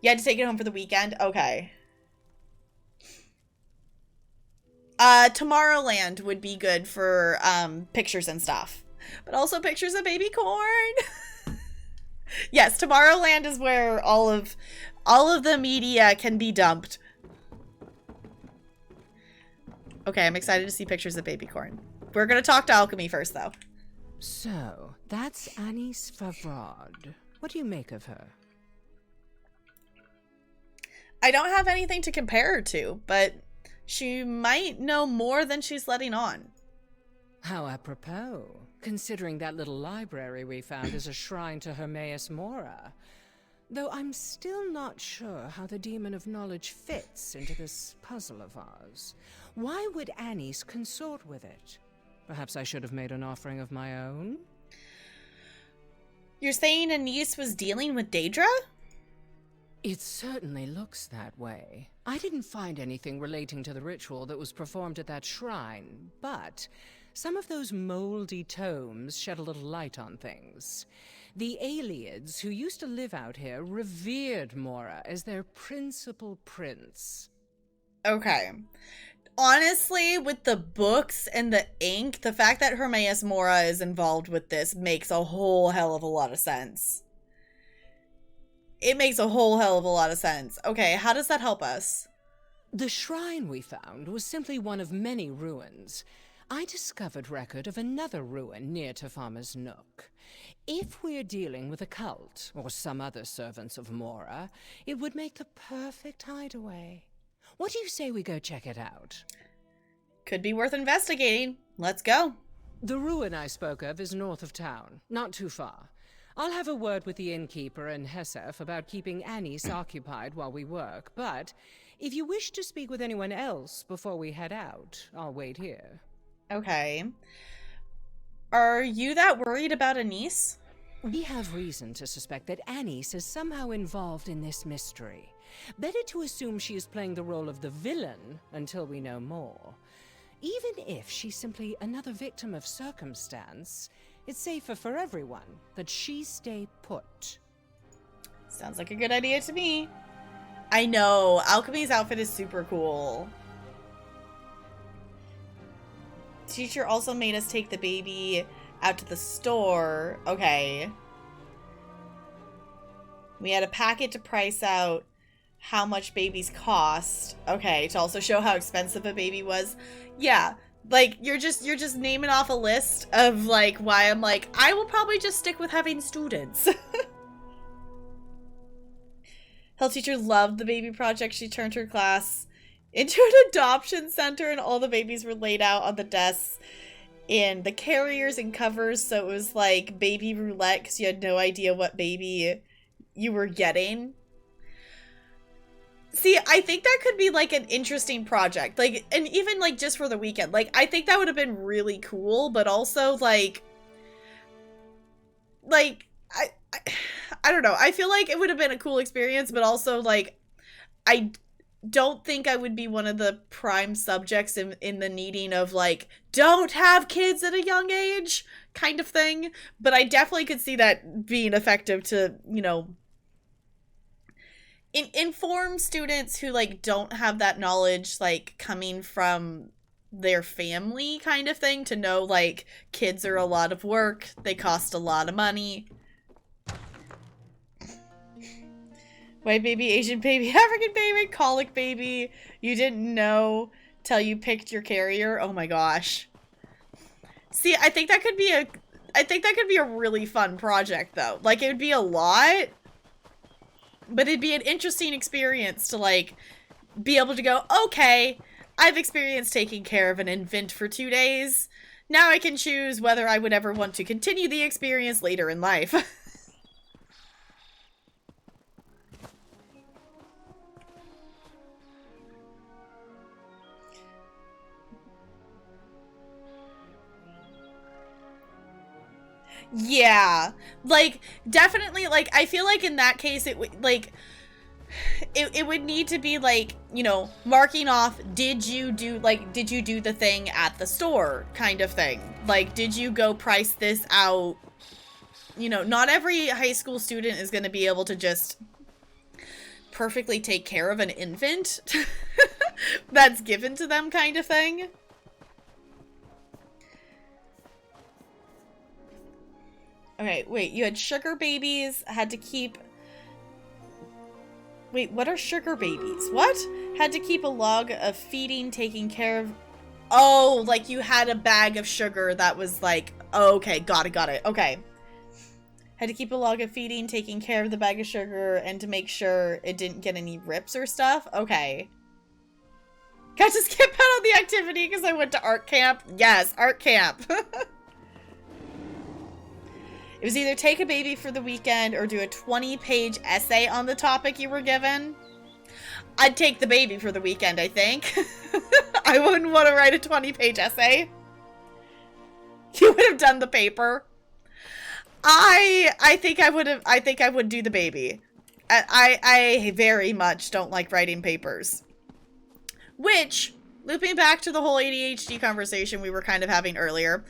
You had to take it home for the weekend? Okay. Tomorrowland would be good for, pictures and stuff. But also pictures of baby corn. Yes, Tomorrowland is where all of the media can be dumped. Okay, I'm excited to see pictures of baby corn. We're gonna talk to Alchemy first, though. So, that's Anis Favrod. What do you make of her? I don't have anything to compare her to, but she might know more than she's letting on. How apropos, considering that little library we found is a shrine to Hermaeus Mora. Though I'm still not sure how the Demon of Knowledge fits into this puzzle of ours. Why would Anise consort with it? Perhaps I should have made an offering of my own? You're saying Anise was dealing with Daedra? It certainly looks that way. I didn't find anything relating to the ritual that was performed at that shrine, but some of those moldy tomes shed a little light on things. The Aliads, who used to live out here, revered Mora as their principal prince. Okay. Honestly, with the books and the ink, the fact that Hermaeus Mora is involved with this makes a whole hell of a lot of sense. It makes a whole hell of a lot of sense. Okay, how does that help us? The shrine we found was simply one of many ruins. I discovered record of another ruin near to Farmer's Nook. If we're dealing with a cult, or some other servants of Mora, it would make the perfect hideaway. What do you say we go check it out? Could be worth investigating. Let's go. The ruin I spoke of is north of town, not too far. I'll have a word with the innkeeper and Hesef about keeping Anise occupied while we work, but if you wish to speak with anyone else before we head out, I'll wait here. Okay. Are you that worried about Anise? We have reason to suspect that Anise is somehow involved in this mystery. Better to assume she is playing the role of the villain until we know more. Even if she's simply another victim of circumstance, it's safer for everyone that she stay put. Sounds like a good idea to me. I know. Alchemy's outfit is super cool. Teacher also made us take the baby out to the store. Okay. We had a packet to price out how much babies cost. Okay, to also show how expensive a baby was. Yeah, like you're just naming off a list of like why I'm like, I will probably just stick with having students. Health teacher loved the baby project. She turned her class into an adoption center and all the babies were laid out on the desks in the carriers and covers, so it was like baby roulette because you had no idea what baby you were getting. See, I think that could be like an interesting project, like, and even like just for the weekend, like I think that would have been really cool, but also like I don't know, I feel like it would have been a cool experience, but also like I don't think I would be one of the prime subjects in the needing of like, don't have kids at a young age kind of thing. But I definitely could see that being effective to, you know, inform students who like don't have that knowledge like coming from their family kind of thing, to know like kids are a lot of work, they cost a lot of money. White baby, Asian baby, African baby, colic baby. You didn't know till you picked your carrier. Oh my gosh. See, I think that could be a really fun project though. Like it would be a lot, but it'd be an interesting experience to like be able to go, okay, I've experienced taking care of an infant for 2 days. Now I can choose whether I would ever want to continue the experience later in life. Yeah, like definitely, like I feel like in that case it would like it would need to be like, you know, marking off, did you do the thing at the store kind of thing, like did you go price this out. You know, not every high school student is going to be able to just perfectly take care of an infant that's given to them kind of thing. Okay, wait, you had sugar babies, had to keep... Wait, what are sugar babies? What? Had to keep a log of feeding, taking care of... Oh, like you had a bag of sugar that was like... Oh, okay, got it, okay. Had to keep a log of feeding, taking care of the bag of sugar, and to make sure it didn't get any rips or stuff? Okay. Got to skip out on the activity because I went to art camp? Yes, art camp. It was either take a baby for the weekend or do a 20-page essay on the topic you were given. I'd take the baby for the weekend, I think. I wouldn't want to write a 20-page essay. You would have done the paper. I think I would do the baby. I very much don't like writing papers. Which, looping back to the whole ADHD conversation we were kind of having earlier,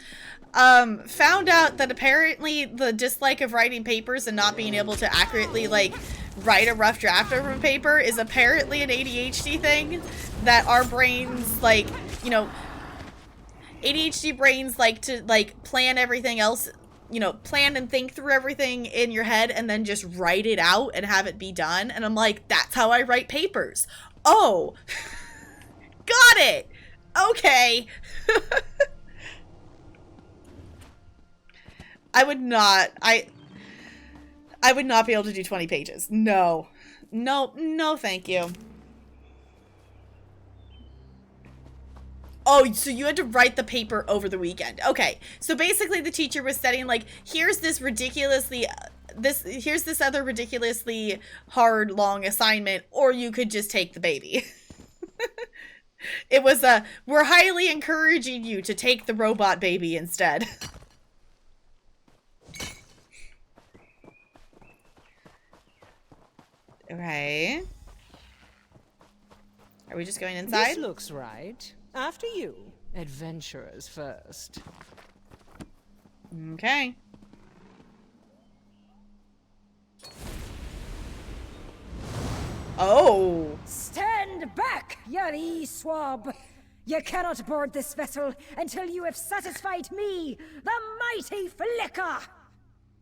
found out that apparently the dislike of writing papers and not being able to accurately, like, write a rough draft over a paper is apparently an ADHD thing, that our brains, like, you know, ADHD brains like to, like, plan everything else, you know, plan and think through everything in your head and then just write it out and have it be done. And I'm like, that's how I write papers. Oh, got it. Okay. I would not be able to do 20 pages. No, thank you. Oh, so you had to write the paper over the weekend. Okay, so basically the teacher was setting, like, here's this other ridiculously hard, long assignment, or you could just take the baby. It was we're highly encouraging you to take the robot baby instead. Okay. Are we just going inside? This looks right. After you. Adventurers first. Okay. Oh. Stand back, you swab! You cannot board this vessel until you have satisfied me, the mighty Flicker!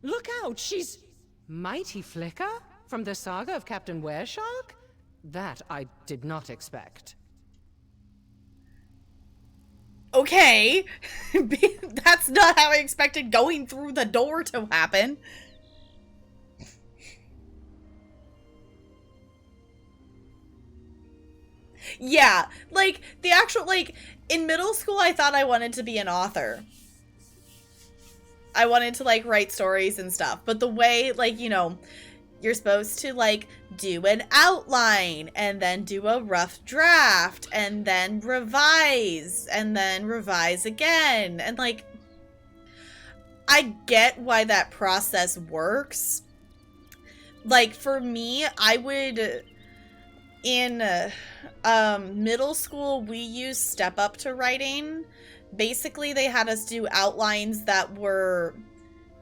Look out, she's... Mighty Flicker? From the saga of Captain Wereshark? That I did not expect. Okay. That's not how I expected going through the door to happen. Yeah, like, the actual, like, in middle school, I thought I wanted to be an author. I wanted to, like, write stories and stuff. But the way, like, you know, you're supposed to, like, do an outline and then do a rough draft and then revise again. And, like, I get why that process works. Like, for me, I would... In middle school, we used Step Up to Writing. Basically, they had us do outlines that were...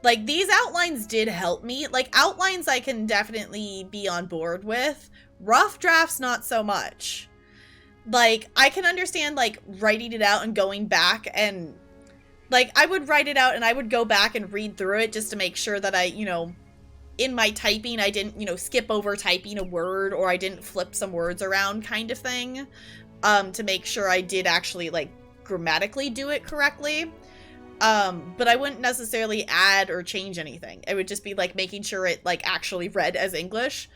Like, these outlines did help me. Like, outlines I can definitely be on board with. Rough drafts, not so much. Like, I can understand, like, writing it out and going back and... Like, I would write it out and I would go back and read through it just to make sure that I, you know... In my typing, I didn't, you know, skip over typing a word or I didn't flip some words around kind of thing. To make sure I did actually, like, grammatically do it correctly. But I wouldn't necessarily add or change anything. It would just be, like, making sure it, like, actually read as English.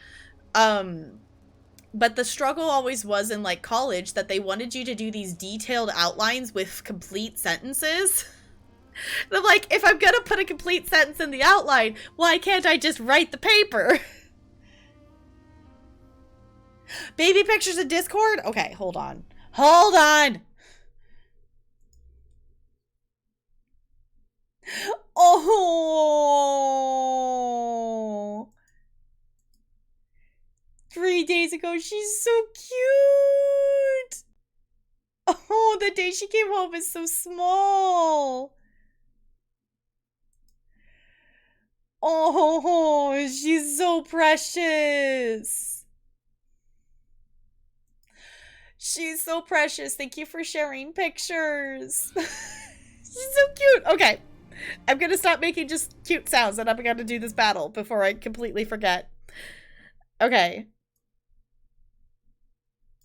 But the struggle always was in, like, college that they wanted you to do these detailed outlines with complete sentences. And I'm like, if I'm gonna put a complete sentence in the outline, why can't I just write the paper? Baby pictures in Discord? Okay, hold on. Hold on! Oh! 3 days ago, she's so cute! Oh, the day she came home is so small! Oh, she's so precious. She's so precious. Thank you for sharing pictures. She's so cute. Okay. I'm going to stop making just cute sounds and I'm going to do this battle before I completely forget. Okay.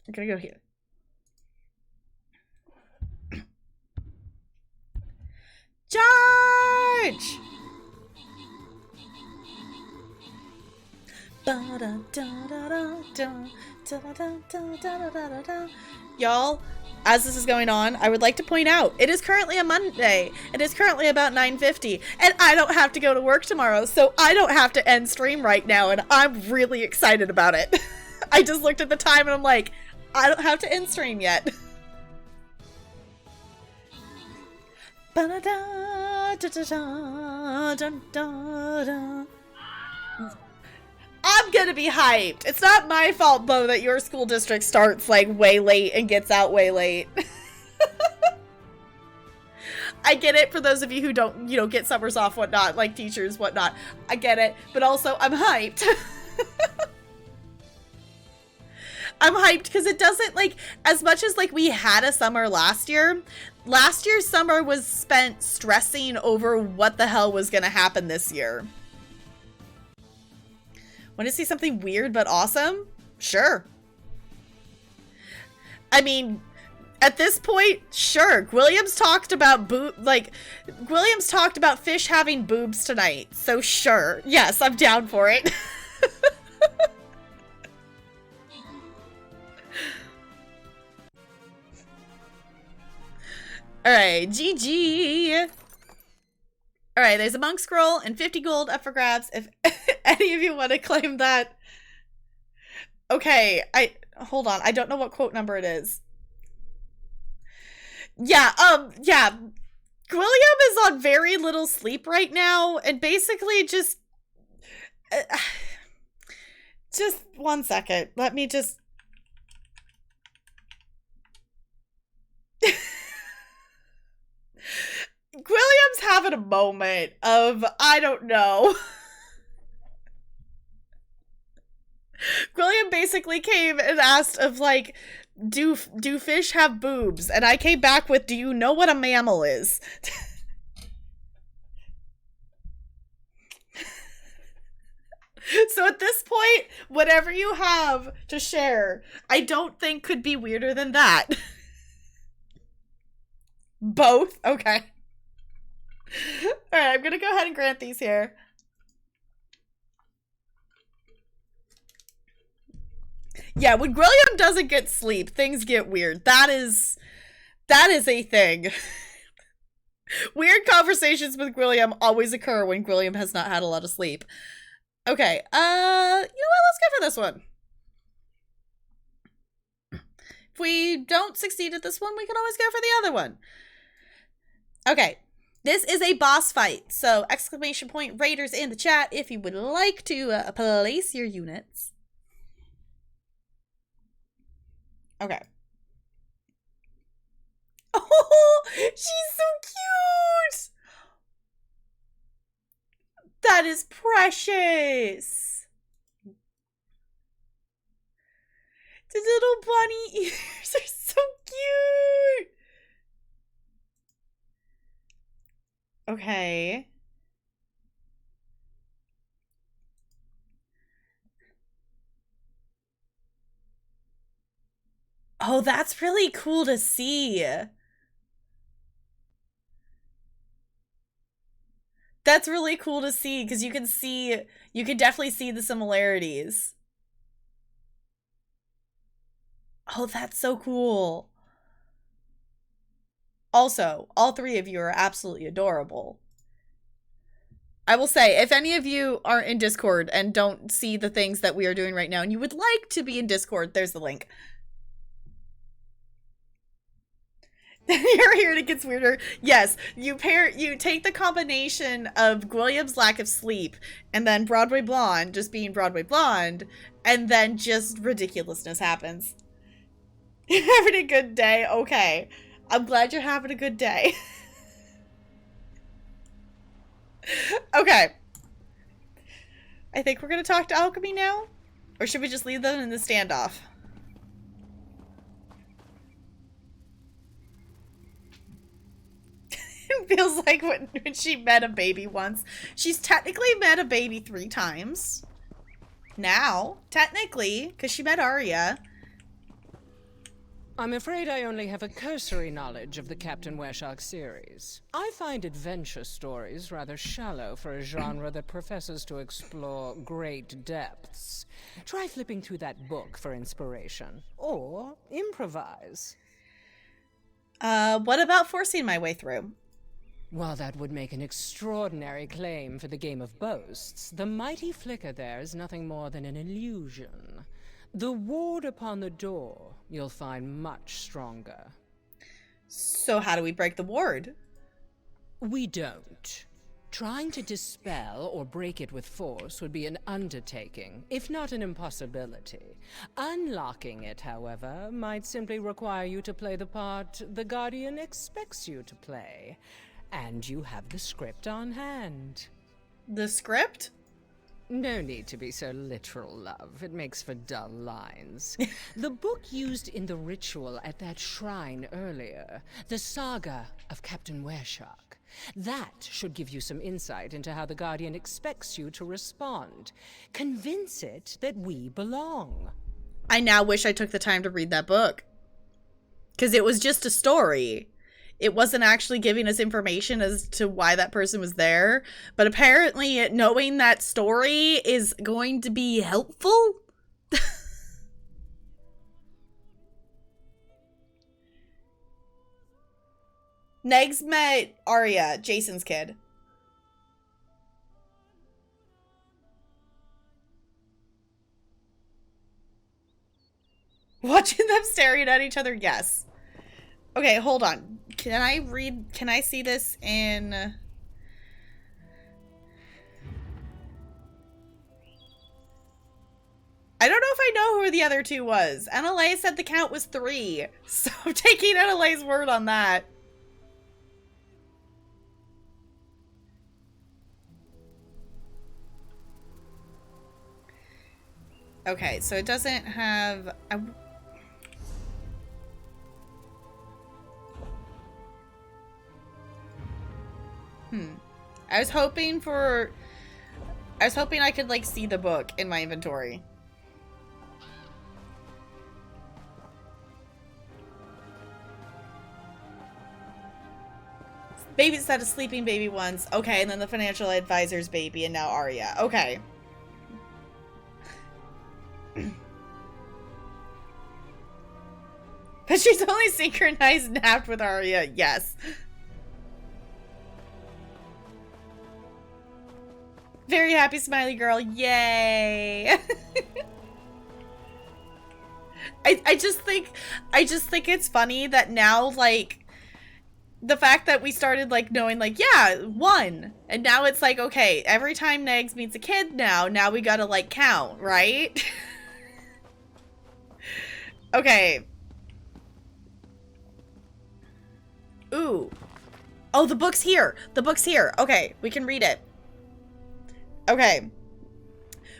I'm going to go here. Charge! Y'all, as this is going on, I would like to point out, it is currently a Monday. It is currently about 9:50, and I don't have to go to work tomorrow, so I don't have to end stream right now, and I'm really excited about it. I just looked at the time and I'm like, I don't have to end stream yet. I'm gonna be hyped. It's not my fault, though, that your school district starts, like, way late and gets out way late. I get it for those of you who don't, you know, get summers off, whatnot, like teachers, whatnot. I get it, but also, I'm hyped. I'm hyped because it doesn't, like, as much as, like, we had a summer last year's summer was spent stressing over what the hell was gonna happen this year. Want to see something weird but awesome? Sure. I mean, at this point, sure. Williams talked about Williams talked about fish having boobs tonight, so sure. Yes, I'm down for it. Alright, GG. Alright, there's a monk scroll and 50 gold up for grabs if any of you want to claim that. Okay, hold on. I don't know what quote number it is. Yeah, yeah. William is on very little sleep right now, and basically just 1 second. Let me just... William's having a moment of, I don't know. William basically came and asked of, like, do fish have boobs? And I came back with, do you know what a mammal is? So at this point, whatever you have to share, I don't think could be weirder than that. Both? Okay. Alright, I'm gonna go ahead and grant these here. Yeah, when William doesn't get sleep, things get weird. That is a thing. Weird conversations with William always occur when William has not had a lot of sleep. Okay, you know what? Let's go for this one. If we don't succeed at this one, we can always go for the other one. Okay. This is a boss fight, so exclamation point raiders in the chat if you would like to place your units. Okay. Oh, she's so cute! That is precious! The little bunny ears are so cute! Okay. Oh, that's really cool to see. That's really cool to see because you can definitely see the similarities. Oh, that's so cool. Also, all three of you are absolutely adorable. I will say, if any of you are in Discord and don't see the things that we are doing right now and you would like to be in Discord, there's the link. You're here and it gets weirder. Yes, you take the combination of William's lack of sleep and then Broadway Blonde just being Broadway Blonde, and then just ridiculousness happens. You're having a good day? Okay. I'm glad you're having a good day. Okay. I think we're gonna talk to Alchemy now? Or should we just leave them in the standoff? It feels like when she met a baby once. She's technically met a baby 3 times. Now, technically, because she met Arya. I'm afraid I only have a cursory knowledge of the Captain Wershock series. I find adventure stories rather shallow for a genre that professes to explore great depths. Try flipping through that book for inspiration. Or improvise. What about forcing my way through? While that would make an extraordinary claim for the game of boasts, the mighty flicker there is nothing more than an illusion. The ward upon the door you'll find much stronger. So how do we break the ward? We don't. Trying to dispel or break it with force would be an undertaking, if not an impossibility. Unlocking it, however, might simply require you to play the part the Guardian expects you to play. And you have the script on hand. The script? No need to be so literal, love. It makes for dull lines. The book used in the ritual at that shrine earlier, the saga of Captain Wereshark. That should give you some insight into how the Guardian expects you to respond. Convince it that we belong. I now wish I took the time to read that book. Because it was just a story. It wasn't actually giving us information as to why that person was there. But apparently knowing that story is going to be helpful. Negs met Arya, Jason's kid. Watching them staring at each other, yes. Okay, hold on. Can I see this in... I don't know if I know who the other two was. NLA said the count was 3. So I'm taking NLA's word on that. Okay, so it doesn't have... I was hoping I could, like, see the book in my inventory. Babysat a sleeping baby once. Okay, and then the financial advisor's baby, and now Arya. Okay. But she's only synchronized napped with Arya. Yes. Very happy smiley girl. Yay. I just think it's funny that now, like, the fact that we started, like, knowing, like, yeah, 1. And now it's like, okay, every time Negs meets a kid now we gotta, like, count, right? Okay. Ooh. Oh, the book's here. The book's here. Okay, we can read it. Okay.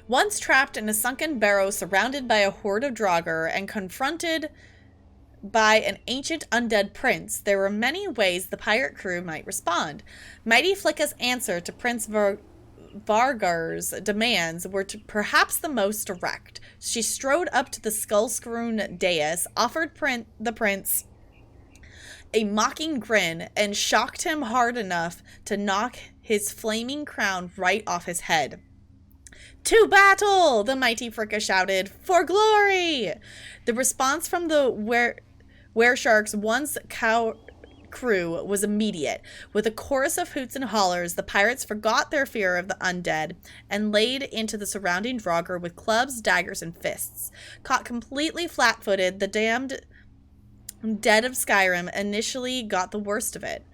Once trapped in a sunken barrow surrounded by a horde of Draugr and confronted by an ancient undead prince, there were many ways the pirate crew might respond. Mighty Flicka's answer to Prince Vargar's demands were perhaps the most direct. She strode up to the skull-strewn dais, offered the prince a mocking grin, and shocked him hard enough to knock his flaming crown right off his head. To battle! The mighty Fricka shouted. For glory! The response from the Wereshark's once crew was immediate. With a chorus of hoots and hollers, the pirates forgot their fear of the undead and laid into the surrounding Draugr with clubs, daggers, and fists. Caught completely flat-footed, the damned dead of Skyrim initially got the worst of it.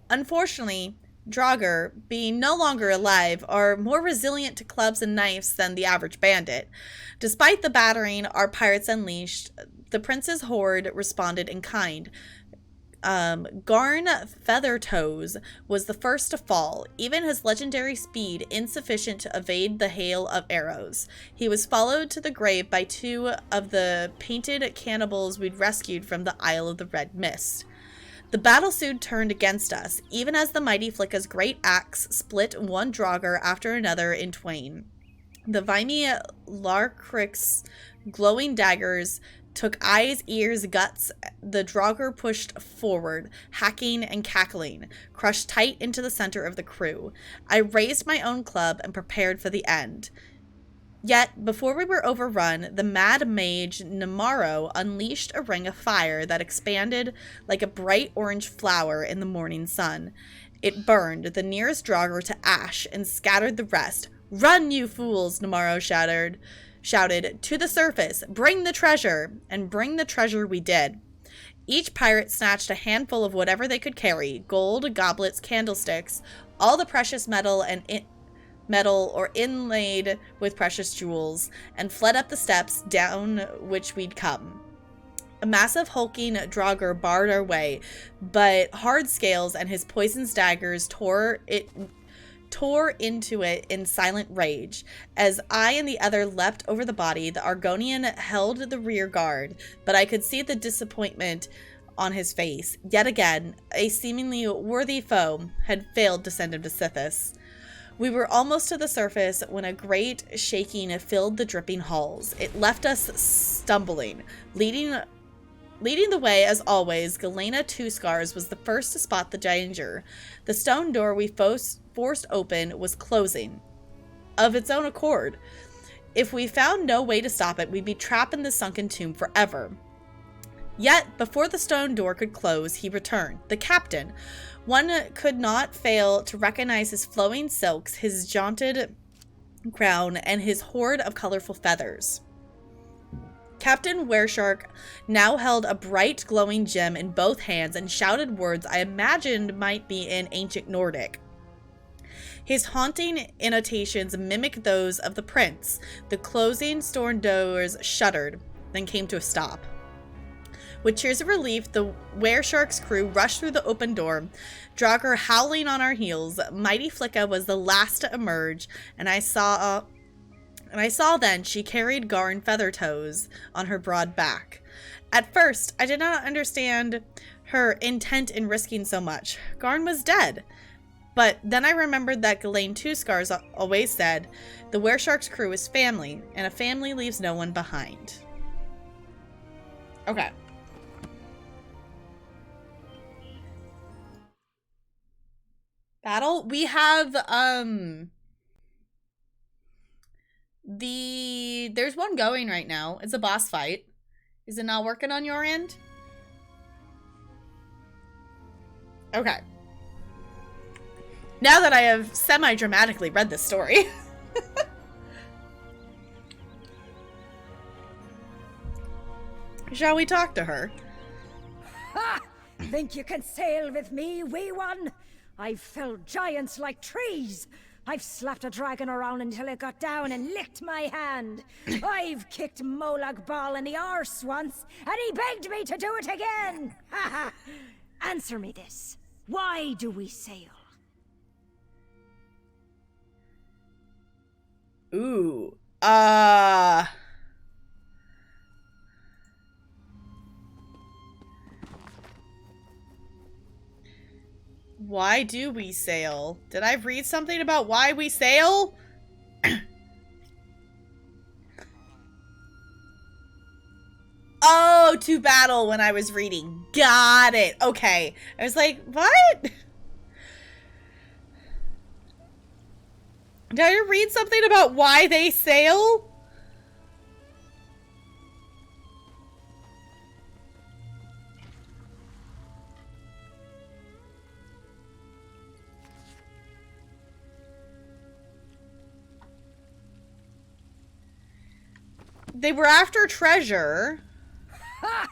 Unfortunately, Draugr, being no longer alive, are more resilient to clubs and knives than the average bandit. Despite the battering our pirates unleashed, the prince's horde responded in kind. Garn Feathertoes was the first to fall, even his legendary speed insufficient to evade the hail of arrows. He was followed to the grave by 2 of the painted cannibals we'd rescued from the Isle of the Red Mist. The battle soon turned against us, even as the mighty Flicka's great axe split one Draugr after another in twain. The Vimy Larcrick's glowing daggers took eyes, ears, guts. The Draugr pushed forward, hacking and cackling, crushed tight into the center of the crew. I raised my own club and prepared for the end. Yet, before we were overrun, the mad mage Namaro unleashed a ring of fire that expanded like a bright orange flower in the morning sun. It burned the nearest Draugr to ash and scattered the rest. "Run, you fools!" Namaro shouted, "to the surface! Bring the treasure!" And bring the treasure we did. Each pirate snatched a handful of whatever they could carry, gold, goblets, candlesticks, all the precious metal or inlaid with precious jewels, and fled up the steps down which we'd come. A massive hulking Draugr barred our way, but Hardscales and his poisoned daggers tore into it in silent rage. As I and the other leapt over the body, the Argonian held the rear guard, but I could see the disappointment on his face. Yet again, a seemingly worthy foe had failed to send him to Sithis. We were almost to the surface when a great shaking filled the dripping halls. It left us stumbling. Leading the way, as always, Galena Two Scars was the first to spot the danger. The stone door we forced open was closing of its own accord. If we found no way to stop it, we'd be trapped in the sunken tomb forever. Yet, before the stone door could close, he returned. The captain. One could not fail to recognize his flowing silks, his jaunted crown, and his hoard of colorful feathers. Captain Wereshark now held a bright, glowing gem in both hands and shouted words I imagined might be in ancient Nordic. His haunting intonations mimicked those of the prince. The closing stone doors shuddered, then came to a stop. With cheers of relief, the Wereshark's crew rushed through the open door, Draugr howling on our heels. Mighty Flicka was the last to emerge, and I saw then she carried Garn Feathertoes on her broad back. At first, I did not understand her intent in risking so much. Garn was dead. But then I remembered that Galena Two Scars always said, the Wereshark's crew is family, and a family leaves no one behind. Okay. Battle? We have, there's one going right now. It's a boss fight. Is it not working on your end? Okay. Now that I have semi-dramatically read this story. Shall we talk to her? Ha! Think you can sail with me, wee one? I've felled giants like trees. I've slapped a dragon around until it got down and licked my hand. I've kicked Molag Bal in the arse once, and he begged me to do it again. Ha ha! Answer me this. Why do we sail? Ooh. Why do we sail? Did I read something about why we sail? Oh, to battle when I was reading. Got it. Okay. I was like, what? Did I read something about why they sail? They were after treasure. Ha!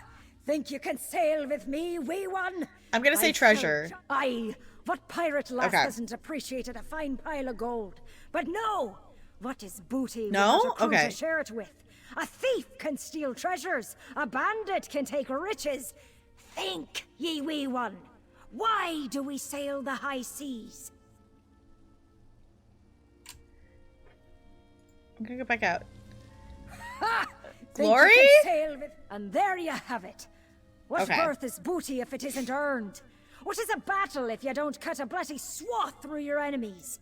Think you can sail with me, wee one? I'm gonna say treasure. Aye. What pirate lass doesn't appreciate a fine pile of gold? But no! What is booty without a crew to share it with? A thief can steal treasures. A bandit can take riches. Think, ye wee one. Why do we sail the high seas? I'm gonna go back out. Ha! Glory? And there you have it. What worth is booty if it isn't earned? What is a battle if you don't cut a bloody swath through your enemies?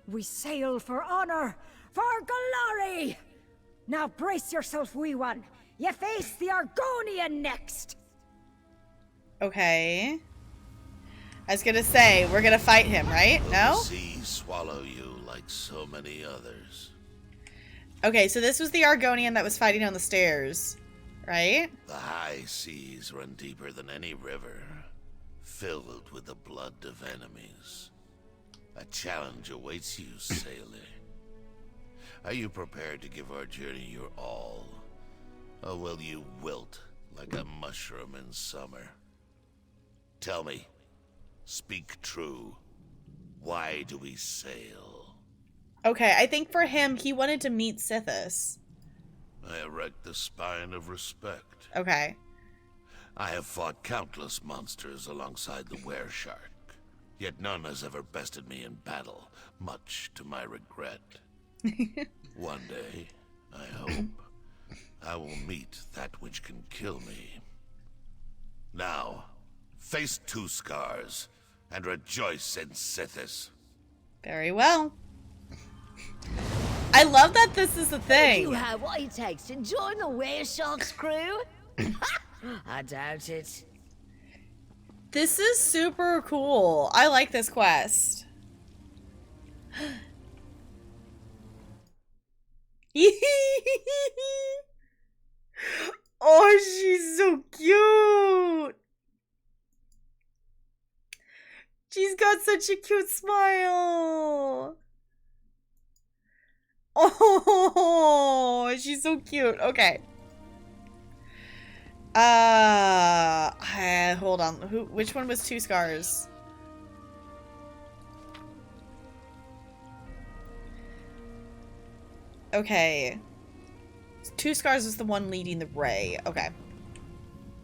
We sail for honor, for glory! Now brace yourself, wee one. You face the Argonian next! Okay. I was gonna say, we're gonna fight him, right? No? The sea swallow you like so many others. Okay, so this was the Argonian that was fighting on the stairs, right? The high seas run deeper than any river, filled with the blood of enemies. A challenge awaits you, sailor. Are you prepared to give our journey your all? Or will you wilt like a mushroom in summer? Tell me, speak true. Why do we sail? Okay, I think for him, he wanted to meet Sithis. I erect the spine of respect. Okay. I have fought countless monsters alongside the were-shark, yet none has ever bested me in battle, much to my regret. One day, I hope, I will meet that which can kill me. Now, face two scars, and rejoice in Sithis. Very well. I love that this is the thing. You have what it takes to join the were-shark's crew? I doubt it. This is super cool. I like this quest. Oh, she's so cute. She's got such a cute smile. Oh, she's so cute. Okay. Hold on. Which one was two scars? Okay. Two scars is the one leading the ray. Okay.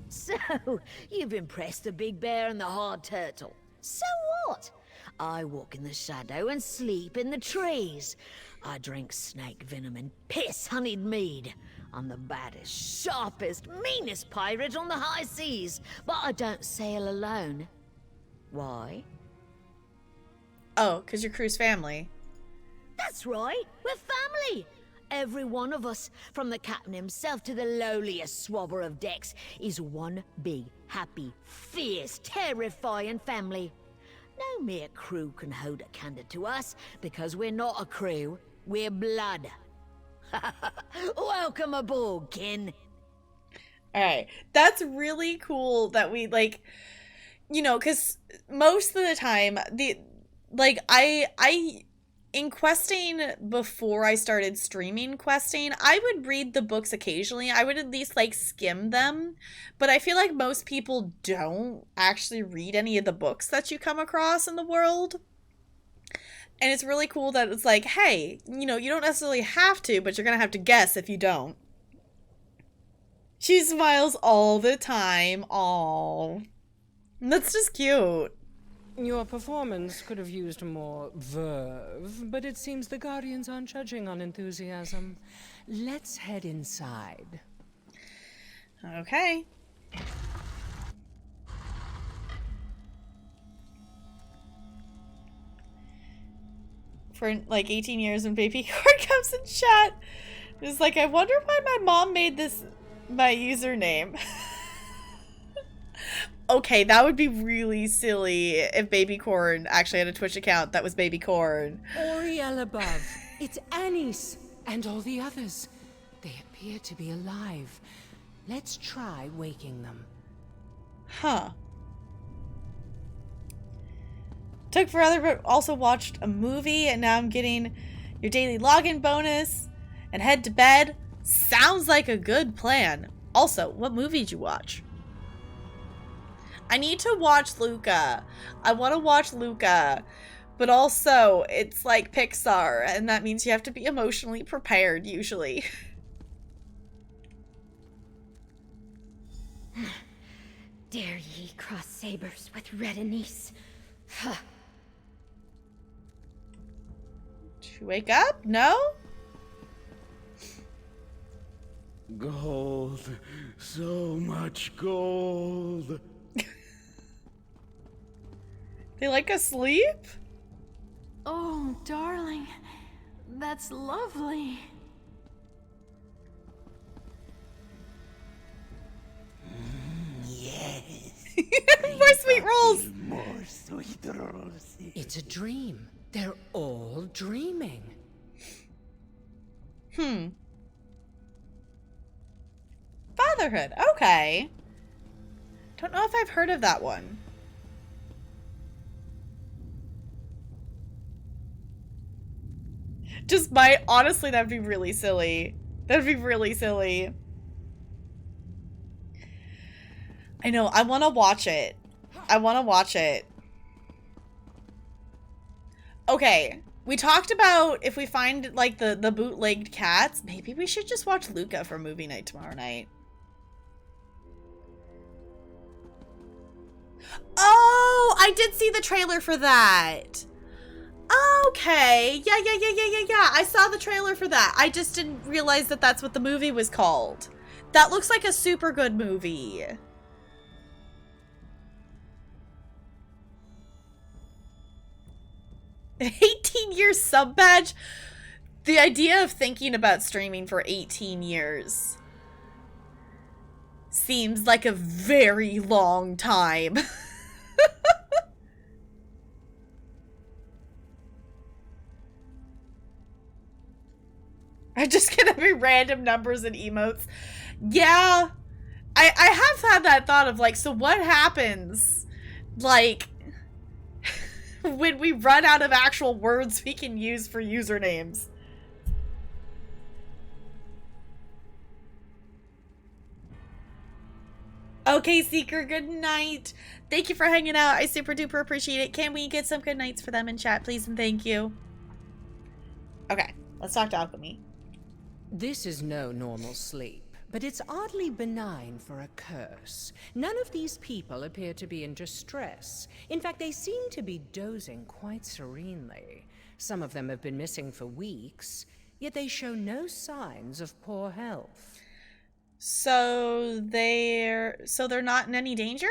So, you've impressed the big bear and the hard turtle. So what? I walk in the shadow and sleep in the trees. I drink snake venom and piss honeyed mead. I'm the baddest, sharpest, meanest pirate on the high seas, but I don't sail alone. Why? Oh, because your crew's family. That's right, we're family. Every one of us, from the captain himself to the lowliest swabber of decks, is one big, happy, fierce, terrifying family. No mere crew can hold a candle to us, because we're not a crew, we're blood. Welcome aboard, kin. Alright, that's really cool that we, like, you know, because most of the time, in questing before I started streaming questing, I would read the books occasionally. I would at least, like, skim them, but I feel like most people don't actually read any of the books that you come across in the world. And it's really cool that it's like, hey, you know, you don't necessarily have to, but you're gonna have to guess if you don't. She smiles all the time. Aww. That's just cute. Your performance could have used more verve, but it seems the Guardians aren't judging on enthusiasm. Let's head inside. Okay. For like 18 years when Baby Corn comes in chat, it's like, I wonder why my mom made this my username. Okay, that would be really silly if Baby Corn actually had a Twitch account that was Baby Corn. Oriel above. It's Anise and all the others. They appear to be alive. Let's try waking them. Huh. Took forever, but also watched a movie, and now I'm getting your daily login bonus and head to bed. Sounds like a good plan. Also, what movie did you watch? I need to watch Luca. I want to watch Luca, but also it's like Pixar, and that means you have to be emotionally prepared usually. Dare ye cross sabers with Red Anise? Huh. Did you wake up? No? Gold. So much gold. They like asleep? Oh, darling. That's lovely. Yes. More sweet rolls. More sweet rolls. It's a dream. They're all dreaming. Fatherhood. Okay. Don't know if I've heard of that one. Just might, honestly, that'd be really silly. That'd be really silly. I know, I want to watch it. I want to watch it. Okay, we talked about if we find, like, the bootlegged cats, maybe we should just watch Luca for movie night tomorrow night. Oh, I did see the trailer for that. Okay. Yeah. I saw the trailer for that. I just didn't realize that that's what the movie was called. That looks like a super good movie. An 18-year sub badge? The idea of thinking about streaming for 18 years seems like a very long time. I'm just gonna be random numbers and emotes. Yeah. I have had that thought of, like, so what happens, like, when we run out of actual words we can use for usernames? Okay, Seeker, good night. Thank you for hanging out. I super duper appreciate it. Can we get some good nights for them in chat, please, and thank you. Okay, let's talk to Alchemy. This is no normal sleep, but it's oddly benign for a curse. None of these people appear to be in distress. In fact, they seem to be dozing quite serenely. Some of them have been missing for weeks, yet they show no signs of poor health. So they're not in any danger?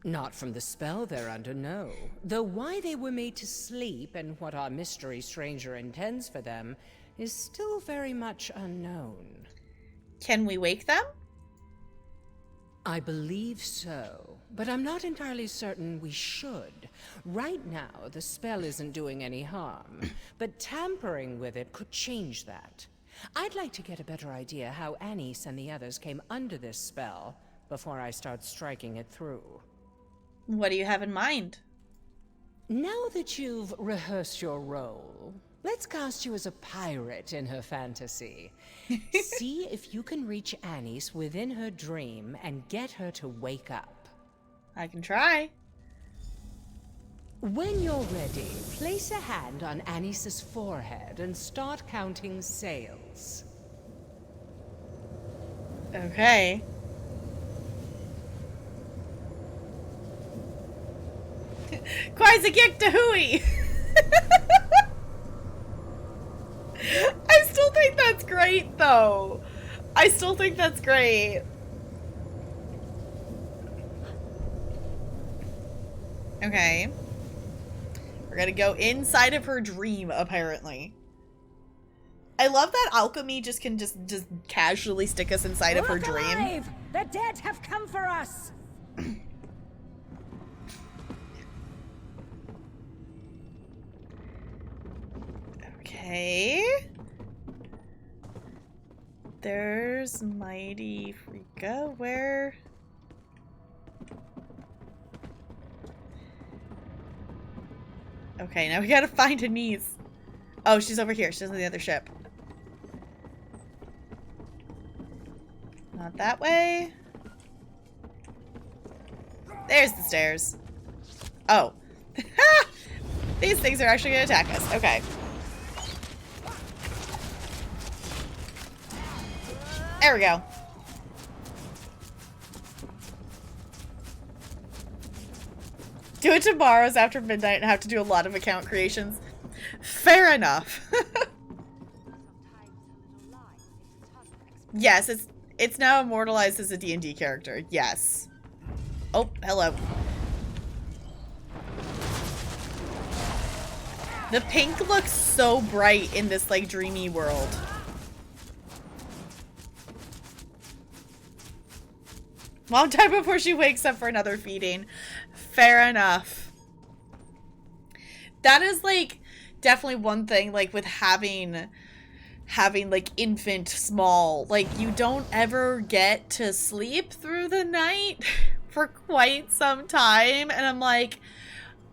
Not from the spell they're under, no. Though why they were made to sleep and what our mystery stranger intends for them is still very much unknown. Can we wake them? I believe so, but I'm not entirely certain we should. Right now, the spell isn't doing any harm, but tampering with it could change that. I'd like to get a better idea how Anise and the others came under this spell before I start striking it through. What do you have in mind? Now that you've rehearsed your role, let's cast you as a pirate in her fantasy. See if you can reach Anise within her dream and get her to wake up. I can try. When you're ready, place a hand on Anise's forehead and start counting sails. Okay. Quasi-kick to hooey! I still think that's great, though. I still think that's great. Okay. We're gonna go inside of her dream, apparently. I love that alchemy just can just casually stick us inside of her dream. Alive! The dead have come for us! Okay. There's Mighty Frika. Where? Okay, now we gotta find Anise. Oh, she's over here. She's on the other ship. Not that way. There's the stairs. Oh. These things are actually gonna attack us. Okay. There we go. Do it tomorrow's after midnight and have to do a lot of account creations. Fair enough. Yes, it's now immortalized as a D&D character. Yes. Oh, hello. The pink looks so bright in this, like, dreamy world. Long time before she wakes up for another feeding. Fair enough. That is, like, definitely one thing, like, with having having like infant small, like you don't ever get to sleep through the night for quite some time, and I'm like,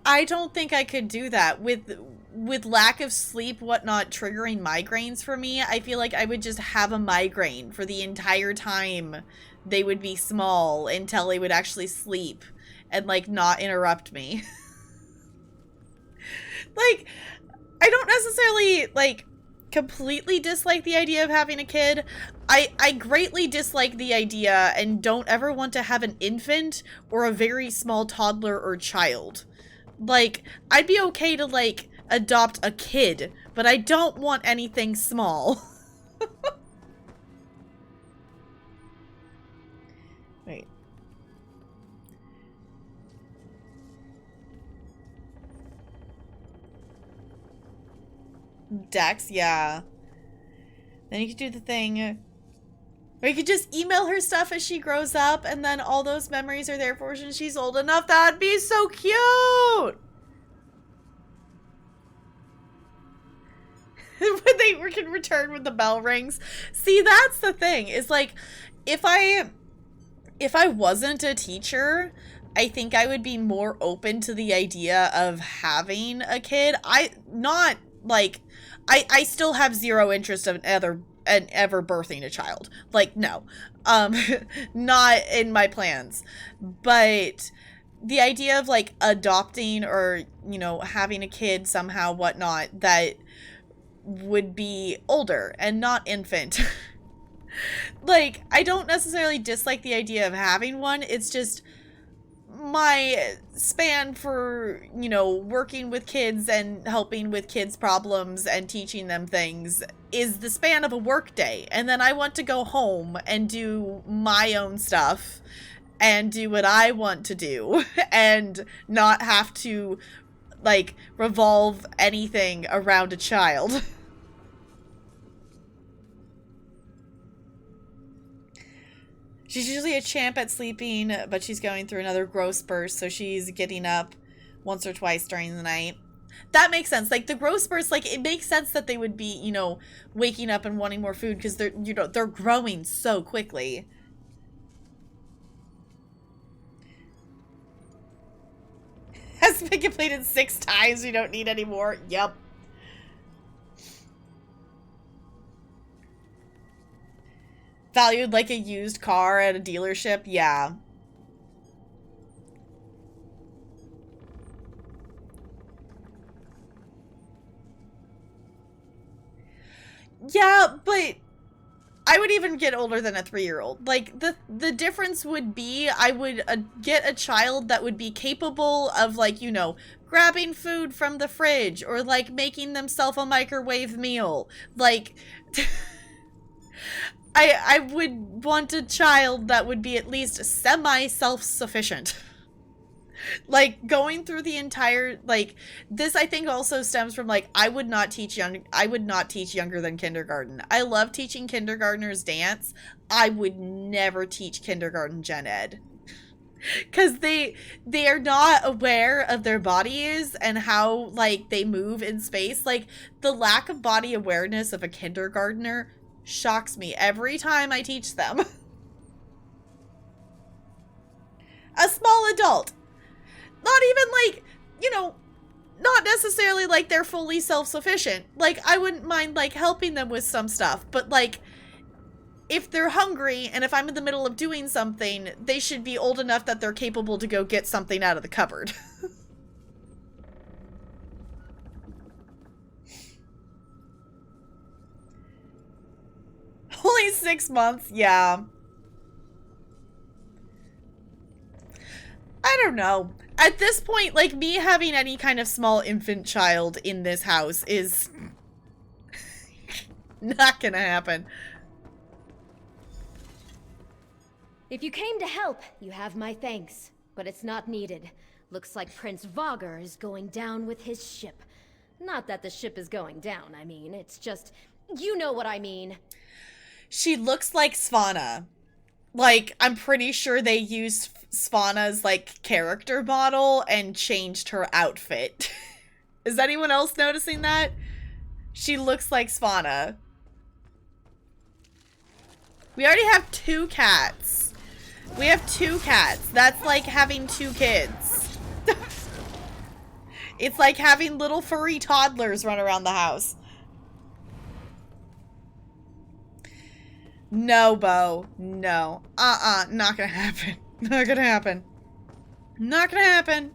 I don't think I could do that with lack of sleep, whatnot, triggering migraines for me. I feel like I would just have a migraine for the entire time they would be small until they would actually sleep and like not interrupt me. Like, I don't necessarily like completely dislike the idea of having a kid. I greatly dislike the idea and don't ever want to have an infant or a very small toddler or child. Like, I'd be okay to like adopt a kid, but I don't want anything small. Wait. Dex, yeah. Then you could do the thing. Or you could just email her stuff as she grows up, and then all those memories are there for her when she's old enough. That'd be so cute! When they can return when the bell rings. See, that's the thing. Is like, if I wasn't a teacher, I think I would be more open to the idea of having a kid. I still have zero interest in ever birthing a child. Like, no. Not in my plans. But the idea of like adopting or, you know, having a kid somehow, whatnot, that would be older and not infant. Like, I don't necessarily dislike the idea of having one. It's just my span for, you know, working with kids and helping with kids' problems and teaching them things is the span of a work day. And then I want to go home and do my own stuff and do what I want to do and not have to, like, revolve anything around a child. She's usually a champ at sleeping, but she's going through another growth spurt, so she's getting up once or twice during the night. That makes sense. Like, the growth spurts, like, it makes sense that they would be, you know, waking up and wanting more food because they're, you know, they're growing so quickly. Has been completed 6 times. We don't need any more. Yep. Valued like a used car at a dealership? Yeah. Yeah, but I would even get older than a 3-year-old. Like, the difference would be I would get a child that would be capable of, like, you know, grabbing food from the fridge or, like, making themselves a microwave meal. Like... I would want a child that would be at least semi-self-sufficient. Like, going through the entire, like, this I think also stems from, like, I would not teach younger than kindergarten. I love teaching kindergartners dance. I would never teach kindergarten gen ed. Because they are not aware of their bodies and how, like, they move in space. Like, the lack of body awareness of a kindergartner shocks me every time I teach them. A small adult. Not even like, you know, not necessarily like they're fully self-sufficient. Like, I wouldn't mind like helping them with some stuff, but like if they're hungry and if I'm in the middle of doing something, they should be old enough that they're capable to go get something out of the cupboard. Only 6 months, yeah. I don't know. At this point, like, me having any kind of small infant child in this house is not gonna happen. If you came to help, you have my thanks. But it's not needed. Looks like Prince Vogger is going down with his ship. Not that the ship is going down, I mean. It's just... you know what I mean. She looks like Svanna. Like, I'm pretty sure they used Svanna's, like, character model and changed her outfit. Is anyone else noticing that? She looks like Svanna. We already have 2 cats. We have 2 cats. That's like having 2 kids. It's like having little furry toddlers run around the house. No, Bo. No. Not gonna happen. Not gonna happen. Not gonna happen.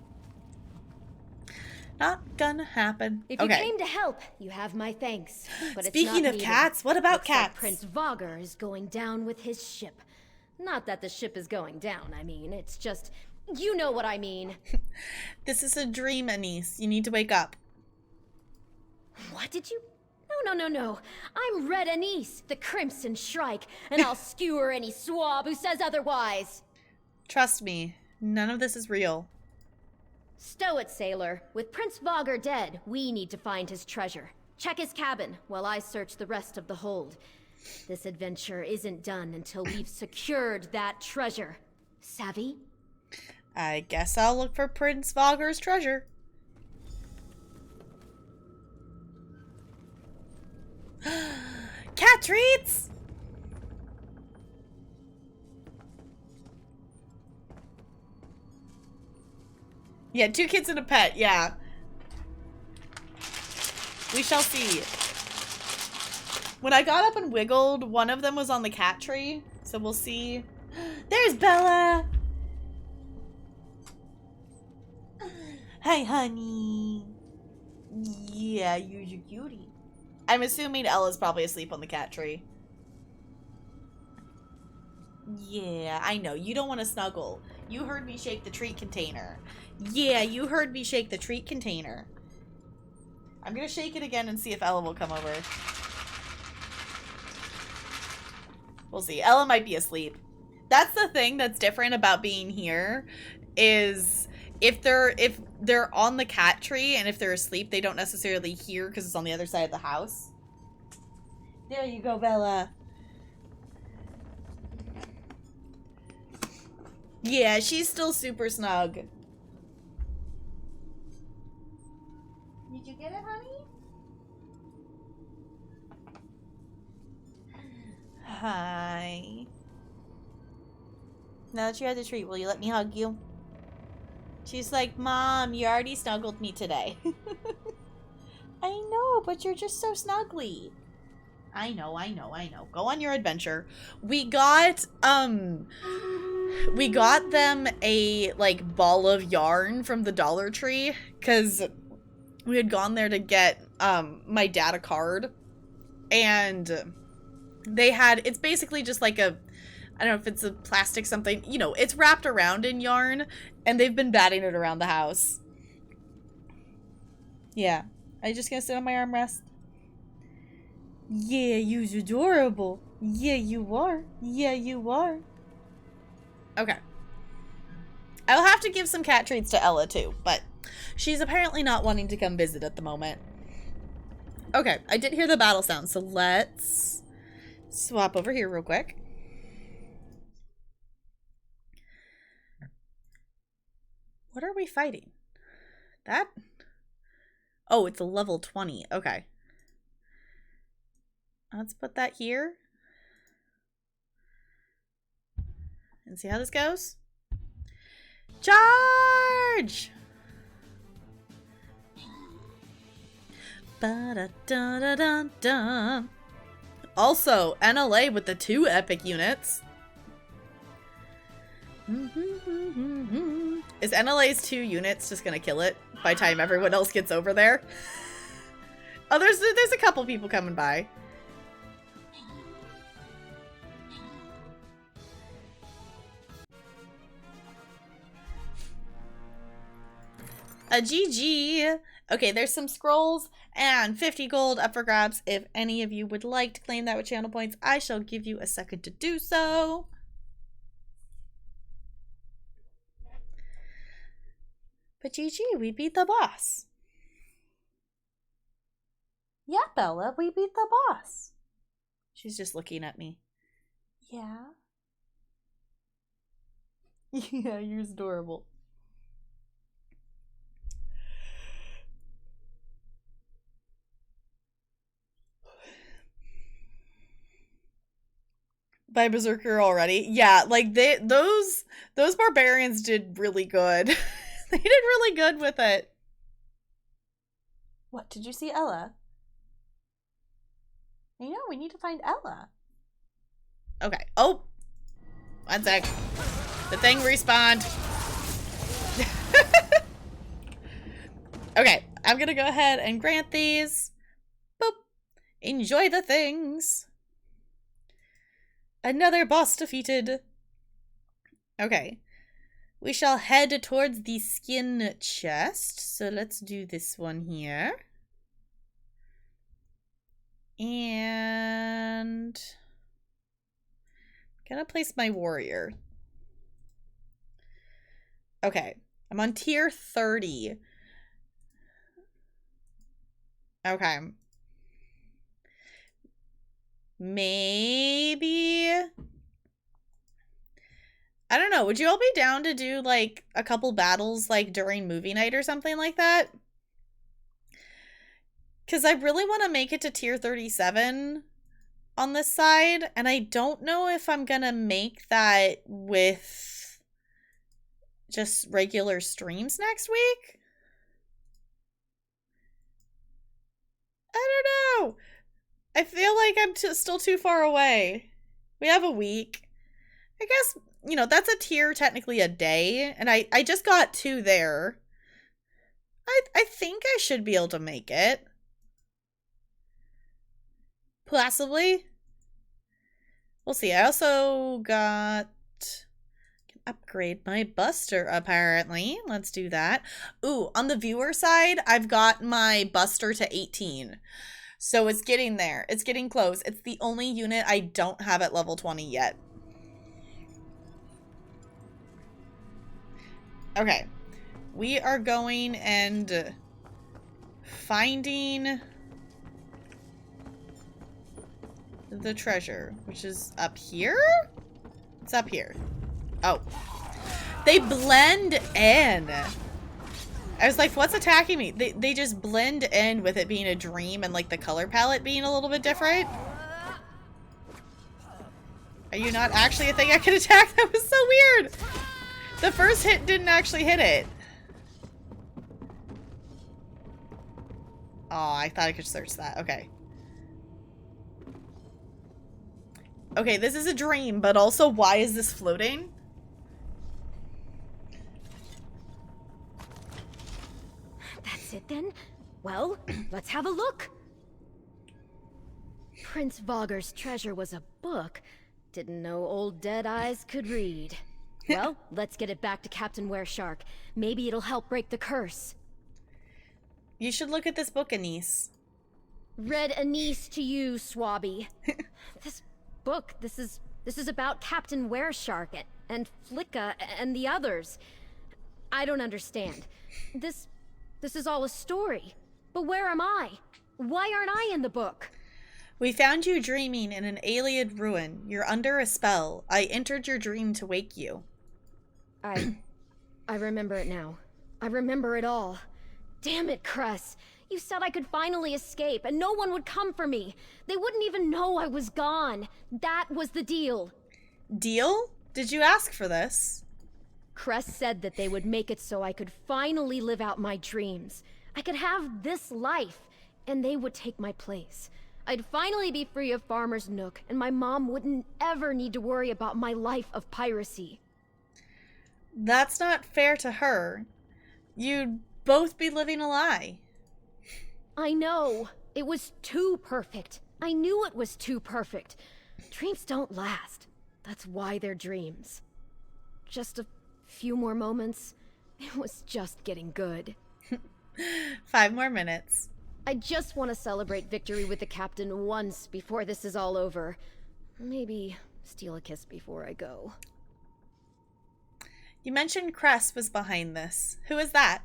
Not gonna happen. If you came to help, you have my thanks. But Speaking it's not of needed. cats, what about Looks like cats? Prince Vogger is going down with his ship. Not that the ship is going down, I mean. It's just... You know what I mean. This is a dream, Anise. You need to wake up. What did you... No. I'm Red Anise, the Crimson Shrike, and I'll skewer any swab who says otherwise. Trust me, none of this is real. Stow it, sailor. With Prince Vogger dead, we need to find his treasure. Check his cabin while I search the rest of the hold. This adventure isn't done until we've secured that treasure. Savvy? I guess I'll look for Prince Vogger's treasure. Cat treats! Yeah, 2 kids and a pet, yeah. We shall see. When I got up and wiggled, one of them was on the cat tree, so we'll see. There's Bella! Hi, honey. Yeah, you're a cutie. I'm assuming Ella's probably asleep on the cat tree. Yeah, I know. You don't want to snuggle. You heard me shake the treat container. Yeah, you heard me shake the treat container. I'm gonna shake it again and see if Ella will come over. We'll see. Ella might be asleep. That's the thing that's different about being here, is if they're on the cat tree and if they're asleep, they don't necessarily hear because it's on the other side of the house. There you go, Bella. Yeah, she's still super snug. Did you get it, honey? Hi. Now that you had the treat, will you let me hug you? She's like, Mom, you already snuggled me today. I know, but you're just so snuggly. I know. Go on your adventure. We got them a, like, ball of yarn from the Dollar Tree, because we had gone there to get, my dad a card, and they had, it's basically just like a, I don't know if it's a plastic something, you know, it's wrapped around in yarn, and they've been batting it around the house. Yeah. Are you just gonna sit on my armrest? Yeah, you're adorable. Yeah, you are. Yeah, you are. Okay. I'll have to give some cat treats to Ella too, but she's apparently not wanting to come visit at the moment. Okay, I did hear the battle sound, so let's swap over here real quick. What are we fighting? That? Oh, it's a level 20. Okay. Let's put that here. And see how this goes. Charge! Ba-da-da-da-da-da. Also, NLA with the 2 epic units. Is NLA's 2 units just gonna kill it by the time everyone else gets over there? Oh, there's a couple people coming by. A GG. Okay, there's some scrolls and 50 gold up for grabs. If any of you would like to claim that with channel points, I shall give you a second to do so. But GG, we beat the boss. Yeah, Bella, we beat the boss. She's just looking at me. Yeah? Yeah, you're adorable. by Berserker already. Yeah, like those barbarians did really good. They did really good with it. What, did you see Ella? I know, we need to find Ella. Okay. Oh! 1 sec. The thing respawned. Okay, I'm gonna go ahead and grant these. Boop. Enjoy the things. Another boss defeated. Okay. We shall head towards the skin chest. So let's do this one here. And I'm gonna place my warrior. Okay. I'm on tier 30. Okay. Maybe. I don't know. Would you all be down to do like a couple battles like during movie night or something like that? Because I really want to make it to tier 37 on this side. And I don't know if I'm going to make that with just regular streams next week. I don't know. I feel like I'm still too far away. We have a week. I guess, you know, that's a tier technically a day. And I just got 2 there. I think I should be able to make it. Possibly. We'll see. I also got... can upgrade my Buster, apparently. Let's do that. Ooh, on the viewer side, I've got my Buster to 18. So it's getting there. It's getting close. It's the only unit I don't have at level 20 yet. Okay. We are going and finding the treasure, which is up here? It's up here. Oh. They blend in. I was like, what's attacking me? They just blend in with it being a dream and like the color palette being a little bit different. Are you not actually a thing I can attack? That was so weird. The first hit didn't actually hit it. Oh, I thought I could search that. Okay. Okay, this is a dream, but also why is this floating? That's it then? Well, let's have a look. Prince Vogger's treasure was a book. Didn't know old Dead Eyes could read. Well, let's get it back to Captain Wereshark. Maybe it'll help break the curse. You should look at this book, Anise. Read Anise to you, Swabby. This book, this is about Captain Wereshark and Flicka and the others. I don't understand. This is all a story. But where am I? Why aren't I in the book? We found you dreaming in an alien ruin. You're under a spell. I entered your dream to wake you. I remember it now. I remember it all. Damn it, Cress. You said I could finally escape and no one would come for me. They wouldn't even know I was gone. That was the deal. Deal? Did you ask for this? Cress said that they would make it so I could finally live out my dreams. I could have this life, and they would take my place. I'd finally be free of Farmer's Nook, and my mom wouldn't ever need to worry about my life of piracy. That's not fair to her. You'd both be living a lie. I know. It was too perfect. I knew it was too perfect. Dreams don't last. That's why they're dreams. Just a few more moments. It was just getting good. 5 more minutes. I just want to celebrate victory with the captain once before this is all over. Maybe steal a kiss before I go. You mentioned Cress was behind this. Who is that?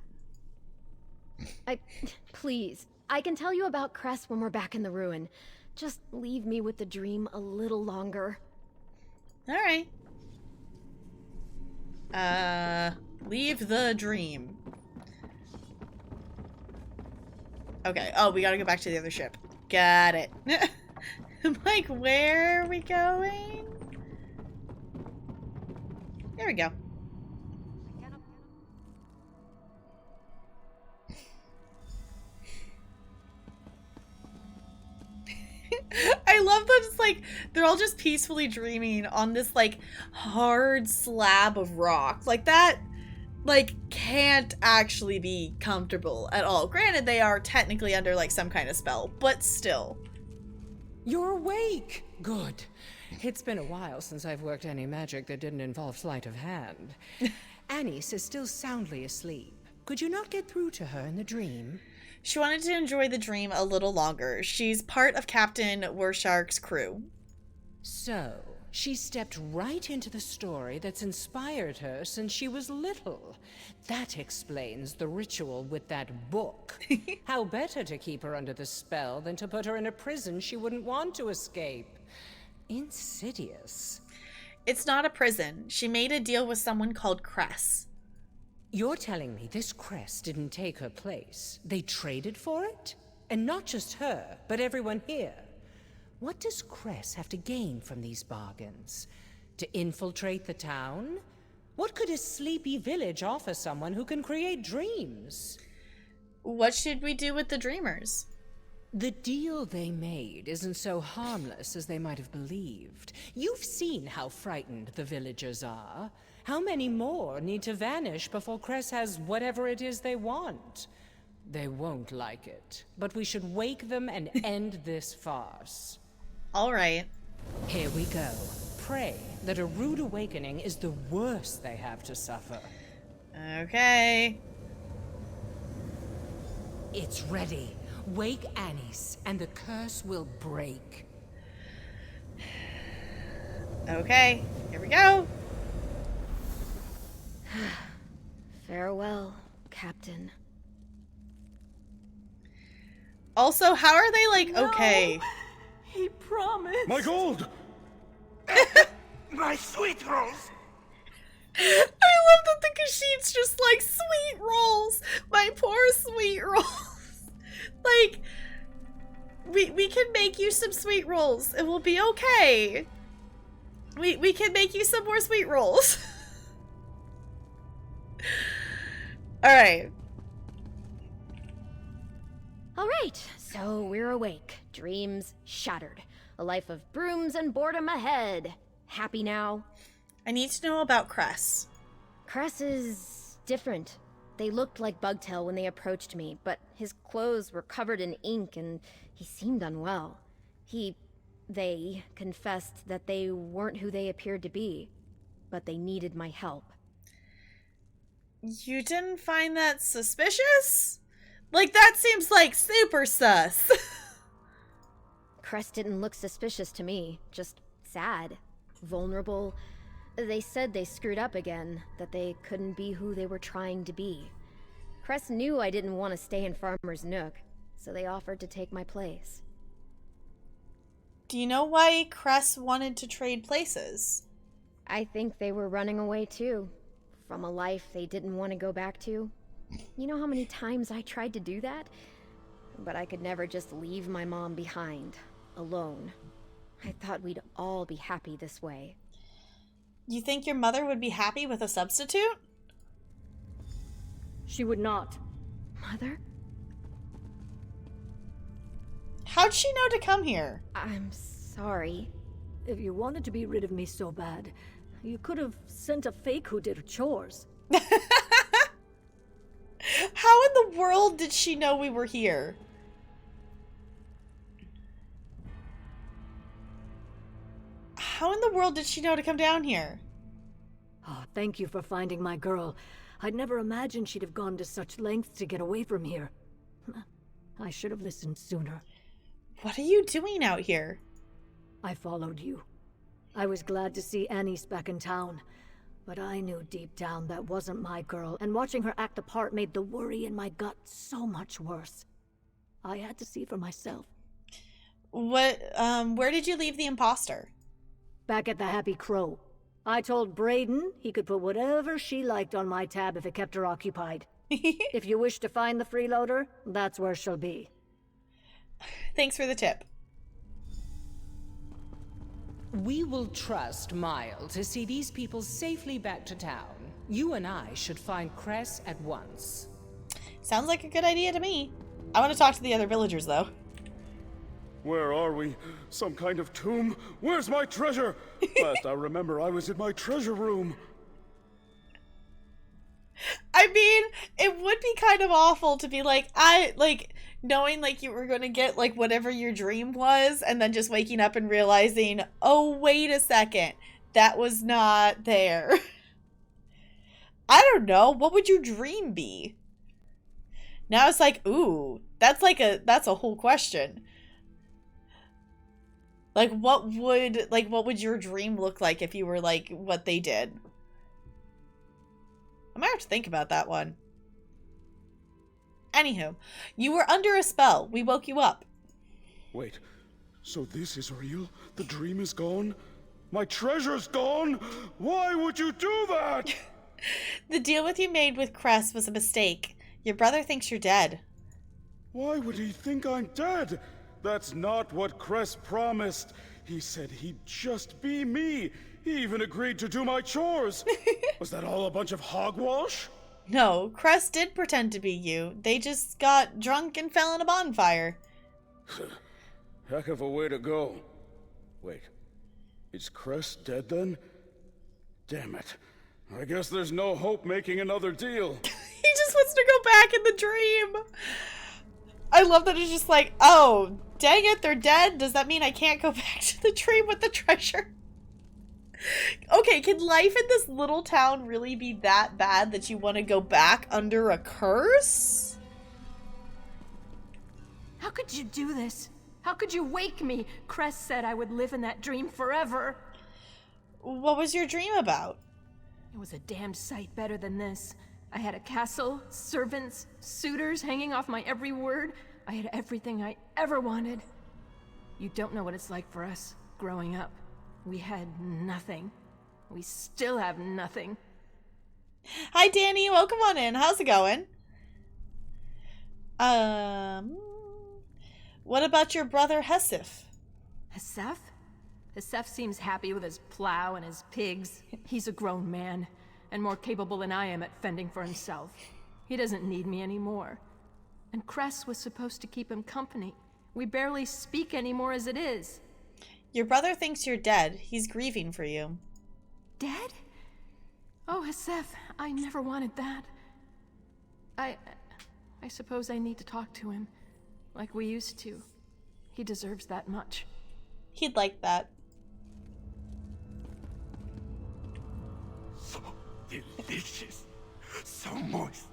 Please, I can tell you about Cress when we're back in the ruin. Just leave me with the dream a little longer. Alright. Leave the dream. Okay. Oh, we gotta go back to the other ship. Got it. I'm like, where are we going? There we go. I love that it's like they're all just peacefully dreaming on this like hard slab of rock. Like that like can't actually be comfortable at all. Granted, they are technically under like some kind of spell, but still. You're awake! Good. It's been a while since I've worked any magic that didn't involve sleight of hand. Anise is still soundly asleep. Could you not get through to her in the dream? She wanted to enjoy the dream a little longer. She's part of Captain Warshark's crew. So, she stepped right into the story that's inspired her since she was little. That explains the ritual with that book. How better to keep her under the spell than to put her in a prison she wouldn't want to escape. Insidious. It's not a prison. She made a deal with someone called Cress. You're telling me this Cress didn't take her place? They traded for it? And not just her, but everyone here. What does Cress have to gain from these bargains? To infiltrate the town? What could a sleepy village offer someone who can create dreams? What should we do with the dreamers? The deal they made isn't so harmless as they might have believed. You've seen how frightened the villagers are. How many more need to vanish before Cress has whatever it is they want? They won't like it, but we should wake them and end this farce. All right. Here we go. Pray that a rude awakening is the worst they have to suffer. Okay. It's ready. Wake Anise, and the curse will break. Okay, here we go. Farewell, Captain. Also, how are they like okay? He promised. My gold! My sweet rolls! I love that the Kashyyyks just like sweet rolls. My poor sweet rolls. Like, we can make you some sweet rolls. It will be okay. We can make you some more sweet rolls. Alright. Alright, so we're awake. Dreams shattered. A life of brooms and boredom ahead. Happy now? I need to know about Cress. Cress is different. They looked like Bugtail when they approached me, but his clothes were covered in ink and he seemed unwell. They confessed that they weren't who they appeared to be, but they needed my help. You didn't find that suspicious? Like, that seems like super sus. Cress didn't look suspicious to me, just sad, vulnerable. They said they screwed up again, that they couldn't be who they were trying to be. Cress knew I didn't want to stay in Farmer's Nook, so they offered to take my place. Do you know why Cress wanted to trade places? I think they were running away too, from a life they didn't want to go back to. You know how many times I tried to do that? But I could never just leave my mom behind, alone. I thought we'd all be happy this way. You think your mother would be happy with a substitute? She would not. Mother? How'd she know to come here? I'm sorry. If you wanted to be rid of me so bad, you could have sent a fake who did her chores. How in the world did she know we were here? How in the world did she know to come down here? Oh, thank you for finding my girl. I'd never imagined she'd have gone to such lengths to get away from here. I should have listened sooner. What are you doing out here? I followed you. I was glad to see Anise back in town. But I knew deep down that wasn't my girl, and watching her act the part made the worry in my gut so much worse. I had to see for myself. Where did you leave the imposter? Back at the Happy Crow. I told Brayden he could put whatever she liked on my tab if it kept her occupied. If you wish to find the freeloader, that's where she'll be. Thanks for the tip. We will trust Mile to see these people safely back to town. You and I should find Cress at once. Sounds like a good idea to me. I want to talk to the other villagers, though. Where are we? Some kind of tomb? Where's my treasure? Last I remember, I was in my treasure room. I mean, it would be kind of awful to be like, knowing like you were going to get like whatever your dream was, and then just waking up and realizing, oh, wait a second, that was not there. I don't know. What would your dream be? Now it's like, ooh, that's a whole question. Like, what would your dream look like if you were like what they did? I might have to think about that one. Anywho, you were under a spell. We woke you up. Wait, so this is real? The dream is gone? My treasure's gone? Why would you do that? The deal with you made with Cress was a mistake. Your brother thinks you're dead. Why would he think I'm dead? That's not what Cress promised. He said he'd just be me. He even agreed to do my chores. Was that all a bunch of hogwash? No, Cress did pretend to be you. They just got drunk and fell in a bonfire. Heck of a way to go. Wait, is Cress dead then? Damn it. I guess there's no hope making another deal. He just wants to go back in the dream. I love that it's just like, oh, dang it, they're dead? Does that mean I can't go back to the dream with the treasure? Okay, can life in this little town really be that bad that you want to go back under a curse? How could you do this? How could you wake me? Cress said I would live in that dream forever. What was your dream about? It was a damned sight better than this. I had a castle, servants, suitors hanging off my every word. I had everything I ever wanted. You don't know what it's like for us, growing up. We had nothing. We still have nothing. Hi, Danny. Welcome on in. How's it going? What about your brother Hesif? Hesef? Hesef seems happy with his plow and his pigs. He's a grown man, and more capable than I am at fending for himself. He doesn't need me anymore. And Cress was supposed to keep him company. We barely speak anymore as it is. Your brother thinks you're dead. He's grieving for you. Dead? Oh, Hesef, I never wanted that. I suppose I need to talk to him, like we used to. He deserves that much. He'd like that. So delicious, so moist,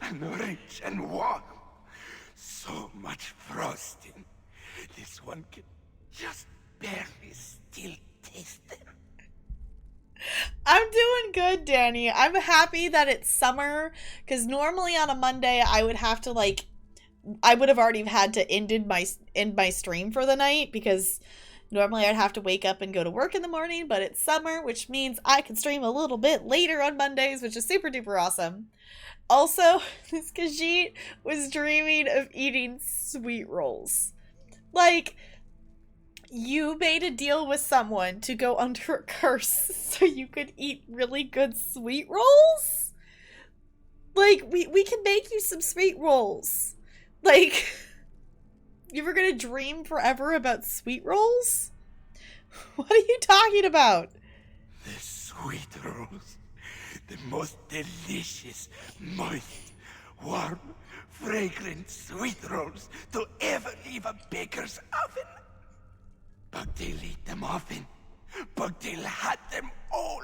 and rich and warm. So much frosting. This one can just barely still taste them. I'm doing good, Danny. I'm happy that it's summer, because normally on a Monday I would have to I would have already had to end my stream for the night, because normally I'd have to wake up and go to work in the morning, but it's summer, which means I can stream a little bit later on Mondays, which is super duper awesome. Also, this Khajiit was dreaming of eating sweet rolls. Like, you made a deal with someone to go under a curse so you could eat really good sweet rolls? Like, we can make you some sweet rolls. Like, you were gonna dream forever about sweet rolls? What are you talking about? The sweet rolls. The most delicious, moist, warm, fragrant sweet rolls to ever leave a baker's oven. Bugdale ate them often. Bugdale had them all.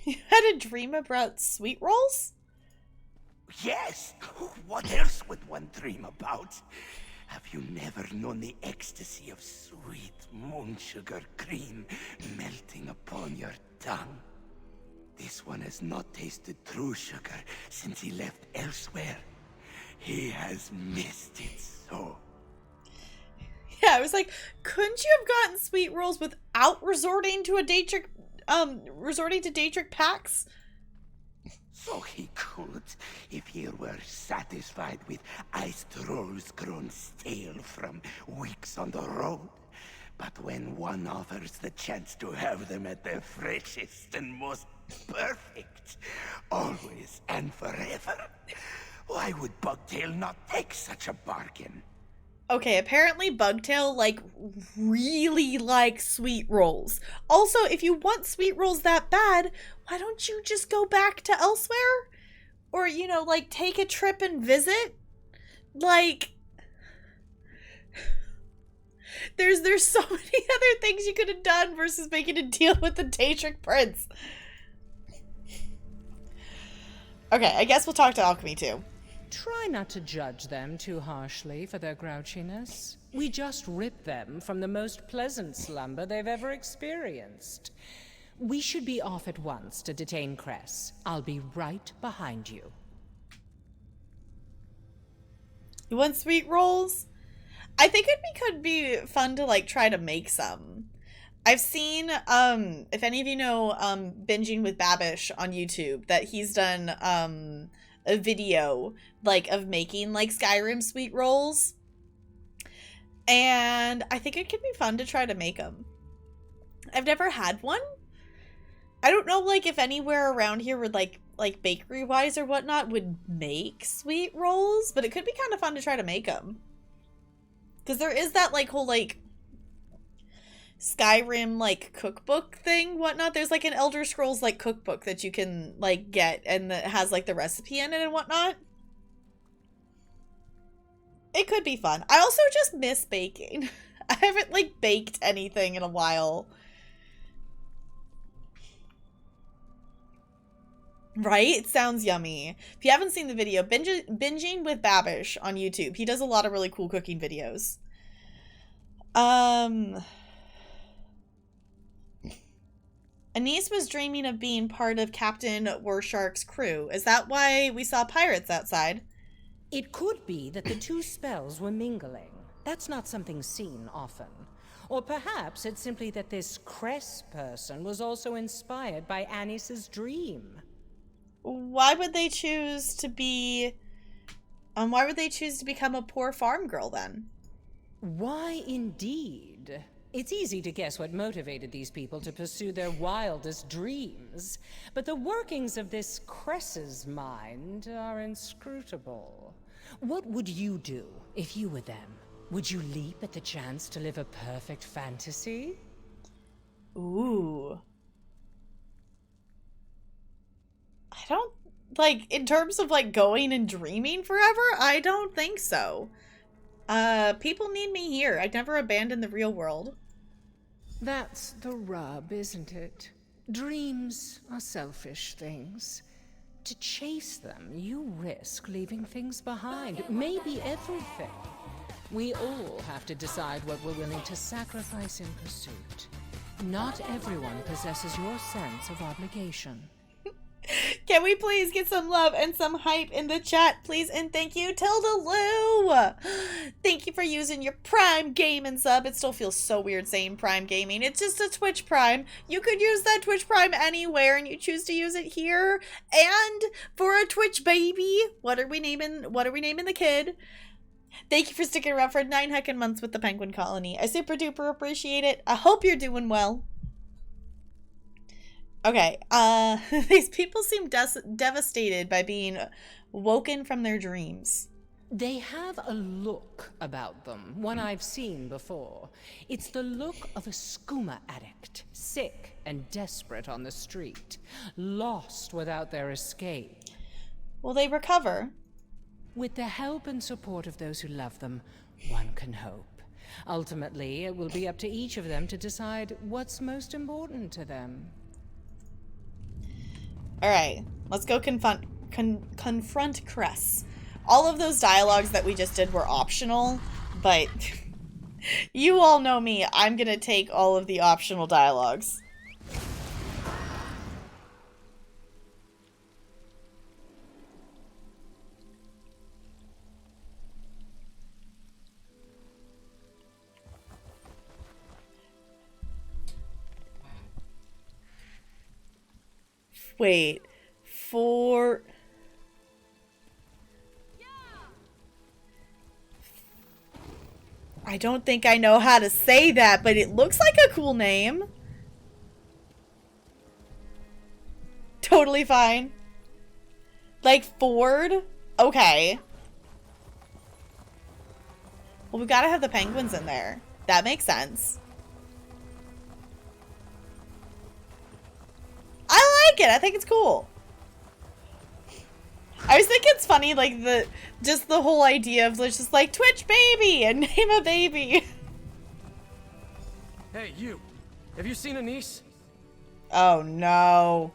You had a dream about sweet rolls? Yes. What else would one dream about? Have you never known the ecstasy of sweet moon sugar cream melting upon your tongue? This one has not tasted true sugar since he left elsewhere. He has missed it so. Yeah, I was like, couldn't you have gotten sweet rolls without resorting to Daedric packs? So he could, if he were satisfied with iced rolls grown stale from weeks on the road. But when one offers the chance to have them at their freshest and most perfect, always and forever, why would Bugtail not take such a bargain? Okay, apparently Bugtail, like, really likes sweet rolls. Also, if you want sweet rolls that bad, why don't you just go back to elsewhere? Or, you know, like, take a trip and visit? Like, there's so many other things you could have done versus making a deal with the Daedric Prince. Okay, I guess we'll talk to Alchemy too. Try not to judge them too harshly for their grouchiness. We just ripped them from the most pleasant slumber they've ever experienced. We should be off at once to detain Cress. I'll be right behind you. You want sweet rolls? I think could be fun to, like, try to make some. I've seen, if any of you know, Binging with Babish on YouTube, that he's done, a video, like, of making, like, Skyrim sweet rolls. And I think it could be fun to try to make them. I've never had one. I don't know, like, if anywhere around here would, like bakery-wise or whatnot, would make sweet rolls, but it could be kind of fun to try to make them. Because there is that, like, whole, like, Skyrim, like, cookbook thing, whatnot. There's, like, an Elder Scrolls, like, cookbook that you can, like, get, and that has, like, the recipe in it and whatnot. It could be fun. I also just miss baking. I haven't, like, baked anything in a while. Right? It sounds yummy. If you haven't seen the video, Binging with Babish on YouTube. He does a lot of really cool cooking videos. Anise was dreaming of being part of Captain Warshark's crew. Is that why we saw pirates outside? It could be that the two spells were mingling. That's not something seen often. Or perhaps it's simply that this Cress person was also inspired by Anice's dream. Why would they choose to be... why would they choose to become a poor farm girl, then? Why, indeed. It's easy to guess what motivated these people to pursue their wildest dreams. But the workings of this Cress's mind are inscrutable. What would you do if you were them? Would you leap at the chance to live a perfect fantasy? Ooh. I don't, like, in terms of, like, going and dreaming forever, I don't think so. People need me here. I'd never abandon the real world. That's the rub, isn't it? Dreams are selfish things. To chase them, you risk leaving things behind, maybe everything. We all have to decide what we're willing to sacrifice in pursuit. Not everyone possesses your sense of obligation. Can we please get some love and some hype in the chat, please? And thank you, Tilda Lou! Thank you for using your Prime Gaming sub. It still feels so weird saying Prime Gaming. It's just a Twitch Prime. You could use that Twitch Prime anywhere, and you choose to use it here. And for a Twitch baby, what are we naming the kid? Thank you for sticking around for 9 heckin' months with the Penguin Colony. I super duper appreciate it. I hope you're doing well. Okay, these people seem devastated by being woken from their dreams. They have a look about them, one I've seen before. It's the look of a skooma addict, sick and desperate on the street, lost without their escape. Will they recover? With the help and support of those who love them, one can hope. Ultimately, it will be up to each of them to decide what's most important to them. Alright, let's go confront Cress. All of those dialogues that we just did were optional, but you all know me. I'm gonna take all of the optional dialogues. Wait, for... I don't think I know how to say that, but it looks like a cool name. Totally fine. Like Ford? Okay. Well, we gotta have the penguins in there. That makes sense. I like it. I think it's cool. I always think it's funny, like, just the whole idea of just like, Twitch baby and name a baby. Hey, you. Have you seen Anise? Oh, no.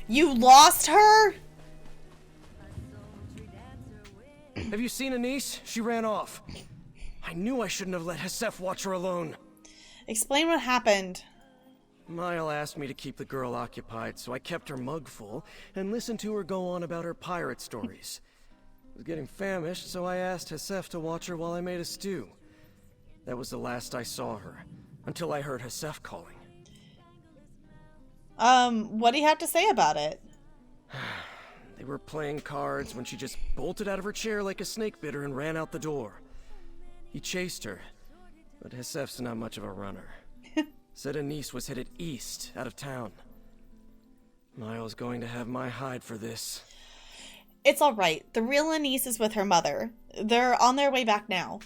You lost her? Have you seen Anise? She ran off. I knew I shouldn't have let Hesef watch her alone. Explain what happened. Mile asked me to keep the girl occupied, so I kept her mug full and listened to her go on about her pirate stories. I was getting famished, so I asked Hesef to watch her while I made a stew. That was the last I saw her, until I heard Hesef calling. What do you have to say about it? They were playing cards when she just bolted out of her chair like a snake bit her and ran out the door. He chased her, but Hesef's not much of a runner. Said Anise was headed east, out of town. Miles going to have my hide for this. It's alright. The real Anise is with her mother. They're on their way back now.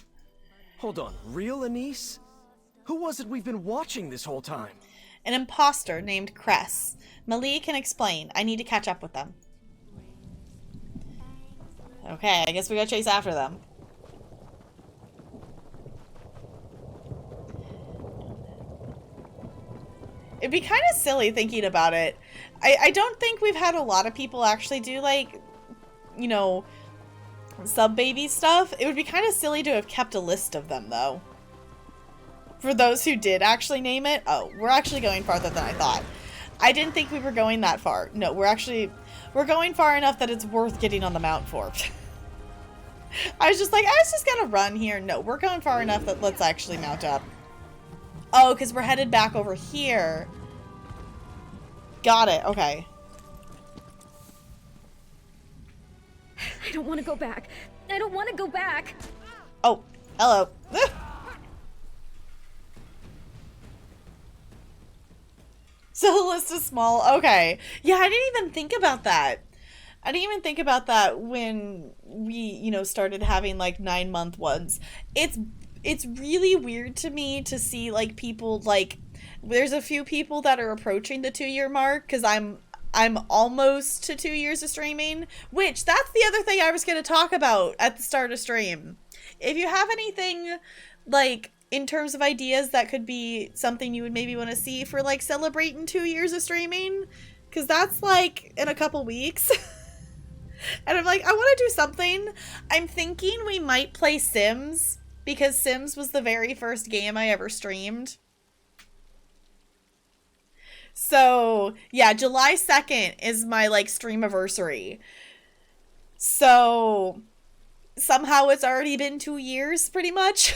Hold on, real Anise? Who was it we've been watching this whole time? An imposter named Cress. Malia can explain. I need to catch up with them. Okay, I guess we gotta chase after them. It'd be kind of silly thinking about it. I don't think we've had a lot of people actually do, like, you know, sub-baby stuff. It would be kind of silly to have kept a list of them, though. For those who did actually name it. Oh, we're actually going farther than I thought. I didn't think we were going that far. No, we're going far enough that it's worth getting on the mount for. I was just like, I was just gonna run here. No, we're going far enough that let's actually mount up. Oh, because we're headed back over here. Got it. Okay. I don't want to go back. I don't want to go back. Oh, hello. So the list is small. Okay. Yeah, I didn't even think about that. I didn't even think about that when we, you know, started having like 9-month ones. It's really weird to me to see like people like there's a few people that are approaching the 2-year mark because I'm almost to 2 years of streaming, which that's the other thing I was going to talk about at the start of stream. If you have anything like in terms of ideas that could be something you would maybe want to see for like celebrating 2 years of streaming, because that's like in a couple weeks. And I'm like, I want to do something. I'm thinking we might play Sims, because Sims was the very first game I ever streamed. So, yeah, July 2nd is my, like, streamiversary. So, somehow it's already been 2 years, pretty much.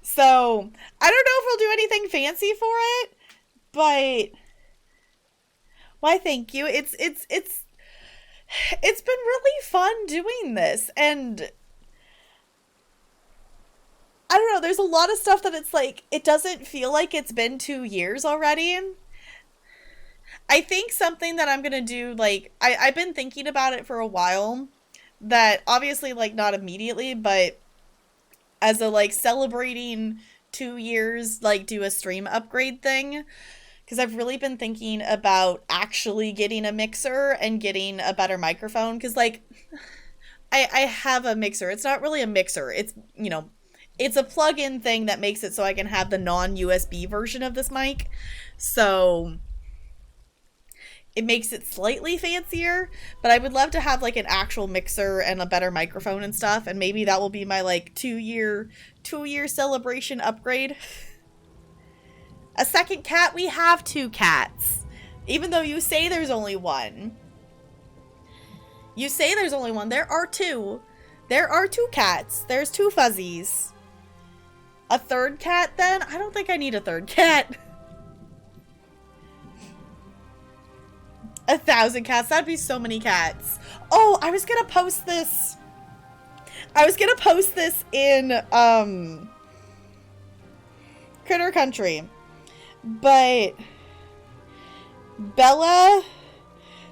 So, I don't know if we'll do anything fancy for it, but why, thank you. It's been really fun doing this, and I don't know, there's a lot of stuff that it's like, it doesn't feel like it's been 2 years already. I think something that I'm gonna do, like, I've been thinking about it for a while, that obviously, like, not immediately, but as a, like, celebrating 2 years, like, do a stream upgrade thing, because I've really been thinking about actually getting a mixer and getting a better microphone, because, like, I have a mixer. It's not really a mixer. It's, you know, it's a plug-in thing that makes it so I can have the non-USB version of this mic. So it makes it slightly fancier, but I would love to have like an actual mixer and a better microphone and stuff. And maybe that will be my like 2-year celebration upgrade. A second cat? We have 2 cats. Even though you say there's only 1. You say there's only 1. There are 2. There are 2 cats. There's 2 fuzzies. A third cat, then? I don't think I need a third cat. 1,000 cats. That'd be so many cats. Oh, I was gonna post this. I was gonna post this in Critter Country, but Bella,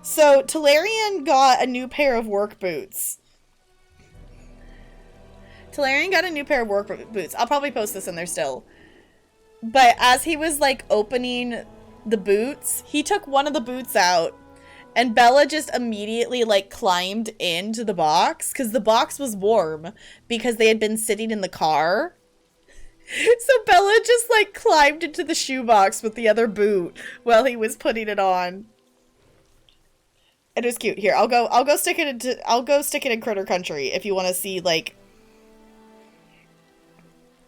so Talarian got a new pair of work boots. Talarian got a new pair of work boots. I'll probably post this in there still. But as he was like opening the boots, he took one of the boots out, and Bella just immediately like climbed into the box because the box was warm because they had been sitting in the car. So Bella just like climbed into the shoebox with the other boot while he was putting it on. It was cute. Here, I'll go stick it in Critter Country if you want to see like,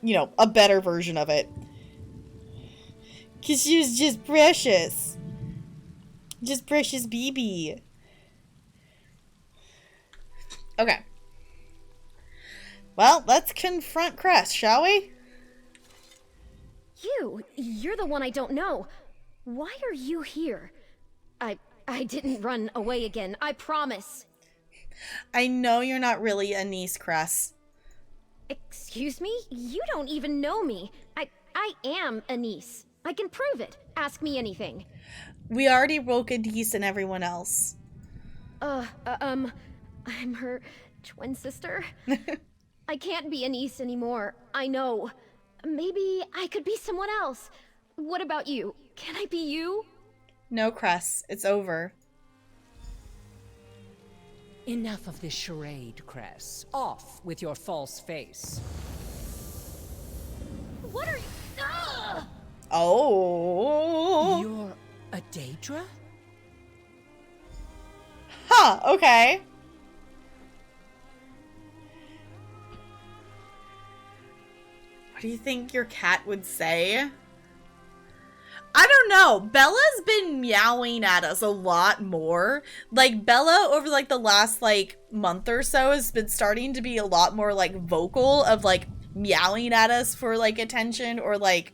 you know, a better version of it. Cause she was just precious. Just precious BB. Okay. Well, let's confront Cress, shall we? You're the one I don't know. Why are you here? I didn't run away again, I promise. I know you're not really a niece, Cress. Excuse me? You don't even know me. I am a niece. I can prove it. Ask me anything. We already broke a niece and everyone else. I'm her twin sister. I can't be a niece anymore. I know. Maybe I could be someone else. What about you? Can I be you? No, Cress. It's over. Enough of this charade, Cress. Off with your false face. What are you? Ugh! Oh. You're a Daedra? Huh, okay. What do you think your cat would say? I don't know. Bella's been meowing at us a lot more. Like, Bella, over, like, the last, like, month or so has been starting to be a lot more, like, vocal of, like, meowing at us for, like, attention or, like,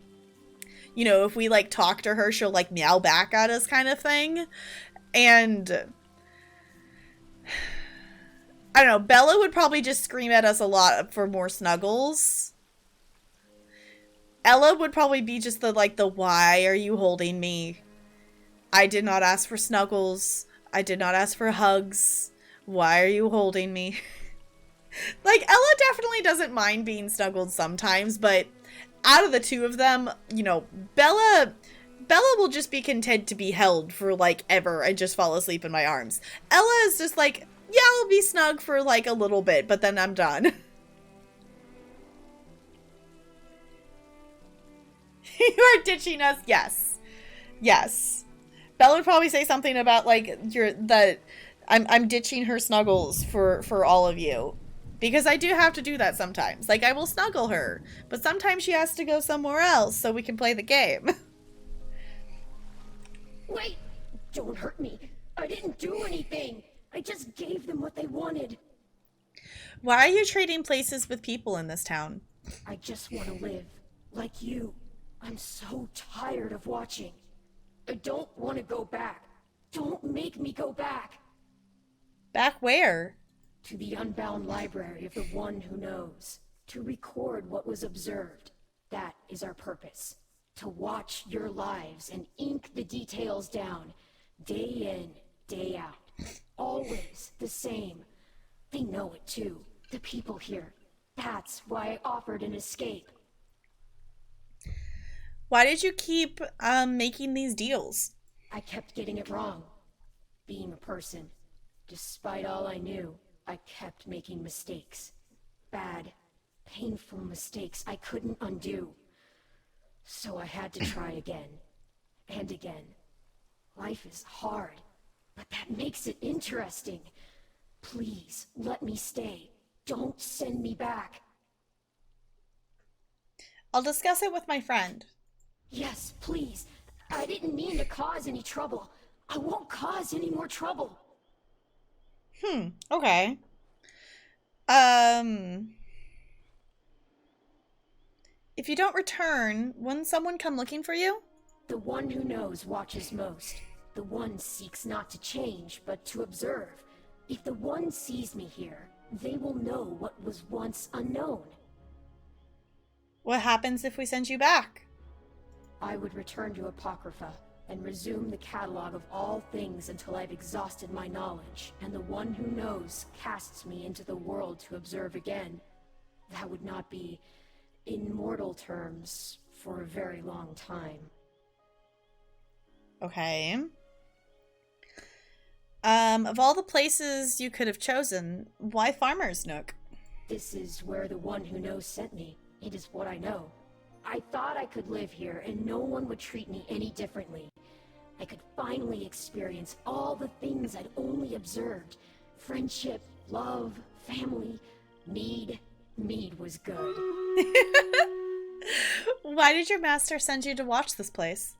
you know, if we, like, talk to her, she'll, like, meow back at us kind of thing. And I don't know. Bella would probably just scream at us a lot for more snuggles. Ella would probably be just the, like, the why are you holding me? I did not ask for snuggles. I did not ask for hugs. Why are you holding me? Like, Ella definitely doesn't mind being snuggled sometimes, but out of the two of them, you know, Bella will just be content to be held for, like, ever and just fall asleep in my arms. Ella is just like, yeah, I'll be snug for, like, a little bit, but then I'm done. You are ditching us? Yes. Yes. Bella would probably say something about, like, I'm ditching her snuggles for all of you. Because I do have to do that sometimes. Like, I will snuggle her, but sometimes she has to go somewhere else so we can play the game. Wait! Don't hurt me. I didn't do anything. I just gave them what they wanted. Why are you trading places with people in this town? I just want to live. Like you. I'm so tired of watching. I don't want to go back. Don't make me go back. Back where? To the unbound library of the one who knows. To record what was observed. That is our purpose. To watch your lives and ink the details down. Day in, day out. Always the same. They know it too. The people here. That's why I offered an escape. Why did you keep making these deals? I kept getting it wrong. Being a person. Despite all I knew, I kept making mistakes. Bad, painful mistakes I couldn't undo. So I had to try again. And again. Life is hard, but that makes it interesting. Please, let me stay. Don't send me back. I'll discuss it with my friend. Yes, please. I didn't mean to cause any trouble. I won't cause any more trouble. Okay. If you don't return, wouldn't someone come looking for you? The one who knows watches most. The one seeks not to change, but to observe. If the one sees me here, they will know what was once unknown. What happens if we send you back? I would return to Apocrypha and resume the catalog of all things until I've exhausted my knowledge, and the one who knows casts me into the world to observe again. That would not be, in mortal terms, for a very long time. Okay. Of all the places you could have chosen, why Farmer's Nook? This is where the one who knows sent me. It is what I know. I thought I could live here and no one would treat me any differently. I could finally experience all the things I'd only observed. Friendship, love, family, mead. Mead was good. Why did your master send you to watch this place?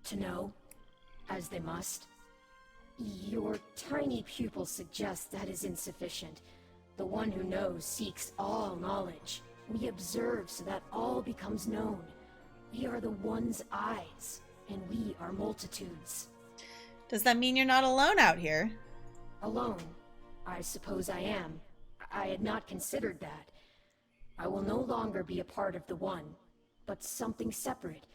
To know, as they must. Your tiny pupil suggests that is insufficient. The one who knows seeks all knowledge. We observe so that all becomes known. We are the one's eyes, and we are multitudes. Does that mean you're not alone out here? Alone? I suppose I am. I had not considered that. I will no longer be a part of the one, but something separate.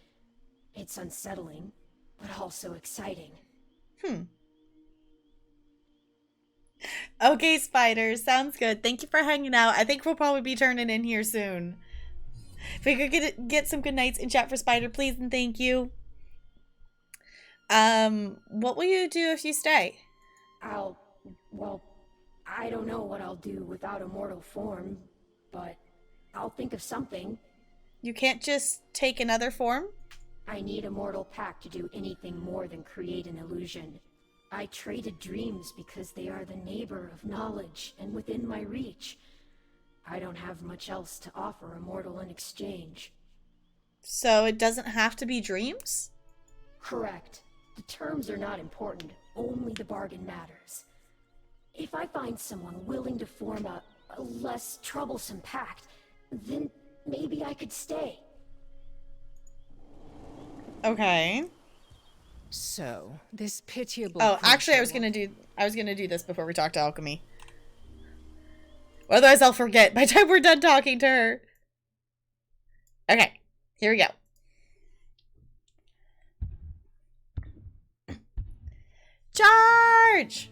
It's unsettling, but also exciting. Okay, Spider, sounds good. Thank you for hanging out. I think we'll probably be turning in here soon. If we could get some good nights in chat for Spider, please and thank you. What will you do if you stay? Well, I don't know what I'll do without a mortal form, but I'll think of something. You can't just take another form? I need a mortal pack to do anything more than create an illusion. I traded dreams because they are the neighbor of knowledge and within my reach. I don't have much else to offer a mortal in exchange. So it doesn't have to be dreams? Correct. The terms are not important, only the bargain matters. If I find someone willing to form a less troublesome pact, then maybe I could stay. Okay. So, this pitiable actually I was gonna do this before we talk to Alchemy. Otherwise I'll forget by the time we're done talking to her. Okay, here we go. Charge!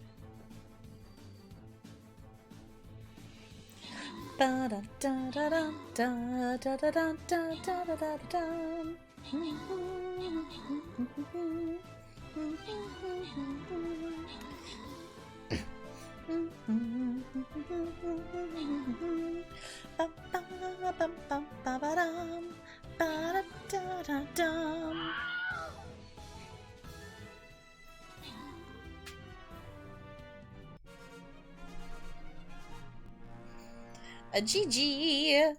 A GG.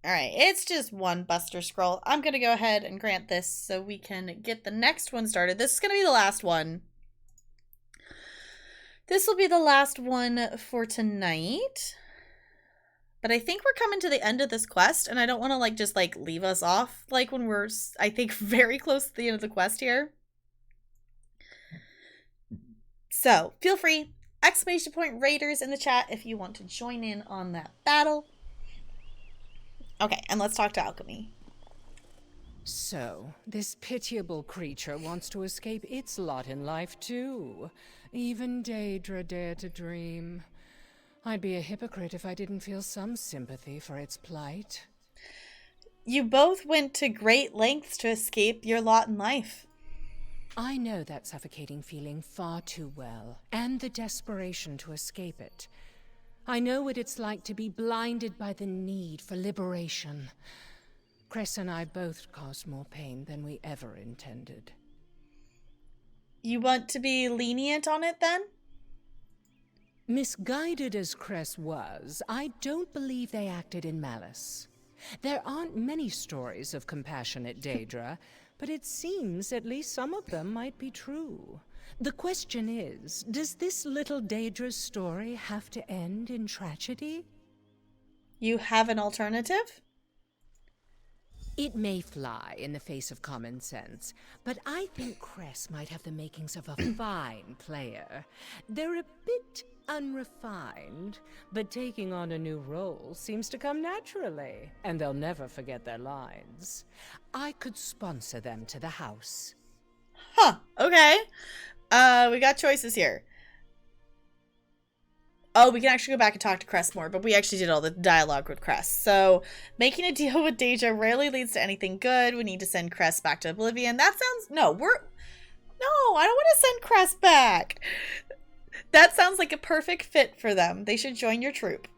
Alright, it's just one Buster Scroll. I'm gonna go ahead and grant this so we can get the next one started. This is gonna be the last one. This will be the last one for tonight. But I think we're coming to the end of this quest, and I don't want to just leave us off when we're, I think, very close to the end of the quest here. So, feel free, ! Raiders in the chat if you want to join in on that battle. Okay, and let's talk to Alchemy. So, this pitiable creature wants to escape its lot in life too. Even Daedra dared to dream. I'd be a hypocrite if I didn't feel some sympathy for its plight. You both went to great lengths to escape your lot in life. I know that suffocating feeling far too well, and the desperation to escape it. I know what it's like to be blinded by the need for liberation. Cress and I both caused more pain than we ever intended. You want to be lenient on it, then? Misguided as Cress was, I don't believe they acted in malice. There aren't many stories of compassionate Daedra, but it seems at least some of them might be true. The question is, does this little Daedra's story have to end in tragedy? You have an alternative? It may fly in the face of common sense, but I think Cress might have the makings of a fine player. They're a bit unrefined, but taking on a new role seems to come naturally, and they'll never forget their lines. I could sponsor them to the house. Huh, okay. We got choices here. Oh, we can actually go back and talk to Cress more, but we actually did all the dialogue with Cress. So, making a deal with Deja rarely leads to anything good. We need to send Cress back to Oblivion. That sounds... No, I don't want to send Cress back. That sounds like a perfect fit for them. They should join your troop.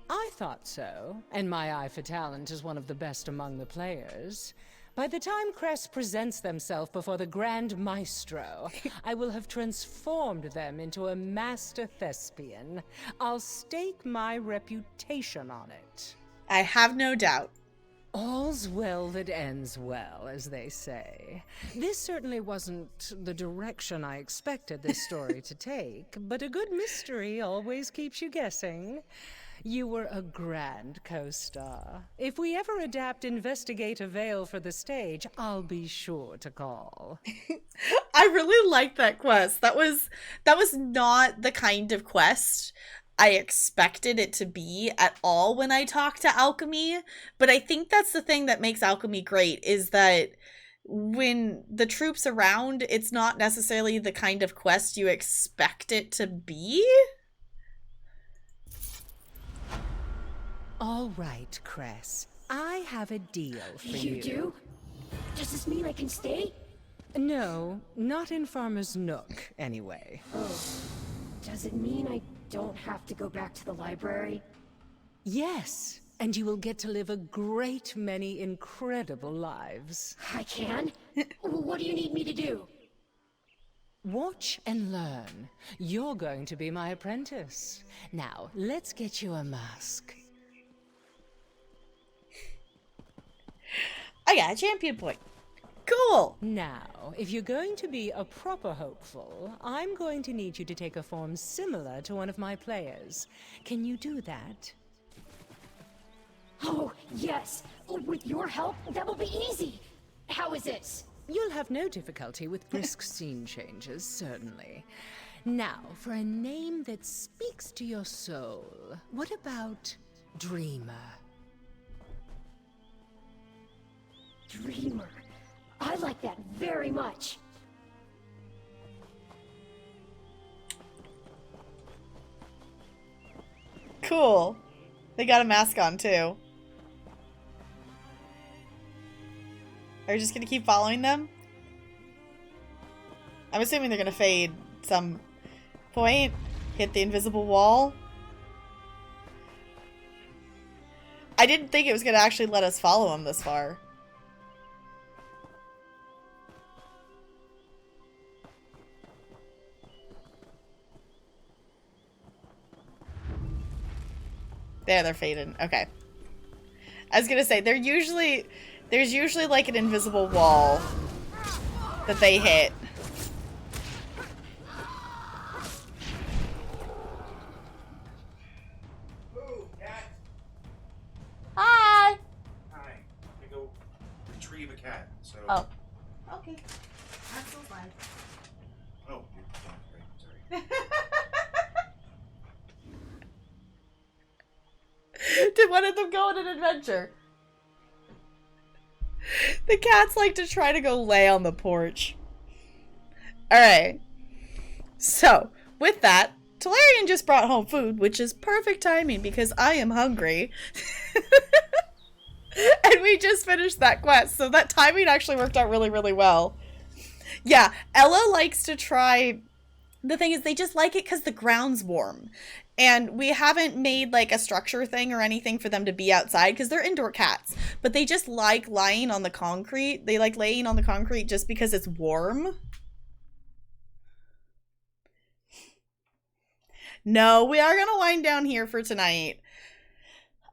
I thought so, and my eye for talent is one of the best among the players. By the time Cress presents themselves before the Grand Maestro, I will have transformed them into a master thespian. I'll stake my reputation on it. I have no doubt. All's well that ends well, as they say. This certainly wasn't the direction I expected this story to take, but a good mystery always keeps you guessing. You were a grand co-star. If we ever adapt Investigator Vale for the stage, I'll be sure to call. I really liked that quest. That was not the kind of quest I expected it to be at all when I talked to Alchemy, but I think that's the thing that makes Alchemy great, is that when the troop's around, it's not necessarily the kind of quest you expect it to be. All right, Cress. I have a deal for you. You do? Does this mean I can stay? No, not in Farmer's Nook, anyway. Oh. Does it mean I don't have to go back to the library? Yes, and you will get to live a great many incredible lives. I can? What do you need me to do? Watch and learn. You're going to be my apprentice. Now, let's get you a mask. I got a champion point. Cool. Now, if you're going to be a proper hopeful, I'm going to need you to take a form similar to one of my players. Can you do that? Oh, yes. With your help, that will be easy. How is it? You'll have no difficulty with brisk scene changes, certainly. Now, for a name that speaks to your soul, what about Dreamer? Dreamer. I like that very much. Cool. They got a mask on too. Are you just gonna keep following them? I'm assuming they're gonna fade some point, hit the invisible wall. I didn't think it was gonna actually let us follow them this far. There, they're faded. Okay. I was gonna say, there's usually like an invisible wall that they hit. Ooh, cat. Hi! Hi. I go retrieve a cat, so... Oh. Okay. I'm so fine. Oh, great. Sorry. Did one of them go on an adventure? The cats like to try to go lay on the porch. Alright. So, with that, Talarian just brought home food, which is perfect timing because I am hungry. And we just finished that quest, so that timing actually worked out really, really well. Yeah, Ella likes to try... The thing is, they just like it because the ground's warm. And we haven't made like a structure thing or anything for them to be outside because they're indoor cats. But they just like lying on the concrete. They like laying on the concrete just because it's warm. No, we are going to wind down here for tonight.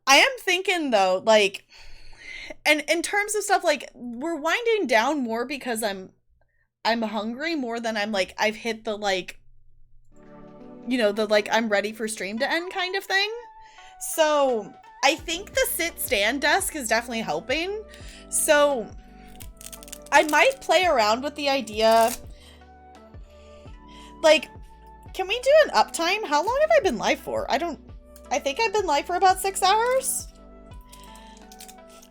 I am thinking though, like, and in terms of stuff, like, we're winding down more because I'm hungry more than I'm like, I've hit the like, you know, the like I'm ready for stream to end kind of thing. So I think the sit stand desk is definitely helping. So I might play around with the idea, like, Can we do an uptime? How long have I been live for? I think I've been live for about 6 hours.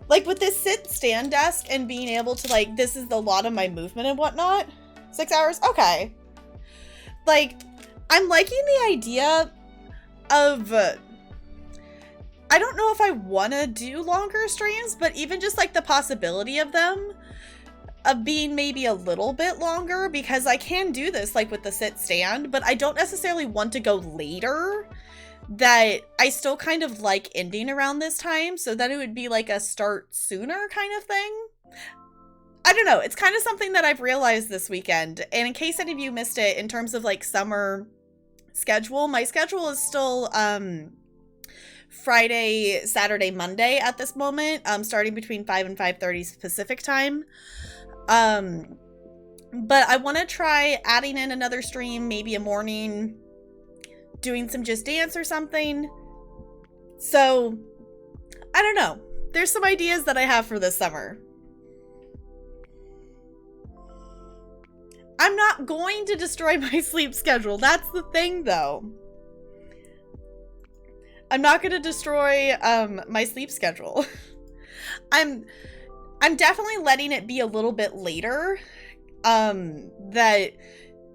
Like with this sit stand desk and being able to like, this is a lot of my movement and whatnot. 6 hours? Okay. Like, I'm liking the idea of, I don't know if I want to do longer streams, but even just like the possibility of them, of being maybe a little bit longer, because I can do this like with the sit stand, but I don't necessarily want to go later. That I still kind of like ending around this time, so that it would be like a start sooner kind of thing. I don't know, it's kind of something that I've realized this weekend, and in case any of you missed it, in terms of like summer schedule, my schedule is still Friday, Saturday, Monday at this moment, starting between 5 and 5:30 Pacific time. But I want to try adding in another stream, maybe a morning, doing some Just Dance or something. So, I don't know. There's some ideas that I have for this summer. I'm not going to destroy my sleep schedule. That's the thing, though. I'm not going to destroy my sleep schedule. I'm definitely letting it be a little bit later. That,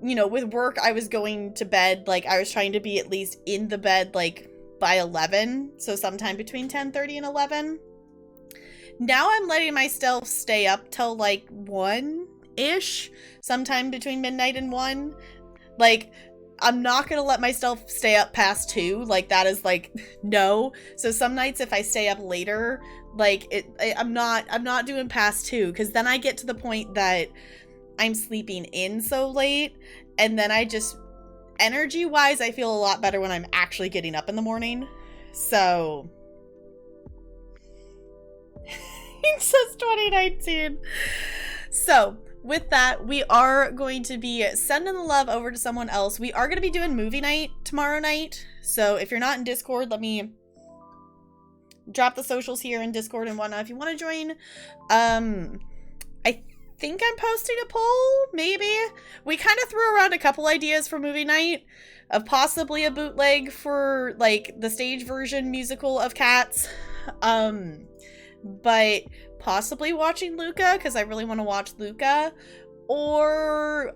you know, with work, I was going to bed, like, I was trying to be at least in the bed, like, by 11. So sometime between 10:30 and 11. Now I'm letting myself stay up till, like, 1-ish. Sometime between midnight and 1. Like, I'm not gonna let myself stay up past 2. Like, that is, like, no. So some nights if I stay up later, like, I'm not doing past 2. Because then I get to the point that I'm sleeping in so late, and then I just, energy-wise, I feel a lot better when I'm actually getting up in the morning. So, it says 2019. So, with that, we are going to be sending the love over to someone else. We are going to be doing movie night tomorrow night. So, if you're not in Discord, let me drop the socials here in Discord and whatnot if you want to join. I think I'm posting a poll, maybe. We kind of threw around a couple ideas for movie night of possibly a bootleg for like the stage version musical of Cats, but possibly watching Luca because I really want to watch Luca, or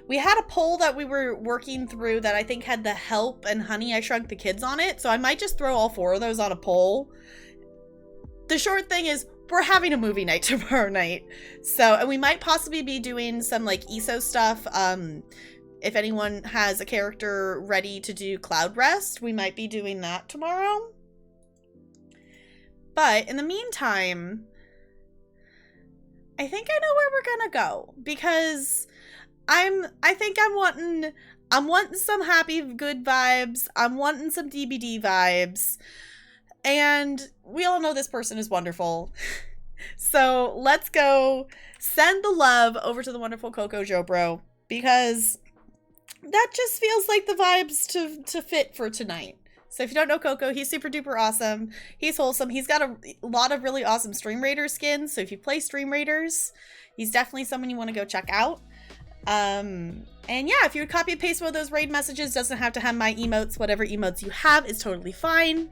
we had a poll that we were working through that I think had The Help and Honey, I Shrunk the Kids on it, so I might just throw all 4 of those on a poll. The short thing is, we're having a movie night tomorrow night. So, and we might possibly be doing some like ESO stuff. If anyone has a character ready to do Cloud Rest, we might be doing that tomorrow. But in the meantime, I think I know where we're gonna go, because I think I'm wanting some happy good vibes. I'm wanting some DBD vibes. And we all know this person is wonderful. So let's go send the love over to the wonderful Coco Jobro, because that just feels like the vibes to fit for tonight. So if you don't know Coco, he's super duper awesome. He's wholesome. He's got a lot of really awesome Stream Raider skins. So if you play Stream Raiders, he's definitely someone you want to go check out. And yeah, if you would copy and paste one of those raid messages, doesn't have to have my emotes. Whatever emotes you have is totally fine.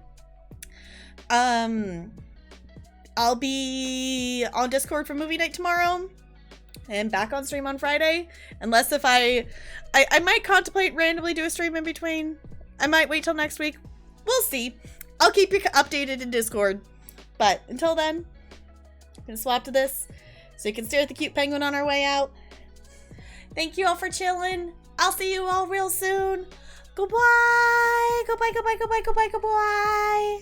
I'll be on Discord for movie night tomorrow and back on stream on Friday, unless if I might contemplate randomly do a stream in between. I might wait till next week. We'll see. I'll keep you updated in Discord. But until then, I'm gonna swap to this so you can stare at the cute penguin on our way out. Thank you all for chilling. I'll see you all real soon. Goodbye. Goodbye, goodbye, goodbye, goodbye, goodbye.